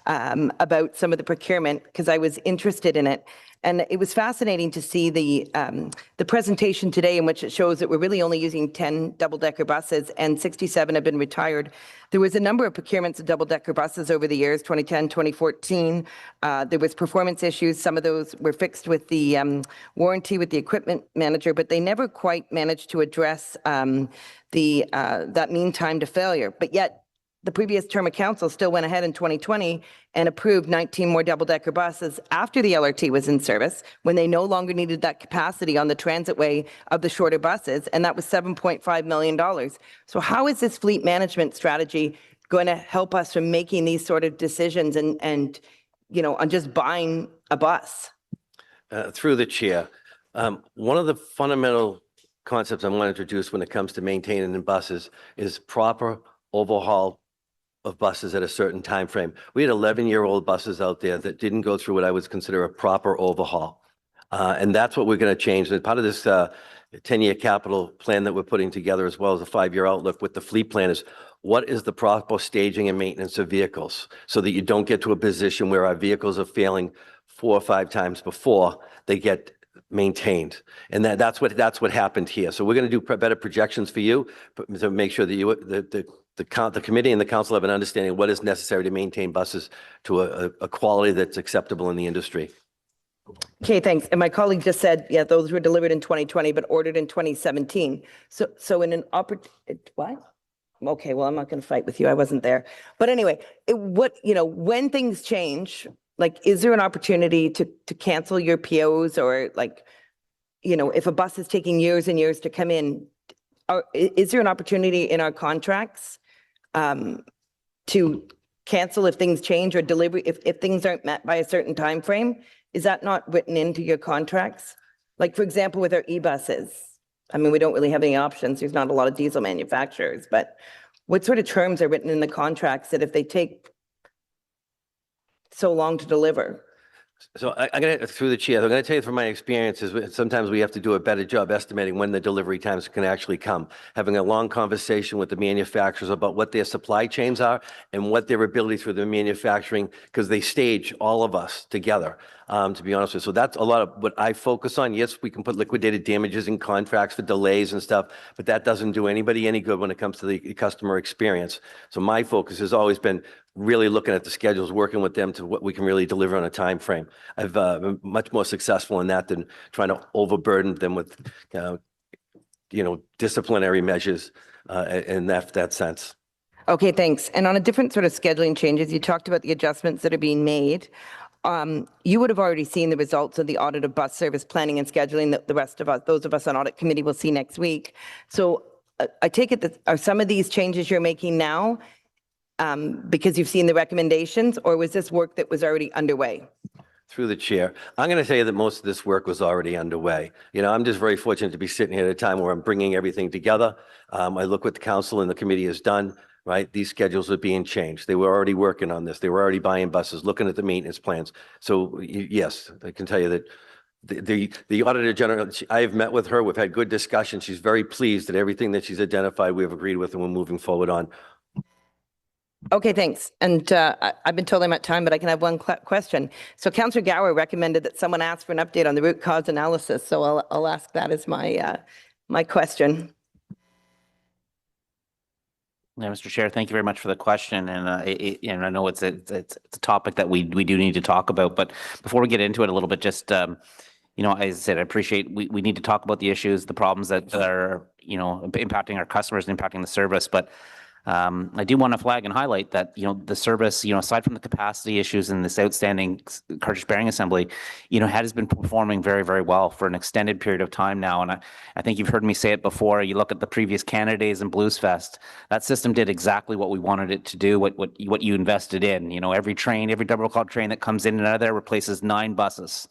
[SPEAKER 12] about some of the procurement, because I was interested in it. And it was fascinating to see the presentation today, in which it shows that we're really only using 10 double-decker buses and 67 have been retired. There was a number of procurements of double-decker buses over the years, 2010, 2014. There was performance issues. Some of those were fixed with the warranty with the equipment manager, but they never quite managed to address that mean time to failure. But yet, the previous term of council still went ahead in 2020 and approved 19 more double-decker buses after the LRT was in service, when they no longer needed that capacity on the transitway of the shorter buses, and that was $7.5 million. So how is this fleet management strategy going to help us from making these sort of decisions and on just buying a bus?
[SPEAKER 6] Through the chair, one of the fundamental concepts I want to introduce when it comes to maintaining buses is proper overhaul of buses at a certain time frame. We had 11-year-old buses out there that didn't go through what I would consider a proper overhaul. And that's what we're going to change. And part of this 10-year capital plan that we're putting together, as well as a 5-year outlook with the fleet plan, is what is the proper staging and maintenance of vehicles so that you don't get to a position where our vehicles are failing 4 or 5 times before they get maintained. And that's what happened here. So we're going to do better projections for you to make sure that the committee and the council have an understanding of what is necessary to maintain buses to a quality that's acceptable in the industry.
[SPEAKER 12] Okay, thanks. And my colleague just said, yeah, those were delivered in 2020, but ordered in 2017. So in an what? Okay, well, I'm not going to fight with you. I wasn't there. But anyway, when things change, like, is there an opportunity to cancel your POs, or like, if a bus is taking years and years to come in, is there an opportunity in our contracts to cancel if things change, or delivery if things aren't met by a certain time frame? Is that not written into your contracts? Like, for example, with our e-buses, I mean, we don't really have any options. There's not a lot of diesel manufacturers, but what sort of terms are written in the contracts that if they take so long to deliver?
[SPEAKER 6] So I'm going to, through the chair, I'm going to tell you from my experiences, sometimes we have to do a better job estimating when the delivery times can actually come. Having a long conversation with the manufacturers about what their supply chains are and what their ability through the manufacturing, because they stage all of us together, to be honest with you. So that's a lot of what I focus on. Yes, we can put liquidated damages in contracts for delays and stuff, but that doesn't do anybody any good when it comes to the customer experience. So my focus has always been really looking at the schedules, working with them to what we can really deliver on a time frame. I've been much more successful in that than trying to overburden them with, disciplinary measures in that sense.
[SPEAKER 12] Okay, thanks. And on a different sort of scheduling changes, you talked about the adjustments that are being made. You would have already seen the results of the audit of bus service planning and scheduling that the rest of us, those of us on audit committee, will see next week. So I take it that are some of these changes you're making now because you've seen the recommendations, or was this work that was already underway?
[SPEAKER 6] Through the chair, I'm going to tell you that most of this work was already underway. I'm just very fortunate to be sitting here at a time where I'm bringing everything together. I look what the council and the committee has done, right? These schedules are being changed. They were already working on this. They were already buying buses, looking at the maintenance plans. So yes, I can tell you that the Auditor General, I have met with her. We've had good discussions. She's very pleased that everything that she's identified, we have agreed with, and we're moving forward on.
[SPEAKER 12] Okay, thanks. And I've been told I'm at time, but I can have one question. So Councillor Gower recommended that someone ask for an update on the root cause analysis. So I'll ask that as my my question.
[SPEAKER 2] Yeah, Mr. Chair, thank you very much for the question. And I know it's a topic that we do need to talk about. But before we get into it a little bit, just as I said, I appreciate we need to talk about the issues, the problems that are impacting our customers and impacting the service. But I do want to flag and highlight that, the service, aside from the capacity issues and this outstanding cartridge bearing assembly, has been performing very, very well for an extended period of time now. And I think you've heard me say it before. You look at the previous Canada Days and Blues Fest, that system did exactly what we wanted it to do, what you invested in. Every train, every double clock train that comes in and out of there replaces 9 buses.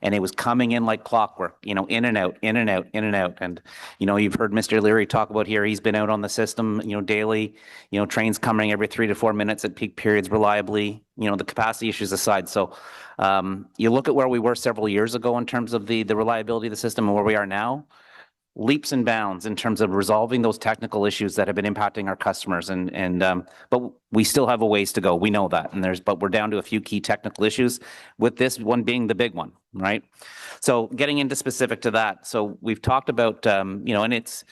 [SPEAKER 2] And it was coming in like clockwork, in and out, in and out, in and out. And, you've heard Mr. Laurier talk about here, he's been out on the system, daily, trains coming every 3 to 4 minutes at peak periods reliably, the capacity issues aside. So you look at where we were several years ago in terms of the reliability of the system and where we are now, leaps and bounds in terms of resolving those technical issues that have been impacting our customers. But we still have a ways to go. We know that. But we're down to a few key technical issues, with this one being the big one, right? So getting into specific to that. So we've talked about, and it's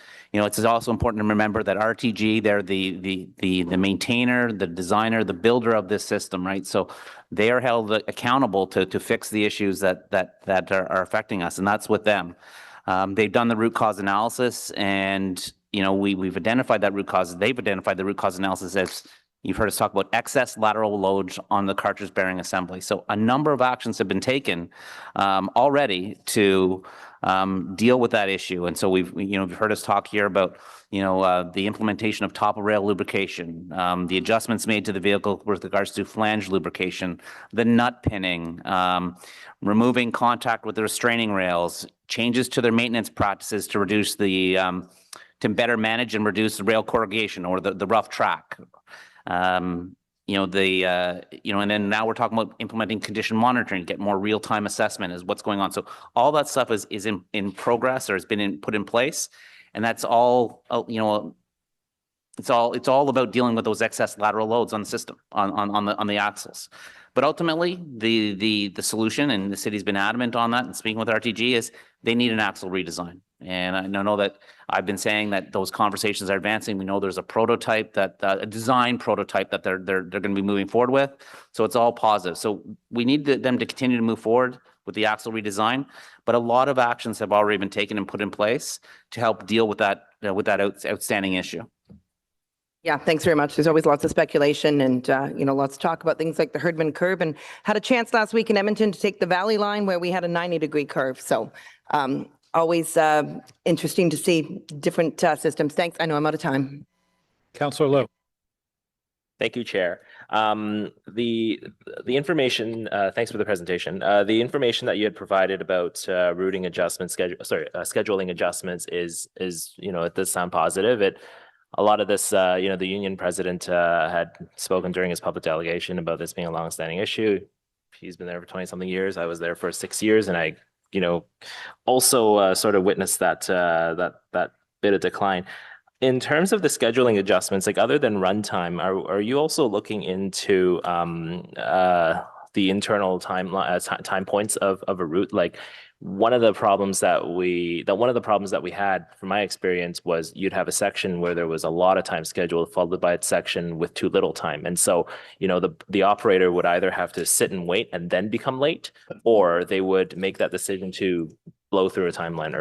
[SPEAKER 2] also important to remember that RTG, they're the maintainer, the designer, the builder of this system, right? So they are held accountable to fix the issues that are affecting us, and that's with them. They've done the root cause analysis, and we've identified that root cause. They've identified the root cause analysis as You've heard us talk about excess lateral loads on the cartridge bearing assembly. So a number of actions have been taken already to deal with that issue. And so you've heard us talk here about, the implementation of top of rail lubrication, the adjustments made to the vehicle with regards to flange lubrication, the nut pinning, removing contact with the restraining rails, changes to their maintenance practices to reduce to better manage and reduce the rail corrugation or the rough track. And then now we're talking about implementing condition monitoring, get more real-time assessment as what's going on. So all that stuff is in progress or has been put in place, and that's all it's all about dealing with those excess lateral loads on the system on the axles. But ultimately, the solution, and the city's been adamant on that, and speaking with RTG, is they need an axle redesign. And I know that I've been saying that those conversations are advancing. We know there's a prototype a design prototype that they're going to be moving forward with. So it's all positive. So we need them to continue to move forward with the axle redesign. But a lot of actions have already been taken and put in place to help deal with that outstanding issue.
[SPEAKER 12] Yeah, thanks very much. There's always lots of speculation and, lots of talk about things like the Herdman curve, and had a chance last week in Edmonton to take the Valley line where we had a 90-degree curve. So always interesting to see different systems. Thanks. I know I'm out of time.
[SPEAKER 5] Councillor Lowe.
[SPEAKER 14] Thank you, Chair. The information, thanks for the presentation. The information that you had provided about routing adjustments, scheduling adjustments is it does sound positive. A lot of this, the union president had spoken during his public delegation about this being a longstanding issue. He's been there for 20-something years. I was there for 6 years, and I, also sort of witnessed that bit of decline. In terms of the scheduling adjustments, like other than runtime, are you also looking into the internal time points of a route? Like one of the problems that we had, from my experience, was you'd have a section where there was a lot of time scheduled, followed by a section with too little time. And so, the operator would either have to sit and wait and then become late, or they would make that decision to blow through a time point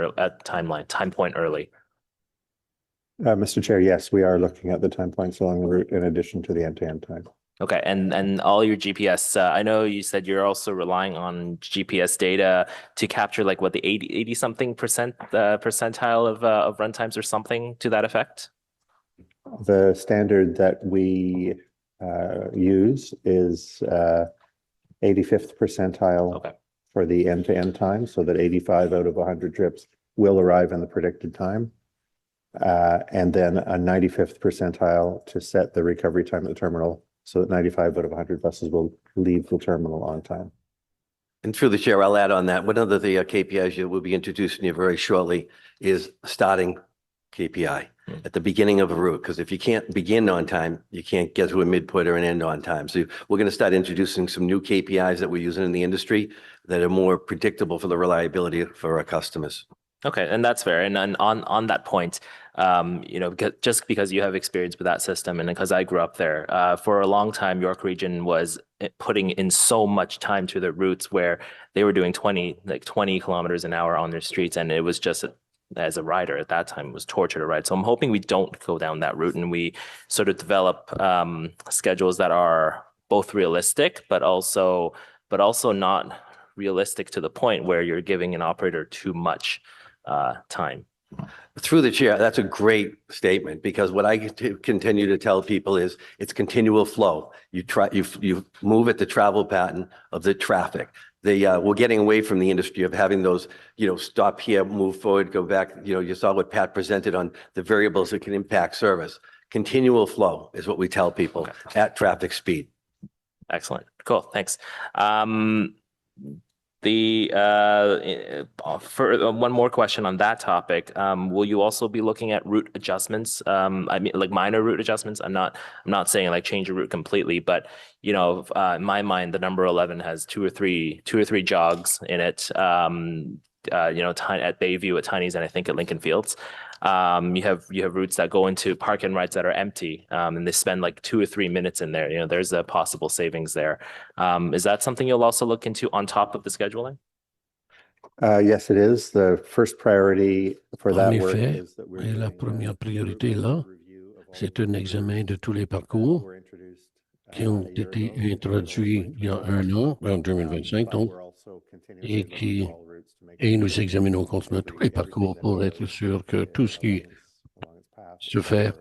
[SPEAKER 14] early.
[SPEAKER 10] Mr. Chair, yes, we are looking at the time points along the route in addition to the end-to-end time.
[SPEAKER 14] Okay, and all your GPS, I know you said you're also relying on GPS data to capture like what the 80 something percent percentile of runtimes or something to that effect?
[SPEAKER 10] The standard that we use is 85th percentile for the end-to-end time, so that 85 out of 100 trips will arrive in the predicted time. And then a 95th percentile to set the recovery time at the terminal, so that 95 out of 100 buses will leave the terminal on time.
[SPEAKER 6] And through the chair, I'll add on that. One of the KPIs you will be introducing you very shortly is starting KPI at the beginning of a route, because if you can't begin on time, you can't get to a midpoint or an end on time. So we're going to start introducing some new KPIs that we're using in the industry that are more predictable for the reliability for our customers.
[SPEAKER 14] Okay, and that's fair. And on that point, just because you have experience with that system, and because I grew up there, for a long time, York Region was putting in so much time to their routes where they were doing 20 kilometers an hour on their streets, and it was just as a rider at that time, it was torture to ride. So I'm hoping we don't go down that route, and we sort of develop schedules that are both realistic, but also not realistic to the point where you're giving an operator too much time.
[SPEAKER 6] Through the chair, that's a great statement, because what I continue to tell people is it's continual flow. You move at the travel pattern of the traffic. We're getting away from the industry of having those, stop here, move forward, go back. You saw what Pat presented on the variables that can impact service. Continual flow is what we tell people at traffic speed.
[SPEAKER 14] Excellent. Cool. Thanks. For one more question on that topic, will you also be looking at route adjustments? I mean, like minor route adjustments. I'm not saying like change your route completely, but in my mind, the number 11 has two or three jogs in it. At Bayview, at Tiny's, and I think at Lincoln Fields. You have routes that go into park and rides that are empty, and they spend like 2 or 3 minutes in there. There's a possible savings there. Is that something you'll also look into on top of the scheduling?
[SPEAKER 10] Yes, it is. The first priority for that work is that
[SPEAKER 3] la première priorité là, c'est un examen de tous les parcours qui ont été introduits il y a un an, en 2025, donc, et nous examinons continuellement tous les parcours pour être sûr que tout ce qui se fait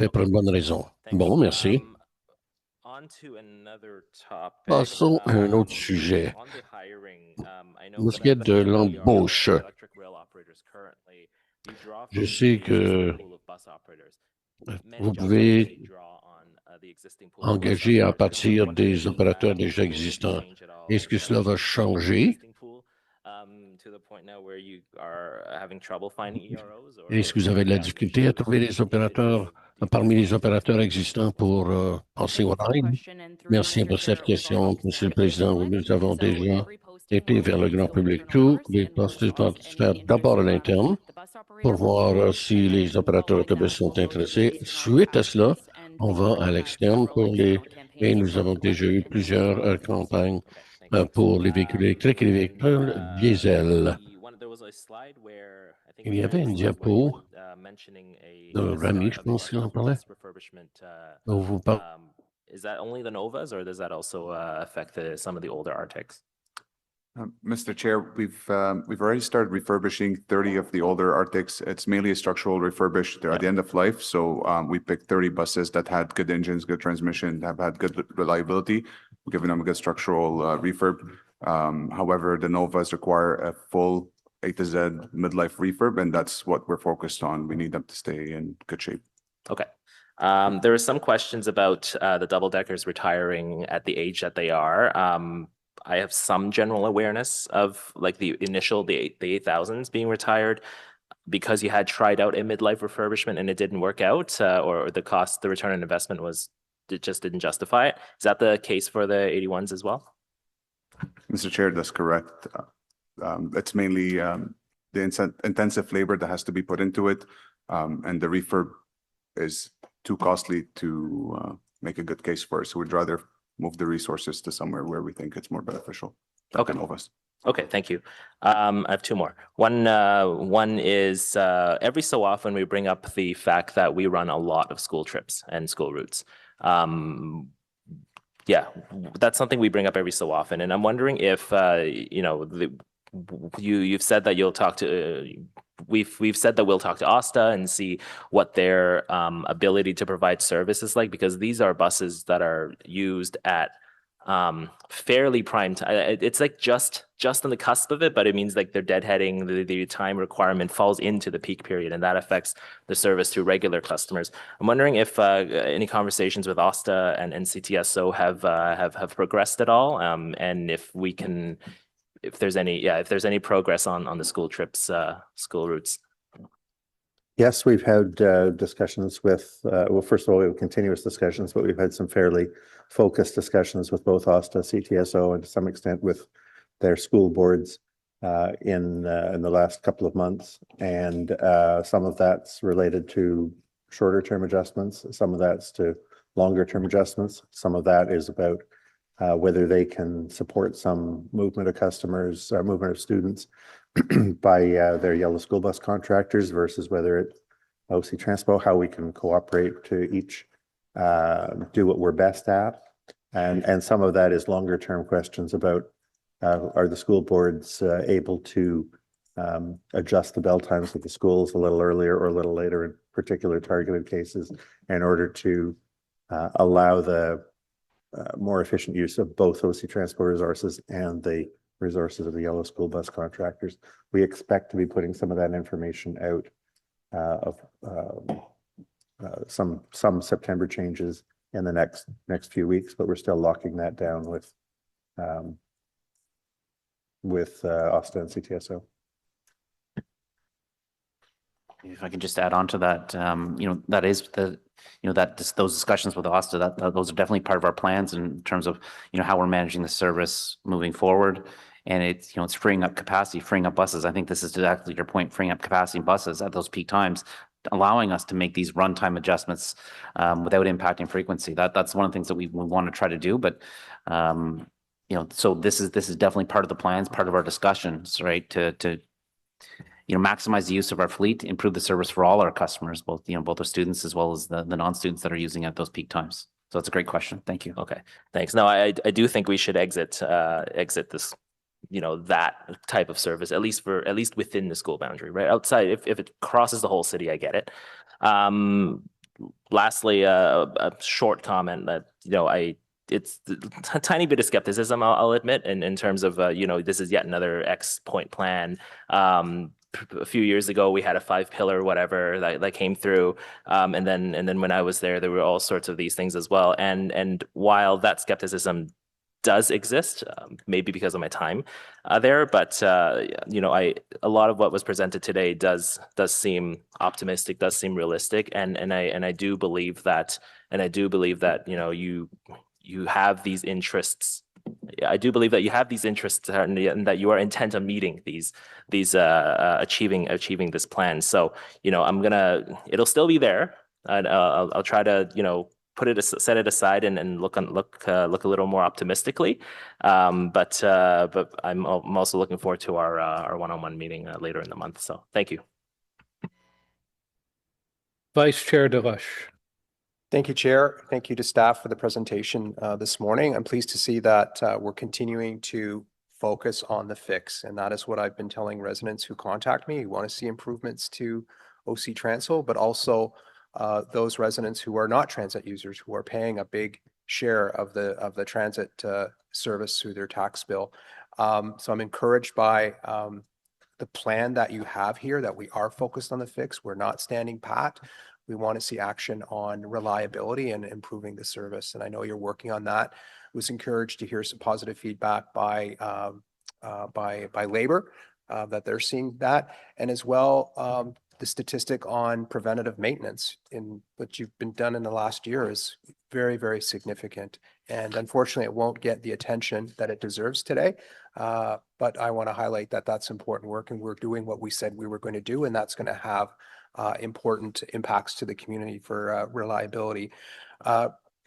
[SPEAKER 3] pour une bonne raison. Bon, merci. Passons à un autre sujet. Pour ce qui est de l'embauche, je sais que vous pouvez engager à partir des opérateurs déjà existants. Est-ce que cela va changer? Est-ce que vous avez de la difficulté à trouver des opérateurs parmi les opérateurs existants pour passer au rail? Merci pour cette question, Monsieur le Président. Nous avons déjà été vers le grand public. Tous les postes doivent se faire d'abord à l'interne pour voir si les opérateurs autobus sont intéressés. Suite à cela, on va à l'externe et nous avons déjà eu plusieurs campagnes pour les véhicules électriques et les véhicules diesel. Il y avait une diapo de Rami, je pense qu'il en parlait.
[SPEAKER 14] Is that only the Novas, or does that also affect some of the older Arctics?
[SPEAKER 16] Mr. Chair, we've already started refurbishing 30 of the older Arctics. It's mainly a structural refurbish. They're at the end of life, so we picked 30 buses that had good engines, good transmission, have had good reliability. We're giving them a good structural refurb. However, the Novas require a full A to Z midlife refurb, and that's what we're focused on. We need them to stay in good shape.
[SPEAKER 14] Okay. There are some questions about the double deckers retiring at the age that they are. I have some general awareness of like the 8000s being retired because you had tried out a midlife refurbishment and it didn't work out, or the return on investment it just didn't justify it. Is that the case for the 81s as well?
[SPEAKER 16] Mr. Chair, that's correct. It's mainly the intensive labor that has to be put into it, and the refurb is too costly to make a good case for it. So we'd rather move the resources to somewhere where we think it's more beneficial.
[SPEAKER 14] Okay. Okay, thank you. I have two more. One is every so often we bring up the fact that we run a lot of school trips and school routes. Yeah, that's something we bring up every so often, and I'm wondering if you've said that you'll talk to. We've said that we'll talk to Asta and see what their ability to provide service is like, because these are buses that are used at fairly prime time. It's like just on the cusp of it, but it means like they're deadheading. The time requirement falls into the peak period, and that affects the service to regular customers. I'm wondering if any conversations with Asta and CTSO have progressed at all, and if we can. If there's any progress on the school trips, school routes.
[SPEAKER 10] Yes, we've had discussions with, well, first of all, we have continuous discussions, but we've had some fairly focused discussions with both Asta, CTSO, and to some extent with their school boards in the last couple of months. And some of that's related to shorter term adjustments. Some of that's to longer term adjustments. Some of that is about whether they can support some movement of customers, movement of students by their yellow school bus contractors versus whether it's OC Transpo, how we can cooperate to each do what we're best at. And some of that is longer term questions about are the school boards able to adjust the bell times of the schools a little earlier or a little later in particular targeted cases in order to allow the more efficient use of both OC Transpo resources and the resources of the yellow school bus contractors. We expect to be putting some of that information out of some September changes in the next few weeks, but we're still locking that down with Asta and CTSO.
[SPEAKER 2] If I can just add on to that, that is those discussions with Asta, those are definitely part of our plans in terms of, how we're managing the service moving forward. And it's freeing up capacity, freeing up buses. I think this is exactly your point, freeing up capacity in buses at those peak times, allowing us to make these runtime adjustments without impacting frequency. That's one of the things that we want to try to do. But, so this is definitely part of the plans, part of our discussions, right? To maximize the use of our fleet, improve the service for all our customers, both, both our students as well as the non-students that are using at those peak times. So it's a great question. Thank you.
[SPEAKER 14] Okay, thanks. No, I do think we should exit this, that type of service, at least within the school boundary, right? Outside, if it crosses the whole city, I get it. Lastly, a short comment that, it's a tiny bit of skepticism, I'll admit, in terms of, this is yet another X point plan. A few years ago, we had a 5-pillar whatever that came through, and then when I was there were all sorts of these things as well. And while that skepticism does exist, maybe because of my time there, but a lot of what was presented today does seem optimistic, does seem realistic, and I do believe that you have these interests. I do believe that you have these interests and that you are intent on meeting these achieving this plan. So it'll still be there, and I'll try to set it aside and look a little more optimistically. But I'm also looking forward to our one-on-one meeting later in the month. So thank you.
[SPEAKER 5] Vice Chair DeLush.
[SPEAKER 19] Thank you, Chair. Thank you to staff for the presentation this morning. I'm pleased to see that we're continuing to focus on the fix, and that is what I've been telling residents who contact me who want to see improvements to OC Transl, but also those residents who are not transit users, who are paying a big share of the transit service through their tax bill. So I'm encouraged by the plan that you have here, that we are focused on the fix. We're not standing pat. We want to see action on reliability and improving the service. And I know you're working on that. I was encouraged to hear some positive feedback by labor, that they're seeing that. And as well, the statistic on preventative maintenance in what you've been done in the last year is very, very significant. And unfortunately, it won't get the attention that it deserves today. But I want to highlight that that's important work, and we're doing what we said we were going to do, and that's going to have important impacts to the community for reliability.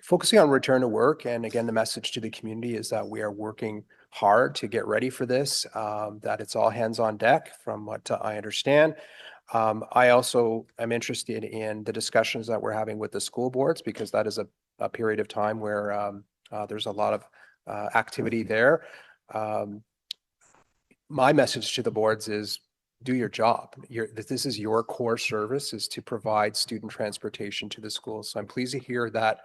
[SPEAKER 19] Focusing on return to work, and again, the message to the community is that we are working hard to get ready for this, that it's all hands on deck from what I understand. I also am interested in the discussions that we're having with the school boards, because that is a period of time where there's a lot of activity there. My message to the boards is do your job. This is your core service, is to provide student transportation to the schools. So I'm pleased to hear that.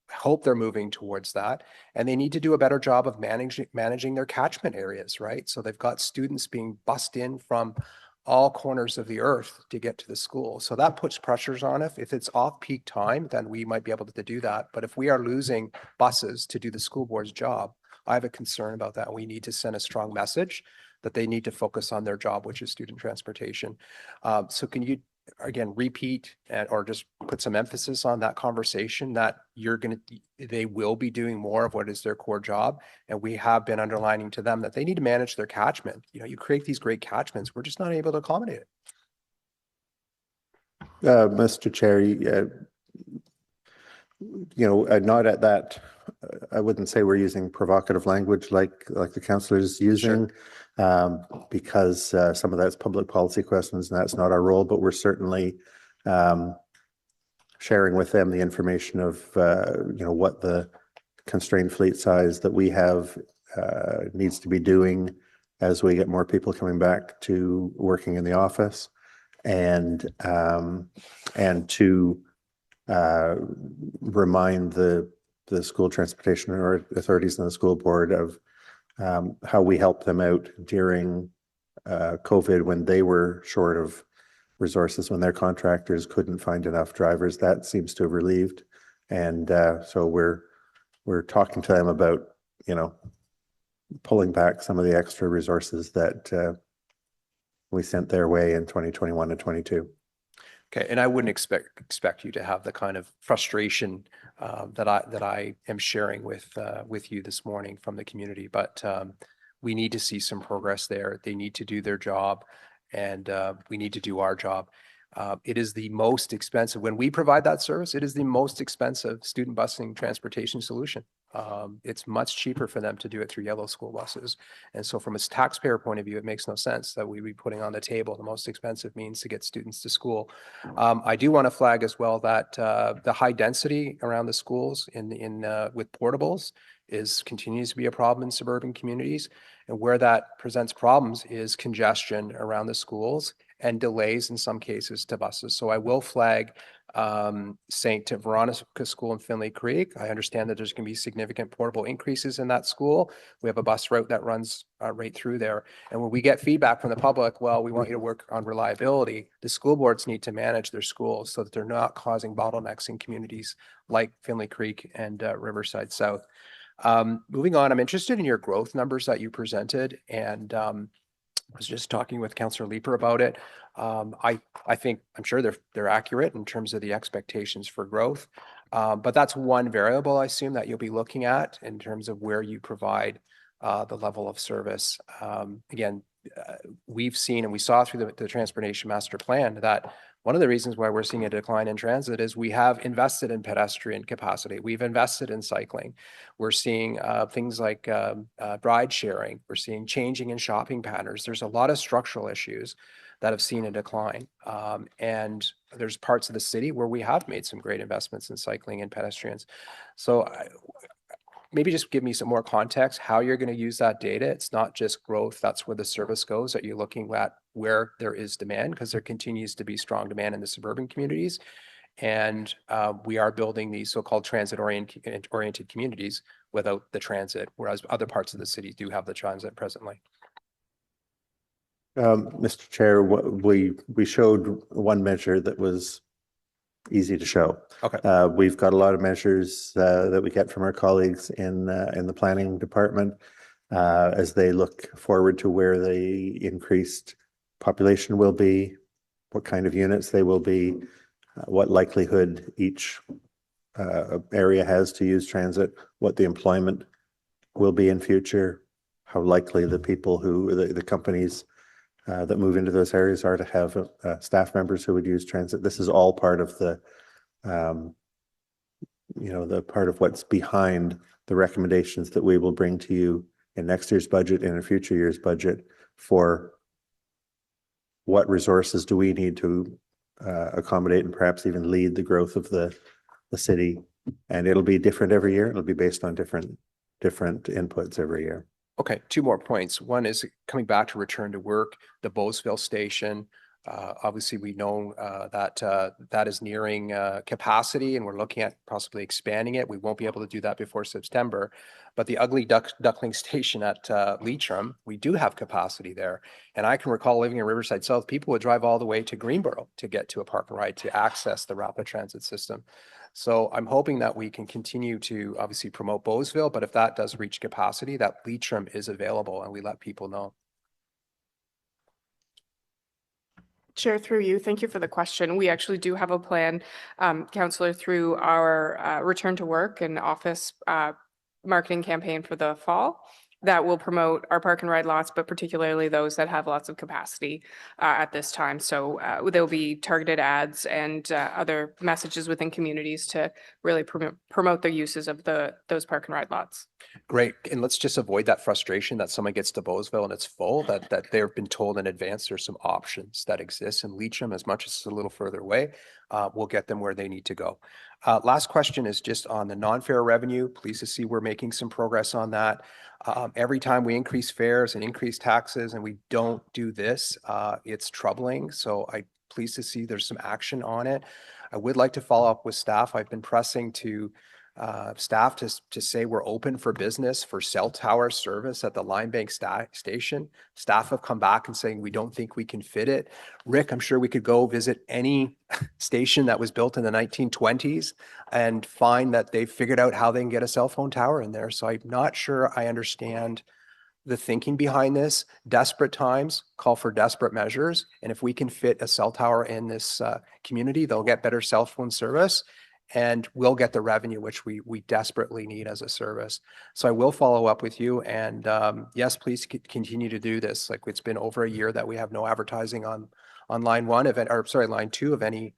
[SPEAKER 19] I hope they're moving towards that, and they need to do a better job of managing their catchment areas, right? So they've got students being bussed in from all corners of the earth to get to the school. So that puts pressures on it. If it's off peak time, then we might be able to do that. But if we are losing buses to do the school board's job, I have a concern about that. We need to send a strong message that they need to focus on their job, which is student transportation. So can you, again, repeat or just put some emphasis on that conversation, that they will be doing more of what is their core job. And we have been underlining to them that they need to manage their catchment. You create these great catchments. We're just not able to accommodate it.
[SPEAKER 10] Mr. Chair, not at that, I wouldn't say we're using provocative language like the councillor is using, because some of that's public policy questions and that's not our role, but we're certainly sharing with them the information of, what the constrained fleet size that we have needs to be doing as we get more people coming back to working in the office, and to remind the school transportation authorities and the school board of how we helped them out during COVID, when they were short of resources, when their contractors couldn't find enough drivers. That seems to have relieved, and so we're talking to them about pulling back some of the extra resources that we sent their way in 2021 and 22.
[SPEAKER 19] Okay, and I wouldn't expect you to have the kind of frustration that I am sharing with you this morning from the community, but we need to see some progress there. They need to do their job, and we need to do our job. It is the most expensive. When we provide that service, it is the most expensive student busing transportation solution. It's much cheaper for them to do it through yellow school buses. And so from a taxpayer point of view, it makes no sense that we be putting on the table the most expensive means to get students to school. I do want to flag as well that the high density around the schools with portables continues to be a problem in suburban communities. And where that presents problems is congestion around the schools and delays in some cases to buses. So I will flag St. Veronica School in Finley Creek. I understand that there's going to be significant portable increases in that school. We have a bus route that runs right through there. And when we get feedback from the public, well, we want you to work on reliability, the school boards need to manage their schools so that they're not causing bottlenecks in communities like Finley Creek and Riverside South. Moving on, I'm interested in your growth numbers that you presented, and I was just talking with Councillor Leeper about it. I think, I'm sure they're accurate in terms of the expectations for growth, but that's one variable I assume that you'll be looking at in terms of where you provide the level of service. Again, we've seen and we saw through the Transportation Master Plan that one of the reasons why we're seeing a decline in transit is we have invested in pedestrian capacity. We've invested in cycling. We're seeing things like ride sharing. We're seeing changing in shopping patterns. There's a lot of structural issues that have seen a decline. And there's parts of the city where we have made some great investments in cycling and pedestrians. So maybe just give me some more context, how you're going to use that data. It's not just growth. That's where the service goes, that you're looking at where there is demand, because there continues to be strong demand in the suburban communities. And we are building these so-called transit-oriented communities without the transit, whereas other parts of the city do have the transit presently.
[SPEAKER 10] Mr. Chair, we showed one measure that was easy to show.
[SPEAKER 19] Okay.
[SPEAKER 10] We've got a lot of measures that we get from our colleagues in the planning department as they look forward to where the increased population will be, what kind of units they will be, what likelihood each area has to use transit, what the employment will be in future, how likely the people the companies that move into those areas are to have staff members who would use transit. This is all part of the part of what's behind the recommendations that we will bring to you in next year's budget and in future year's budget for what resources do we need to accommodate and perhaps even lead the growth of the city. And it'll be different every year. It'll be based on different inputs every year.
[SPEAKER 19] Okay, two more points. One is coming back to return to work, the Bowesville station. Obviously, we know that is nearing capacity, and we're looking at possibly expanding it. We won't be able to do that before September. But the ugly duckling station at Leitrim, we do have capacity there. And I can recall living in Riverside South, people would drive all the way to Greenboro to get to a park and ride to access the rapid transit system. So I'm hoping that we can continue to obviously promote Bowesville, but if that does reach capacity, that Leitrim is available and we let people know.
[SPEAKER 17] Chair, through you, thank you for the question. We actually do have a plan, Councillor, through our return to work and office marketing campaign for the fall that will promote our park and ride lots, but particularly those that have lots of capacity at this time. So there will be targeted ads and other messages within communities to really promote the uses of those park and ride lots.
[SPEAKER 19] Great. And let's just avoid that frustration that someone gets to Bowesville and it's full, that they've been told in advance there's some options that exist in Leitrim, as much as it's a little further away. We'll get them where they need to go. Last question is just on the non-fare revenue. Pleased to see we're making some progress on that. Every time we increase fares and increase taxes and we don't do this, it's troubling. So I'm pleased to see there's some action on it. I would like to follow up with staff. I've been pressing to staff to say we're open for business for cell tower service at the Linebank station. Staff have come back and saying we don't think we can fit it. Rick, I'm sure we could go visit any station that was built in the 1920s and find that they've figured out how they can get a cell phone tower in there. So I'm not sure I understand the thinking behind this. Desperate times call for desperate measures. And if we can fit a cell tower in this community, they'll get better cell phone service and we'll get the revenue, which we desperately need as a service. So I will follow up with you. And yes, please continue to do this. Like, it's been over a year that we have no advertising on line one of it, or sorry, line two of any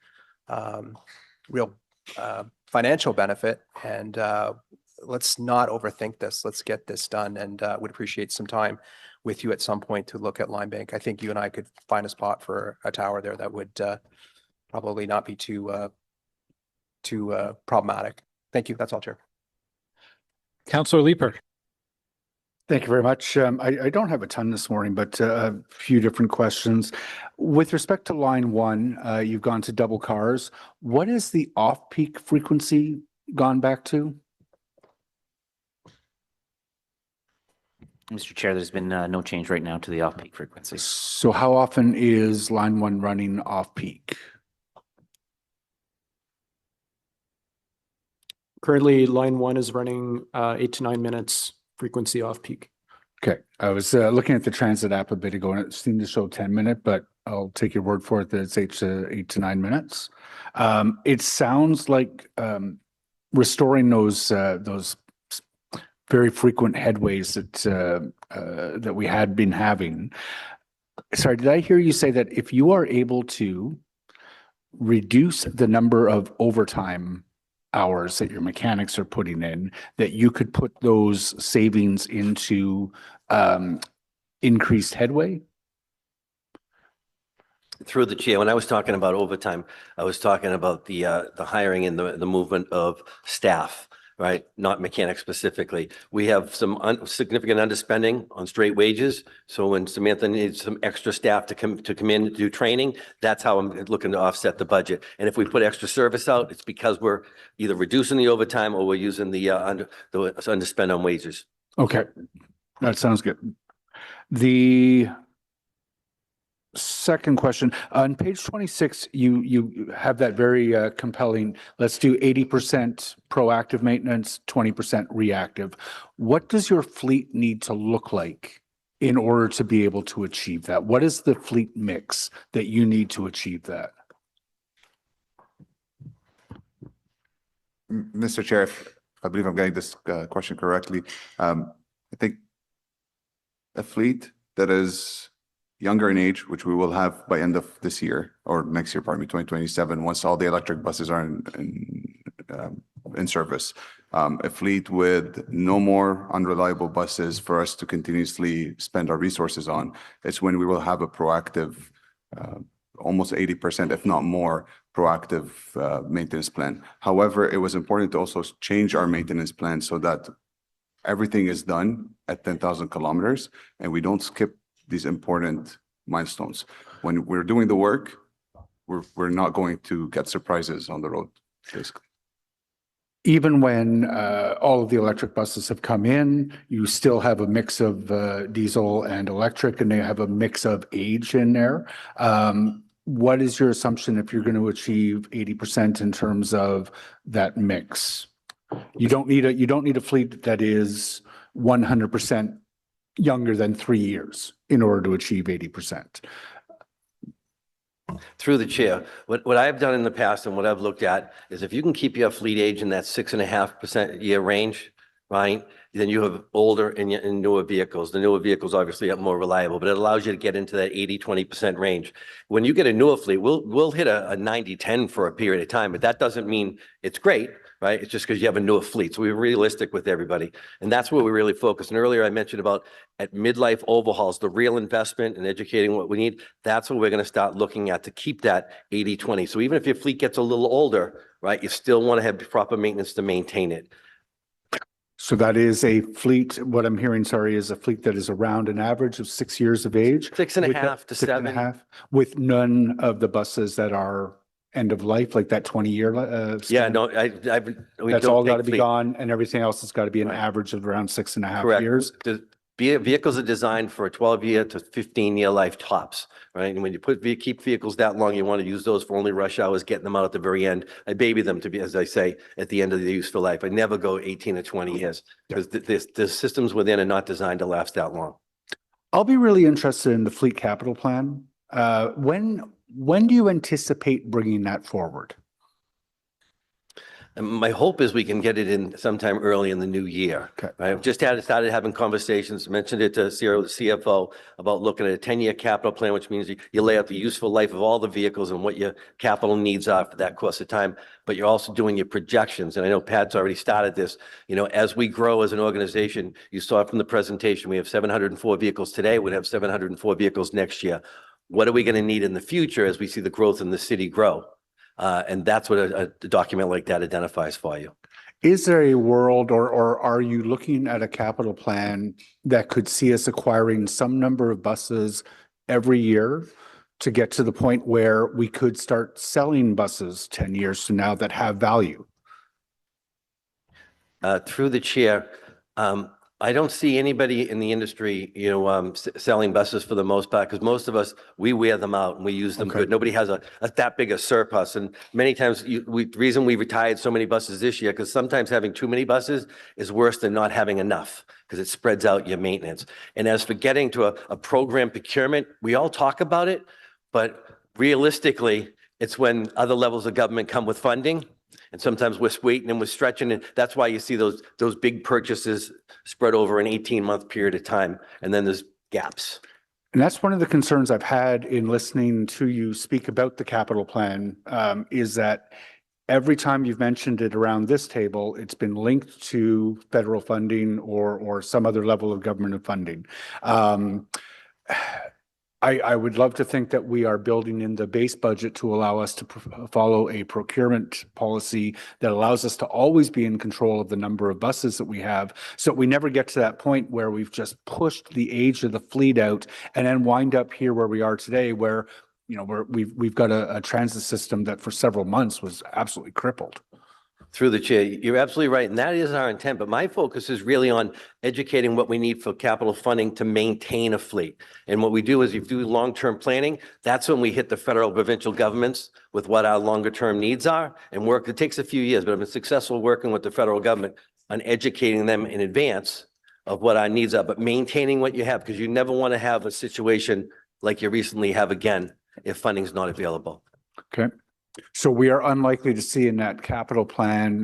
[SPEAKER 19] real financial benefit. And let's not overthink this. Let's get this done, and would appreciate some time with you at some point to look at Line Bank. I think you and I could find a spot for a tower there that would probably not be too problematic. Thank you. That's all, Chair.
[SPEAKER 5] Councillor Leeper.
[SPEAKER 8] Thank you very much. I don't have a ton this morning, but a few different questions. With respect to line 1, you've gone to double cars. What is the off-peak frequency gone back to?
[SPEAKER 2] Mr. Chair, there's been no change right now to the off-peak frequency.
[SPEAKER 8] So how often is line 1 running off-peak?
[SPEAKER 18] Currently, line 1 is running 8 to 9 minutes frequency off peak.
[SPEAKER 8] Okay, I was looking at the transit app a bit ago and it seemed to show 10-minute, but I'll take your word for it that it's 8 to 9 minutes. It sounds like restoring those very frequent headways that we had been having. Sorry, did I hear you say that if you are able to reduce the number of overtime hours that your mechanics are putting in, that you could put those savings into increased headway?
[SPEAKER 6] Through the chair, when I was talking about overtime, I was talking about the hiring and the movement of staff, right? Not mechanics specifically. We have some significant underspending on straight wages. So when Samantha needs some extra staff to come in to do training, that's how I'm looking to offset the budget. And if we put extra service out, it's because we're either reducing the overtime or we're using the underspend on wages.
[SPEAKER 8] Okay, that sounds good. The second question, on page 26, you have that very compelling, let's do 80% proactive maintenance, 20% reactive. What does your fleet need to look like in order to be able to achieve that? What is the fleet mix that you need to achieve that?
[SPEAKER 16] Mr. Chair, if I believe I'm getting this question correctly, I think a fleet that is younger in age, which we will have by end of this year or next year, pardon me, 2027, once all the electric buses are in service. A fleet with no more unreliable buses for us to continuously spend our resources on. It's when we will have a proactive, almost 80%, if not more, proactive maintenance plan. However, it was important to also change our maintenance plan so that everything is done at 10,000 kilometers and we don't skip these important milestones. When we're doing the work, we're not going to get surprises on the road, basically.
[SPEAKER 8] Even when all of the electric buses have come in, you still have a mix of diesel and electric, and they have a mix of age in there. What is your assumption if you're going to achieve 80% in terms of that mix? You don't need a fleet that is 100% younger than 3 years in order to achieve 80%.
[SPEAKER 6] Through the chair, what I've done in the past and what I've looked at is if you can keep your fleet age in that 6.5% year range, right? Then you have older and newer vehicles. The newer vehicles obviously are more reliable, but it allows you to get into that 80-20% range. When you get a newer fleet, we'll hit a 90-10 for a period of time, but that doesn't mean it's great, right? It's just because you have a newer fleet. So we're realistic with everybody. And that's where we really focus. And earlier I mentioned about at midlife overhauls, the real investment and educating what we need. That's what we're going to start looking at to keep that 80-20. So even if your fleet gets a little older, right, you still want to have proper maintenance to maintain it.
[SPEAKER 8] So that is a fleet, what I'm hearing, sorry, is a fleet that is around an average of 6 years of age.
[SPEAKER 6] 6.5 to 7.
[SPEAKER 8] 6.5, with none of the buses that are end of life, like that 20-year.
[SPEAKER 6] Yeah, no,
[SPEAKER 8] that's all got to be gone, and everything else has got to be an average of around 6.5 years.
[SPEAKER 6] Vehicles are designed for a 12-year to 15-year life tops, right? And when you keep vehicles that long, you want to use those for only rush hours, getting them out at the very end. I baby them to be, as I say, at the end of the useful life. I never go 18 or 20 years because the systems within are not designed to last that long.
[SPEAKER 8] I'll be really interested in the fleet capital plan. When do you anticipate bringing that forward?
[SPEAKER 6] And my hope is we can get it in sometime early in the new year.
[SPEAKER 8] Okay.
[SPEAKER 6] Right? Just started having conversations, mentioned it to Sierra, the CFO, about looking at a 10-year capital plan, which means you lay out the useful life of all the vehicles and what your capital needs are for that course of time. But you're also doing your projections. And I know Pat's already started this. You know, as we grow as an organization, you saw from the presentation, we have 704 vehicles today. We'd have 704 vehicles next year. What are we going to need in the future as we see the growth in the city grow? And that's what a document like that identifies for you.
[SPEAKER 8] Is there a world, or are you looking at a capital plan that could see us acquiring some number of buses every year to get to the point where we could start selling buses 10 years from now that have value?
[SPEAKER 6] Through the chair, I don't see anybody in the industry, you know, selling buses for the most part, because most of us, we wear them out and we use them good. Nobody has a that big a surplus. And many times, the reason we retired so many buses this year, because sometimes having too many buses is worse than not having enough, because it spreads out your maintenance. And as for getting to a program procurement, we all talk about it, but realistically, it's when other levels of government come with funding. And sometimes we're waiting and we're stretching, and that's why you see those big purchases spread over an 18-month period of time, and then there's gaps.
[SPEAKER 8] And that's one of the concerns I've had in listening to you speak about the capital plan, is that every time you've mentioned it around this table, it's been linked to federal funding or some other level of government funding. I would love to think that we are building in the base budget to allow us to follow a procurement policy that allows us to always be in control of the number of buses that we have, so we never get to that point where we've just pushed the age of the fleet out and then wind up here where we are today, where, you know, we've got a transit system that for several months was absolutely crippled.
[SPEAKER 6] Through the chair, you're absolutely right, and that is our intent, but my focus is really on educating what we need for capital funding to maintain a fleet. And what we do is, if you do long-term planning, that's when we hit the federal provincial governments with what our longer-term needs are and work. It takes a few years, but I've been successful working with the federal government on educating them in advance of what our needs are, but maintaining what you have, because you never want to have a situation like you recently have again if funding's not available.
[SPEAKER 8] Okay. So we are unlikely to see in that capital plan,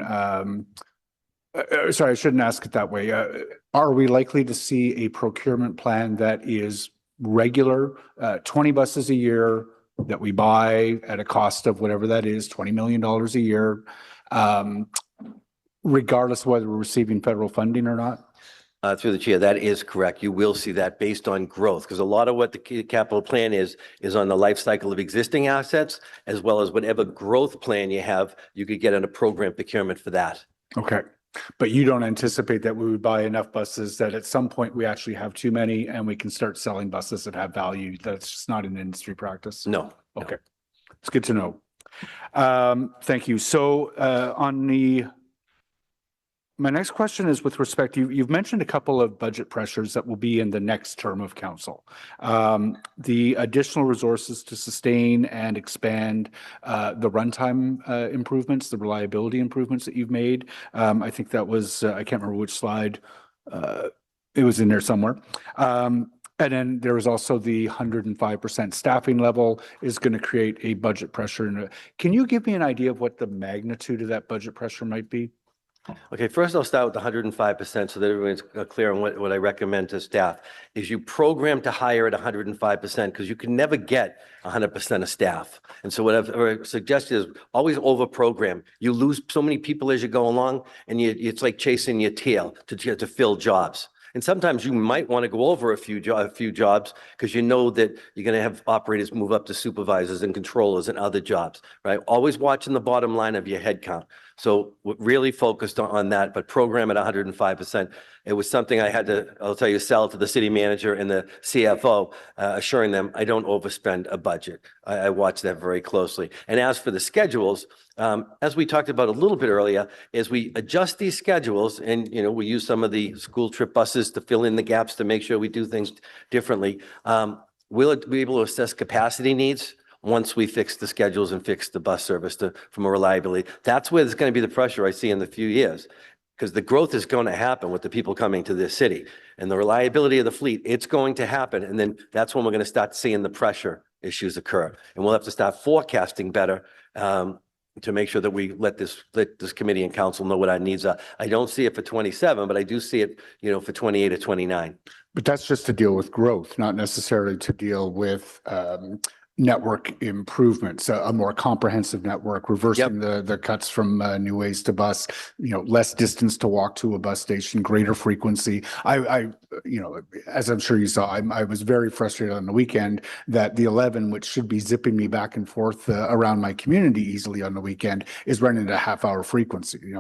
[SPEAKER 8] sorry, I shouldn't ask it that way. Are we likely to see a procurement plan that is regular, 20 buses a year that we buy at a cost of whatever that is, $20 million a year, regardless of whether we're receiving federal funding or not?
[SPEAKER 6] Through the chair, that is correct. You will see that based on growth, because a lot of what the capital plan is on the life cycle of existing assets, as well as whatever growth plan you have, you could get in a program procurement for that.
[SPEAKER 8] Okay. But you don't anticipate that we would buy enough buses that at some point we actually have too many and we can start selling buses that have value? That's just not an industry practice?
[SPEAKER 6] No.
[SPEAKER 8] Okay. It's good to know. Thank you. So my next question is with respect, you've mentioned a couple of budget pressures that will be in the next term of council. The additional resources to sustain and expand the runtime improvements, the reliability improvements that you've made. I think that was, I can't remember which slide, it was in there somewhere. And then there was also the 105% staffing level is going to create a budget pressure. Can you give me an idea of what the magnitude of that budget pressure might be?
[SPEAKER 6] Okay, first I'll start with the 105% so that everyone's clear on what I recommend to staff is you program to hire at 105% because you can never get 100% of staff. And so what I've suggested is always over program. You lose so many people as you go along, and it's like chasing your tail to fill jobs. And sometimes you might want to go over a few jobs because you know that you're going to have operators move up to supervisors and controllers and other jobs, right? Always watching the bottom line of your head count. So we're really focused on that, but program at 105%. It was something I had to, I'll tell you, sell to the city manager and the CFO, assuring them I don't overspend a budget. I watch that very closely. And as for the schedules, as we talked about a little bit earlier, as we adjust these schedules and, you know, we use some of the school trip buses to fill in the gaps to make sure we do things differently, we'll be able to assess capacity needs once we fix the schedules and fix the bus service from a reliability. That's where there's going to be the pressure I see in the few years, because the growth is going to happen with the people coming to this city and the reliability of the fleet. It's going to happen. And then that's when we're going to start seeing the pressure issues occur. And we'll have to start forecasting better to make sure that we let this committee and council know what our needs are. I don't see it for 27, but I do see it, for 28 or 29.
[SPEAKER 8] But that's just to deal with growth, not necessarily to deal with network improvements, a more comprehensive network, reversing the cuts from new ways to bus, less distance to walk to a bus station, greater frequency. I as I'm sure you saw, I was very frustrated on the weekend that the 11, which should be zipping me back and forth around my community easily on the weekend, is running at a half-hour frequency.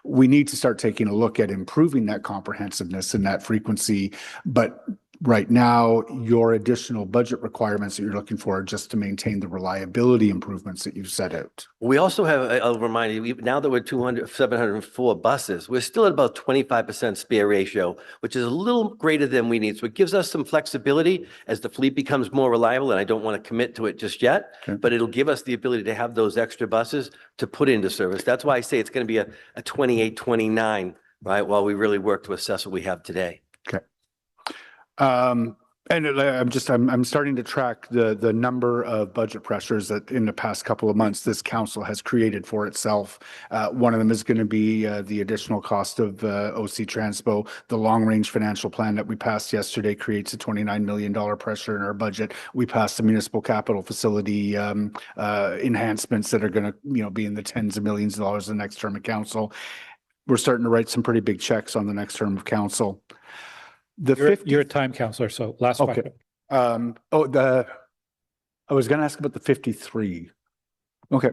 [SPEAKER 8] We need to start taking a look at improving that comprehensiveness and that frequency, but right now, your additional budget requirements that you're looking for are just to maintain the reliability improvements that you've set out.
[SPEAKER 6] We also have, I'll remind you, now that we're 704 buses, we're still at about 25% spare ratio, which is a little greater than we need. So it gives us some flexibility as the fleet becomes more reliable, and I don't want to commit to it just yet, but it'll give us the ability to have those extra buses to put into service. That's why I say it's going to be a 28, 29, right, while we really work to assess what we have today.
[SPEAKER 8] Okay. And I'm starting to track the number of budget pressures that in the past couple of months this council has created for itself. One of them is going to be the additional cost of OC Transpo. The long range financial plan that we passed yesterday creates a $29 million pressure in our budget. We passed the municipal capital facility enhancements that are going to be in the tens of millions of dollars the next term of council. We're starting to write some pretty big checks on the next term of council.
[SPEAKER 5] You're a time counselor, so last
[SPEAKER 8] okay. I was going to ask about the 53. Okay.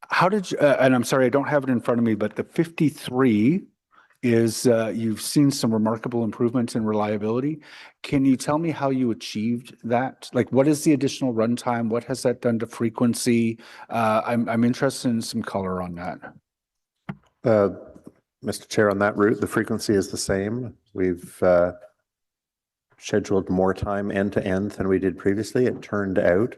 [SPEAKER 8] How did you, and I'm sorry, I don't have it in front of me, but the 53 is, you've seen some remarkable improvements in reliability. Can you tell me how you achieved that? Like, what is the additional runtime? What has that done to frequency? I'm interested in some color on that.
[SPEAKER 10] Mr. Chair, on that route, the frequency is the same. We've scheduled more time end to end than we did previously. It turned out,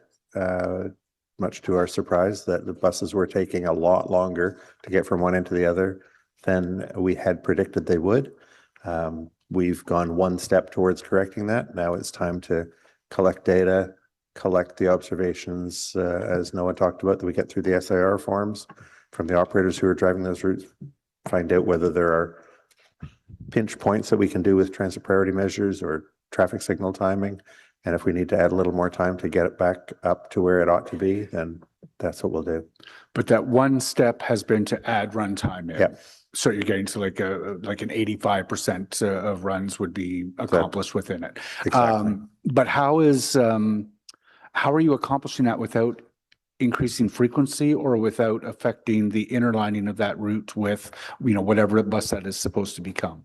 [SPEAKER 10] much to our surprise, that the buses were taking a lot longer to get from one end to the other than we had predicted they would. We've gone one step towards correcting that. Now it's time to collect data, collect the observations, as Noah talked about, that we get through the SIR forms from the operators who are driving those routes, find out whether there are pinch points that we can do with transit priority measures or traffic signal timing. And if we need to add a little more time to get it back up to where it ought to be, then that's what we'll do.
[SPEAKER 8] But that one step has been to add runtime in.
[SPEAKER 10] Yep.
[SPEAKER 8] So you're getting to like an 85% of runs would be accomplished within it.
[SPEAKER 10] Exactly.
[SPEAKER 8] But how are you accomplishing that without increasing frequency or without affecting the interlining of that route with, whatever bus that is supposed to become?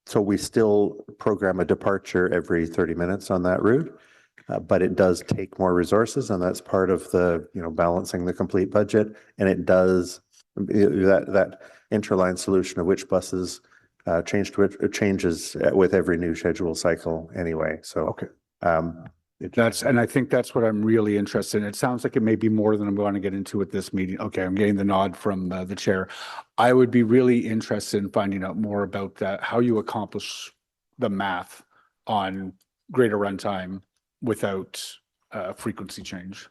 [SPEAKER 10] So we still program a departure every 30 minutes on that route, but it does take more resources, and that's part of the, balancing the complete budget. And it does that interline solution of which buses changes with every new schedule cycle anyway. So
[SPEAKER 8] okay. And I think that's what I'm really interested in. It sounds like it may be more than I'm going to get into at this meeting. Okay, I'm getting the nod from the chair. I would be really interested in finding out more about that, how you accomplish the math on greater runtime without frequency change.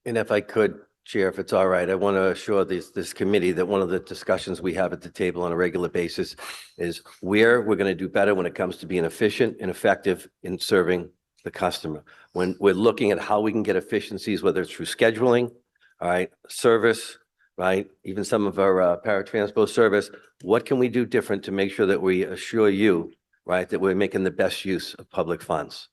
[SPEAKER 6] And if I could, Chair, if it's all right, I want to assure this committee that one of the discussions we have at the table on a regular basis is where we're going to do better when it comes to being efficient and effective in serving the customer. When we're looking at how we can get efficiencies, whether it's through scheduling, all right, service, right, even some of our paratransport service, what can we do different to make sure that we assure you, right, that we're making the best use of public funds?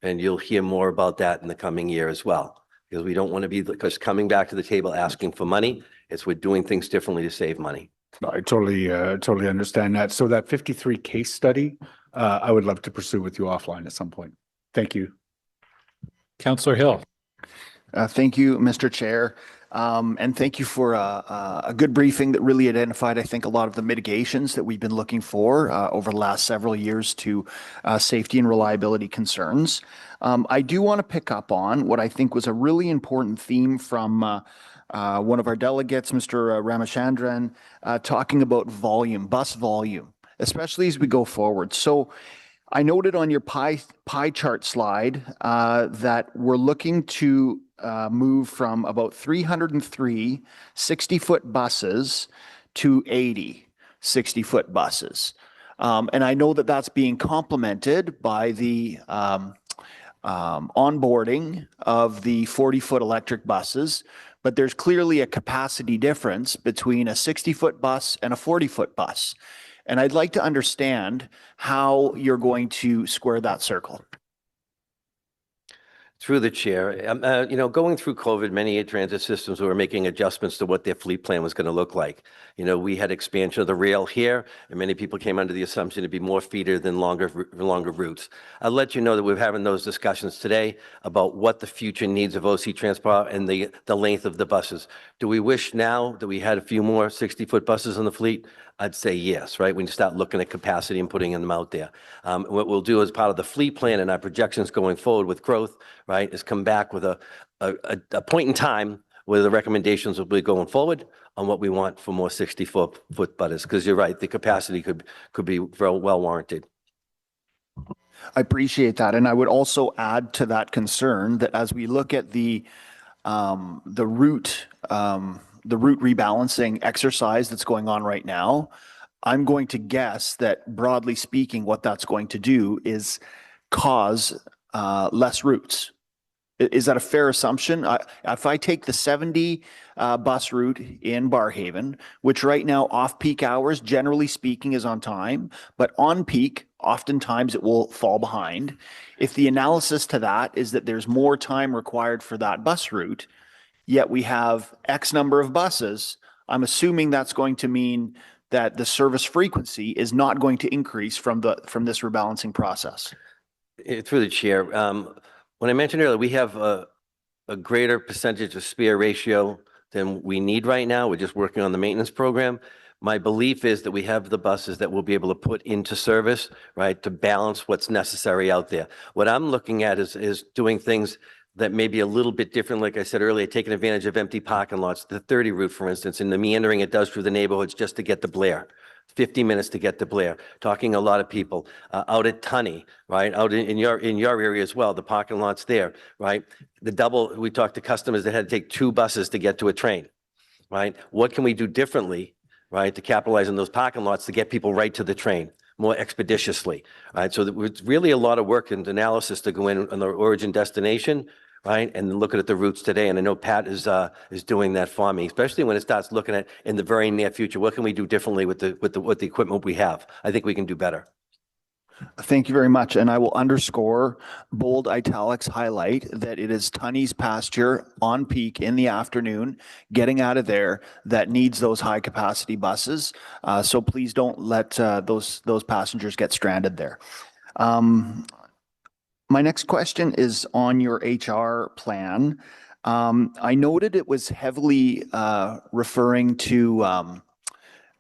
[SPEAKER 6] And you'll hear more about that in the coming year as well, because we don't want to be just coming back to the table asking for money. It's we're doing things differently to save money.
[SPEAKER 8] No, I totally understand that. So that 53 case study, I would love to pursue with you offline at some point. Thank you.
[SPEAKER 5] Councillor Hill.
[SPEAKER 20] Thank you, Mr. Chair. And thank you for a good briefing that really identified, I think, a lot of the mitigations that we've been looking for over the last several years to safety and reliability concerns. I do want to pick up on what I think was a really important theme from one of our delegates, Mr. Ramachandran, talking about volume, bus volume, especially as we go forward. So I noted on your pie chart slide that we're looking to move from about 303 60-foot buses to 80 60-foot buses. And I know that that's being complemented by the onboarding of the 40-foot electric buses, but there's clearly a capacity difference between a 60-foot bus and a 40-foot bus. And I'd like to understand how you're going to square that circle.
[SPEAKER 6] Through the chair, going through COVID, many transit systems were making adjustments to what their fleet plan was going to look like. We had expansion of the rail here, and many people came under the assumption to be more feeder than longer routes. I'll let you know that we're having those discussions today about what the future needs of OC Transport and the length of the buses. Do we wish now that we had a few more 60-foot buses in the fleet? I'd say yes, right? When you start looking at capacity and putting them out there. What we'll do as part of the fleet plan and our projections going forward with growth, right, is come back with a point in time where the recommendations will be going forward on what we want for more 60-foot buses. Because you're right, the capacity could be very well warranted.
[SPEAKER 20] I appreciate that. And I would also add to that concern that as we look at the route rebalancing exercise that's going on right now, I'm going to guess that broadly speaking, what that's going to do is cause less routes. Is that a fair assumption? If I take the 70 bus route in Barrhaven, which right now off-peak hours, generally speaking, is on time, but on peak, oftentimes it will fall behind. If the analysis to that is that there's more time required for that bus route, yet we have X number of buses, I'm assuming that's going to mean that the service frequency is not going to increase from this rebalancing process.
[SPEAKER 6] Through the chair, when I mentioned earlier, we have a greater percentage of spare ratio than we need right now. We're just working on the maintenance program. My belief is that we have the buses that we'll be able to put into service, right, to balance what's necessary out there. What I'm looking at is doing things that may be a little bit different, like I said earlier, taking advantage of empty parking lots, the 30 route, for instance, and the meandering it does through the neighborhoods just to get to Blair. 50 minutes to get to Blair, talking to a lot of people out at Tunney, right? Out in your area as well, the parking lots there, right? We talked to customers that had to take 2 buses to get to a train, right? What can we do differently, right, to capitalize on those parking lots to get people right to the train more expeditiously, right? So it's really a lot of work and analysis to go in on the origin destination, right? And looking at the routes today. And I know Pat is doing that for me, especially when it starts looking at in the very near future, what can we do differently with the equipment we have? I think we can do better.
[SPEAKER 20] Thank you very much. And I will underscore, bold italics highlight that it is Tunney's pasture on peak in the afternoon, getting out of there, that needs those high capacity buses. So please don't let those passengers get stranded there. My next question is on your HR plan. I noted it was heavily referring to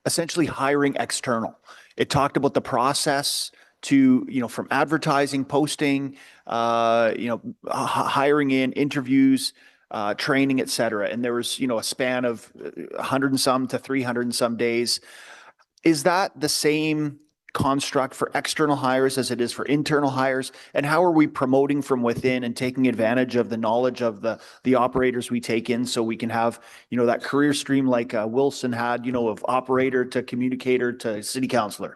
[SPEAKER 20] essentially hiring external. It talked about the process to, from advertising, posting, hiring in, interviews, training, et cetera. And there was, a span of 100 and some to 300 and some days. Is that the same construct for external hires as it is for internal hires? And how are we promoting from within and taking advantage of the knowledge of the operators we take in so we can have, that career stream like Wilson had, of operator to communicator to city councillor?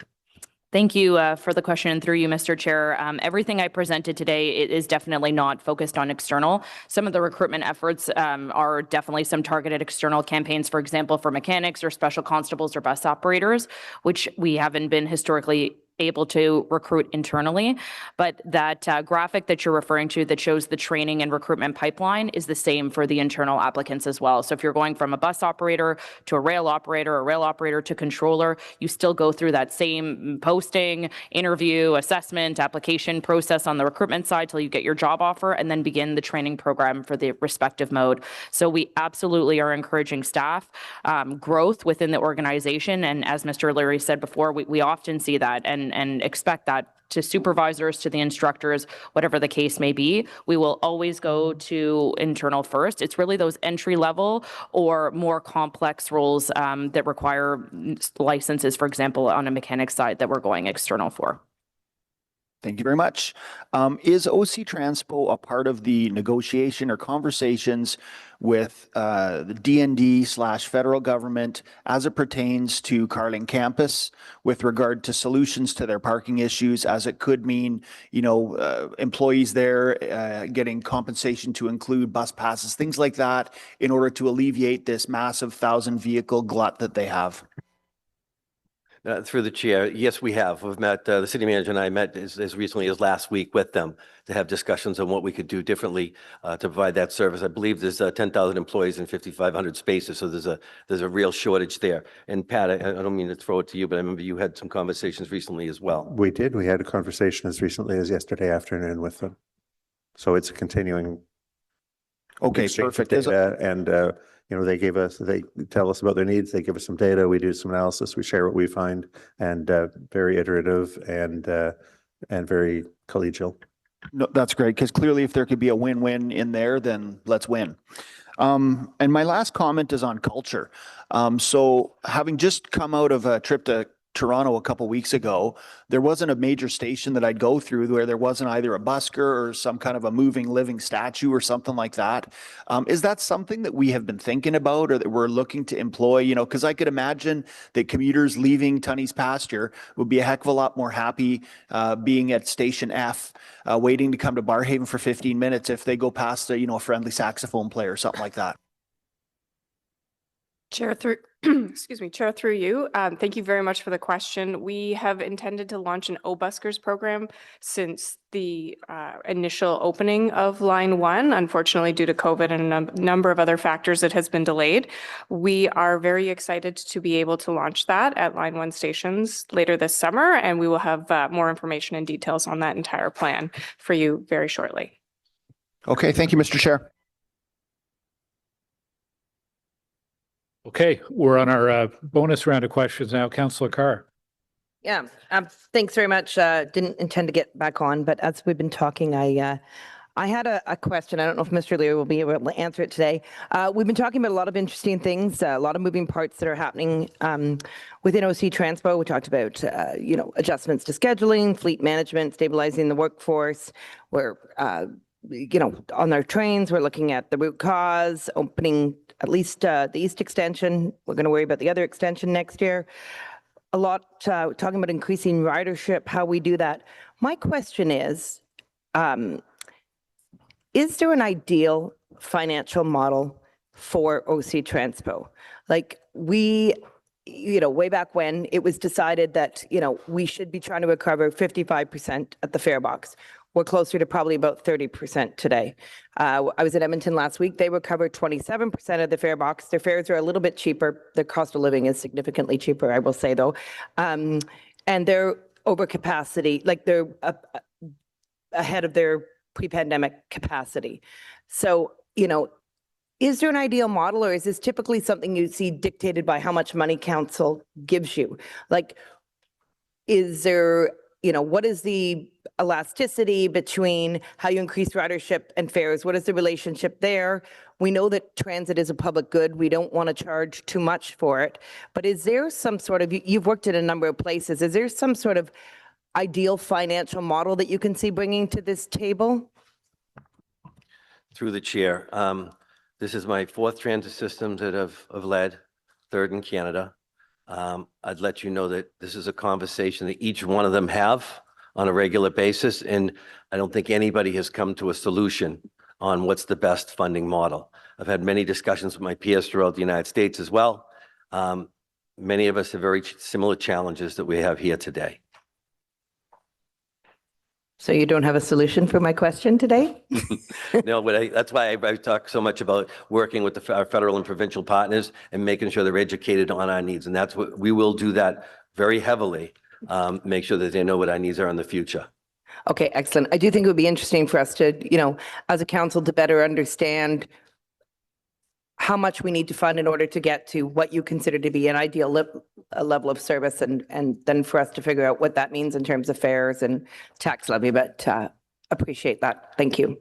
[SPEAKER 15] Thank you for the question, and through you, Mr. Chair. Everything I presented today is definitely not focused on external. Some of the recruitment efforts are definitely some targeted external campaigns, for example, for mechanics or special constables or bus operators, which we haven't been historically able to recruit internally. But that graphic that you're referring to that shows the training and recruitment pipeline is the same for the internal applicants as well. So if you're going from a bus operator to a rail operator to controller, you still go through that same posting, interview, assessment, application process on the recruitment side till you get your job offer, and then begin the training program for the respective mode. So we absolutely are encouraging staff growth within the organization. And as Mr. Laurier said before, we often see that and expect that to supervisors, to the instructors, whatever the case may be. We will always go to internal first. It's really those entry level or more complex roles that require licenses, for example, on a mechanic side that we're going external for.
[SPEAKER 20] Thank you very much. Is OC Transpo a part of the negotiation or conversations with the DND/federal government as it pertains to Carling campus with regard to solutions to their parking issues, as it could mean, employees there getting compensation to include bus passes, things like that, in order to alleviate this massive 1,000-vehicle glut that they have?
[SPEAKER 6] Through the chair, yes, we have. We've met, the city manager and I met as recently as last week with them to have discussions on what we could do differently to provide that service. I believe there's 10,000 employees and 5,500 spaces, so there's a real shortage there. And Pat, I don't mean to throw it to you, but I remember you had some conversations recently as well.
[SPEAKER 10] We did. We had a conversation as recently as yesterday afternoon with them. So it's a continuing exchange of data, and they tell us about their needs, they give us some data, we do some analysis, we share what we find, and very iterative and very collegial.
[SPEAKER 20] No, that's great, because clearly if there could be a win-win in there, then let's win. And my last comment is on culture. So having just come out of a trip to Toronto a couple weeks ago, there wasn't a major station that I'd go through where there wasn't either a busker or some kind of a moving living statue or something like that. Is that something that we have been thinking about or that we're looking to employ? Because I could imagine that commuters leaving Tunney's pasture would be a heck of a lot more happy being at Station F, waiting to come to Barhaven for 15 minutes if they go past a friendly saxophone player or something like that.
[SPEAKER 17] Chair, through Chair, through you. Thank you very much for the question. We have intended to launch an O-Buskers program since the initial opening of Line 1. Unfortunately, due to COVID and a number of other factors, it has been delayed. We are very excited to be able to launch that at Line 1 stations later this summer, and we will have more information and details on that entire plan for you very shortly.
[SPEAKER 20] Okay, thank you, Mr. Chair.
[SPEAKER 5] Okay, we're on our bonus round of questions now. Councillor Carr.
[SPEAKER 12] Yeah, thanks very much. Didn't intend to get back on, but as we've been talking, I had a question. I don't know if Mr. Lear will be able to answer it today. We've been talking about a lot of interesting things, a lot of moving parts that are happening within OC Transpo. We talked about, adjustments to scheduling, fleet management, stabilizing the workforce. We're, on our trains, we're looking at the root cause, opening at least the east extension. We're going to worry about the other extension next year. A lot talking about increasing ridership, how we do that. My question is there an ideal financial model for OC Transpo? Like way back when it was decided that, we should be trying to recover 55% at the fare box. We're closer to probably about 30% today. I was in Edmonton last week. They recovered 27% of the fare box. Their fares are a little bit cheaper. The cost of living is significantly cheaper, I will say, though. And they're over capacity, like they're ahead of their pre-pandemic capacity. So, is there an ideal model, or is this typically something you see dictated by how much money council gives you? Like, is there, what is the elasticity between how you increase ridership and fares? What is the relationship there? We know that transit is a public good. We don't want to charge too much for it. But is there some sort of, you've worked in a number of places, is there some sort of ideal financial model that you can see bringing to this table?
[SPEAKER 6] Through the chair, this is my fourth transit system that I've led, third in Canada. I'd let you know that this is a conversation that each one of them have on a regular basis, and I don't think anybody has come to a solution on what's the best funding model. I've had many discussions with my peers throughout the United States as well. Many of us have very similar challenges that we have here today.
[SPEAKER 12] So you don't have a solution for my question today?
[SPEAKER 6] No, but that's why I talk so much about working with our federal and provincial partners and making sure they're educated on our needs. And that's what we will do, that very heavily, make sure that they know what our needs are in the future.
[SPEAKER 12] Okay, excellent. I do think it would be interesting for us to, as a council, to better understand how much we need to fund in order to get to what you consider to be an ideal level of service, and then for us to figure out what that means in terms of fares and tax levy. But appreciate that. Thank you.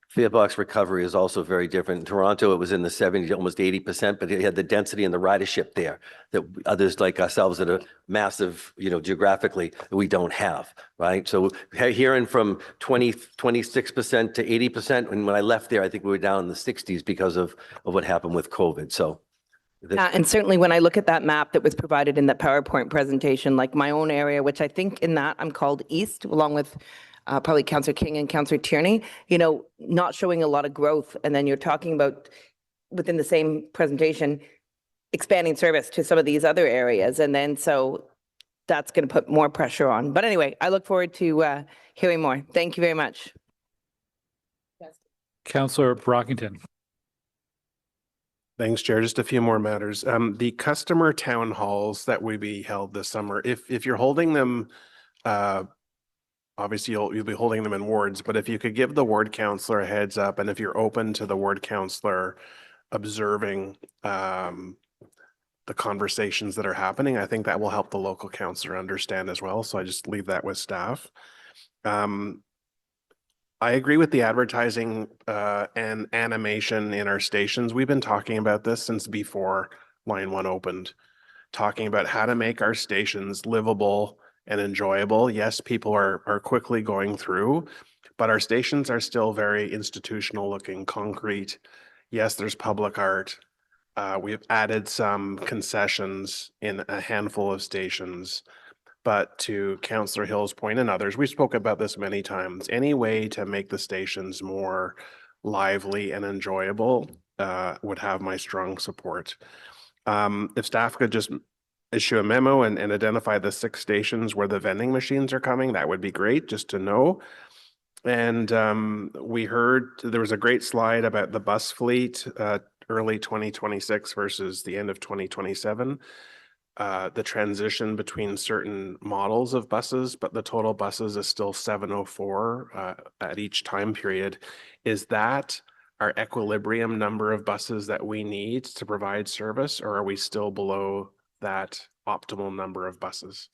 [SPEAKER 6] Fare box recovery is also very different. In Toronto, it was in the 70s, almost 80%, but it had the density and the ridership there that others like ourselves that are massive, geographically, we don't have, right? So hearing from 26% to 80%, and when I left there, I think we were down in the 60s because of what happened with COVID. So
[SPEAKER 12] and certainly when I look at that map that was provided in that PowerPoint presentation, like my own area, which I think in that I'm called East, along with probably Councillor King and Councillor Tierney, not showing a lot of growth. And then you're talking about within the same presentation, expanding service to some of these other areas. And then so that's going to put more pressure on. But anyway, I look forward to hearing more. Thank you very much.
[SPEAKER 5] Councillor Brockington.
[SPEAKER 9] Thanks, Chair. Just a few more matters. The customer town halls that will be held this summer, if you're holding them, obviously you'll be holding them in wards, but if you could give the ward councillor a heads up, and if you're open to the ward councillor observing the conversations that are happening, I think that will help the local councillor understand as well. So I just leave that with staff. I agree with the advertising and animation in our stations. We've been talking about this since before Line 1 opened, talking about how to make our stations livable and enjoyable. Yes, people are quickly going through, but our stations are still very institutional looking, concrete. Yes, there's public art. We've added some concessions in a handful of stations. But to Councillor Hill's point and others, we spoke about this many times, any way to make the stations more lively and enjoyable would have my strong support. If staff could just issue a memo and identify the 6 stations where the vending machines are coming, that would be great just to know. And we heard there was a great slide about the bus fleet, early 2026 versus the end of 2027. The transition between certain models of buses, but the total buses is still 704 at each time period. Is that our equilibrium number of buses that we need to provide service, or are we still below that optimal number of buses?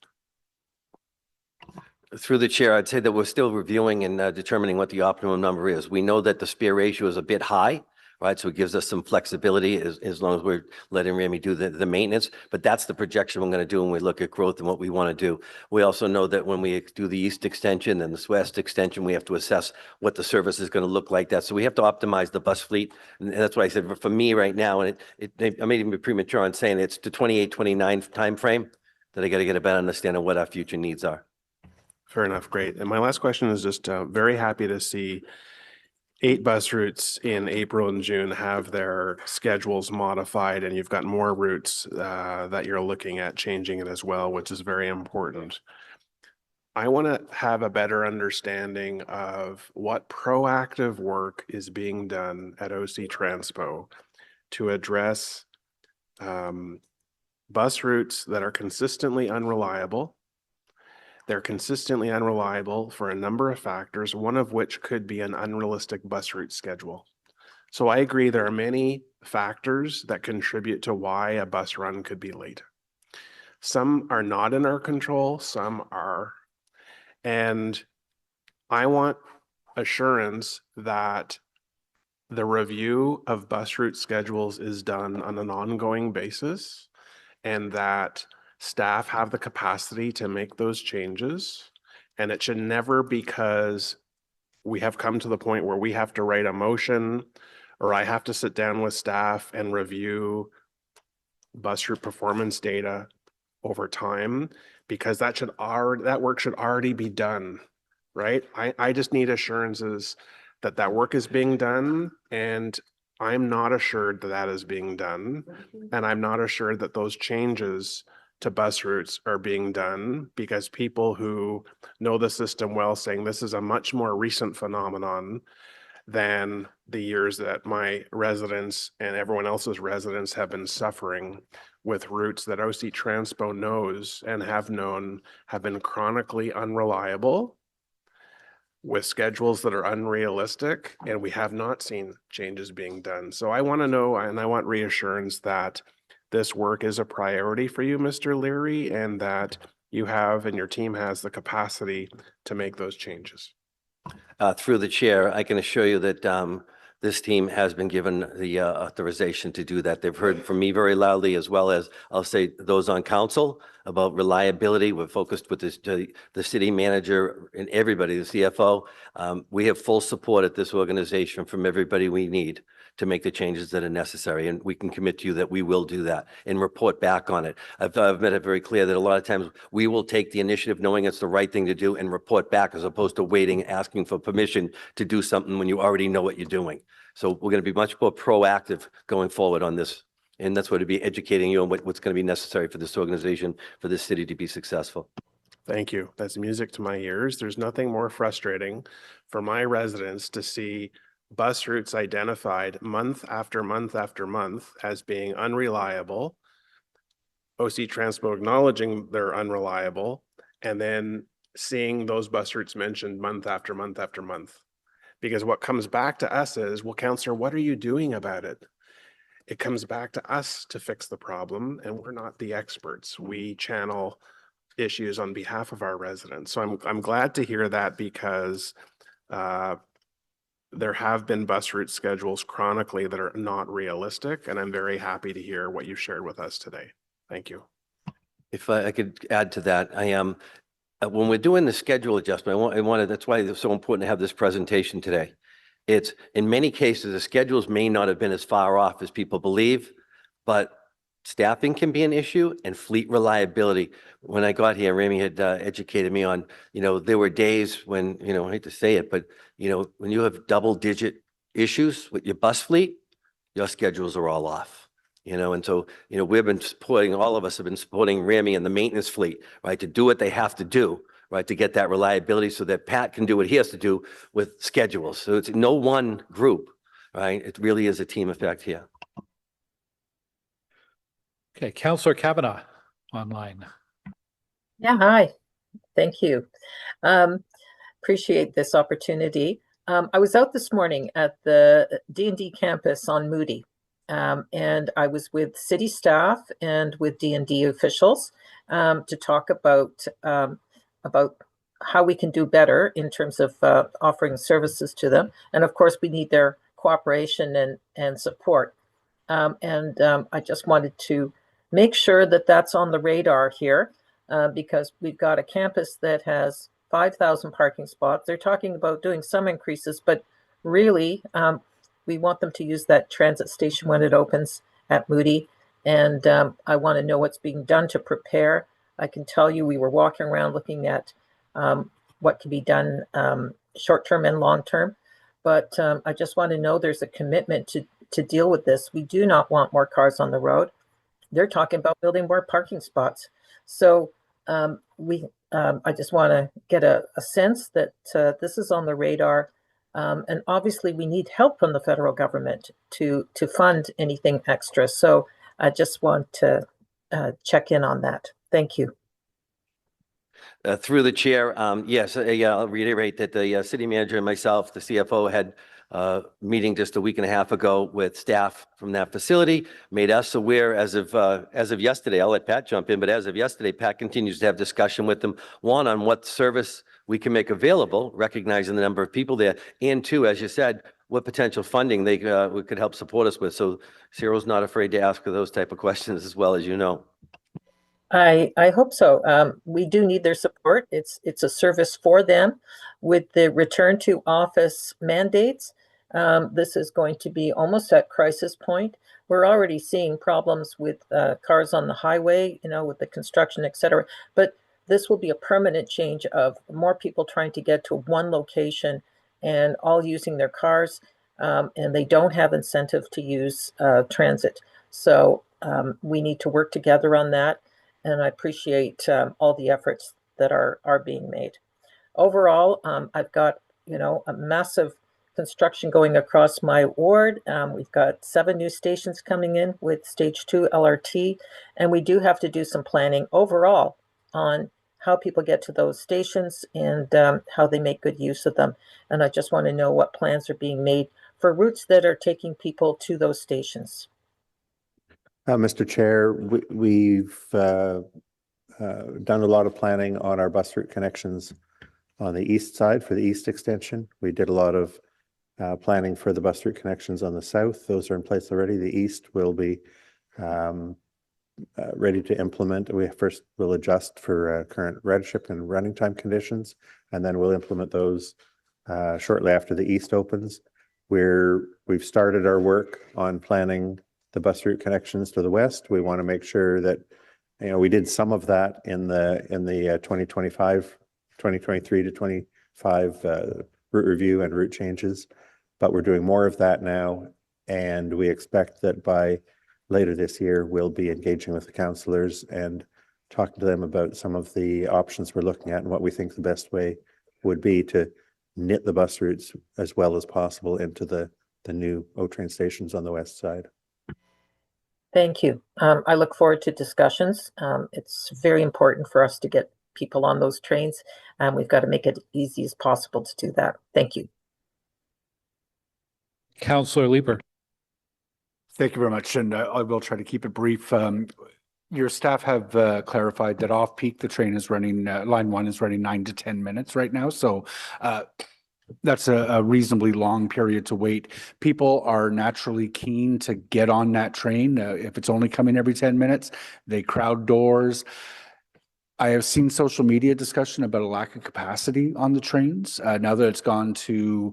[SPEAKER 6] Through the chair, I'd say that we're still reviewing and determining what the optimum number is. We know that the spare ratio is a bit high, right? So it gives us some flexibility as long as we're letting Remy do the maintenance. But that's the projection we're going to do when we look at growth and what we want to do. We also know that when we do the east extension and the west extension, we have to assess what the service is going to look like that. So we have to optimize the bus fleet. And that's why I said for me right now, and I may even be premature on saying it's the 28, 29 timeframe that I got to get a better understanding of what our future needs are.
[SPEAKER 9] Fair enough. Great. And my last question is just very happy to see 8 bus routes in April and June have their schedules modified, and you've got more routes that you're looking at changing it as well, which is very important. I want to have a better understanding of what proactive work is being done at OC Transpo to address bus routes that are consistently unreliable. They're consistently unreliable for a number of factors, one of which could be an unrealistic bus route schedule. So I agree there are many factors that contribute to why a bus run could be late. Some are not in our control, some are. And I want assurance that the review of bus route schedules is done on an ongoing basis, and that staff have the capacity to make those changes. And it should never, because we have come to the point where we have to write a motion or I have to sit down with staff and review bus route performance data over time, because that work should already be done, right? I just need assurances that that work is being done, and I'm not assured that that is being done. And I'm not assured that those changes to bus routes are being done, because people who know the system well saying this is a much more recent phenomenon than the years that my residents and everyone else's residents have been suffering with routes that OC Transpo knows and have known have been chronically unreliable, with schedules that are unrealistic, and we have not seen changes being done. So I want to know, and I want reassurance that this work is a priority for you, Mr. Leary, and that you have and your team has the capacity to make those changes.
[SPEAKER 6] Through the chair, I can assure you that this team has been given the authorization to do that. They've heard from me very loudly, as well as I'll say those on council, about reliability. We're focused with the city manager and everybody, the CFO. We have full support at this organization from everybody we need to make the changes that are necessary. And we can commit to you that we will do that and report back on it. I've made it very clear that a lot of times we will take the initiative knowing it's the right thing to do and report back, as opposed to waiting, asking for permission to do something when you already know what you're doing. So we're going to be much more proactive going forward on this. And that's what it'd be, educating you on what's going to be necessary for this organization, for this city to be successful.
[SPEAKER 9] Thank you. That's music to my ears. There's nothing more frustrating for my residents to see bus routes identified month after month after month as being unreliable, OC Transpo acknowledging they're unreliable, and then seeing those bus routes mentioned month after month after month. Because what comes back to us is, well, Councillor, what are you doing about it? It comes back to us to fix the problem, and we're not the experts. We channel issues on behalf of our residents. So I'm glad to hear that, because there have been bus route schedules chronically that are not realistic, and I'm very happy to hear what you shared with us today. Thank you.
[SPEAKER 6] If I could add to that, I am when we're doing the schedule adjustment, I wanted, that's why it's so important to have this presentation today. It's, in many cases, the schedules may not have been as far off as people believe, but staffing can be an issue, and fleet reliability. When I got here, Rami had educated me on, there were days when, I hate to say it, but, when you have double-digit issues with your bus fleet, your schedules are all off. And so, we've been supporting, all of us have been supporting Rami and the maintenance fleet, right, to do what they have to do, right, to get that reliability so that Pat can do what he has to do with schedules. So it's no one group, right? It really is a team effect here.
[SPEAKER 5] Okay, Councillor Kavanaugh online.
[SPEAKER 21] Yeah, hi. Thank you. Appreciate this opportunity. I was out this morning at the D&D campus on Moody. And I was with city staff and with D&D officials to talk about how we can do better in terms of offering services to them. And of course, we need their cooperation and support. I just wanted to make sure that that's on the radar here, because we've got a campus that has 5,000 parking spots. They're talking about doing some increases, but really, we want them to use that transit station when it opens at Moody. And I want to know what's being done to prepare. I can tell you we were walking around looking at what can be done short-term and long-term. But I just want to know there's a commitment to deal with this. We do not want more cars on the road. They're talking about building more parking spots. So I just want to get a sense that this is on the radar. And obviously, we need help from the federal government to fund anything extra. So I just want to check in on that. Thank you.
[SPEAKER 6] Through the chair, yes, I'll reiterate that the city manager and myself, the CFO, had a meeting just a week and a half ago with staff from that facility, made us aware as of yesterday. I'll let Pat jump in, but as of yesterday, Pat continues to have discussion with them, one, on what service we can make available, recognizing the number of people there, and two, as you said, what potential funding they could help support us with. So Cyril's not afraid to ask those type of questions as well, as you know.
[SPEAKER 21] I hope so. We do need their support. It's a service for them. With the return to office mandates, this is going to be almost at crisis point. We're already seeing problems with cars on the highway, with the construction, et cetera. But this will be a permanent change of more people trying to get to one location and all using their cars, and they don't have incentive to use transit. So we need to work together on that. And I appreciate all the efforts that are being made. Overall, I've got, a massive construction going across my ward. We've got 7 new stations coming in with stage 2 LRT, and we do have to do some planning overall on how people get to those stations and how they make good use of them. And I just want to know what plans are being made for routes that are taking people to those stations.
[SPEAKER 10] Mr. Chair, we've done a lot of planning on our bus route connections on the east side for the east extension. We did a lot of planning for the bus route connections on the south. Those are in place already. The east will be ready to implement. We first will adjust for current ridership and running time conditions, and then we'll implement those shortly after the east opens. We've started our work on planning the bus route connections to the west. We want to make sure that, you know, we did some of that in the 2023 to 25 route review and route changes, but we're doing more of that now, and we expect that by later this year we'll be engaging with the councillors and talking to them about some of the options we're looking at and what we think the best way would be to knit the bus routes as well as possible into the new O-train stations on the west side.
[SPEAKER 21] Thank you. I look forward to discussions. It's very important for us to get people on those trains, and we've got to make it easy as possible to do that. Thank you.
[SPEAKER 5] Councillor Leeper.
[SPEAKER 8] Thank you very much, and I will try to keep it brief. Your staff have clarified that off-peak the train is running, line 1 is running 9 to 10 minutes right now, so that's a reasonably long period to wait. People are naturally keen to get on that train. If it's only coming every 10 minutes, they crowd doors. I have seen social media discussion about a lack of capacity on the trains. Now that it's gone to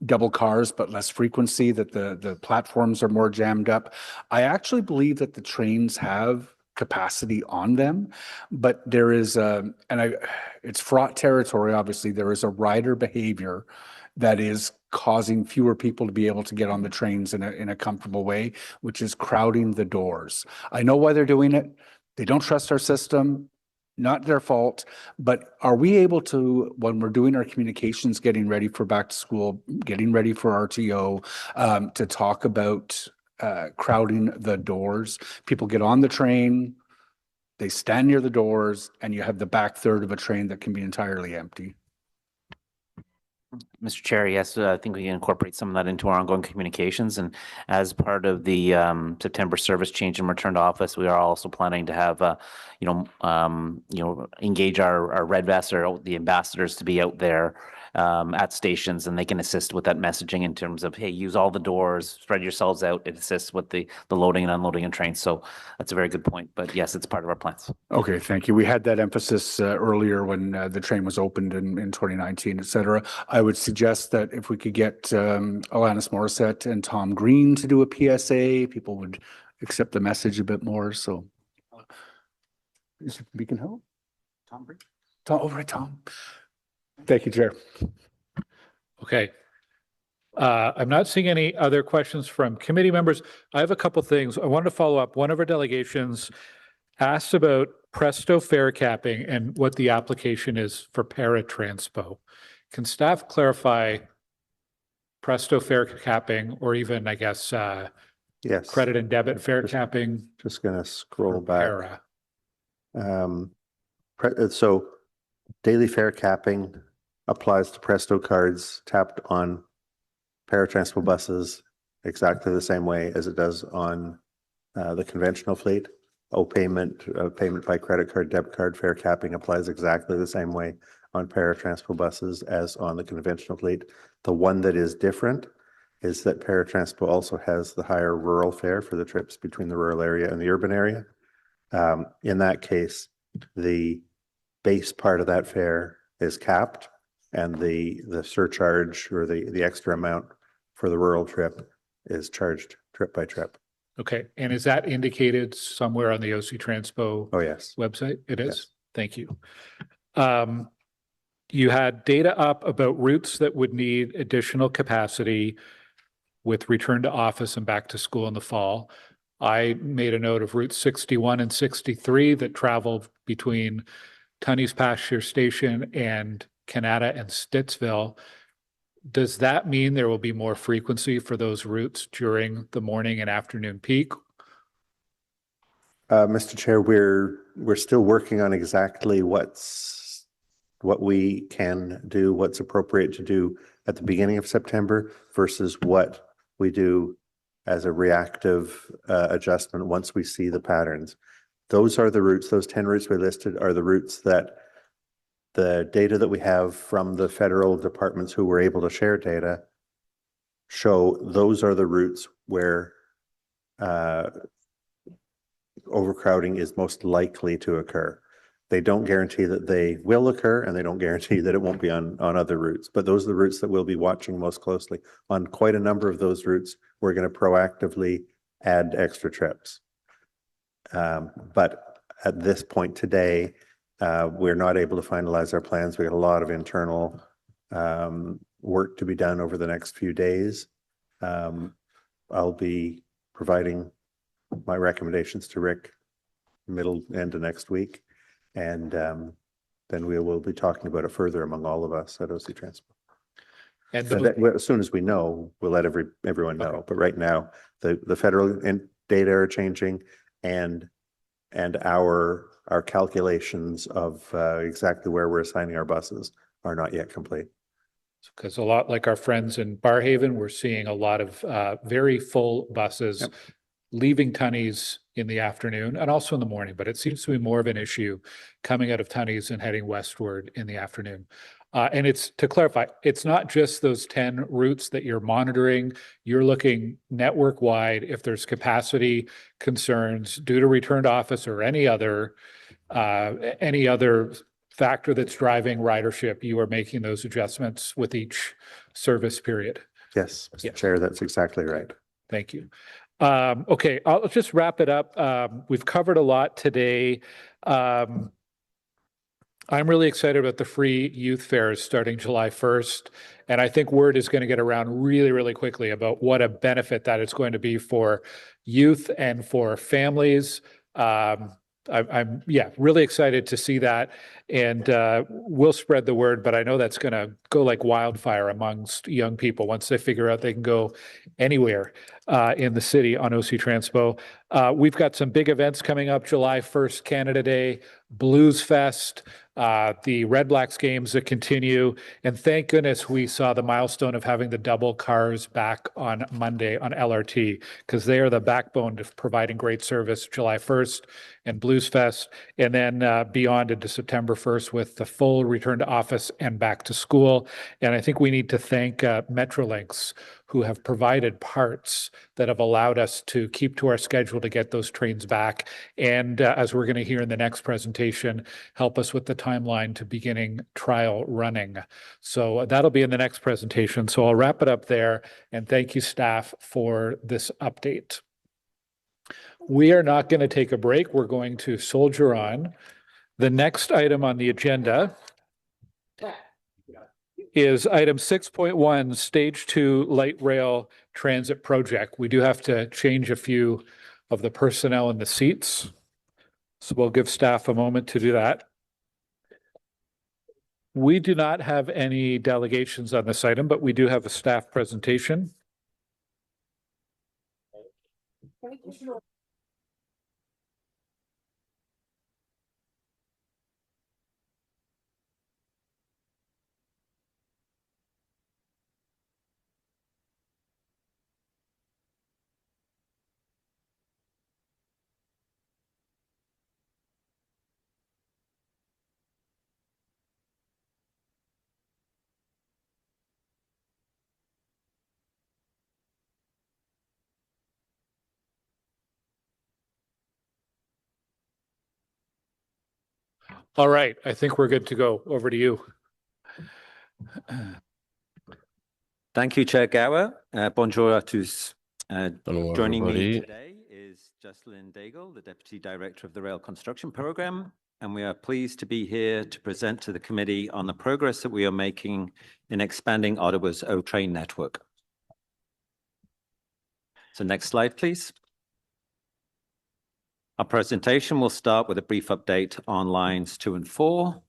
[SPEAKER 8] double cars, but less frequency, that the platforms are more jammed up. I actually believe that the trains have capacity on them, but there is it's fraught territory. Obviously, there is a rider behavior that is causing fewer people to be able to get on the trains in a comfortable way, which is crowding the doors. I know why they're doing it. They don't trust our system. Not their fault, but are we able to, when we're doing our communications, getting ready for back to school, getting ready for RTO, to talk about crowding the doors? People get on the train, they stand near the doors, and you have the back third of a train that can be entirely empty.
[SPEAKER 2] Mr. Chair, yes, I think we can incorporate some of that into our ongoing communications. And as part of the September service change and return to office, we are also planning to have, engage our red vests or the ambassadors to be out there at stations, and they can assist with that messaging in terms of, hey, use all the doors, spread yourselves out. It assists with the loading and unloading of trains. So that's a very good point. But yes, it's part of our plans.
[SPEAKER 8] Okay, thank you. We had that emphasis earlier when the train was opened in 2019, et cetera. I would suggest that if we could get Alanis Morissette and Tom Green to do a PSA, people would accept the message a bit more. So is it Beacon Hill? Tom Green? Tom, over at Tom. Thank you, Chair.
[SPEAKER 5] Okay. I'm not seeing any other questions from committee members. I have a couple things. I wanted to follow up. One of our delegations asked about Presto fare capping and what the application is for paratranspo. Can staff clarify Presto fare capping, or even, I guess,
[SPEAKER 10] yes,
[SPEAKER 5] credit and debit fare capping?
[SPEAKER 10] Just going to scroll back.
[SPEAKER 5] Para.
[SPEAKER 10] So daily fare capping applies to Presto cards tapped on paratranspo buses exactly the same way as it does on the conventional fleet. Payment by credit card, debit card fare capping applies exactly the same way on paratranspo buses as on the conventional fleet. The one that is different is that paratranspo also has the higher rural fare for the trips between the rural area and the urban area. In that case, the base part of that fare is capped, and the surcharge or the extra amount for the rural trip is charged trip by trip.
[SPEAKER 5] Okay, and is that indicated somewhere on the OC Transpo website? It is?
[SPEAKER 10] Yes.
[SPEAKER 5] Thank you. You had data up about routes that would need additional capacity with return to office and back to school in the fall. I made a note of routes 61 and 63 that travel between Tunney's Pasture Station and Canada and Stittsville. Does that mean there will be more frequency for those routes during the morning and afternoon peak?
[SPEAKER 10] Mr. Chair, we're still working on exactly what we can do, what's appropriate to do at the beginning of September versus what we do as a reactive adjustment once we see the patterns. Those are the routes, those 10 routes we listed are the routes that the data that we have from the federal departments who were able to share data show those are the routes where overcrowding is most likely to occur. They don't guarantee that they will occur, and they don't guarantee that it won't be on other routes, but those are the routes that we'll be watching most closely. On quite a number of those routes, we're going to proactively add extra trips. But at this point today, we're not able to finalize our plans. We got a lot of internal work to be done over the next few days. I'll be providing my recommendations to Rick middle end of next week. And then we will be talking about it further among all of us at OC Transport. And as soon as we know, we'll let everyone know. Okay. But right now, the federal data are changing, and our calculations of exactly where we're assigning our buses are not yet complete.
[SPEAKER 5] Because a lot like our friends in Barrhaven, we're seeing a lot of very full buses. Yep. Leaving Tunney's in the afternoon and also in the morning, but it seems to be more of an issue coming out of Tunney's and heading westward in the afternoon. And it's, to clarify, it's not just those 10 routes that you're monitoring. You're looking network wide. If there's capacity concerns due to return to office or any other factor that's driving ridership, you are making those adjustments with each service period.
[SPEAKER 10] Yes, Mr. Chair, that's exactly right.
[SPEAKER 5] Thank you. Okay, I'll just wrap it up. We've covered a lot today. I'm really excited about the free youth fairs starting July 1st. And I think word is going to get around really, really quickly about what a benefit that it's going to be for youth and for families. I'm really excited to see that, and we'll spread the word, but I know that's going to go like wildfire amongst young people once they figure out they can go anywhere in the city on OC Transpo. We've got some big events coming up: July 1st, Canada Day, Blues Fest, the Red Blacks games that continue, and thank goodness we saw the milestone of having the double cars back on Monday on LRT, because they are the backbone of providing great service July 1st and Blues Fest, and then beyond into September 1st with the full return to office and back to school. And I think we need to thank Metrolinx, who have provided parts that have allowed us to keep to our schedule to get those trains back. And as we're going to hear in the next presentation, help us with the timeline to beginning trial running. So that'll be in the next presentation. So I'll wrap it up there, and thank you, staff, for this update. We are not going to take a break. We're going to soldier on. The next item on the agenda is item 6.1, Stage 2 Light Rail Transit Project. We do have to change a few of the personnel in the seats, so we'll give staff a moment to do that. We do not have any delegations on this item, but we do have a staff presentation. All right, I think we're good to go. Over to you.
[SPEAKER 6] Thank you, Chair Gower. Bonjour à tous.
[SPEAKER 3] Hello,
[SPEAKER 6] Joining
[SPEAKER 3] everybody.
[SPEAKER 6] me today is Jocelyn Daigle, the Deputy Director of the Rail Construction Program, and we are pleased to be here to present to the committee on the progress that we are making in expanding Ottawa's O-Train network. So next slide, please. Our presentation will start with a brief update on lines 2 and 4.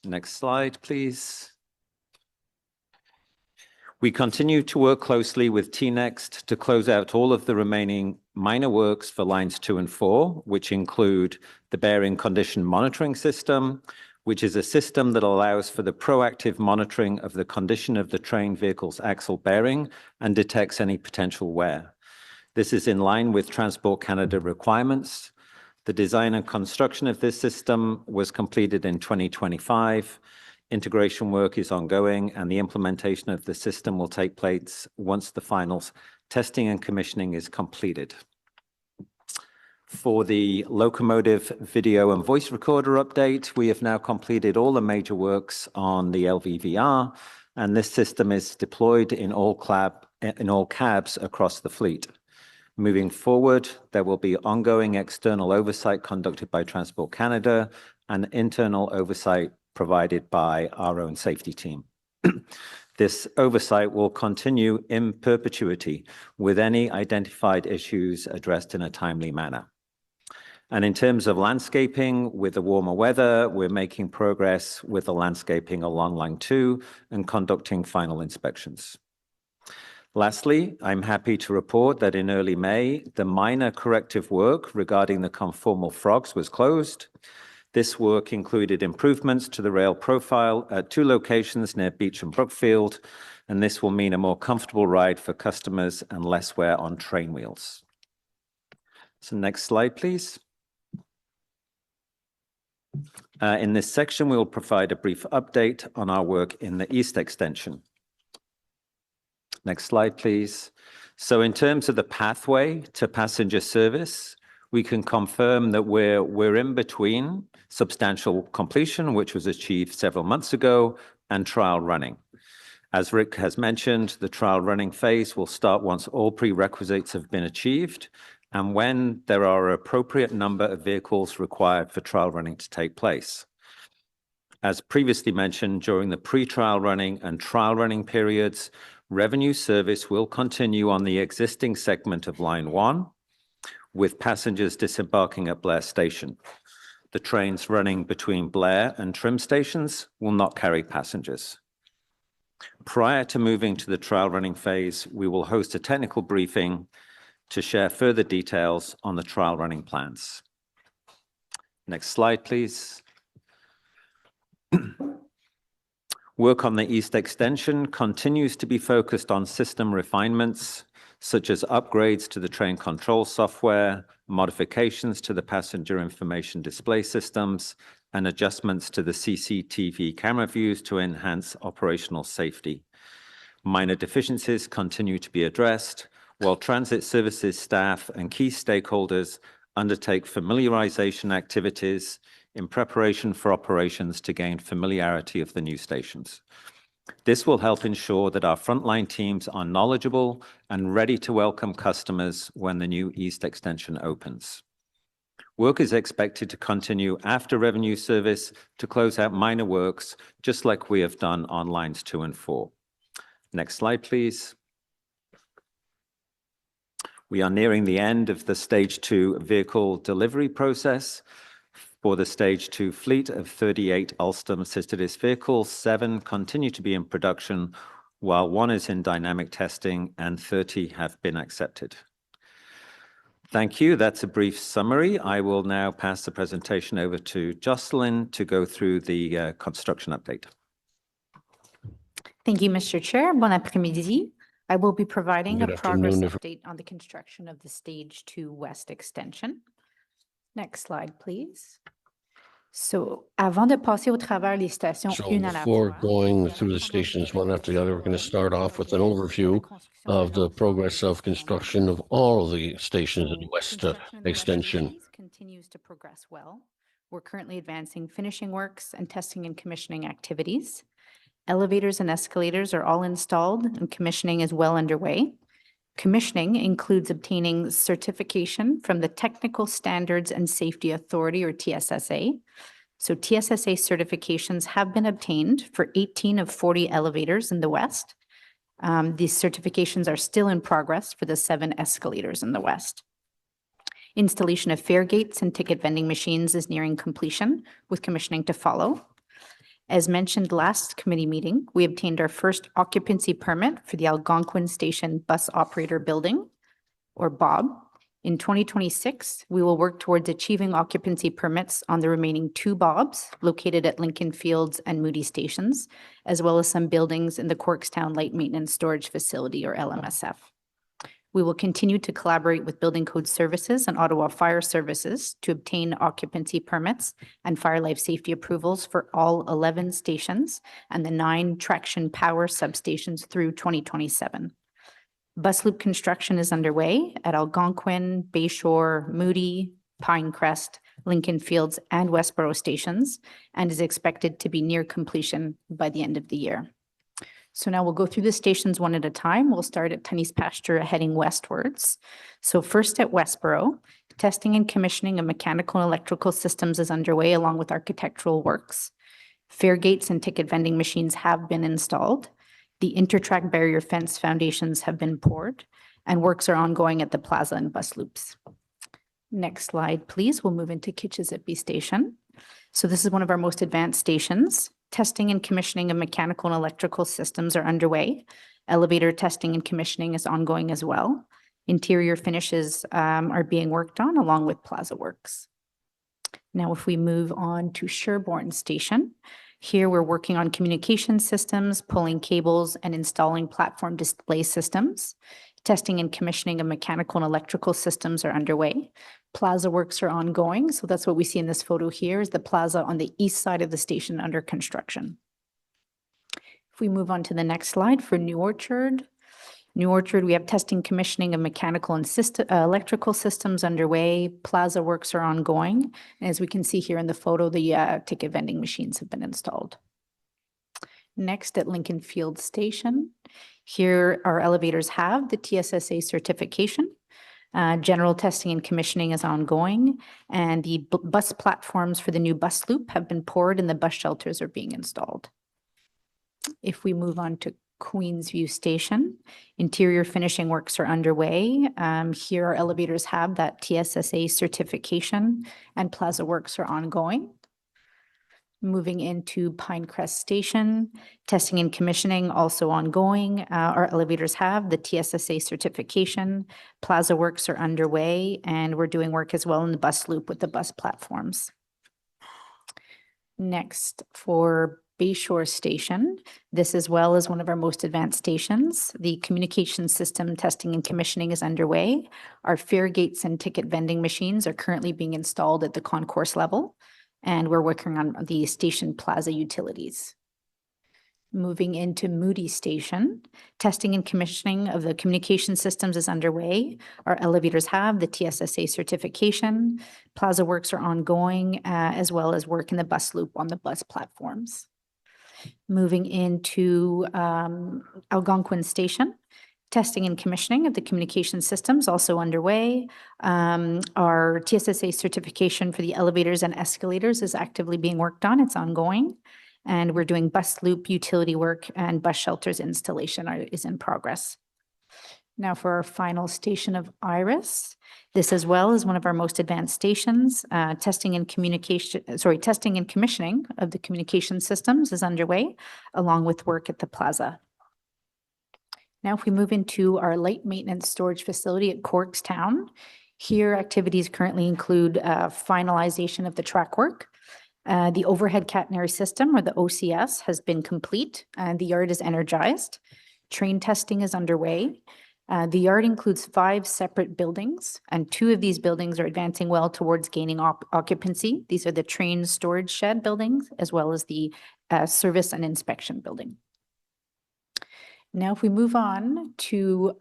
[SPEAKER 6] Next slide, please. We continue to work closely with TNext to close out all of the remaining minor works for lines 2 and 4, which include the bearing condition monitoring system, which is a system that allows for the proactive monitoring of the condition of the train vehicle's axle bearing and detects any potential wear. This is in line with Transport Canada requirements.
[SPEAKER 4] The design and construction of this system was completed in 2025. Integration work is ongoing, and the implementation of the system will take place once the final testing and commissioning is completed. For the locomotive video and voice recorder update, we have now completed all the major works on the LVVR, and this system is deployed in all cabs across the fleet. Moving forward, there will be ongoing external oversight conducted by Transport Canada and internal oversight provided by our own safety team. This oversight will continue in perpetuity with any identified issues addressed in a timely manner. And in terms of landscaping, with the warmer weather, we're making progress with the landscaping along Line 2 and conducting final inspections. Lastly, I'm happy to report that in early May, the minor corrective work regarding the conformal frogs was closed. This work included improvements to the rail profile at 2 locations near Beach and Brookfield, and this will mean a more comfortable ride for customers and less wear on train wheels. So next slide, please. In this section, we will provide a brief update on our work in the East Extension. Next slide, please. So in terms of the pathway to passenger service, we can confirm that we're in between substantial completion, which was achieved several months ago, and trial running. As Rick has mentioned, the trial running phase will start once all prerequisites have been achieved and when there are an appropriate number of vehicles required for trial running to take place. As previously mentioned, during the pre-trial running and trial running periods, revenue service will continue on the existing segment of Line 1, with passengers disembarking at Blair Station. The trains running between Blair and Trim stations will not carry passengers. Prior to moving to the trial running phase, we will host a technical briefing to share further details on the trial running plans. Next slide, please. Work on the East Extension continues to be focused on system refinements, such as upgrades to the train control software, modifications to the passenger information display systems, and adjustments to the CCTV camera views to enhance operational safety. Minor deficiencies continue to be addressed, while transit services staff and key stakeholders undertake familiarization activities in preparation for operations to gain familiarity of the new stations. This will help ensure that our frontline teams are knowledgeable and ready to welcome customers when the new East Extension opens. Work is expected to continue after revenue service to close out minor works, just like we have done on Lines 2 and 4. Next slide, please. We are nearing the end of the Stage 2 vehicle delivery process. For the Stage 2 fleet of 38 Alstom assisted vehicles, 7 continue to be in production, while 1 is in dynamic testing and 30 have been accepted. Thank you. That's a brief summary. I will now pass the presentation over to Jocelyn to go through the construction update.
[SPEAKER 22] Thank you, Mr. Chair. Bon après-midi. I will be providing a progress update on the construction of the Stage 2 West Extension. Next slide, please. So, avant de passer au travers les stations une à la
[SPEAKER 3] Before
[SPEAKER 22] fois,
[SPEAKER 3] going through the stations one after the other, we're going to start off with an overview of the progress of construction of all of the stations in the West Extension.
[SPEAKER 22] Continues to progress well. We're currently advancing finishing works and testing and commissioning activities. Elevators and escalators are all installed and commissioning is well underway. Commissioning includes obtaining certification from the Technical Standards and Safety Authority, or TSSA. So TSSA certifications have been obtained for 18 of 40 elevators in the West. These certifications are still in progress for the 7 escalators in the West. Installation of fare gates and ticket vending machines is nearing completion, with commissioning to follow. As mentioned last committee meeting, we obtained our first occupancy permit for the Algonquin Station Bus Operator Building, or BOB. In 2026, we will work towards achieving occupancy permits on the remaining 2 BOBs located at Lincoln Fields and Moody stations, as well as some buildings in the Corkstown Light Maintenance Storage Facility, or LMSF. We will continue to collaborate with Building Code Services and Ottawa Fire Services to obtain occupancy permits and fire life safety approvals for all 11 stations and the 9 traction power substations through 2027. Bus loop construction is underway at Algonquin, Bayshore, Moody, Pinecrest, Lincoln Fields, and Westboro stations, and is expected to be near completion by the end of the year. So now we'll go through the stations one at a time. We'll start at Tunney's Pasture heading westwards. So first at Westboro, testing and commissioning of mechanical and electrical systems is underway along with architectural works. Fare gates and ticket vending machines have been installed. The intertrack barrier fence foundations have been poured, and works are ongoing at the plaza and bus loops. Next slide, please. We'll move into Kitchissippi Station. So this is one of our most advanced stations. Testing and commissioning of mechanical and electrical systems are underway. Elevator testing and commissioning is ongoing as well. Interior finishes are being worked on along with plaza works. Now, if we move on to Sherbourne Station, here we're working on communication systems, pulling cables, and installing platform display systems. Testing and commissioning of mechanical and electrical systems are underway. Plaza works are ongoing. So that's what we see in this photo here is the plaza on the east side of the station under construction. If we move on to the next slide for New Orchard. New Orchard, we have testing commissioning of mechanical and electrical systems underway. Plaza works are ongoing. And as we can see here in the photo, the ticket vending machines have been installed. Next at Lincoln Field Station, here our elevators have the TSSA certification. General testing and commissioning is ongoing, and the bus platforms for the new bus loop have been poured and the bus shelters are being installed. If we move on to Queensview Station, interior finishing works are underway. Here our elevators have that TSSA certification and plaza works are ongoing. Moving into Pinecrest Station, testing and commissioning also ongoing. Our elevators have the TSSA certification, plaza works are underway, and we're doing work as well in the bus loop with the bus platforms. Next, for Bayshore Station, this as well is one of our most advanced stations. The communication system testing and commissioning is underway. Our fare gates and ticket vending machines are currently being installed at the concourse level, and we're working on the station plaza utilities. Moving into Moody Station, testing and commissioning of the communication systems is underway. Our elevators have the TSSA certification. Plaza works are ongoing, as well as work in the bus loop on the bus platforms. Moving into Algonquin Station, testing and commissioning of the communication systems also underway. Our TSSA certification for the elevators and escalators is actively being worked on. It's ongoing. And we're doing bus loop utility work and bus shelters installation is in progress. Now for our final station of Iris. This as well is one of our most advanced stations. Testing and commissioning of the communication systems is underway, along with work at the plaza. Now, if we move into our light maintenance storage facility at Corkstown, here activities currently include finalization of the track work. The overhead catenary system, or the OCS, has been complete, and the yard is energized. Train testing is underway. The yard includes 5 separate buildings, and 2 of these buildings are advancing well towards gaining occupancy. These are the train storage shed buildings, as well as the service and inspection building. Now, if we move on to,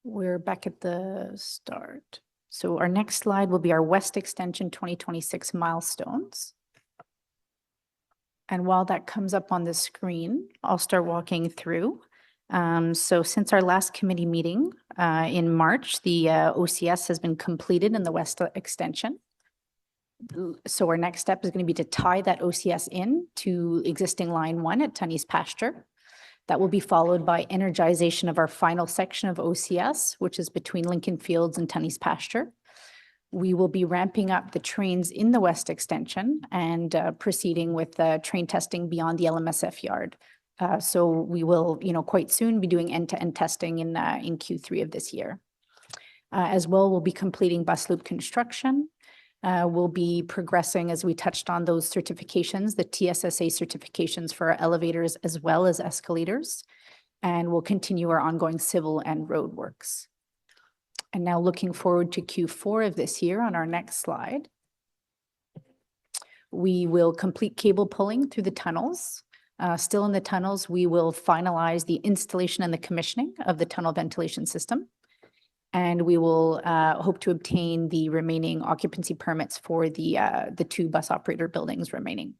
[SPEAKER 22] we're back at the start. So our next slide will be our West Extension 2026 milestones. And while that comes up on the screen, I'll start walking through. So since our last committee meeting in March, the OCS has been completed in the West Extension. So our next step is going to be to tie that OCS in to existing line 1 at Tunney's Pasture. That will be followed by energization of our final section of OCS, which is between Lincoln Fields and Tunney's Pasture. We will be ramping up the trains in the West Extension and proceeding with train testing beyond the LMSF yard. So we will, quite soon be doing end-to-end testing in Q3 of this year. As well, we'll be completing bus loop construction. We'll be progressing, as we touched on, those certifications, the TSSA certifications for our elevators as well as escalators. And we'll continue our ongoing civil and road works. And now looking forward to Q4 of this year on our next slide. We will complete cable pulling through the tunnels. Still in the tunnels, we will finalize the installation and the commissioning of the tunnel ventilation system. And we will hope to obtain the remaining occupancy permits for the 2 bus operator buildings remaining.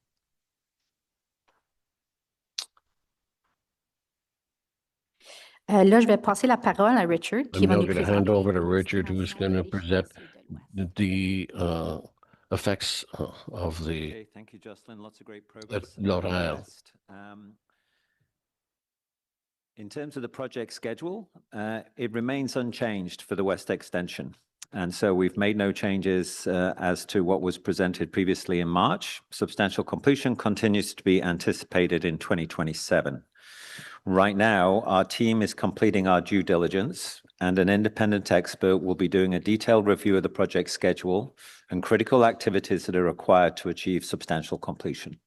[SPEAKER 22] Là, je vais passer la parole à Richard.
[SPEAKER 3] I'm now going to hand over to Richard, who's going to present the effects of the
[SPEAKER 4] Okay, thank you, Jocelyn. Lots of great progress.
[SPEAKER 3] Laurier.
[SPEAKER 4] In terms of the project schedule, it remains unchanged for the West Extension. And so we've made no changes as to what was presented previously in March. Substantial completion continues to be anticipated in 2027. Right now, our team is completing our due diligence, and an independent expert will be doing a detailed review of the project schedule and critical activities that are required to achieve substantial completion.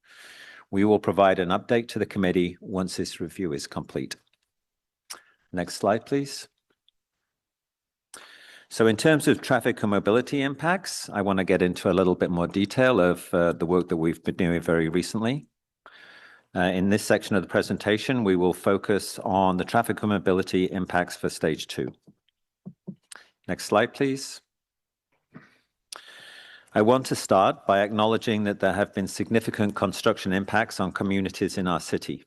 [SPEAKER 4] We will provide an update to the committee once this review is complete. Next slide, please. So in terms of traffic and mobility impacts, I want to get into a little bit more detail of the work that we've been doing very recently. In this section of the presentation, we will focus on the traffic and mobility impacts for stage 2. Next slide, please. I want to start by acknowledging that there have been significant construction impacts on communities in our city.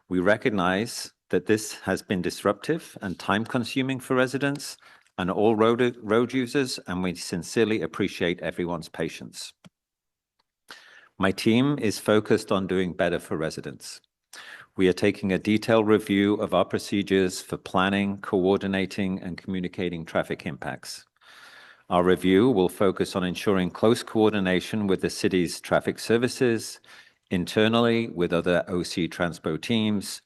[SPEAKER 4] We recognize that this has been disruptive and time-consuming for residents and all road users, and we sincerely appreciate everyone's patience. My team is focused on doing better for residents. We are taking a detailed review of our procedures for planning, coordinating, and communicating traffic impacts. Our review will focus on ensuring close coordination with the city's traffic services, internally with other OC Transpo teams,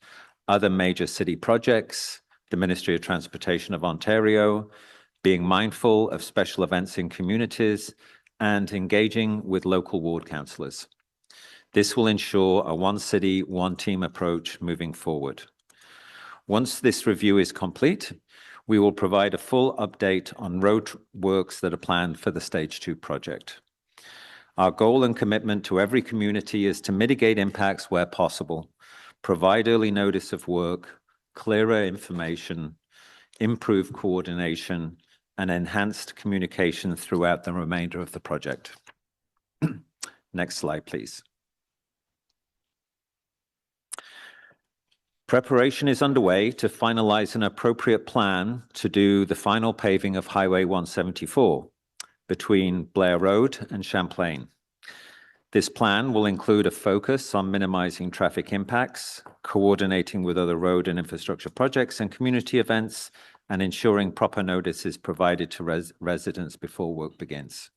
[SPEAKER 4] other major city projects, the Ministry of Transportation of Ontario, being mindful of special events in communities, and engaging with local ward councillors. This will ensure a one city, one team approach moving forward. Once this review is complete, we will provide a full update on road works that are planned for the Stage 2 project. Our goal and commitment to every community is to mitigate impacts where possible, provide early notice of work, clearer information, improve coordination, and enhanced communication throughout the remainder of the project. Next slide, please. Preparation is underway to finalize an appropriate plan to do the final paving of Highway 174 between Blair Road and Champlain. This plan will include a focus on minimizing traffic impacts, coordinating with other road and infrastructure projects and community events, and ensuring proper notice is provided to residents before work begins.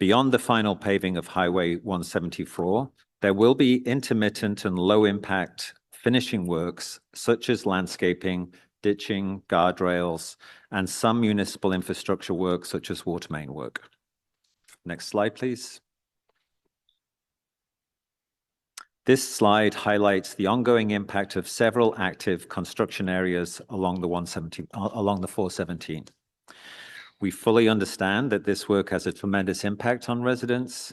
[SPEAKER 4] Beyond the final paving of Highway 174, there will be intermittent and low-impact finishing works such as landscaping, ditching, guardrails, and some municipal infrastructure work such as water main work. Next slide, please. This slide highlights the ongoing impact of several active construction areas along the 417. We fully understand that this work has a tremendous impact on residents,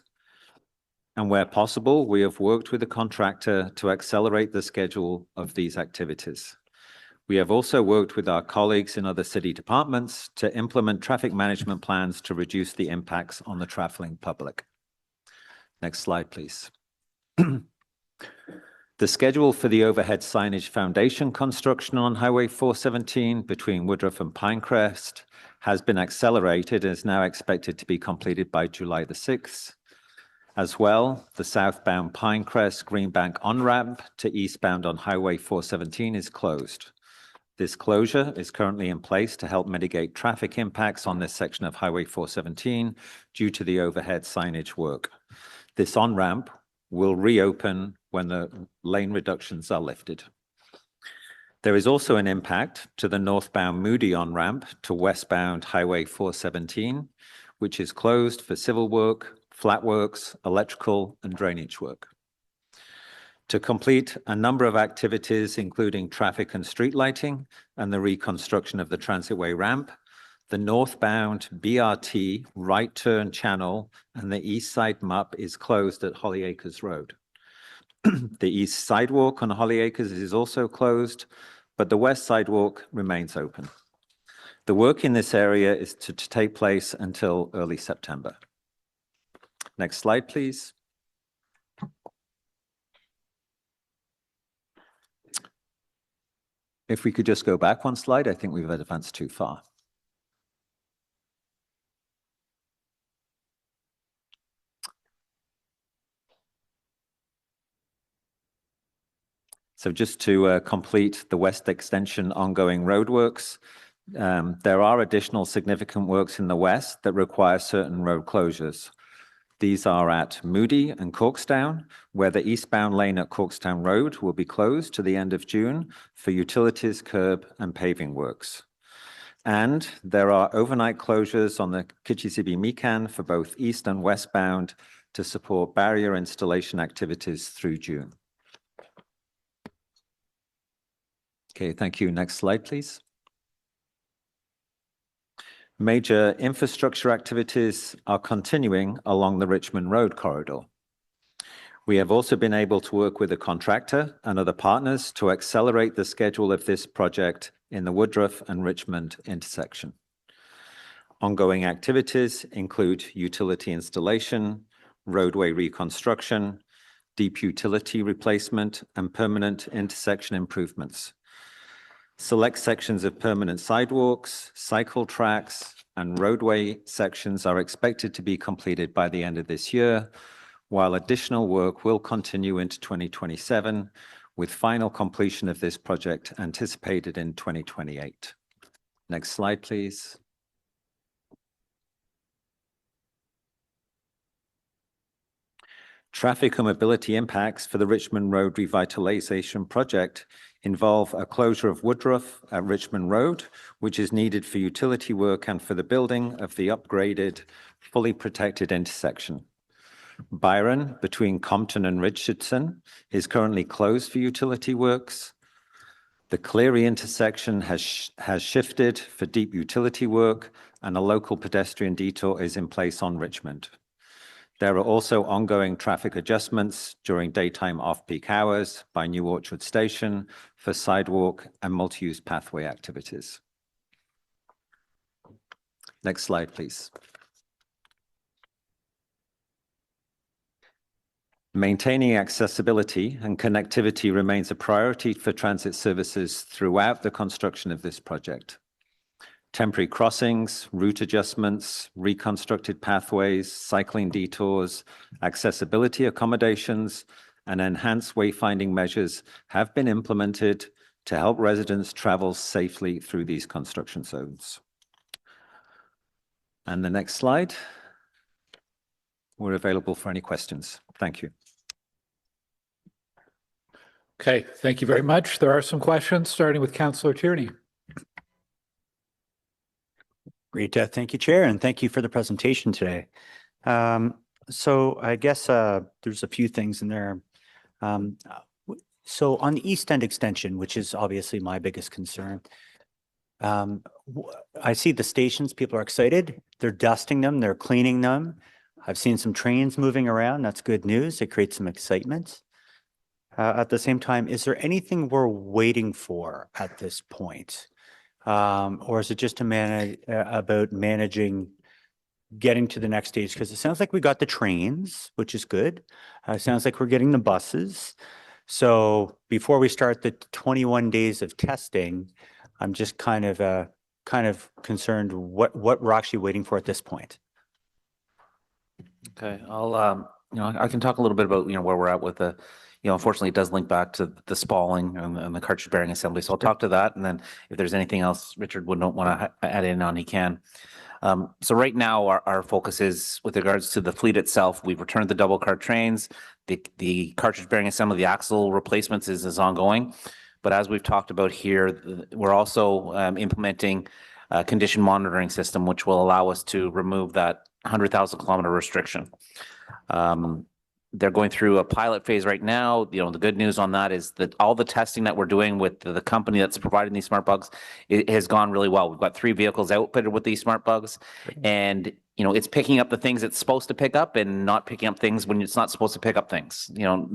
[SPEAKER 4] and where possible, we have worked with the contractor to accelerate the schedule of these activities. We have also worked with our colleagues in other city departments to implement traffic management plans to reduce the impacts on the traveling public. Next slide, please. The schedule for the overhead signage foundation construction on Highway 417 between Woodruff and Pinecrest has been accelerated and is now expected to be completed by July the 6th. As well, the southbound Pinecrest Greenbank on-ramp to eastbound on Highway 417 is closed. This closure is currently in place to help mitigate traffic impacts on this section of Highway 417 due to the overhead signage work. This on-ramp will reopen when the lane reductions are lifted. There is also an impact to the northbound Moody on-ramp to westbound Highway 417, which is closed for civil work, flat works, electrical, and drainage work. To complete a number of activities, including traffic and street lighting and the reconstruction of the transitway ramp, the northbound BRT right turn channel and the east side MUP is closed at Holly Acres Road. The east sidewalk on Holly Acres is also closed, but the west sidewalk remains open. The work in this area is to take place until early September. Next slide, please. If we could just go back one slide, I think we've advanced too far. So just to complete the west extension ongoing roadworks, there are additional significant works in the west that require certain road closures. These are at Moody and Corkstown, where the eastbound lane at Corkstown Road will be closed to the end of June for utilities, curb, and paving works. And there are overnight closures on the Kitchissippi-Mikan for both east and westbound to support barrier installation activities through June. Okay, thank you. Next slide, please. Major infrastructure activities are continuing along the Richmond Road corridor. We have also been able to work with the contractor and other partners to accelerate the schedule of this project in the Woodruff and Richmond intersection. Ongoing activities include utility installation, roadway reconstruction, deep utility replacement, and permanent intersection improvements. Select sections of permanent sidewalks, cycle tracks, and roadway sections are expected to be completed by the end of this year, while additional work will continue into 2027, with final completion of this project anticipated in 2028. Next slide, please. Traffic and mobility impacts for the Richmond Road Revitalization Project involve a closure of Woodruff at Richmond Road, which is needed for utility work and for the building of the upgraded, fully protected intersection. Byron, between Compton and Richardson, is currently closed for utility works. The Cleary intersection has shifted for deep utility work, and a local pedestrian detour is in place on Richmond. There are also ongoing traffic adjustments during daytime off-peak hours by New Orchard Station for sidewalk and multi-use pathway activities. Next slide, please. Maintaining accessibility and connectivity remains a priority for transit services throughout the construction of this project. Temporary crossings, route adjustments, reconstructed pathways, cycling detours, accessibility accommodations, and enhanced wayfinding measures have been implemented to help residents travel safely through these construction zones. And the next slide. We're available for any questions. Thank you.
[SPEAKER 5] Okay, thank you very much. There are some questions, starting with Councillor Tierney.
[SPEAKER 13] Great. Thank you, Chair, and thank you for the presentation today. So I guess there's a few things in there. So on the East End extension, which is obviously my biggest concern, I see the stations, people are excited. They're dusting them, they're cleaning them. I've seen some trains moving around. That's good news. It creates some excitement. At the same time, is there anything we're waiting for at this point? Or is it just to manage about managing getting to the next stage? Because it sounds like we got the trains, which is good. It sounds like we're getting the buses. So before we start the 21 days of testing, I'm just kind of concerned what we're actually waiting for at this point.
[SPEAKER 2] Okay, I can talk a little bit about where we're at with the. Unfortunately, it does link back to the spalling and the cartridge bearing assembly. So I'll talk to that. And then if there's anything else Richard would not want to add in on, he can. So right now, our focus is with regards to the fleet itself. We've returned the double car trains. The cartridge bearing assembly, the axle replacements is ongoing. But as we've talked about here, we're also implementing condition monitoring system, which will allow us to remove that 100,000 kilometer restriction. They're going through a pilot phase right now. You know, the good news on that is that all the testing that we're doing with the company that's providing these smart bugs, it has gone really well. We've got 3 vehicles outfitted with these smart bugs, and you know, it's picking up the things it's supposed to pick up and not picking up things when it's not supposed to pick up things. You know,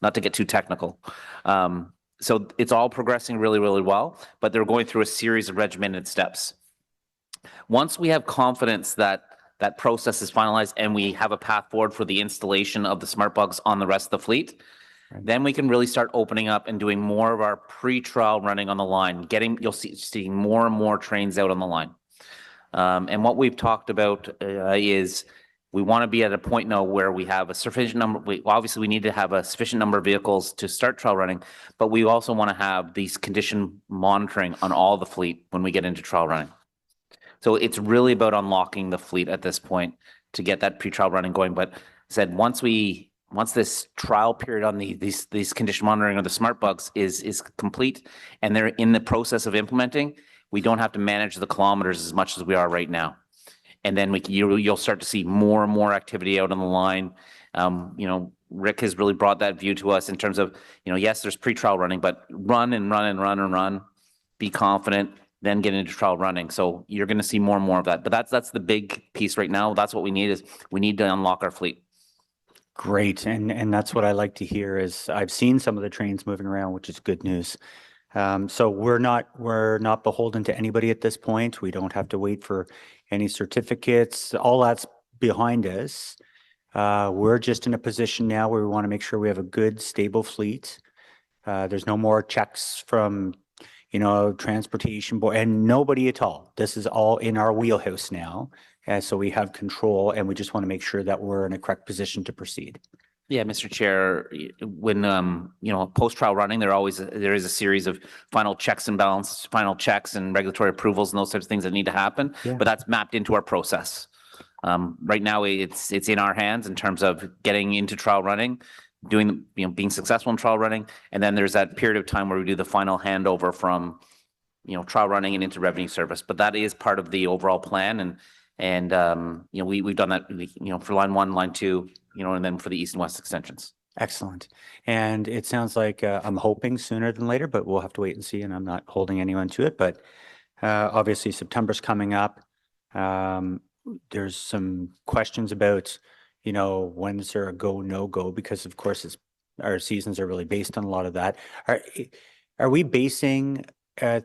[SPEAKER 2] not to get too technical. So it's all progressing really, really well, but they're going through a series of regimented steps. Once we have confidence that that process is finalized and we have a path forward for the installation of the smart bugs on the rest of the fleet, then we can really start opening up and doing more of our pre-trial running on the line. You'll see more and more trains out on the line. And what we've talked about is we want to be at a point now where we have a sufficient number. Obviously, we need to have a sufficient number of vehicles to start trial running, but we also want to have these condition monitoring on all the fleet when we get into trial running. So it's really about unlocking the fleet at this point to get that pre-trial running going. But I said once this trial period on these condition monitoring or the smart bugs is complete and they're in the process of implementing, we don't have to manage the kilometers as much as we are right now. And then you'll start to see more and more activity out on the line. You know, Rick has really brought that view to us in terms of, you know, yes, there's pre-trial running, but run and run and run and run, be confident, then get into trial running. So you're going to see more and more of that. But that's the big piece right now. That's what we need to unlock our fleet.
[SPEAKER 13] Great. And that's what I like to hear is I've seen some of the trains moving around, which is good news. So we're not beholden to anybody at this point. We don't have to wait for any certificates. All that's behind us. We're just in a position now where we want to make sure we have a good, stable fleet. There's no more checks from, you know, transportation board and nobody at all. This is all in our wheelhouse now. So we have control and we just want to make sure that we're in a correct position to proceed.
[SPEAKER 2] Yeah, Mr. Chair, when, you know, post-trial running, there is a series of final checks and balances, final checks and regulatory approvals and those types of things that need to happen, but that's mapped into our process. Right now, it's in our hands in terms of getting into trial running, being successful in trial running, and then there's that period of time where we do the final handover from, you know, trial running and into revenue service. But that is part of the overall plan, and you know, we've done that, you know, for line 1, line 2, you know, and then for the east and west extensions.
[SPEAKER 13] Excellent. And it sounds like I'm hoping sooner than later, but we'll have to wait and see. And I'm not holding anyone to it. But obviously, September's coming up. There's some questions about, you know, when is there a go, no go? Because, of course, our seasons are really based on a lot of that. Are we basing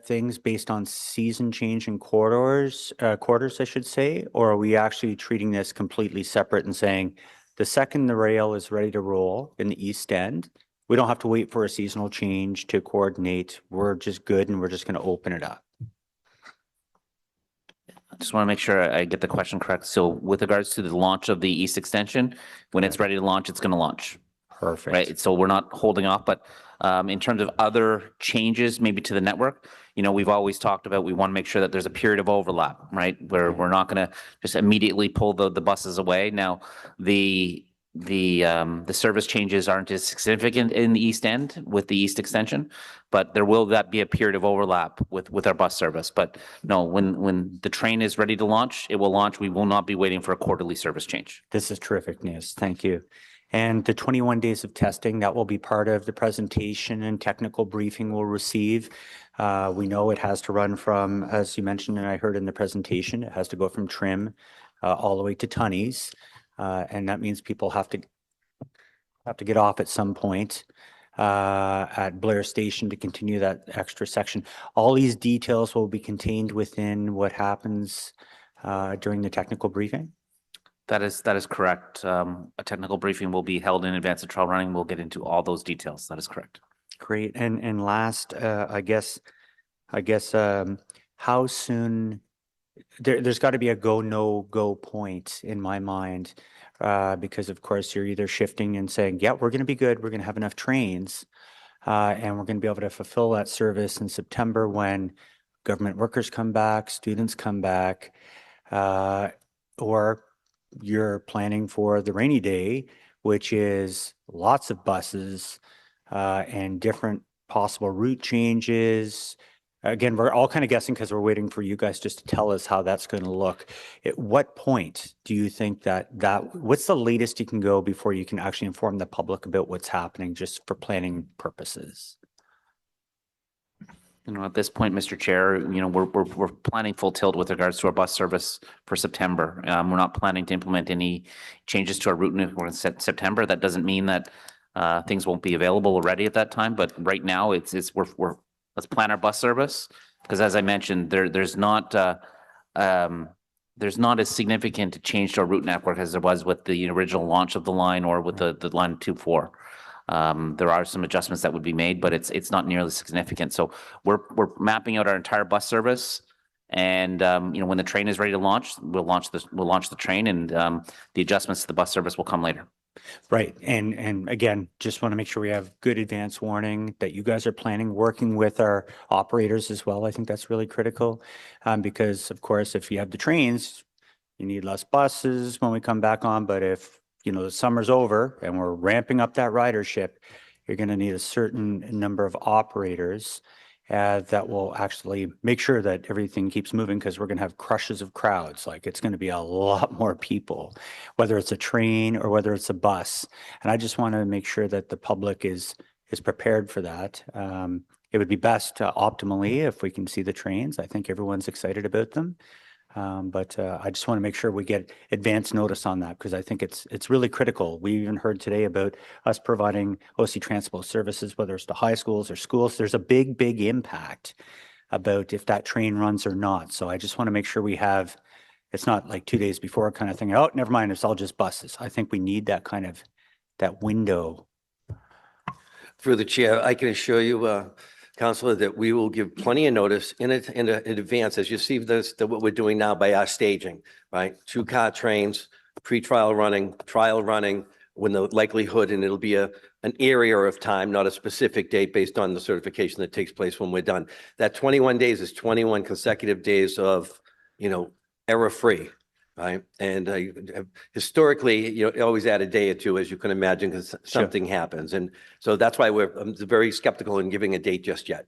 [SPEAKER 13] things based on season change in quarters, I should say? Or are we actually treating this completely separate and saying, the second the rail is ready to roll in the East End, we don't have to wait for a seasonal change to coordinate. We're just good and we're just going to open it up.
[SPEAKER 2] I just want to make sure I get the question correct. So with regards to the launch of the East Extension, when it's ready to launch, it's going to launch.
[SPEAKER 13] Perfect.
[SPEAKER 2] Right. So we're not holding off, but in terms of other changes, maybe to the network, you know, we've always talked about, we want to make sure that there's a period of overlap, right? Where we're not going to just immediately pull the buses away. Now, the service changes aren't as significant in the East End with the East Extension, but there will be a period of overlap with our bus service. But no, when the train is ready to launch, it will launch. We will not be waiting for a quarterly service change.
[SPEAKER 13] This is terrific news. Thank you. And the 21 days of testing, that will be part of the presentation and technical briefing we'll receive. We know it has to run from, as you mentioned, and I heard in the presentation, it has to go from Trim all the way to Tunney's. And that means people have to get off at some point at Blair Station to continue that extra section. All these details will be contained within what happens during the technical briefing.
[SPEAKER 2] That is correct. A technical briefing will be held in advance of trial running. We'll get into all those details. That is correct.
[SPEAKER 13] Great. And last, I guess, how soon? There's got to be a go, no go point in my mind, because of course you're either shifting and saying, yeah, we're going to be good. We're going to have enough trains, and we're going to be able to fulfill that service in September when government workers come back, students come back, or you're planning for the rainy day, which is lots of buses and different possible route changes, again, we're all kind of guessing because we're waiting for you guys just to tell us how that's going to look. At what point do you think what's the latest you can go before you can actually inform the public about what's happening just for planning purposes?
[SPEAKER 2] At this point, Mr. Chair, we're planning full tilt with regards to our bus service for September. We're not planning to implement any changes to our route network in September. That doesn't mean that things won't be available already at that time, but right now let's plan our bus service, because as I mentioned, there's not a significant change to our route network as there was with the original launch of the line or with the line 2-4. There are some adjustments that would be made, but it's not nearly significant. So we're mapping out our entire bus service, and when the train is ready to launch, we'll launch the train, and the adjustments to the bus service will come later.
[SPEAKER 13] Right. And again, just want to make sure we have good advance warning that you guys are planning, working with our operators as well. I think that's really critical, because of course, if you have the trains, you need less buses when we come back on. But if the summer's over and we're ramping up that ridership, you're going to need a certain number of operators that will actually make sure that everything keeps moving, because we're going to have crushes of crowds. Like, it's going to be a lot more people, whether it's a train or whether it's a bus. And I just want to make sure that the public is prepared for that. It would be best optimally if we can see the trains. I think everyone's excited about them. But I just want to make sure we get advance notice on that, because I think it's really critical. We even heard today about us providing OC Transpo services, whether it's to high schools or schools. There's a big impact about if that train runs or not. So I just want to make sure it's not like 2 days before kind of thing. Oh, never mind, it's all just buses. I think we need that window.
[SPEAKER 6] Through the chair, I can assure you, Councillor, that we will give plenty of notice in advance, as you see what we're doing now by our staging, right? 2-car trains, pre-trial running, trial running, when the likelihood, and it'll be an area of time, not a specific date based on the certification that takes place when we're done. That 21 days is 21 consecutive days of, error-free. Right. And historically, you always add a day or two, as you can imagine, because something happens. And so that's why I'm very skeptical in giving a date just yet.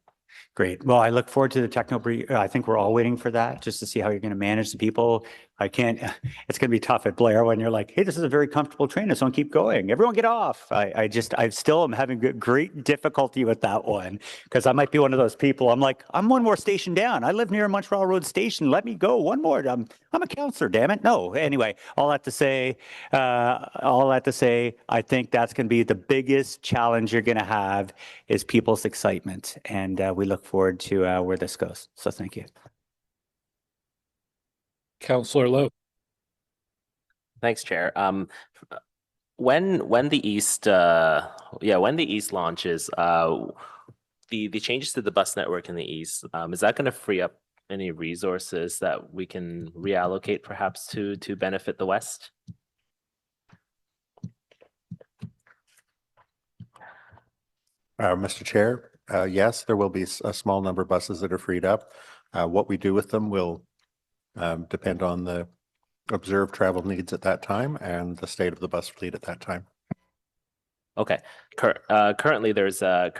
[SPEAKER 13] Great. Well, I look forward to the techno brief. I think we're all waiting for that, just to see how you're going to manage the people. It's going to be tough at Blair when you're like, hey, this is a very comfortable train. Let's don't keep going. Everyone get off. I still am having great difficulty with that one, because I might be one of those people. I'm like, I'm one more station down. I live near Montreal Road Station. Let me go one more. I'm a counselor, damn it. No. Anyway, all that to say, I think that's going to be the biggest challenge you're going to have is people's excitement. And we look forward to where this goes. So thank you.
[SPEAKER 5] Councillor Lowe.
[SPEAKER 14] Thanks, Chair. When the East launches, the changes to the bus network in the East, is that going to free up any resources that we can reallocate perhaps to benefit the West?
[SPEAKER 10] Mr. Chair, yes, there will be a small number of buses that are freed up. What we do with them will depend on the observed travel needs at that time and the state of the bus fleet at that time.
[SPEAKER 14] Okay. Currently, there's a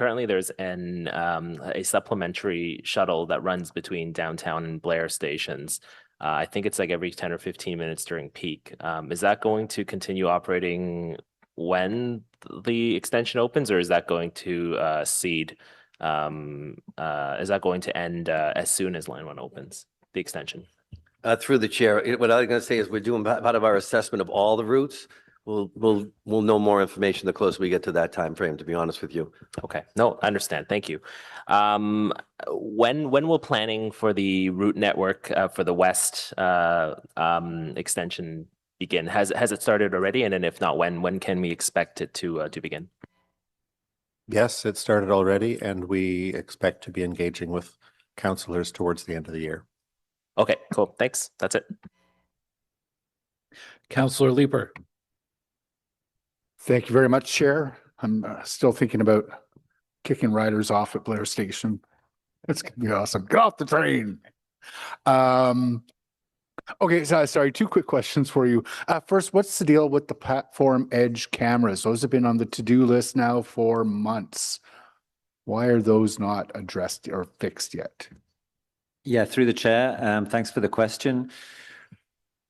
[SPEAKER 14] supplementary shuttle that runs between downtown and Blair stations. I think it's like every 10 or 15 minutes during peak. Is that going to continue operating when the extension opens, or is that going to cede? Is that going to end as soon as Line 1 opens, the extension?
[SPEAKER 6] Through the chair, what I'm going to say is we're doing part of our assessment of all the routes. We'll know more information the closer we get to that time frame, to be honest with you.
[SPEAKER 14] Okay. No, I understand. Thank you. When will planning for the route network for the West extension begin? Has it started already? And then if not, when can we expect it to begin?
[SPEAKER 10] Yes, it started already, and we expect to be engaging with councillors towards the end of the year.
[SPEAKER 14] Okay, cool. Thanks. That's it.
[SPEAKER 5] Councillor Leeper.
[SPEAKER 8] Thank you very much, Chair. I'm still thinking about kicking riders off at Blair Station. It's going to be awesome. Get off the train. Okay, so sorry, 2 quick questions for you. First, what's the deal with the platform edge cameras? Those have been on the to-do list now for months. Why are those not addressed or fixed yet?
[SPEAKER 4] Yeah, through the chair. Thanks for the question.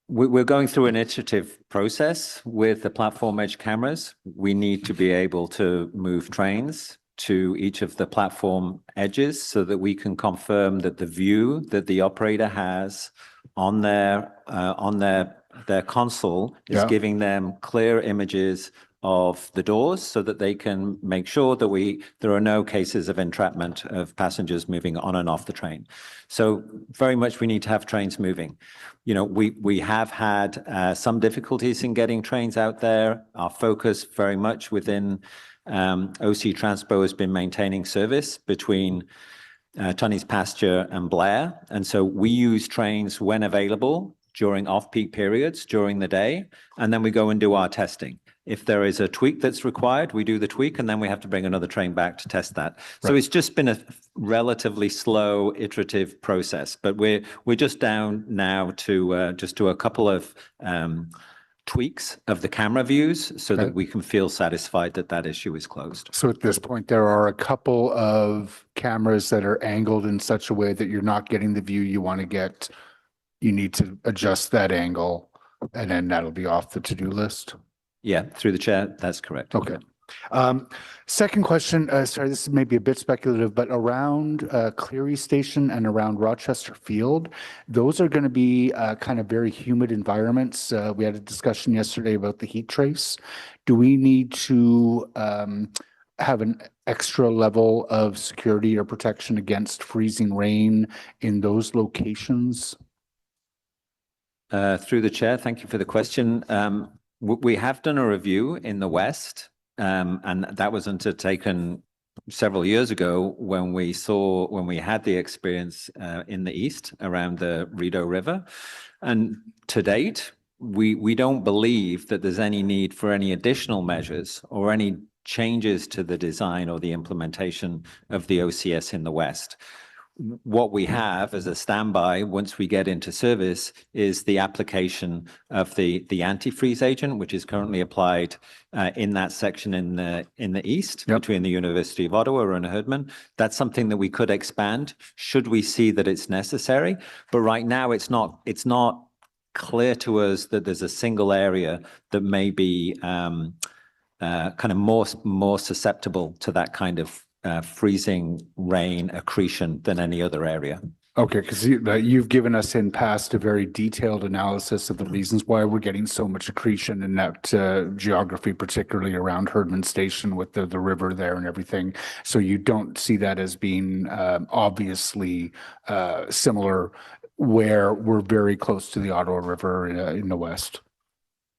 [SPEAKER 4] We're going through an iterative process with the platform edge cameras. We need to be able to move trains to each of the platform edges so that we can confirm that the view that the operator has on their console is giving them clear images of the doors so that they can make sure that there are no cases of entrapment of passengers moving on and off the train. So very much we need to have trains moving. You know, we have had some difficulties in getting trains out there. Our focus very much within OC Transpo has been maintaining service between Tunney's Pasture and Blair. And so we use trains when available during off-peak periods during the day, and then we go and do our testing. If there is a tweak that's required, we do the tweak, and then we have to bring another train back to test that. So it's just been a relatively slow, iterative process, but we're just down now to just do a couple of tweaks of the camera views so that we can feel satisfied that that issue is closed.
[SPEAKER 8] So at this point, there are a couple of cameras that are angled in such a way that you're not getting the view you want to get. You need to adjust that angle, and then that'll be off the to-do list.
[SPEAKER 4] Yeah, through the chair, that's correct.
[SPEAKER 8] Okay. Second question, sorry, this is maybe a bit speculative, but around Cleary Station and around Rochester Field, those are going to be kind of very humid environments. We had a discussion yesterday about the heat trace. Do we need to have an extra level of security or protection against freezing rain in those locations?
[SPEAKER 4] Through the chair, thank you for the question. We have done a review in the West, and that was undertaken several years ago when we had the experience in the East around the Rideau River. And to date, we don't believe that there's any need for any additional measures or any changes to the design or the implementation of the OCS in the West. What we have as a standby once we get into service is the application of the antifreeze agent, which is currently applied in that section in the east between the University of Ottawa and Herdman. That's something that we could expand should we see that it's necessary. But right now it's not clear to us that there's a single area that may be kind of more susceptible to that kind of freezing rain accretion than any other area.
[SPEAKER 8] Okay, because you've given us in past a very detailed analysis of the reasons why we're getting so much accretion in that geography, particularly around Herdman Station with the river there and everything. So you don't see that as being obviously similar where we're very close to the Ottawa River in the West.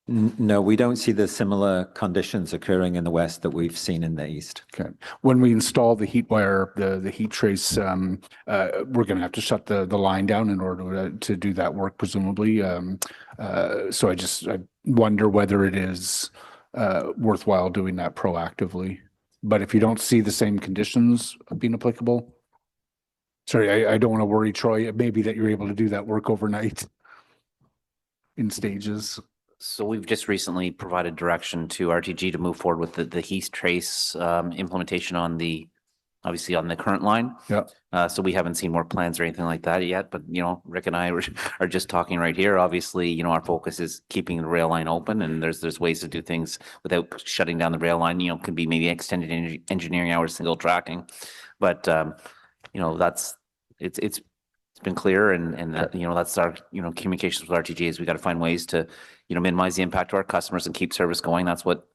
[SPEAKER 4] No, we don't see the similar conditions occurring in the West that we've seen in the East.
[SPEAKER 8] Okay. When we install the heat wire, the heat trace, we're going to have to shut the line down in order to do that work, presumably. So I wonder whether it is worthwhile doing that proactively. But if you don't see the same conditions being applicable, sorry, I don't want to worry, Troy. It may be that you're able to do that work overnight in stages.
[SPEAKER 2] So we've just recently provided direction to RTG to move forward with the heat trace implementation obviously on the current line.
[SPEAKER 8] Yeah.
[SPEAKER 2] So we haven't seen more plans or anything like that yet, but Rick and I are just talking right here. Obviously, our focus is keeping the rail line open, and there's ways to do things without shutting down the rail line. Could be maybe extended engineering hours, single tracking, but it's been clear, and that, that's our communications with RTG is we got to find ways to minimize the impact to our customers and keep service going. That's what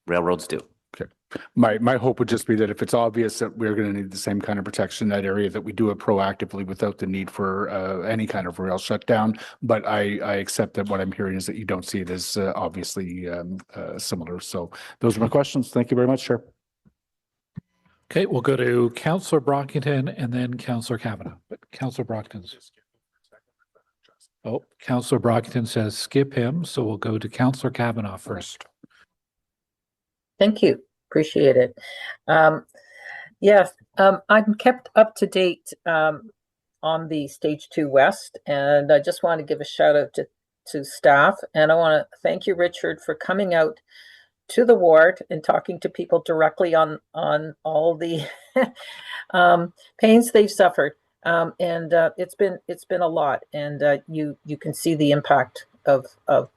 [SPEAKER 2] railroads do.
[SPEAKER 8] Okay. My hope would just be that if it's obvious that we're going to need the same kind of protection in that area, that we do it proactively without the need for any kind of rail shutdown. But I accept that what I'm hearing is that you don't see it as obviously similar. So those are my questions. Thank you very much, Chair.
[SPEAKER 5] Okay, we'll go to Councillor Brockington and then Councillor Kavanaugh. But Councillor Brockington says skip him, so we'll go to Councillor Kavanaugh first.
[SPEAKER 21] Thank you. Appreciate it. Yes, I'm kept up to date on the Stage 2 West, and I just want to give a shout out to staff, and I want to thank you, Richard, for coming out to the ward and talking to people directly on all the pains they've suffered. It's been a lot, and you can see the impact of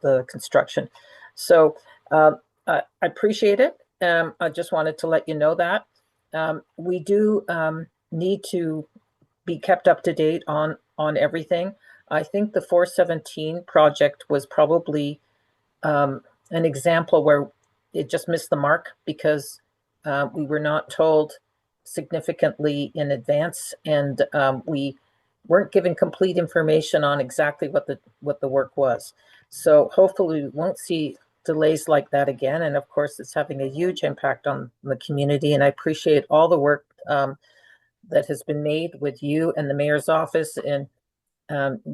[SPEAKER 21] the construction. So I appreciate it. I just wanted to let you know that we do need to be kept up to date on everything. I think the 417 project was probably an example where it just missed the mark because we were not told significantly in advance, and we weren't given complete information on exactly what the work was. So hopefully we won't see delays like that again. And of course, it's having a huge impact on the community. And I appreciate all the work that has been made with you and the mayor's office in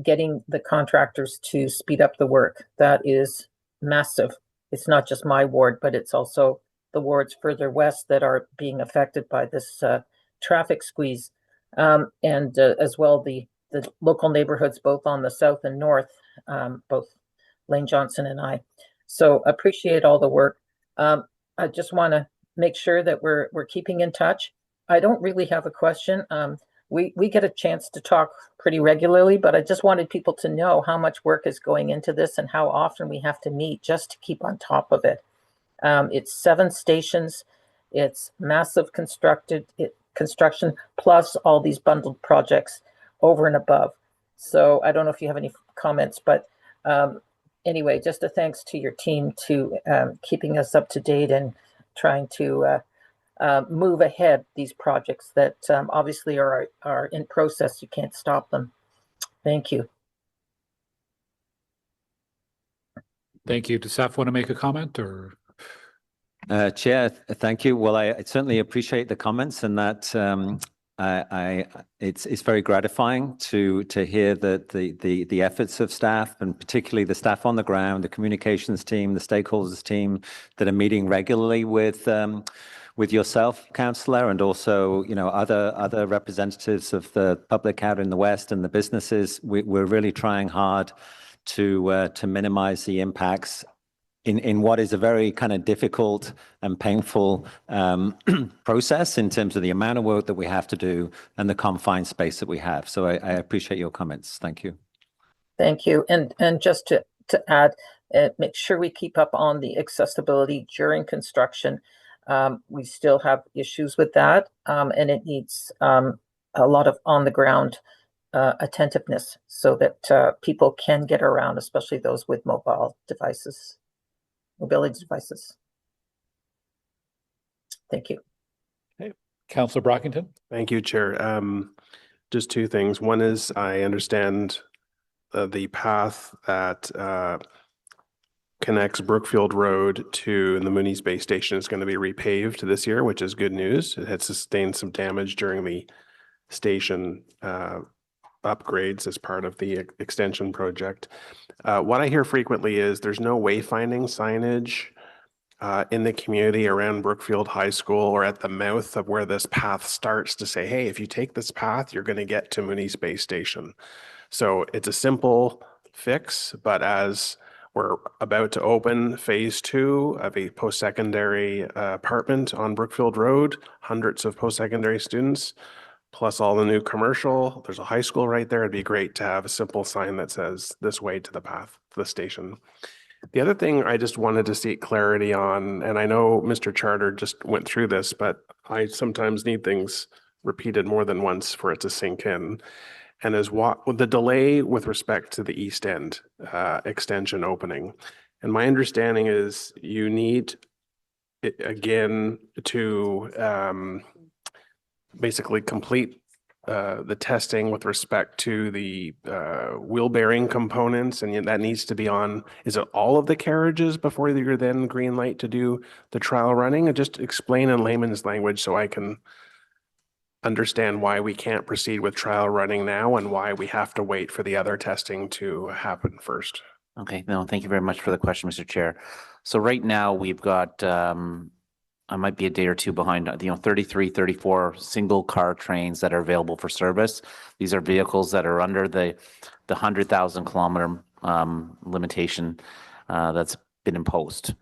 [SPEAKER 21] getting the contractors to speed up the work. That is massive. It's not just my ward, but it's also the wards further west that are being affected by this traffic squeeze. And as well, the local neighborhoods, both on the south and north, both Lane Johnson and I. So appreciate all the work. I just want to make sure that we're keeping in touch. I don't really have a question. We get a chance to talk pretty regularly, but I just wanted people to know how much work is going into this and how often we have to meet just to keep on top of it. It's 7 stations. It's massive construction plus all these bundled projects over and above. So I don't know if you have any comments, but anyway, just a thanks to your team to keeping us up to date and trying to move ahead these projects that obviously are in process. You can't stop them. Thank you.
[SPEAKER 5] Thank you. Does staff want to make a comment or?
[SPEAKER 4] Chair, thank you. Well, I certainly appreciate the comments, and that it's very gratifying to hear that the efforts of staff, and particularly the staff on the ground, the communications team, the stakeholders team that are meeting regularly with yourself, Councillor, and also other representatives of the public out in the West and the businesses. We're really trying hard to minimize the impacts in what is a very kind of difficult and painful process in terms of the amount of work that we have to do and the confined space that we have. So I appreciate your comments. Thank you.
[SPEAKER 21] Thank you. And just to add, make sure we keep up on the accessibility during construction. We still have issues with that, and it needs a lot of on-the-ground attentiveness so that people can get around, especially those with mobility devices. Thank you.
[SPEAKER 5] Okay. Councillor Brockington.
[SPEAKER 9] Thank you, Chair. Just 2 things. One is I understand the path that connects Brookfield Road to the Mooney Space Station is going to be repaved this year, which is good news. It had sustained some damage during the station upgrades as part of the extension project. What I hear frequently is there's no wayfinding signage in the community around Brookfield High School or at the mouth of where this path starts to say, hey, if you take this path, you're going to get to Mooney Space Station. So it's a simple fix, but as we're about to open phase 2 of a post-secondary apartment on Brookfield Road, hundreds of post-secondary students, plus all the new commercial. There's a high school right there. It'd be great to have a simple sign that says this way to the path, to the station. The other thing I just wanted to seek clarity on, and I know Mr. Charter just went through this, but I sometimes need things repeated more than once for it to sink in, and is what the delay with respect to the East End extension opening. And my understanding is you need it again to basically complete the testing with respect to the wheel bearing components, and that needs to be on, is it all of the carriages before you're then green light to do the trial running? And just explain in layman's language so I can understand why we can't proceed with trial running now and why we have to wait for the other testing to happen first.
[SPEAKER 2] Okay, no, thank you very much for the question, Mr. Chair. So right now we've got I might be a day or 2 behind, 33, 34 single car trains that are available for service. These are vehicles that are under the 100,000 kilometer limitation that's been imposed.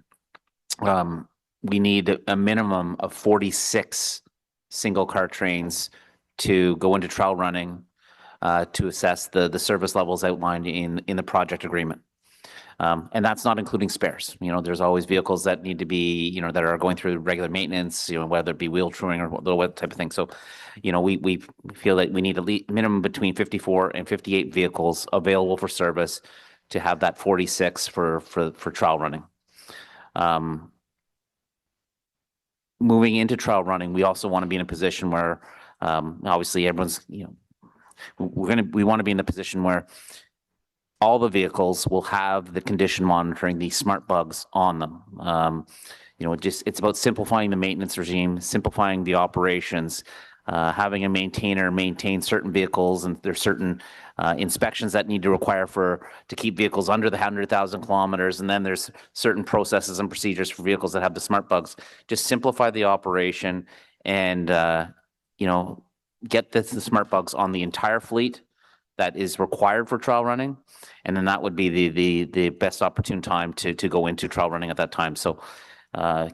[SPEAKER 2] we need a minimum of 46 single car trains to go into trial running to assess the service levels outlined in the project agreement. And that's not including spares. You know, there's always vehicles that need to be, you know, that are going through regular maintenance, you know, whether it be wheel truing or what type of thing. So, you know, we feel that we need a minimum between 54 and 58 vehicles available for service to have that 46 for trial running. Moving into trial running, we also want to be in a position where, obviously everyone's, you know, we want to be in a position where all the vehicles will have the condition monitoring, these smart bugs on them. You know, it's about simplifying the maintenance regime, simplifying the operations, having a maintainer maintain certain vehicles, and there's certain inspections that need to require to keep vehicles under the 100,000 kilometers, and then there's certain processes and procedures for vehicles that have the smart bugs. Just simplify the operation and you know, get the smart bugs on the entire fleet that is required for trial running, and then that would be the best opportune time to go into trial running at that time. So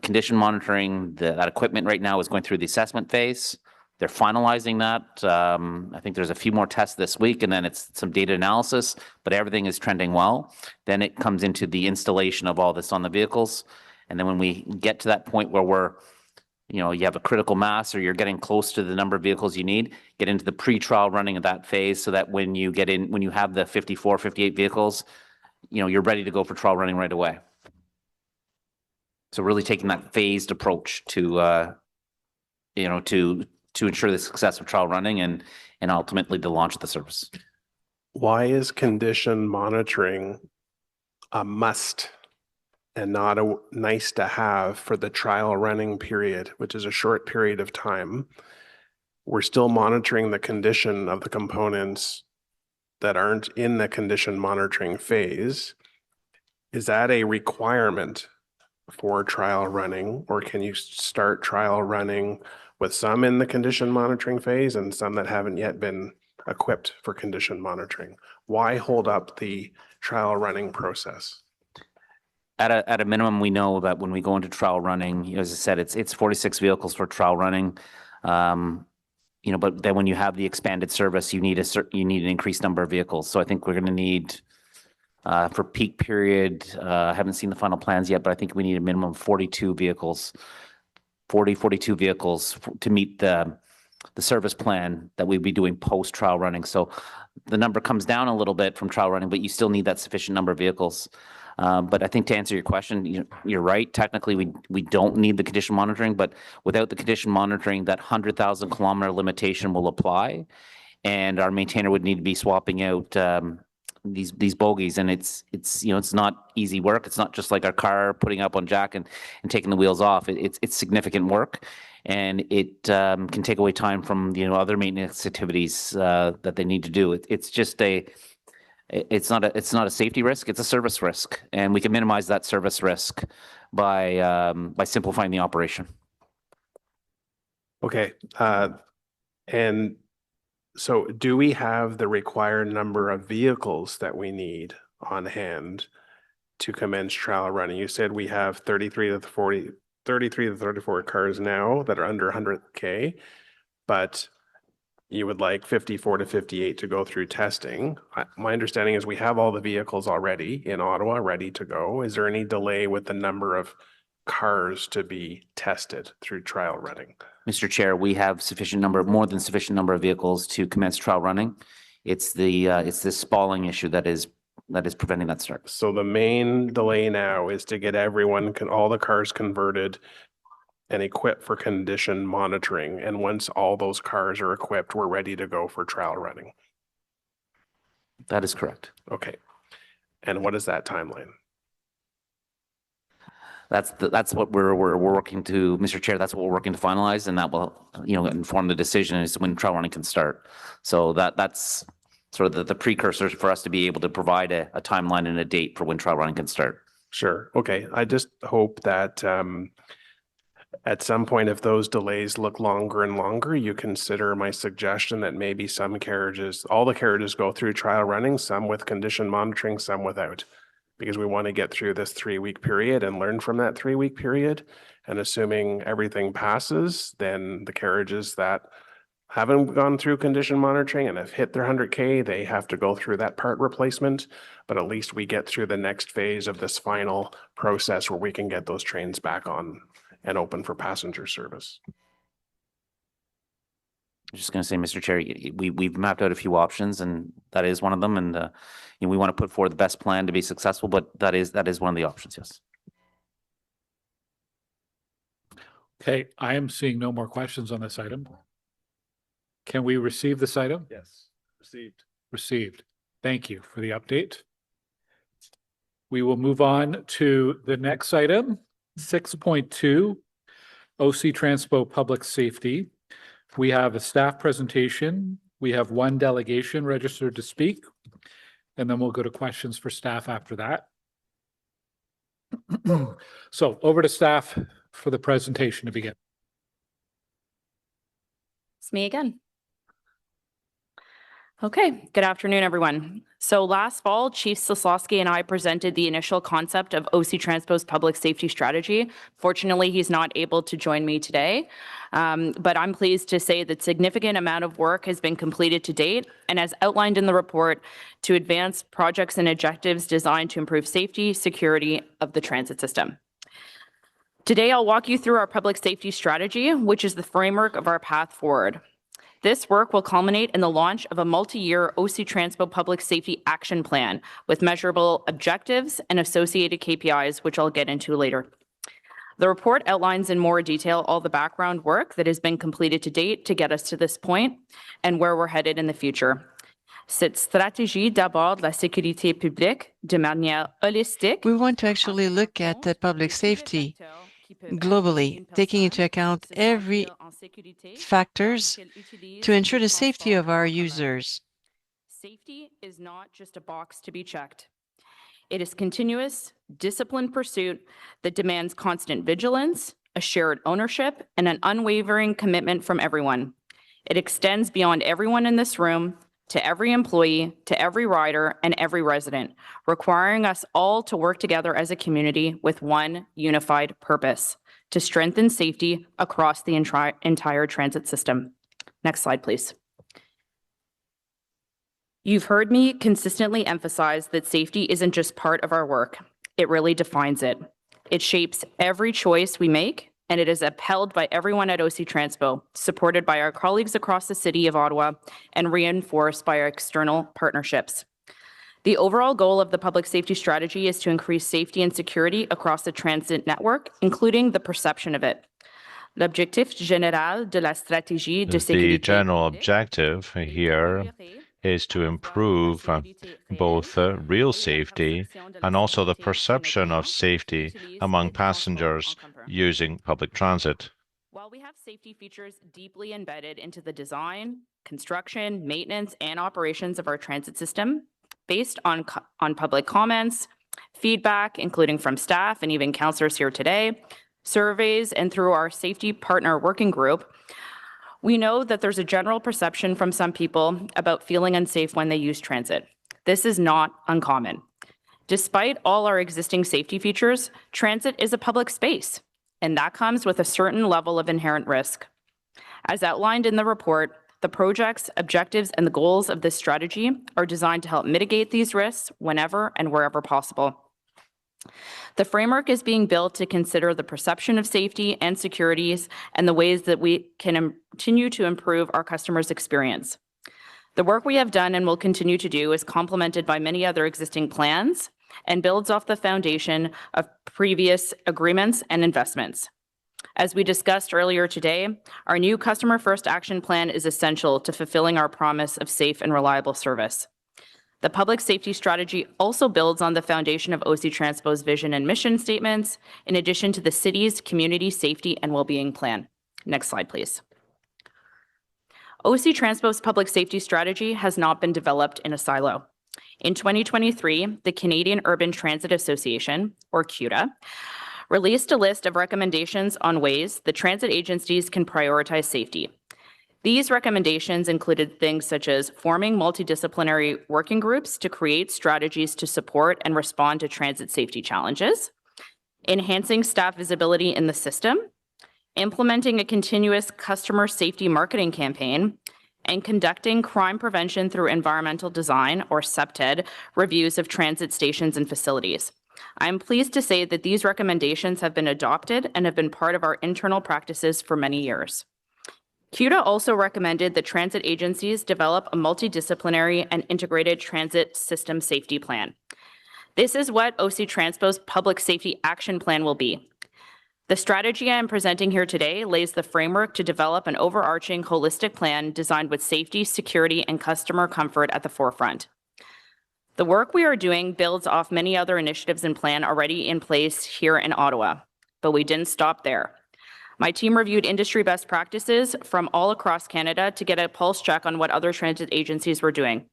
[SPEAKER 2] condition monitoring, that equipment right now is going through the assessment phase. They're finalizing that. I think there's a few more tests this week, and then it's some data analysis, but everything is trending well. Then it comes into the installation of all this on the vehicles. And then when we get to that point where you know, you have a critical mass or you're getting close to the number of vehicles you need, get into the pre-trial running of that phase so that when you have the 54, 58 vehicles, you know, you're ready to go for trial running right away. So really taking that phased approach to, you know, to ensure the success of trial running and ultimately the launch of the service.
[SPEAKER 9] Why is condition monitoring a must and not a nice to have for the trial running period, which is a short period of time? We're still monitoring the condition of the components that aren't in the condition monitoring phase. Is that a requirement for trial running, or can you start trial running with some in the condition monitoring phase and some that haven't yet been equipped for condition monitoring? Why hold up the trial running process?
[SPEAKER 2] At a minimum, we know that when we go into trial running, as I said, it's 46 vehicles for trial running. You know, but then when you have the expanded service, you need an increased number of vehicles. So I think we're going to need for peak period. I haven't seen the final plans yet, but I think we need a minimum of 42 vehicles, 42 vehicles to meet the service plan that we'd be doing post trial running. So the number comes down a little bit from trial running, but you still need that sufficient number of vehicles. But I think to answer your question, you're right. Technically, we don't need the condition monitoring, but without the condition monitoring, that 100,000 kilometer limitation will apply, and our maintainer would need to be swapping out these bogies, and it's you know, it's not easy work. It's not just like our car putting up on jack and taking the wheels off. It's significant work, and it can take away time from, you know, other maintenance activities that they need to do. It's just it's not a safety risk, it's a service risk, and we can minimize that service risk by simplifying the operation.
[SPEAKER 9] Okay, and so do we have the required number of vehicles that we need on hand to commence trial running? You said we have 33 to 34 cars now that are under 100K, but you would like 54 to 58 to go through testing. My understanding is we have all the vehicles already in Ottawa ready to go. Is there any delay with the number of cars to be tested through trial running?
[SPEAKER 2] Mr. Chair, we have more than sufficient number of vehicles to commence trial running. It's this spalling issue that is preventing that start.
[SPEAKER 9] So the main delay now is to get all the cars converted and equipped for condition monitoring. And once all those cars are equipped, we're ready to go for trial running.
[SPEAKER 2] That is correct.
[SPEAKER 9] Okay. And what is that timeline?
[SPEAKER 2] That's what we're working to, Mr. Chair. That's what we're working to finalize, and that will, you know, inform the decision as to when trial running can start. So that's sort of the precursors for us to be able to provide a timeline and a date for when trial running can start.
[SPEAKER 9] Sure. Okay. I just hope that at some point, if those delays look longer and longer, you consider my suggestion that maybe all the carriages go through trial running, some with condition monitoring, some without. because we want to get through this 3-week period and learn from that 3-week period. And assuming everything passes, then the carriages that haven't gone through condition monitoring and have hit their 100K, they have to go through that part replacement. But at least we get through the next phase of this final process where we can get those trains back on and open for passenger service.
[SPEAKER 2] I'm just going to say, Mr. Chair, we've mapped out a few options, and that is one of them. And we want to put forward the best plan to be successful, but that is one of the options. Yes.
[SPEAKER 5] Okay, I am seeing no more questions on this item. Can we receive this item?
[SPEAKER 9] Yes, received.
[SPEAKER 5] Received. Thank you for the update. We will move on to the next item, 6.2, OC Transpo Public Safety. We have a staff presentation. We have one delegation registered to speak, and then we'll go to questions for staff after that. So over to staff for the presentation to begin.
[SPEAKER 15] It's me again. Okay, good afternoon, everyone. So last fall, Chief Soslavsky and I presented the initial concept of OC Transpo's public safety strategy. Fortunately, he's not able to join me today, but I'm pleased to say that significant amount of work has been completed to date and as outlined in the report to advance projects and objectives designed to improve safety, security of the transit system. Today, I'll walk you through our public safety strategy, which is the framework of our path forward. This work will culminate in the launch of a multi-year OC Transpo Public Safety Action Plan with measurable objectives and associated KPIs, which I'll get into later. The report outlines in more detail all the background work that has been completed to date to get us to this point and where we're headed in the future. Cette stratégie d'aborde la sécurité publique de manière holistique.
[SPEAKER 1] We want to actually look at the public safety globally, taking into account every factors to ensure the safety of our users.
[SPEAKER 15] Safety is not just a box to be checked. It is continuous, disciplined pursuit that demands constant vigilance, a shared ownership, and an unwavering commitment from everyone. It extends beyond everyone in this room, to every employee, to every rider, and every resident, requiring us all to work together as a community with one unified purpose: to strengthen safety across the entire transit system. Next slide, please. You've heard me consistently emphasize that safety isn't just part of our work. It really defines it. It shapes every choice we make, and it is upheld by everyone at OC Transpo, supported by our colleagues across the City of Ottawa, and reinforced by our external partnerships. The overall goal of the public safety strategy is to increase safety and security across the transit network, including the perception of it. L'objectif général de la stratégie de sécurité.
[SPEAKER 7] The general objective here is to improve both real safety and also the perception of safety among passengers using public transit.
[SPEAKER 15] While we have safety features deeply embedded into the design, construction, maintenance, and operations of our transit system, based on public comments, feedback, including from staff and even councillors here today, surveys, and through our safety partner working group, we know that there's a general perception from some people about feeling unsafe when they use transit. This is not uncommon. Despite all our existing safety features, transit is a public space, and that comes with a certain level of inherent risk. As outlined in the report, the projects, objectives, and the goals of this strategy are designed to help mitigate these risks whenever and wherever possible. The framework is being built to consider the perception of safety and securities and the ways that we can continue to improve our customers' experience. The work we have done and will continue to do is complemented by many other existing plans and builds off the foundation of previous agreements and investments. As we discussed earlier today, our new Customer First Action Plan is essential to fulfilling our promise of safe and reliable service. The public safety strategy also builds on the foundation of OC Transpo's vision and mission statements, in addition to the city's community safety and well-being plan. Next slide, please. OC Transpo's public safety strategy has not been developed in a silo. In 2023, the Canadian Urban Transit Association, or CUTA, released a list of recommendations on ways the transit agencies can prioritize safety. These recommendations included things such as forming multidisciplinary working groups to create strategies to support and respond to transit safety challenges, enhancing staff visibility in the system, implementing a continuous customer safety marketing campaign, and conducting crime prevention through environmental design, or CPTED, reviews of transit stations and facilities. I'm pleased to say that these recommendations have been adopted and have been part of our internal practices for many years. CUDA also recommended that transit agencies develop a multidisciplinary and integrated transit system safety plan. This is what OC Transpo's Public Safety Action Plan will be. The strategy I am presenting here today lays the framework to develop an overarching holistic plan designed with safety, security, and customer comfort at the forefront. The work we are doing builds off many other initiatives and plan already in place here in Ottawa, but we didn't stop there. My team reviewed industry best practices from all across Canada to get a pulse check on what other transit agencies were doing.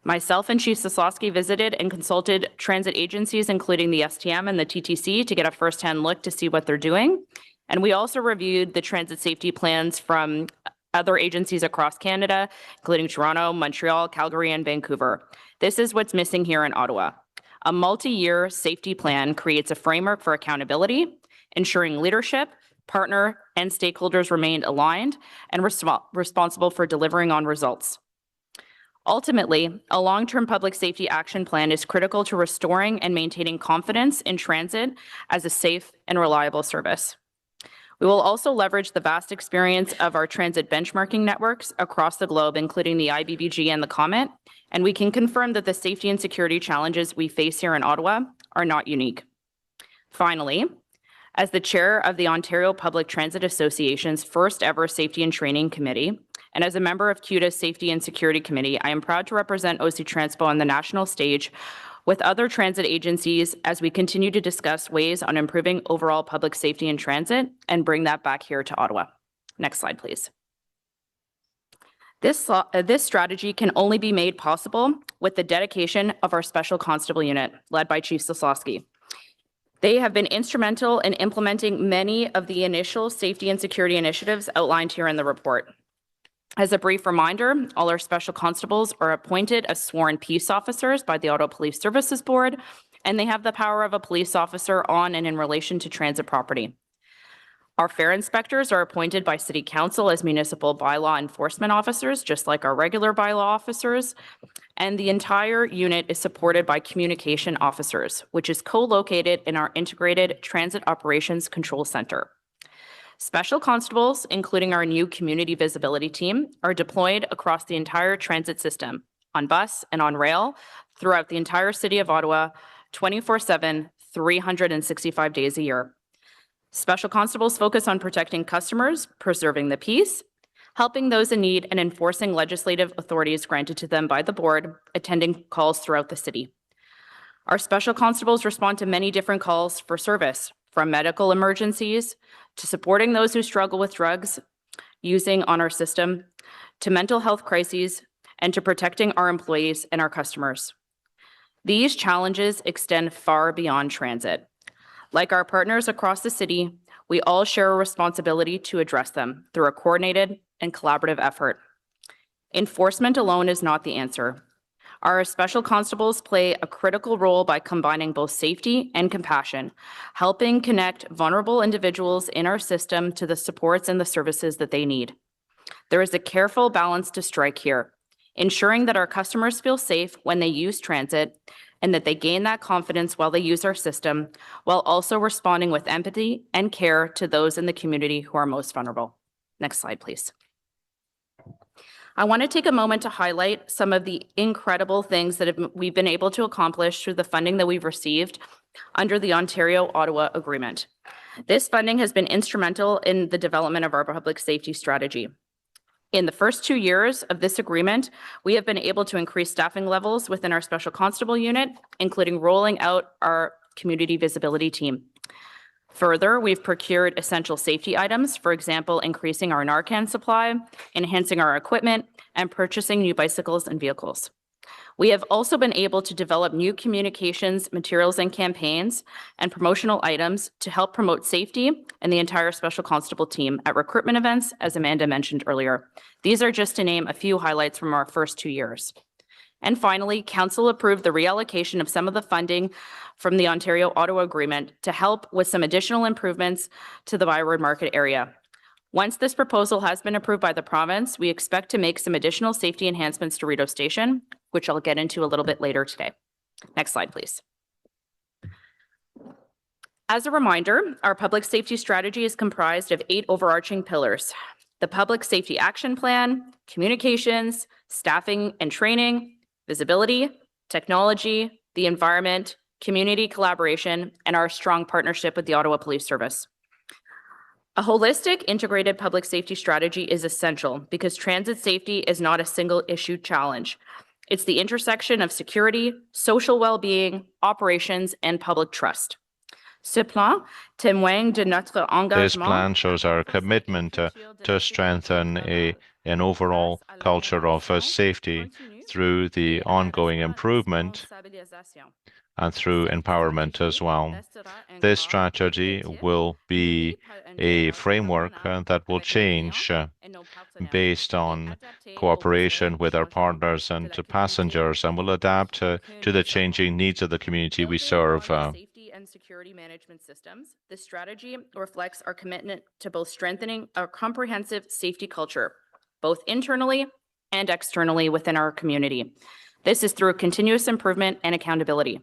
[SPEAKER 15] Myself and Chief Sosowski visited and consulted transit agencies, including the STM and the TTC, to get a firsthand look to see what they're doing. And we also reviewed the transit safety plans from other agencies across Canada, including Toronto, Montreal, Calgary, and Vancouver. This is what's missing here in Ottawa. A multi-year safety plan creates a framework for accountability, ensuring leadership, partner, and stakeholders remain aligned and responsible for delivering on results. Ultimately, a long-term public safety action plan is critical to restoring and maintaining confidence in transit as a safe and reliable service. We will also leverage the vast experience of our transit benchmarking networks across the globe, including the IBBG and the COMET, and we can confirm that the safety and security challenges we face here in Ottawa are not unique. Finally, as the chair of the Ontario Public Transit Association's first ever Safety and Training Committee, and as a member of CUDA's Safety and Security Committee, I am proud to represent OC Transpo on the national stage with other transit agencies as we continue to discuss ways on improving overall public safety in transit and bring that back here to Ottawa. Next slide, please. This strategy can only be made possible with the dedication of our Special Constable Unit, led by Chief Sosowski. They have been instrumental in implementing many of the initial safety and security initiatives outlined here in the report. As a brief reminder, all our special constables are appointed as sworn peace officers by the Ottawa Police Services Board, and they have the power of a police officer on and in relation to transit property. Our fare inspectors are appointed by City Council as municipal bylaw enforcement officers, just like our regular bylaw officers, and the entire unit is supported by communication officers, which is co-located in our Integrated Transit Operations Control Center. Special constables, including our new community visibility team, are deployed across the entire transit system, on bus and on rail, throughout the entire city of Ottawa, 24/7, 365 days a year. Special constables focus on protecting customers, preserving the peace, helping those in need, and enforcing legislative authorities granted to them by the board, attending calls throughout the city. Our special constables respond to many different calls for service, from medical emergencies to supporting those who struggle with drugs using on our system, to mental health crises, and to protecting our employees and our customers. These challenges extend far beyond transit. Like our partners across the city, we all share a responsibility to address them through a coordinated and collaborative effort. Enforcement alone is not the answer. Our special constables play a critical role by combining both safety and compassion, helping connect vulnerable individuals in our system to the supports and the services that they need. There is a careful balance to strike here, ensuring that our customers feel safe when they use transit and that they gain that confidence while they use our system, while also responding with empathy and care to those in the community who are most vulnerable. Next slide, please. I want to take a moment to highlight some of the incredible things that we've been able to accomplish through the funding that we've received under the Ontario-Ottawa Agreement. This funding has been instrumental in the development of our public safety strategy. In the first 2 years of this agreement, we have been able to increase staffing levels within our Special Constable Unit, including rolling out our community visibility team. Further, we've procured essential safety items, for example, increasing our Narcan supply, enhancing our equipment, and purchasing new bicycles and vehicles. We have also been able to develop new communications, materials, and campaigns and promotional items to help promote safety and the entire Special Constable team at recruitment events, as Amanda mentioned earlier. These are just to name a few highlights from our first 2 years. And finally, Council approved the reallocation of some of the funding from the Ontario-Ottawa Agreement to help with some additional improvements to the Byward Market area. Once this proposal has been approved by the province, we expect to make some additional safety enhancements to Rideau Station, which I'll get into a little bit later today. Next slide, please. As a reminder, our public safety strategy is comprised of 8 overarching pillars: the Public Safety Action Plan, communications, staffing and training, visibility, technology, the environment, community collaboration, and our strong partnership with the Ottawa Police Service. A holistic, integrated public safety strategy is essential because transit safety is not a single issue challenge. It's the intersection of security, social well-being, operations, and public trust. This plan
[SPEAKER 7] shows our commitment to strengthen an overall culture of safety through the ongoing improvement and through empowerment as well. This strategy will be a framework that will change based on cooperation with our partners and passengers, and will adapt to the changing needs of the community we serve.
[SPEAKER 15] Safety and security management systems. This strategy reflects our commitment to both strengthening our comprehensive safety culture, both internally and externally within our community. This is through continuous improvement and accountability.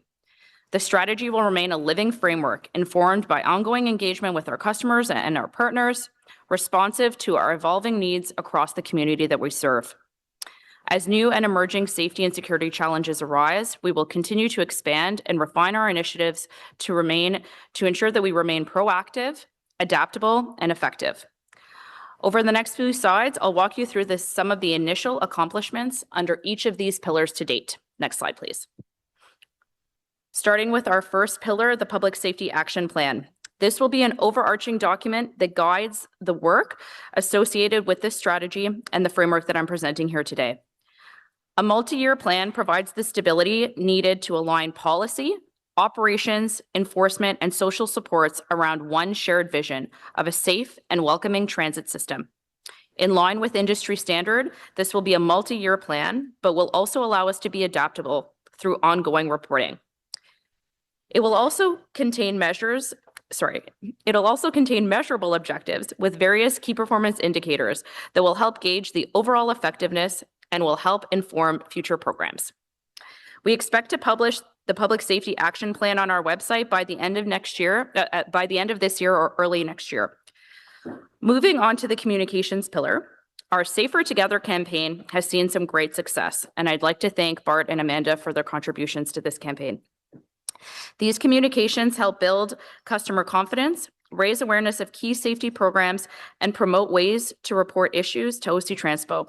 [SPEAKER 15] The strategy will remain a living framework informed by ongoing engagement with our customers and our partners, responsive to our evolving needs across the community that we serve. As new and emerging safety and security challenges arise, we will continue to expand and refine our initiatives to ensure that we remain proactive, adaptable, and effective. Over the next few slides, I'll walk you through some of the initial accomplishments under each of these pillars to date. Next slide, please. Starting with our first pillar, the Public Safety Action Plan. This will be an overarching document that guides the work associated with this strategy and the framework that I'm presenting here today. A multi-year plan provides the stability needed to align policy, operations, enforcement, and social supports around one shared vision of a safe and welcoming transit system. In line with industry standard, this will be a multi-year plan, but will also allow us to be adaptable through ongoing reporting. It'll also contain measurable objectives with various key performance indicators that will help gauge the overall effectiveness and will help inform future programs. We expect to publish the Public Safety Action Plan on our website by the end of this year or early next year. Moving on to the communications pillar, our Safer Together campaign has seen some great success, and I'd like to thank Bart and Amanda for their contributions to this campaign. These communications help build customer confidence, raise awareness of key safety programs, and promote ways to report issues to OC Transpo.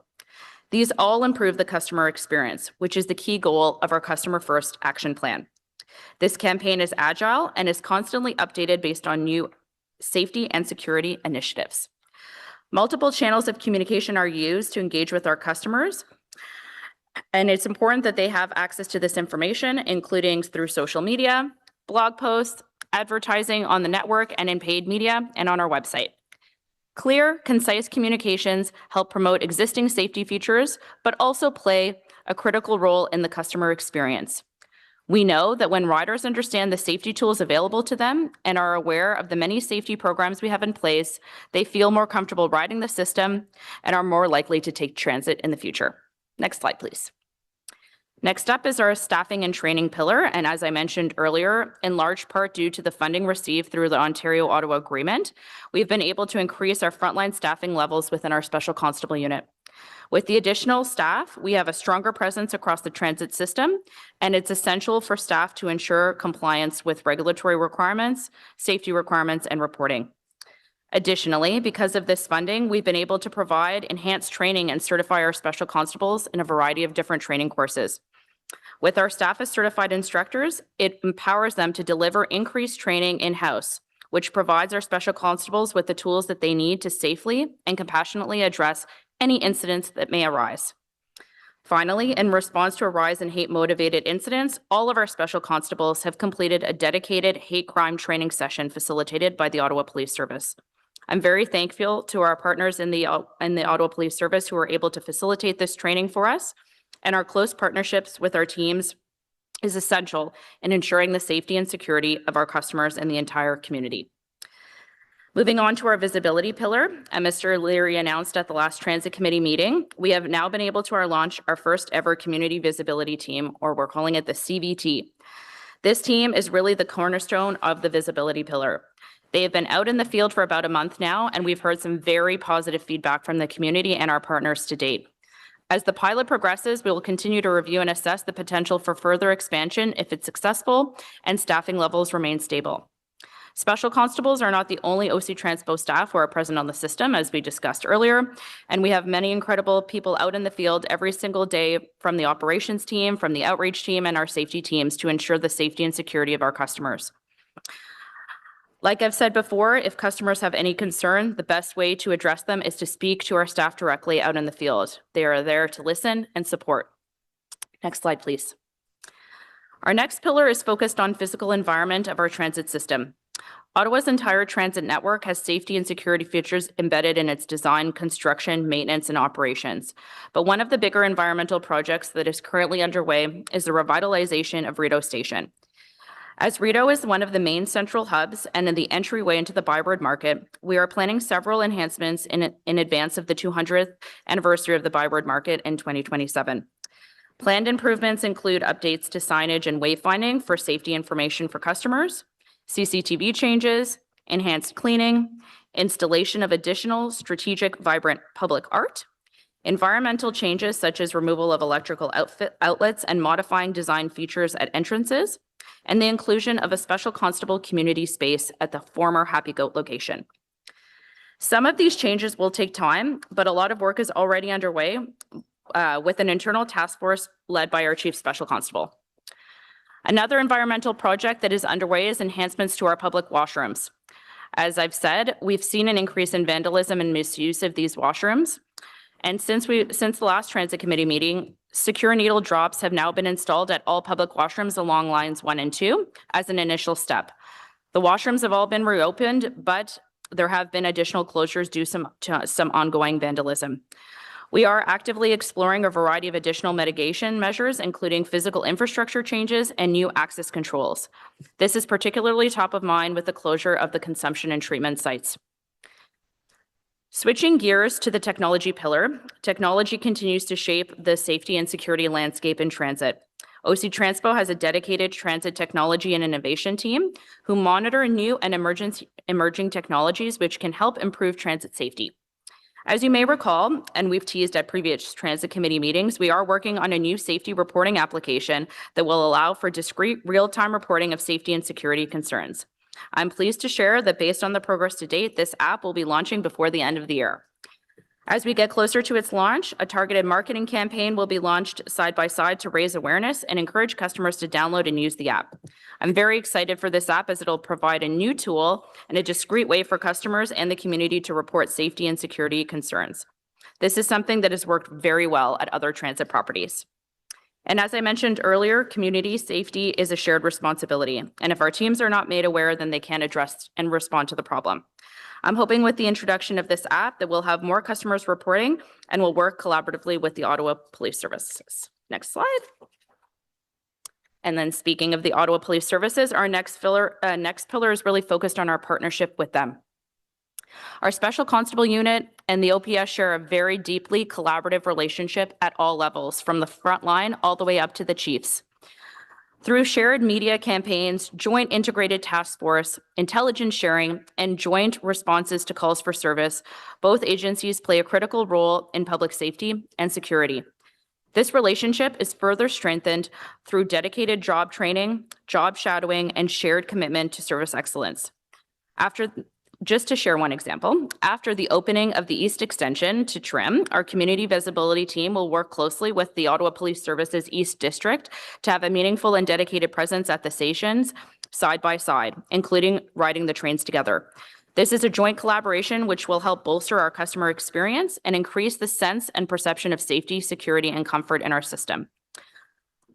[SPEAKER 15] These all improve the customer experience, which is the key goal of our Customer First Action Plan. This campaign is agile and is constantly updated based on new safety and security initiatives. Multiple channels of communication are used to engage with our customers, and it's important that they have access to this information, including through social media, blog posts, advertising on the network and in paid media, and on our website. Clear, concise communications help promote existing safety features, but also play a critical role in the customer experience. We know that when riders understand the safety tools available to them and are aware of the many safety programs we have in place, they feel more comfortable riding the system and are more likely to take transit in the future. Next slide, please. Next up is our staffing and training pillar, and as I mentioned earlier, in large part due to the funding received through the Ontario-Ottawa Agreement, we've been able to increase our frontline staffing levels within our Special Constable unit. With the additional staff, we have a stronger presence across the transit system, and it's essential for staff to ensure compliance with regulatory requirements, safety requirements, and reporting. Additionally, because of this funding, we've been able to provide enhanced training and certify our special constables in a variety of different training courses. With our staff as certified instructors, it empowers them to deliver increased training in-house, which provides our special constables with the tools that they need to safely and compassionately address any incidents that may arise. Finally, in response to a rise in hate-motivated incidents, all of our special constables have completed a dedicated hate crime training session facilitated by the Ottawa Police Service. I'm very thankful to our partners in the Ottawa Police Service who were able to facilitate this training for us, and our close partnerships with our teams is essential in ensuring the safety and security of our customers and the entire community. Moving on to our visibility pillar, as Mr. Laurier announced at the last Transit Committee meeting, we have now been able to launch our first ever community visibility team, or we're calling it the CVT. This team is really the cornerstone of the visibility pillar. They have been out in the field for about a month now, and we've heard some very positive feedback from the community and our partners to date. As the pilot progresses, we will continue to review and assess the potential for further expansion if it's successful and staffing levels remain stable. Special constables are not the only OC Transpo staff who are present on the system, as we discussed earlier, and we have many incredible people out in the field every single day from the operations team, from the outreach team, and our safety teams to ensure the safety and security of our customers. Like I've said before, if customers have any concern, the best way to address them is to speak to our staff directly out in the field. They are there to listen and support. Next slide, please. Our next pillar is focused on physical environment of our transit system. Ottawa's entire transit network has safety and security features embedded in its design, construction, maintenance, and operations. But one of the bigger environmental projects that is currently underway is the revitalization of Rideau Station. As Rideau is one of the main central hubs and in the entryway into the Byward Market, we are planning several enhancements in advance of the 200th anniversary of the Byward Market in 2027. Planned improvements include updates to signage and wayfinding for safety information for customers, CCTV changes, enhanced cleaning, installation of additional strategic vibrant public art, environmental changes such as removal of electrical outlets and modifying design features at entrances, and the inclusion of a special constable community space at the former Happy Goat location. Some of these changes will take time, but a lot of work is already underway with an internal task force led by our Chief Special Constable. Another environmental project that is underway is enhancements to our public washrooms. As I've said, we've seen an increase in vandalism and misuse of these washrooms. And since the last Transit Committee meeting, secure needle drops have now been installed at all public washrooms along lines 1 and 2 as an initial step. The washrooms have all been reopened, but there have been additional closures due to some ongoing vandalism. We are actively exploring a variety of additional mitigation measures, including physical infrastructure changes and new access controls. This is particularly top of mind with the closure of the consumption and treatment sites. Switching gears to the technology pillar, technology continues to shape the safety and security landscape in transit. OC Transpo has a dedicated transit technology and innovation team who monitor new and emerging technologies which can help improve transit safety. As you may recall, and we've teased at previous Transit Committee meetings, we are working on a new safety reporting application that will allow for discrete real-time reporting of safety and security concerns. I'm pleased to share that based on the progress to date, this app will be launching before the end of the year. As we get closer to its launch, a targeted marketing campaign will be launched side by side to raise awareness and encourage customers to download and use the app. I'm very excited for this app as it'll provide a new tool and a discreet way for customers and the community to report safety and security concerns. This is something that has worked very well at other transit properties. And as I mentioned earlier, community safety is a shared responsibility. And if our teams are not made aware, then they can't address and respond to the problem. I'm hoping with the introduction of this app that we'll have more customers reporting and will work collaboratively with the Ottawa Police Services. Next slide. And then speaking of the Ottawa Police Services, our next pillar is really focused on our partnership with them. Our Special Constable Unit and the OPS share a very deeply collaborative relationship at all levels, from the front line all the way up to the chiefs. Through shared media campaigns, joint integrated task force, intelligence sharing, and joint responses to calls for service, both agencies play a critical role in public safety and security. This relationship is further strengthened through dedicated job training, job shadowing, and shared commitment to service excellence. Just to share one example, after the opening of the East Extension to Trim, our community visibility team will work closely with the Ottawa Police Services East District to have a meaningful and dedicated presence at the stations side by side, including riding the trains together. This is a joint collaboration which will help bolster our customer experience and increase the sense and perception of safety, security, and comfort in our system.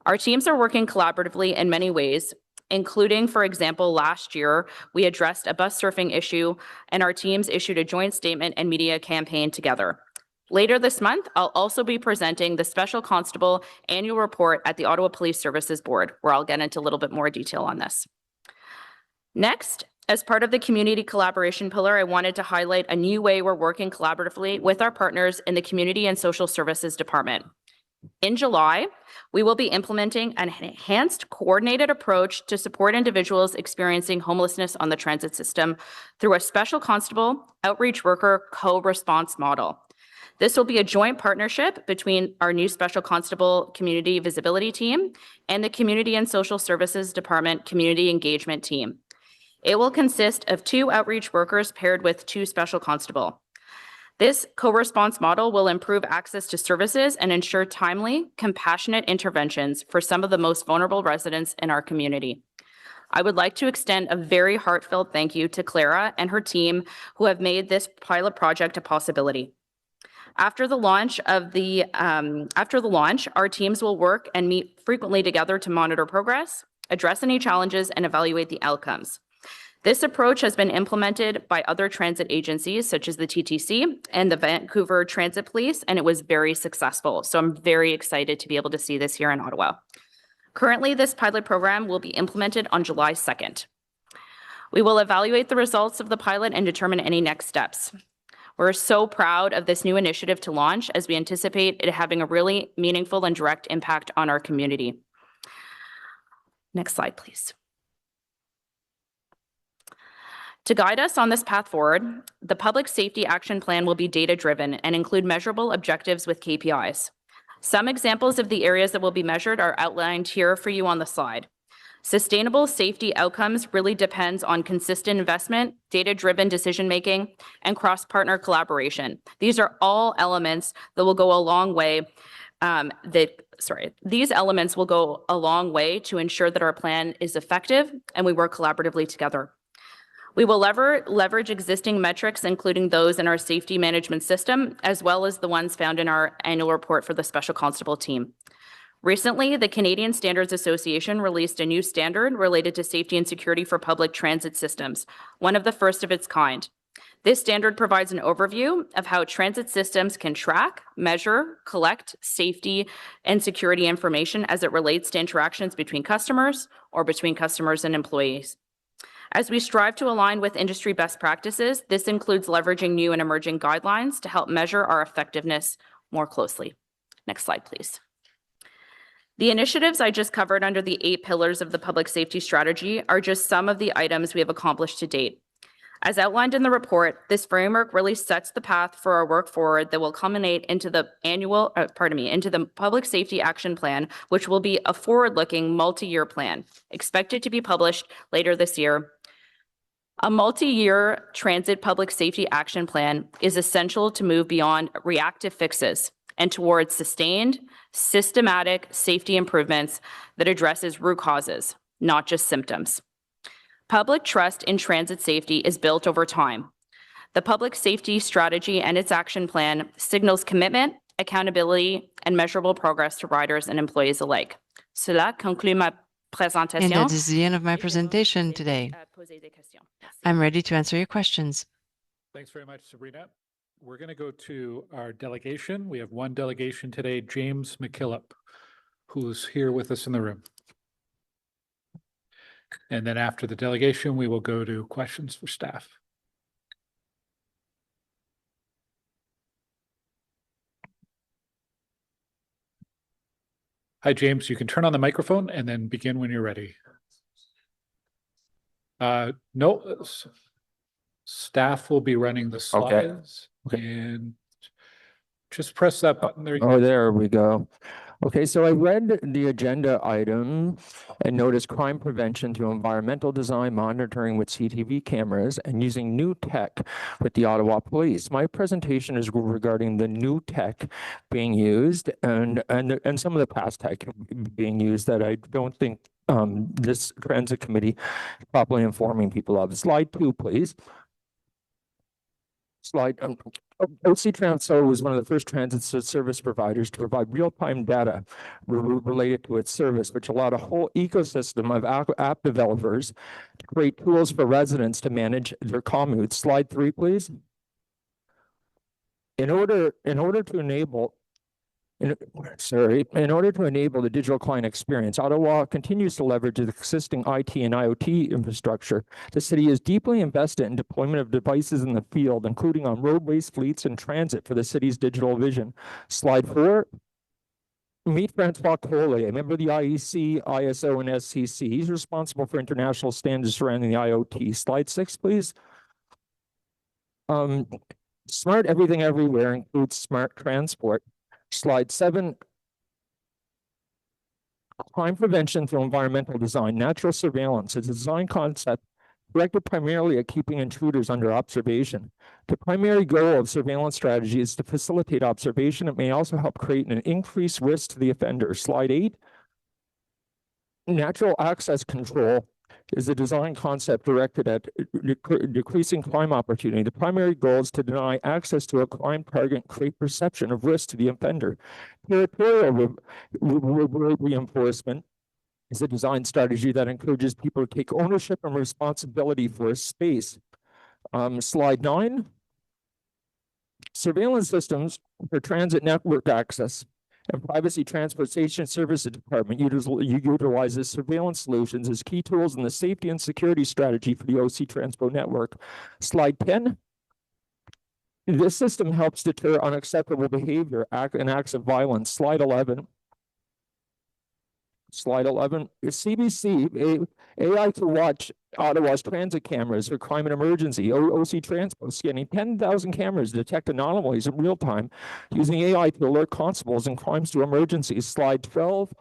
[SPEAKER 15] Our teams are working collaboratively in many ways, including, for example, last year, we addressed a bus surfing issue and our teams issued a joint statement and media campaign together. Later this month, I'll also be presenting the Special Constable Annual Report at the Ottawa Police Services Board, where I'll get into a little bit more detail on this. Next, as part of the community collaboration pillar, I wanted to highlight a new way we're working collaboratively with our partners in the Community and Social Services Department. In July, we will be implementing an enhanced coordinated approach to support individuals experiencing homelessness on the transit system through a special constable outreach worker co-response model. This will be a joint partnership between our new Special Constable Community Visibility Team and the Community and Social Services Department Community Engagement Team. It will consist of 2 outreach workers paired with 2 Special Constable. This co-response model will improve access to services and ensure timely, compassionate interventions for some of the most vulnerable residents in our community. I would like to extend a very heartfelt thank you to Clara and her team who have made this pilot project a possibility. After the launch, our teams will work and meet frequently together to monitor progress, address any challenges, and evaluate the outcomes. This approach has been implemented by other transit agencies such as the TTC and the Vancouver Transit Police, and it was very successful. So I'm very excited to be able to see this here in Ottawa. Currently, this pilot program will be implemented on July 2nd. We will evaluate the results of the pilot and determine any next steps. We're so proud of this new initiative to launch as we anticipate it having a really meaningful and direct impact on our community. Next slide, please. To guide us on this path forward, the Public Safety Action Plan will be data-driven and include measurable objectives with KPIs. Some examples of the areas that will be measured are outlined here for you on the slide. Sustainable safety outcomes really depends on consistent investment, data-driven decision-making, and cross-partner collaboration. These are all elements that will go a long way these elements will go a long way to ensure that our plan is effective and we work collaboratively together. We will leverage existing metrics, including those in our safety management system, as well as the ones found in our annual report for the Special Constable team. Recently, the Canadian Standards Association released a new standard related to safety and security for public transit systems, one of the first of its kind. This standard provides an overview of how transit systems can track, measure, collect safety and security information as it relates to interactions between customers or between customers and employees. As we strive to align with industry best practices, this includes leveraging new and emerging guidelines to help measure our effectiveness more closely. Next slide, please. The initiatives I just covered under the 8 pillars of the public safety strategy are just some of the items we have accomplished to date. As outlined in the report, this framework really sets the path for our work forward that will culminate into the into the Public Safety Action Plan, which will be a forward-looking multi-year plan, expected to be published later this year. A multi-year transit public safety action plan is essential to move beyond reactive fixes and towards sustained, systematic safety improvements that addresses root causes, not just symptoms. Public trust in transit safety is built over time. The public safety strategy and its action plan signals commitment, accountability, and measurable progress to riders and employees alike. Cela conclut ma présentation.
[SPEAKER 1] And that is the end of my presentation today. I'm ready to answer your questions.
[SPEAKER 5] Thanks very much, Sabrina. We're going to go to our delegation. We have one delegation today, James McKillop, who's here with us in the room. And then after the delegation, we will go to questions for staff. Hi, James. You can turn on the microphone and then begin when you're ready. No, staff will be running the slides. Okay. And just press that button there.
[SPEAKER 11] Oh, there we go. Okay, so I read the agenda item and noticed crime prevention through environmental design, monitoring with CTV cameras, and using new tech with the Ottawa Police. My presentation is regarding the new tech being used and some of the past tech being used that I don't think this transit committee is properly informing people of. Slide 2, please. Slide. OC Transpo was one of the first transit service providers to provide real-time data related to its service, which allowed a whole ecosystem of app developers to create tools for residents to manage their commutes. Slide 3, please. In order to enable the digital client experience, Ottawa continues to leverage its existing IT and IoT infrastructure. The city is deeply invested in deployment of devices in the field, including on roadways, fleets, and transit for the city's digital vision. Slide 4. Meet Francois Collet, a member of the IEC, ISO, and SCC. He's responsible for international standards surrounding the IoT. Slide 6, please. Smart Everything Everywhere includes smart transport. Slide 7. Crime prevention through environmental design. Natural surveillance is a design concept directed primarily at keeping intruders under observation. The primary goal of surveillance strategy is to facilitate observation. It may also help create an increased risk to the offender. Slide 8. Natural access control is a design concept directed at decreasing crime opportunity. The primary goal is to deny access to a crime target and create perception of risk to the offender. Territorial reinforcement is a design strategy that encourages people to take ownership and responsibility for a space. Slide 9. Surveillance systems for transit network access and Privacy Transportation Services Department utilizes surveillance solutions as key tools in the safety and security strategy for the OC Transpo network. Slide 10. This system helps deter unacceptable behavior and acts of violence. Slide 11. Slide 11. CBC, AI to watch Ottawa's transit cameras for crime and emergency. OC Transpo scanning 10,000 cameras to detect anomalies in real time, using AI to alert constables in crimes to emergencies. Slide 12.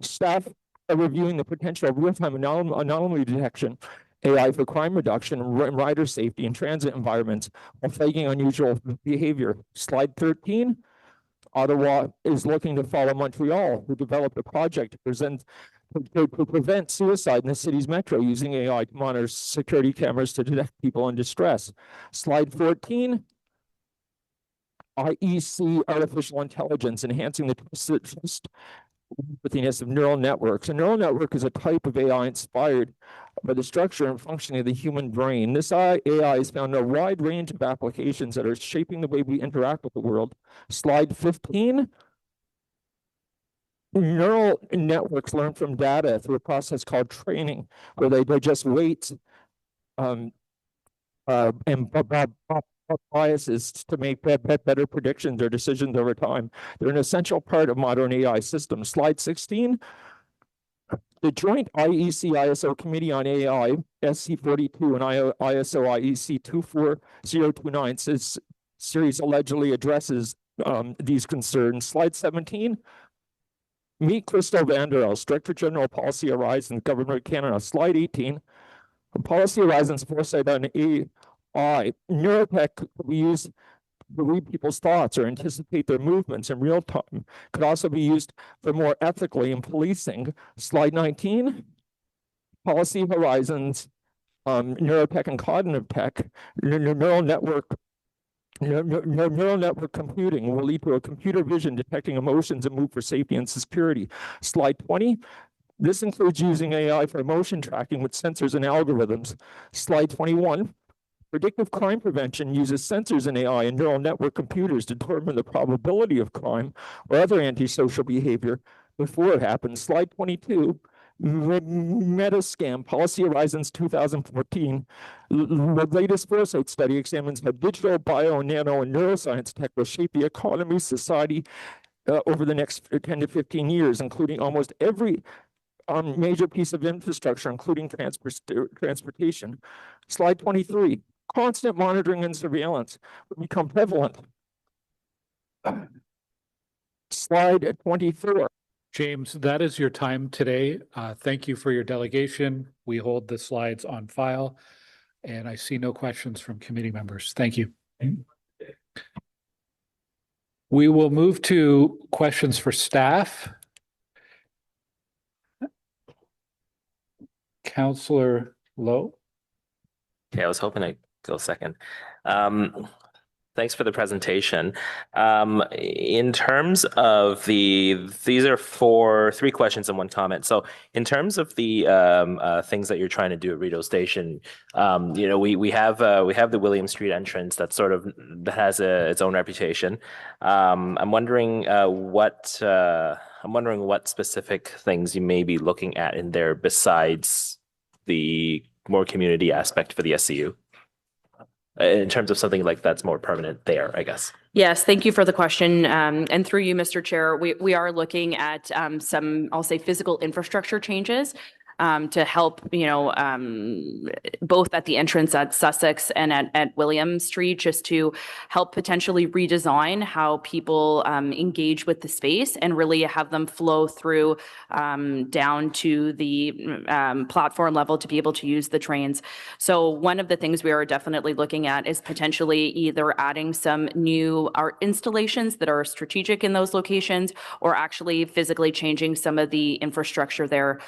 [SPEAKER 11] Staff are reviewing the potential of real-time anomaly detection, AI for crime reduction, and rider safety in transit environments while flagging unusual behavior. Slide 13. Ottawa is looking to follow Montreal, who developed a project to prevent suicide in the city's metro using AI to monitor security cameras to detect people in distress. Slide 14. IEC artificial intelligence, enhancing the trustworthiness of neural networks. A neural network is a type of AI inspired by the structure and functioning of the human brain. This AI has found a wide range of applications that are shaping the way we interact with the world. Slide 15. Neural networks learn from data through a process called training, where they digest weights and biases to make better predictions or decisions over time. They're an essential part of modern AI systems. Slide 16. The joint IEC-ISO Committee on AI, SC42, and ISO-IEC 24029 series allegedly addresses these concerns. Slide 17. Meet Crystal Vanderelst, Director General Policy Horizons, Government of Canada. Slide 18. Policy Horizons foresight on AI. Neurotech could be used to read people's thoughts or anticipate their movements in real time. Could also be used for more ethically in policing. Slide 19. Policy Horizons, neurotech and cognitive tech, neural network computing will lead to a computer vision detecting emotions and move for safety and security. Slide 20. This includes using AI for emotion tracking with sensors and algorithms. Slide 21. Predictive crime prevention uses sensors and AI and neural network computers to determine the probability of crime or other antisocial behavior before it happens. Slide 22. Metascam, Policy Horizons 2014. The latest foresight study examines how digital, bio, nano, and neuroscience tech will shape the economy, society over the next 10 to 15 years, including almost every major piece of infrastructure, including transportation. Slide 23. Constant monitoring and surveillance will become prevalent. Slide 24.
[SPEAKER 5] James, that is your time today. Thank you for your delegation. We hold the slides on file, and I see no questions from committee members. Thank you. We will move to questions for staff. Councillor Lowe.
[SPEAKER 14] Okay, I was hoping to Go second. Thanks for the presentation. In terms of these are three questions and one comment. So in terms of the things that you're trying to do at Rideau Station, we have the William Street entrance that has its own reputation. I'm wondering what specific things you may be looking at in there besides the more community aspect for the SCU. In terms of something like that's more permanent there, I guess.
[SPEAKER 15] Yes, thank you for the question. And through you, Mr. Chair, we are looking at some, I'll say, physical infrastructure changes to help, both at the entrance at Sussex and at William Street, just to help potentially redesign how people engage with the space and really have them flow through down to the platform level to be able to use the trains. So one of the things we are definitely looking at is potentially either adding some new art installations that are strategic in those locations, or actually physically changing some of the infrastructure there.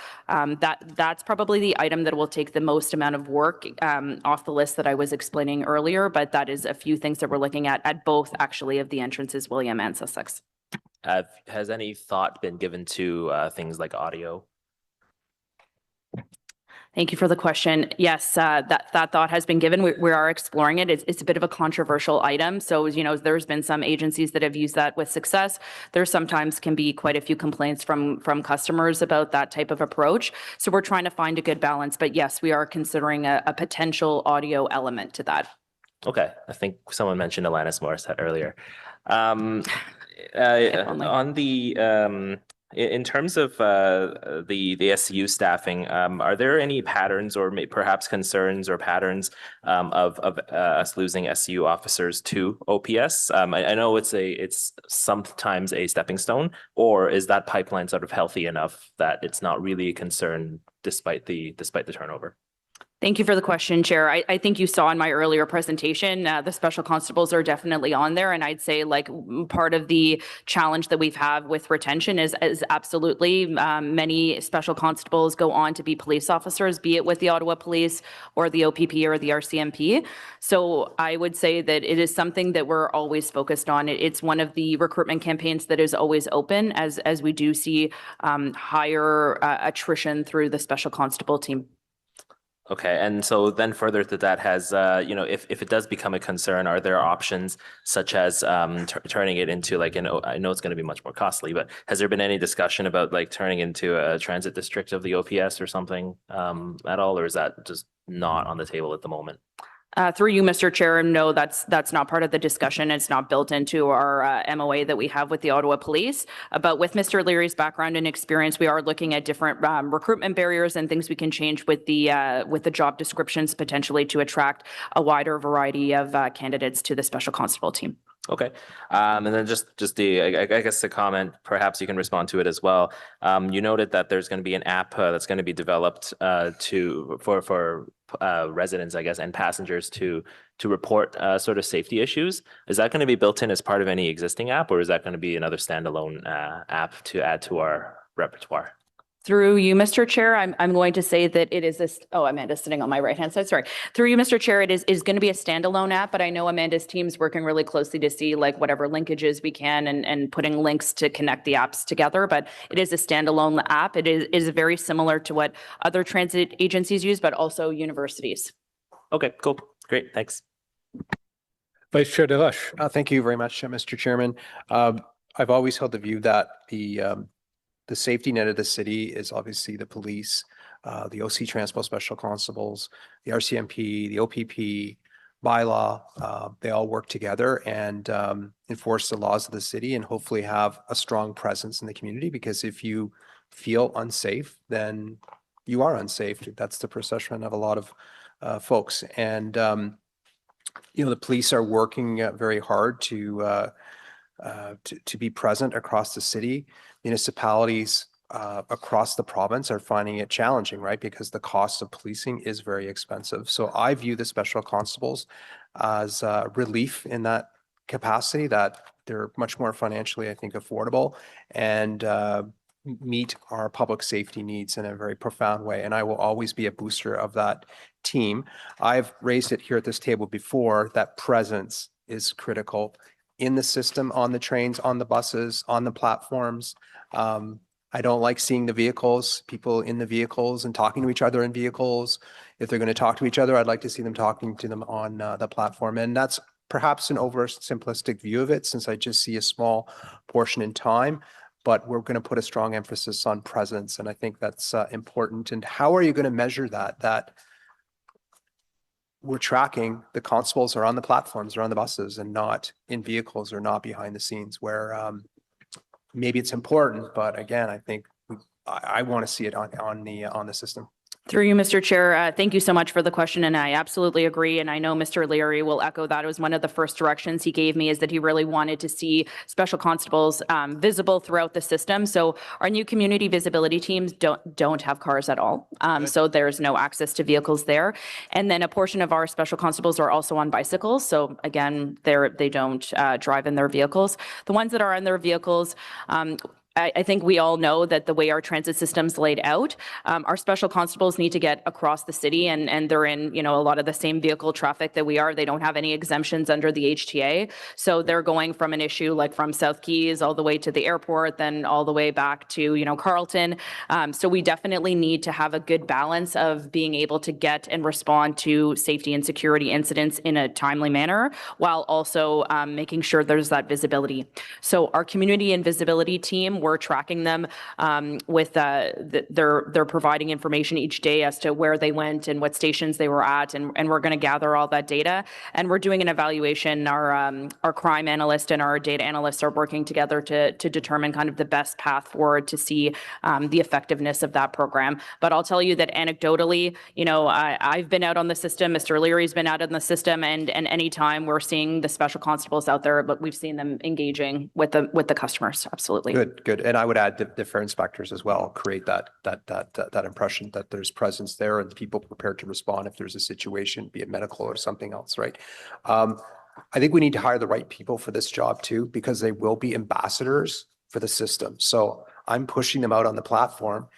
[SPEAKER 15] That's probably the item that will take the most amount of work off the list that I was explaining earlier, but that is a few things that we're looking at both actually of the entrances, William and Sussex.
[SPEAKER 14] Has any thought been given to things like audio?
[SPEAKER 15] Thank you for the question. Yes, that thought has been given. We are exploring it. It's a bit of a controversial item. So, there's been some agencies that have used that with success. There sometimes can be quite a few complaints from customers about that type of approach. So we're trying to find a good balance. But yes, we are considering a potential audio element to that.
[SPEAKER 14] Okay. I think someone mentioned Alanis Morissette earlier. In terms of the SCU staffing, are there any patterns or perhaps concerns or patterns of us losing SCU officers to OPS? I know it's sometimes a stepping stone, or is that pipeline sort of healthy enough that it's not really a concern despite the turnover?
[SPEAKER 15] Thank you for the question, Chair. I think you saw in my earlier presentation, the special constables are definitely on there. And I'd say part of the challenge that we've had with retention is absolutely many special constables go on to be police officers, be it with the Ottawa Police or the OPP or the RCMP. So I would say that it is something that we're always focused on. It's one of the recruitment campaigns that is always open as we do see higher attrition through the special constable team.
[SPEAKER 14] Okay, and so then further to that, if it does become a concern, are there options such as turning it into I know it's going to be much more costly, but has there been any discussion about turning into a transit district of the OPS or something at all, or is that just not on the table at the moment?
[SPEAKER 15] Through you, Mr. Chair, no, that's not part of the discussion. It's not built into our MOA that we have with the Ottawa Police. But with Mr. Leary's background and experience, we are looking at different recruitment barriers and things we can change with the job descriptions potentially to attract a wider variety of candidates to the special constable team.
[SPEAKER 14] Okay, and then just I guess the comment, perhaps you can respond to it as well. You noted that there's going to be an app that's going to be developed for residents, I guess, and passengers to report sort of safety issues. Is that going to be built in as part of any existing app, or is that going to be another standalone app to add to our repertoire?
[SPEAKER 15] Through you, Mr. Chair, I'm going to say that it is Amanda's sitting on my right-hand side, sorry. Through you, Mr. Chair, it is going to be a standalone app, but I know Amanda's team's working really closely to see whatever linkages we can and putting links to connect the apps together, but it is a standalone app. It is very similar to what other transit agencies use, but also universities.
[SPEAKER 14] Okay, cool. Great, thanks.
[SPEAKER 5] Vice Chair DeLush.
[SPEAKER 18] Thank you very much, Mr. Chairman. I've always held the view that the safety net of the city is obviously the police, the OC Transpo Special Constables, the RCMP, the OPP, bylaw. They all work together and enforce the laws of the city and hopefully have a strong presence in the community, because if you feel unsafe, then you are unsafe. That's the perception of a lot of folks. And, the police are working very hard to be present across the city. Municipalities across the province are finding it challenging, right? Because the cost of policing is very expensive. So I view the special constables as relief in that capacity, that they're much more financially, I think, affordable. And meet our public safety needs in a very profound way. And I will always be a booster of that team. I've raised it here at this table before that presence is critical in the system, on the trains, on the buses, on the platforms. I don't like seeing the vehicles, people in the vehicles and talking to each other in vehicles. If they're going to talk to each other, I'd like to see them talking to them on the platform. And that's perhaps an oversimplistic view of it, since I just see a small portion in time, but we're going to put a strong emphasis on presence. And I think that's important. And how are you going to measure that? That we're tracking the constables are on the platforms or on the buses and not in vehicles or not behind the scenes, where maybe it's important, but again, I think I want to see it on the system.
[SPEAKER 15] Through you, Mr. Chair, thank you so much for the question, and I absolutely agree, and I know Mr. Laurier will echo that. It was one of the first directions he gave me, is that he really wanted to see special constables visible throughout the system. So our new community visibility teams don't have cars at all, so there's no access to vehicles there. And then a portion of our special constables are also on bicycles, so again, they don't drive in their vehicles. The ones that are in their vehicles, I think we all know that the way our transit system's laid out, our special constables need to get across the city, and they're in, a lot of the same vehicle traffic that we are. They don't have any exemptions under the HTA. So they're going from an issue like from South Keys all the way to the airport, then all the way back to, Carleton. So we definitely need to have a good balance of being able to get and respond to safety and security incidents in a timely manner, while also making sure there's that visibility. So our community and visibility team, we're tracking them with they're providing information each day as to where they went and what stations they were at, and we're going to gather all that data, and we're doing an evaluation. Our crime analyst and our data analysts are working together to determine kind of the best path forward to see the effectiveness of that program. But I'll tell you that anecdotally, I've been out on the system, Mr. Leary's been out on the system, and anytime we're seeing the special constables out there, but we've seen them engaging with the customers. Absolutely.
[SPEAKER 18] Good. And I would add the fare inspectors as well, create that impression that there's presence there and people prepared to respond if there's a situation, be it medical or something else, right? I think we need to hire the right people for this job too, because they will be ambassadors for the system. So I'm pushing them out on the platform.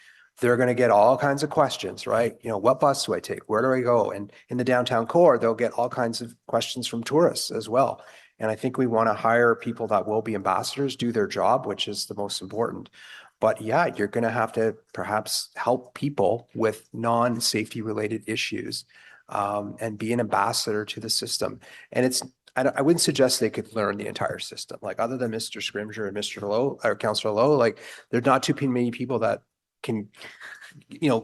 [SPEAKER 18] They're going to get all kinds of questions, right? What bus do I take? Where do I go? And in the downtown core, they'll get all kinds of questions from tourists as well. And I think we want to hire people that will be ambassadors, do their job, which is the most important. But yeah, you're going to have to perhaps help people with non-safety related issues and be an ambassador to the system. And I wouldn't suggest they could learn the entire system. Like, other than Mr. Scrimger and Mr. Lowe or Councillor Lowe, like, there's not too many people that can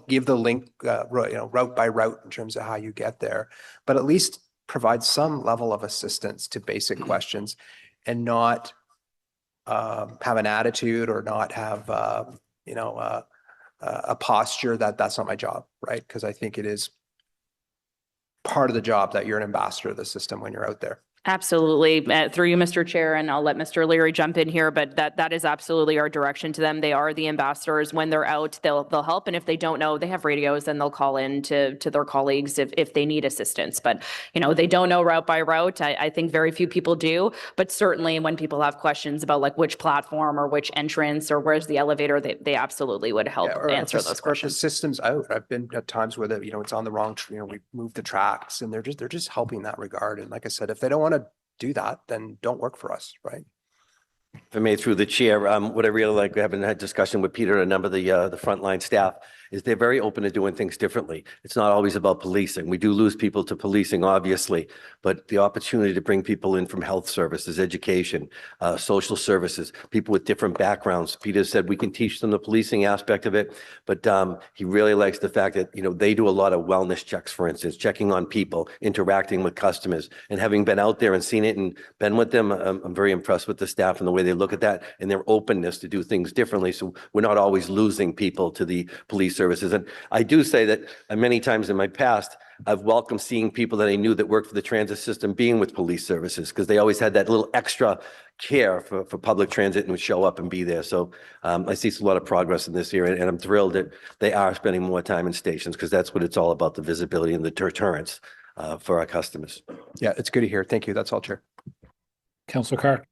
[SPEAKER 18] give the link route by route in terms of how you get there, but at least provide some level of assistance to basic questions, and not have an attitude or not have a posture that that's not my job, right? Because I think it is part of the job that you're an ambassador of the system when you're out there.
[SPEAKER 15] Absolutely. Through you, Mr. Chair, and I'll let Mr. Leary jump in here, but that is absolutely our direction to them. They are the ambassadors. When they're out, they'll help, and if they don't know, they have radios, and they'll call in to their colleagues if they need assistance. But they don't know route by route. I think very few people do, but certainly when people have questions about like which platform or which entrance or where's the elevator, they absolutely would help answer those questions.
[SPEAKER 18] The system's out. I've been at times where it's on the wrong, we moved the tracks, and they're just helping in that regard. And like I said, if they don't want to do that, then don't work for us, right?
[SPEAKER 6] If I may, through the chair, what I really like having that discussion with Peter and a number of the frontline staff is they're very open to doing things differently. It's not always about policing. We do lose people to policing, obviously, but the opportunity to bring people in from health services, education, social services, people with different backgrounds. Peter said we can teach them the policing aspect of it, but he really likes the fact that, they do a lot of wellness checks, for instance, checking on people, interacting with customers, and having been out there and seen it and been with them, I'm very impressed with the staff and the way they look at that and their openness to do things differently. So we're not always losing people to the police services. And I do say that many times in my past, I've welcomed seeing people that I knew that worked for the transit system being with police services, because they always had that little extra care for public transit and would show up and be there. So I see a lot of progress in this area, and I'm thrilled that they are spending more time in stations, because that's what it's all about, the visibility and the deterrence for our customers.
[SPEAKER 18] Yeah, it's good to hear. Thank you. That's all, Chair.
[SPEAKER 5] Councillor Carr.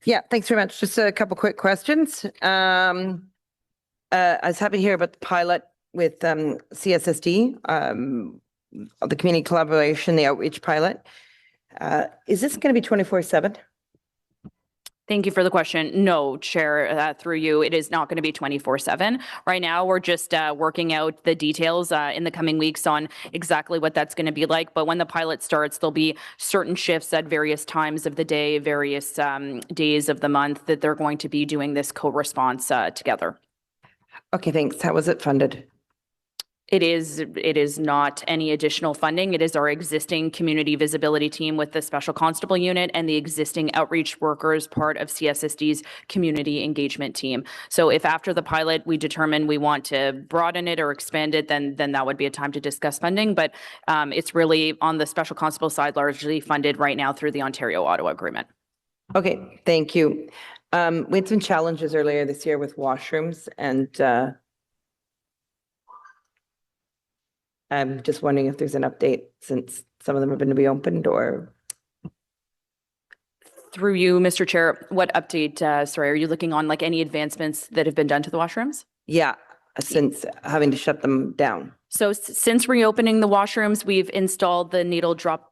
[SPEAKER 12] Yeah, thanks very much. Just a couple quick questions. I was happy to hear about the pilot with CSSD, the community collaboration, the outreach pilot. Is this going to be 24/7?
[SPEAKER 15] Thank you for the question. No, Chair, through you, it is not going to be 24/7. Right now, we're just working out the details in the coming weeks on exactly what that's going to be like. But when the pilot starts, there'll be certain shifts at various times of the day, various days of the month that they're going to be doing this co-response together.
[SPEAKER 12] Okay, thanks. How was it funded?
[SPEAKER 15] It is not any additional funding. It is our existing community visibility team with the Special Constable Unit and the existing outreach workers, part of CSSD's community engagement team. So if after the pilot we determine we want to broaden it or expand it, then that would be a time to discuss funding. But it's really on the Special Constable side, largely funded right now through the Ontario-Ottawa Agreement.
[SPEAKER 12] Okay, thank you. We had some challenges earlier this year with washrooms, and I'm just wondering if there's an update since some of them have been reopened or.
[SPEAKER 15] Through you, Mr. Chair, what update, sorry, are you looking on like any advancements that have been done to the washrooms?
[SPEAKER 12] Yeah, since having to shut them down.
[SPEAKER 15] So since reopening the washrooms, we've installed the needle drop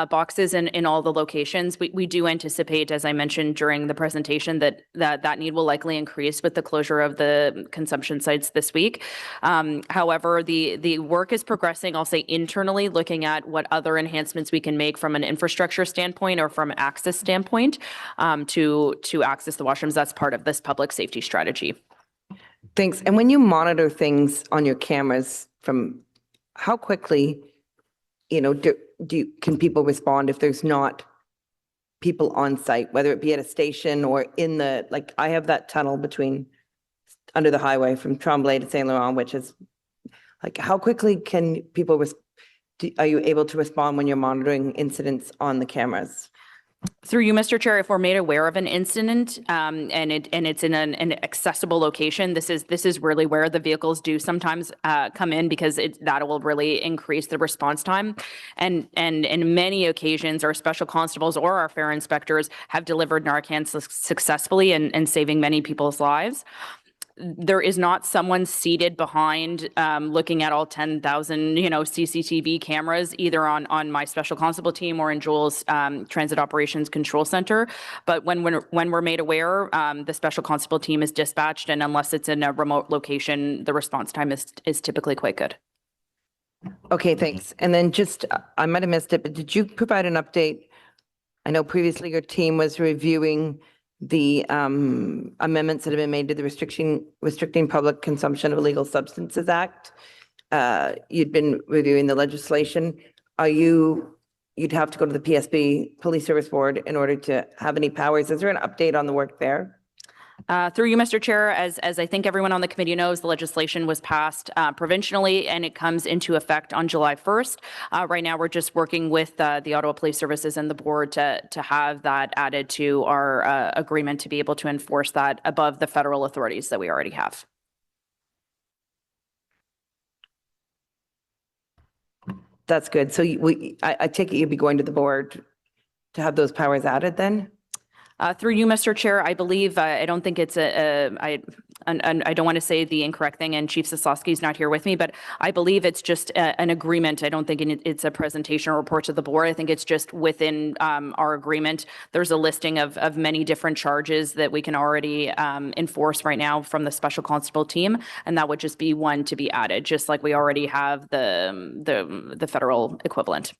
[SPEAKER 15] boxes in all the locations. We do anticipate, as I mentioned during the presentation, that need will likely increase with the closure of the consumption sites this week. However, the work is progressing, I'll say internally, looking at what other enhancements we can make from an infrastructure standpoint or from an access standpoint to access the washrooms. That's part of this public safety strategy.
[SPEAKER 12] Thanks. And when you monitor things on your cameras, from how quickly, can people respond if there's not people on site, whether it be at a station or in like I have that tunnel under the highway from Tremblay to Saint Laurent, which is like, how quickly can people, are you able to respond when you're monitoring incidents on the cameras?
[SPEAKER 15] Through you, Mr. Chair, if we're made aware of an incident and it's in an accessible location, this is really where the vehicles do sometimes come in, because that will really increase the response time. And in many occasions, our special constables or our fare inspectors have delivered Narcan successfully and saving many people's lives. There is not someone seated behind looking at all 10,000, CCTV cameras, either on my special constable team or in Joel's Transit Operations Control Center. But when we're made aware, the special constable team is dispatched, and unless it's in a remote location, the response time is typically quite good.
[SPEAKER 12] Okay, thanks. And then I might have missed it, but did you provide an update? I know previously your team was reviewing the amendments that have been made to the Restricting Public Consumption of Illegal Substances Act. You'd been reviewing the legislation. You'd have to go to the PSB, Police Service Board, in order to have any powers. Is there an update on the work there?
[SPEAKER 15] Through you, Mr. Chair, as I think everyone on the committee knows, the legislation was passed provincially and it comes into effect on July 1st. Right now, we're just working with the Ottawa Police Services and the board to have that added to our agreement to be able to enforce that above the federal authorities that we already have.
[SPEAKER 12] That's good. So I take it you'd be going to the board to have those powers added then?
[SPEAKER 15] Through you, Mr. Chair, I believe, I don't think it's I don't want to say the incorrect thing, and Chief Sosowski's not here with me, but I believe it's just an agreement. I don't think it's a presentation or report to the board. I think it's just within our agreement. There's a listing of many different charges that we can already enforce right now from the Special Constable team, and that would just be one to be added, just like we already have the federal equivalent.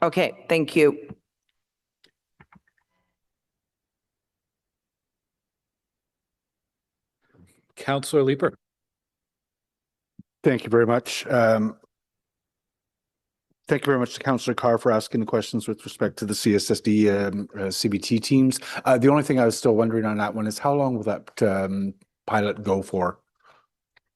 [SPEAKER 12] Okay, thank you.
[SPEAKER 5] Councillor Leeper.
[SPEAKER 8] Thank you very much. Thank you very much to Councillor Carr for asking the questions with respect to the CSSD CBT teams. The only thing I was still wondering on that one is how long will that pilot go for?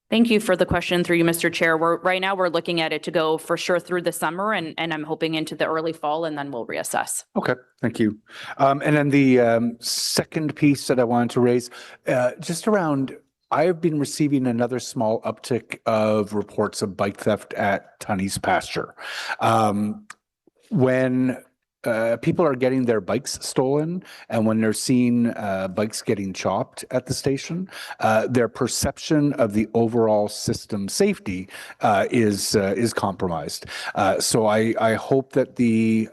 [SPEAKER 15] Thank you for the question through you, Mr. Chair. Right now we're looking at it to go for sure through the summer, and I'm hoping into the early fall, and then we'll reassess.
[SPEAKER 8] Okay, thank you. And then the second piece that I wanted to raise, just around, I've been receiving another small uptick of reports of bike theft at Tunney's pasture. When people are getting their bikes stolen, and when they're seeing bikes getting chopped at the station, their perception of the overall system safety is compromised. So I hope that the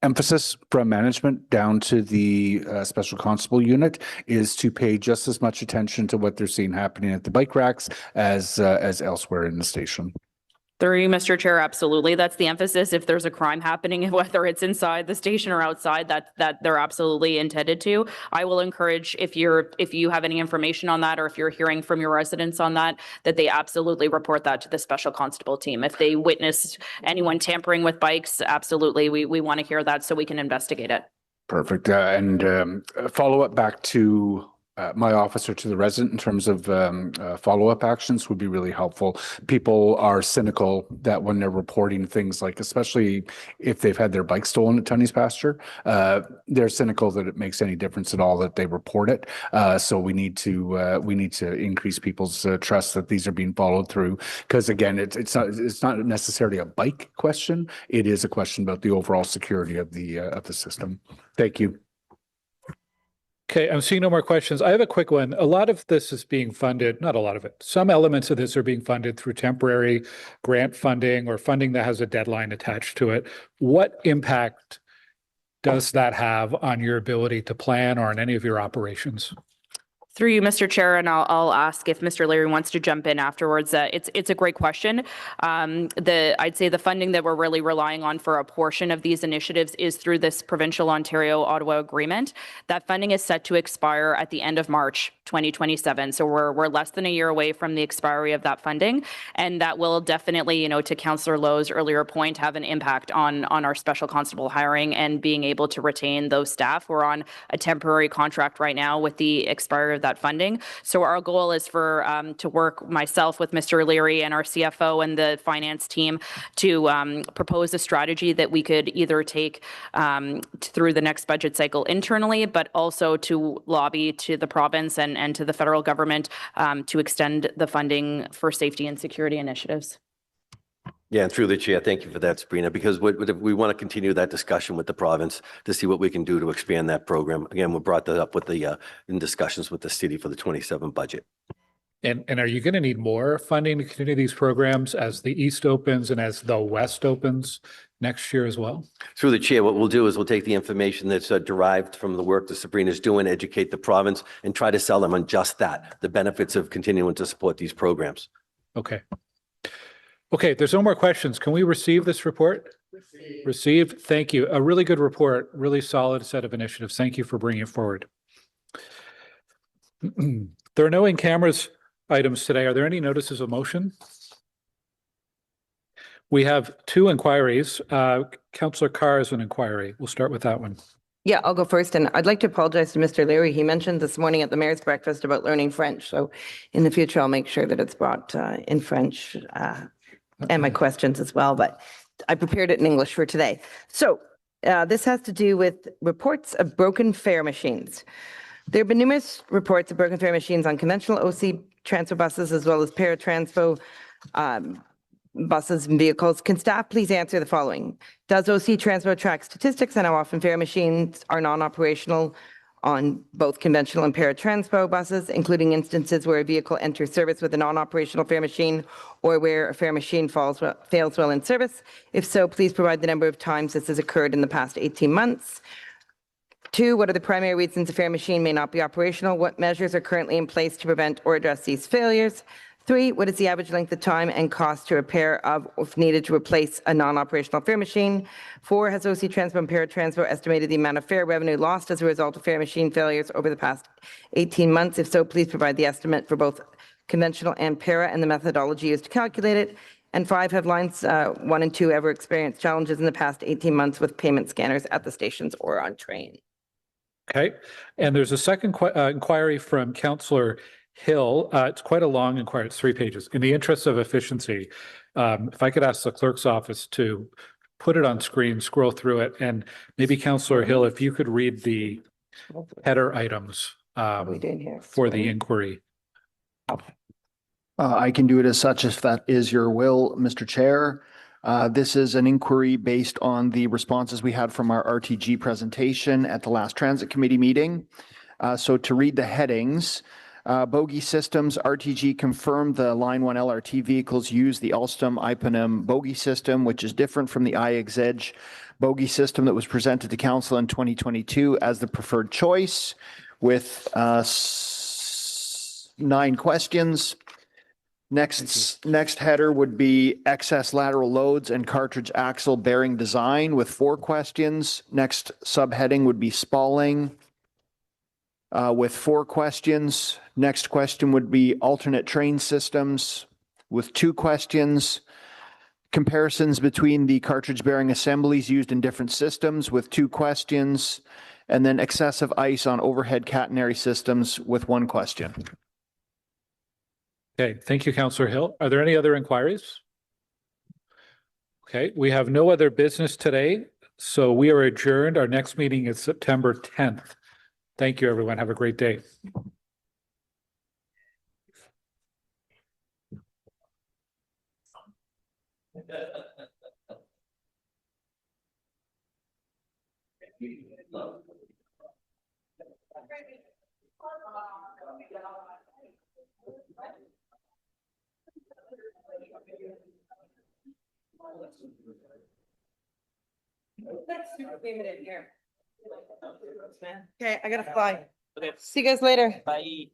[SPEAKER 8] emphasis from management down to the special constable unit is to pay just as much attention to what they're seeing happening at the bike racks as elsewhere in the station.
[SPEAKER 15] Through you, Mr. Chair, absolutely. That's the emphasis. If there's a crime happening, whether it's inside the station or outside, that they're absolutely intended to. I will encourage, if you have any information on that, or if you're hearing from your residents on that, that they absolutely report that to the special constable team. If they witnessed anyone tampering with bikes, absolutely, we want to hear that so we can investigate it.
[SPEAKER 8] Perfect. And follow up back to my officer to the resident in terms of follow-up actions would be really helpful. People are cynical that when they're reporting things like, especially if they've had their bike stolen at Tunney's pasture, they're cynical that it makes any difference at all that they report it. So we need to increase people's trust that these are being followed through. Because again, it's not necessarily a bike question. It is a question about the overall security of the system. Thank you.
[SPEAKER 5] Okay, I'm seeing no more questions. I have a quick one. A lot of this is being funded, not a lot of it, some elements of this are being funded through temporary grant funding or funding that has a deadline attached to it. What impact does that have on your ability to plan or on any of your operations?
[SPEAKER 15] Through you, Mr. Chair, and I'll ask if Mr. Laurier wants to jump in afterwards. It's a great question. I'd say the funding that we're really relying on for a portion of these initiatives is through this provincial Ontario-Ottawa agreement. That funding is set to expire at the end of March 2027. So we're less than a year away from the expiry of that funding, and that will definitely, to Councillor Lowe's earlier point, have an impact on our special constable hiring and being able to retain those staff. We're on a temporary contract right now with the expiry of that funding. So our goal is for to work myself with Mr. Leary and our CFO and the finance team to propose a strategy that we could either take through the next budget cycle internally, but also to lobby to the province and to the federal government to extend the funding for safety and security initiatives.
[SPEAKER 6] Yeah, and through the chair, thank you for that, Sabrina, because we want to continue that discussion with the province to see what we can do to expand that program. Again, we brought that up with in discussions with the city for the 27 budget.
[SPEAKER 5] And are you going to need more funding to continue these programs as the East opens and as the West opens next year as well?
[SPEAKER 6] Through the chair, what we'll do is we'll take the information that's derived from the work that Sabrina's doing, educate the province, and try to sell them on just that, the benefits of continuing to support these programs.
[SPEAKER 5] Okay. Okay, there's no more questions. Can we receive this report? Received. Thank you. A really good report, really solid set of initiatives. Thank you for bringing it forward. There are no in-cameras items today. Are there any notices of motion? We have two inquiries. Councillor Carr has an inquiry. We'll start with that one.
[SPEAKER 12] Yeah, I'll go first. And I'd like to apologize to Mr. Leary. He mentioned this morning at the mayor's breakfast about learning French. So in the future, I'll make sure that it's brought in French and my questions as well. But I prepared it in English for today. So this has to do with reports of broken fare machines. There have been numerous reports of broken fare machines on conventional OC transfer buses as well as paratranspo buses and vehicles. Can staff please answer the following? Does OC Transpo track statistics on how often fare machines are non-operational on both conventional and paratranspo buses, including instances where a vehicle enters service with a non-operational fare machine or where a fare machine fails while in service? If so, please provide the number of times this has occurred in the past 18 months. 2, what are the primary reasons a fare machine may not be operational? What measures are currently in place to prevent or address these failures? 3, what is the average length of time and cost to repair of, if needed, to replace a non-operational fare machine? 4, has OC Transpo and Paratranspo estimated the amount of fare revenue lost as a result of fare machine failures over the past 18 months? If so, please provide the estimate for both conventional and para and the methodology used to calculate it. And 5, have lines 1 and 2 ever experienced challenges in the past 18 months with payment scanners at the stations or on train?
[SPEAKER 5] Okay. And there's a second inquiry from Councillor Hill. It's quite a long inquiry. It's 3 pages. In the interest of efficiency, if I could ask the clerk's office to put it on screen, scroll through it, and maybe Councillor Hill, if you could read the header items for the inquiry.
[SPEAKER 20] I can do it as such if that is your will, Mr. Chair. This is an inquiry based on the responses we had from our RTG presentation at the last Transit Committee meeting. So to read the headings, Bogie Systems, RTG confirmed the Line 1 LRT vehicles use the Alstom Ipanem bogie system, which is different from the iExedge bogie system that was presented to Council in 2022 as the preferred choice, with 9 questions. Next header would be excess lateral loads and cartridge axle bearing design with 4 questions. Next subheading would be spalling with 4 questions. Next question would be alternate train systems with 2 questions. Comparisons between the cartridge bearing assemblies used in different systems with 2 questions. And then excessive ice on overhead catenary systems with 1 question.
[SPEAKER 5] Okay, thank you, Councillor Hill. Are there any other inquiries? Okay, we have no other business today, so we are adjourned. Our next meeting is September 10th. Thank you, everyone. Have a great day.
[SPEAKER 12] Okay, I gotta fly. Okay. See you guys later.
[SPEAKER 2] Bye.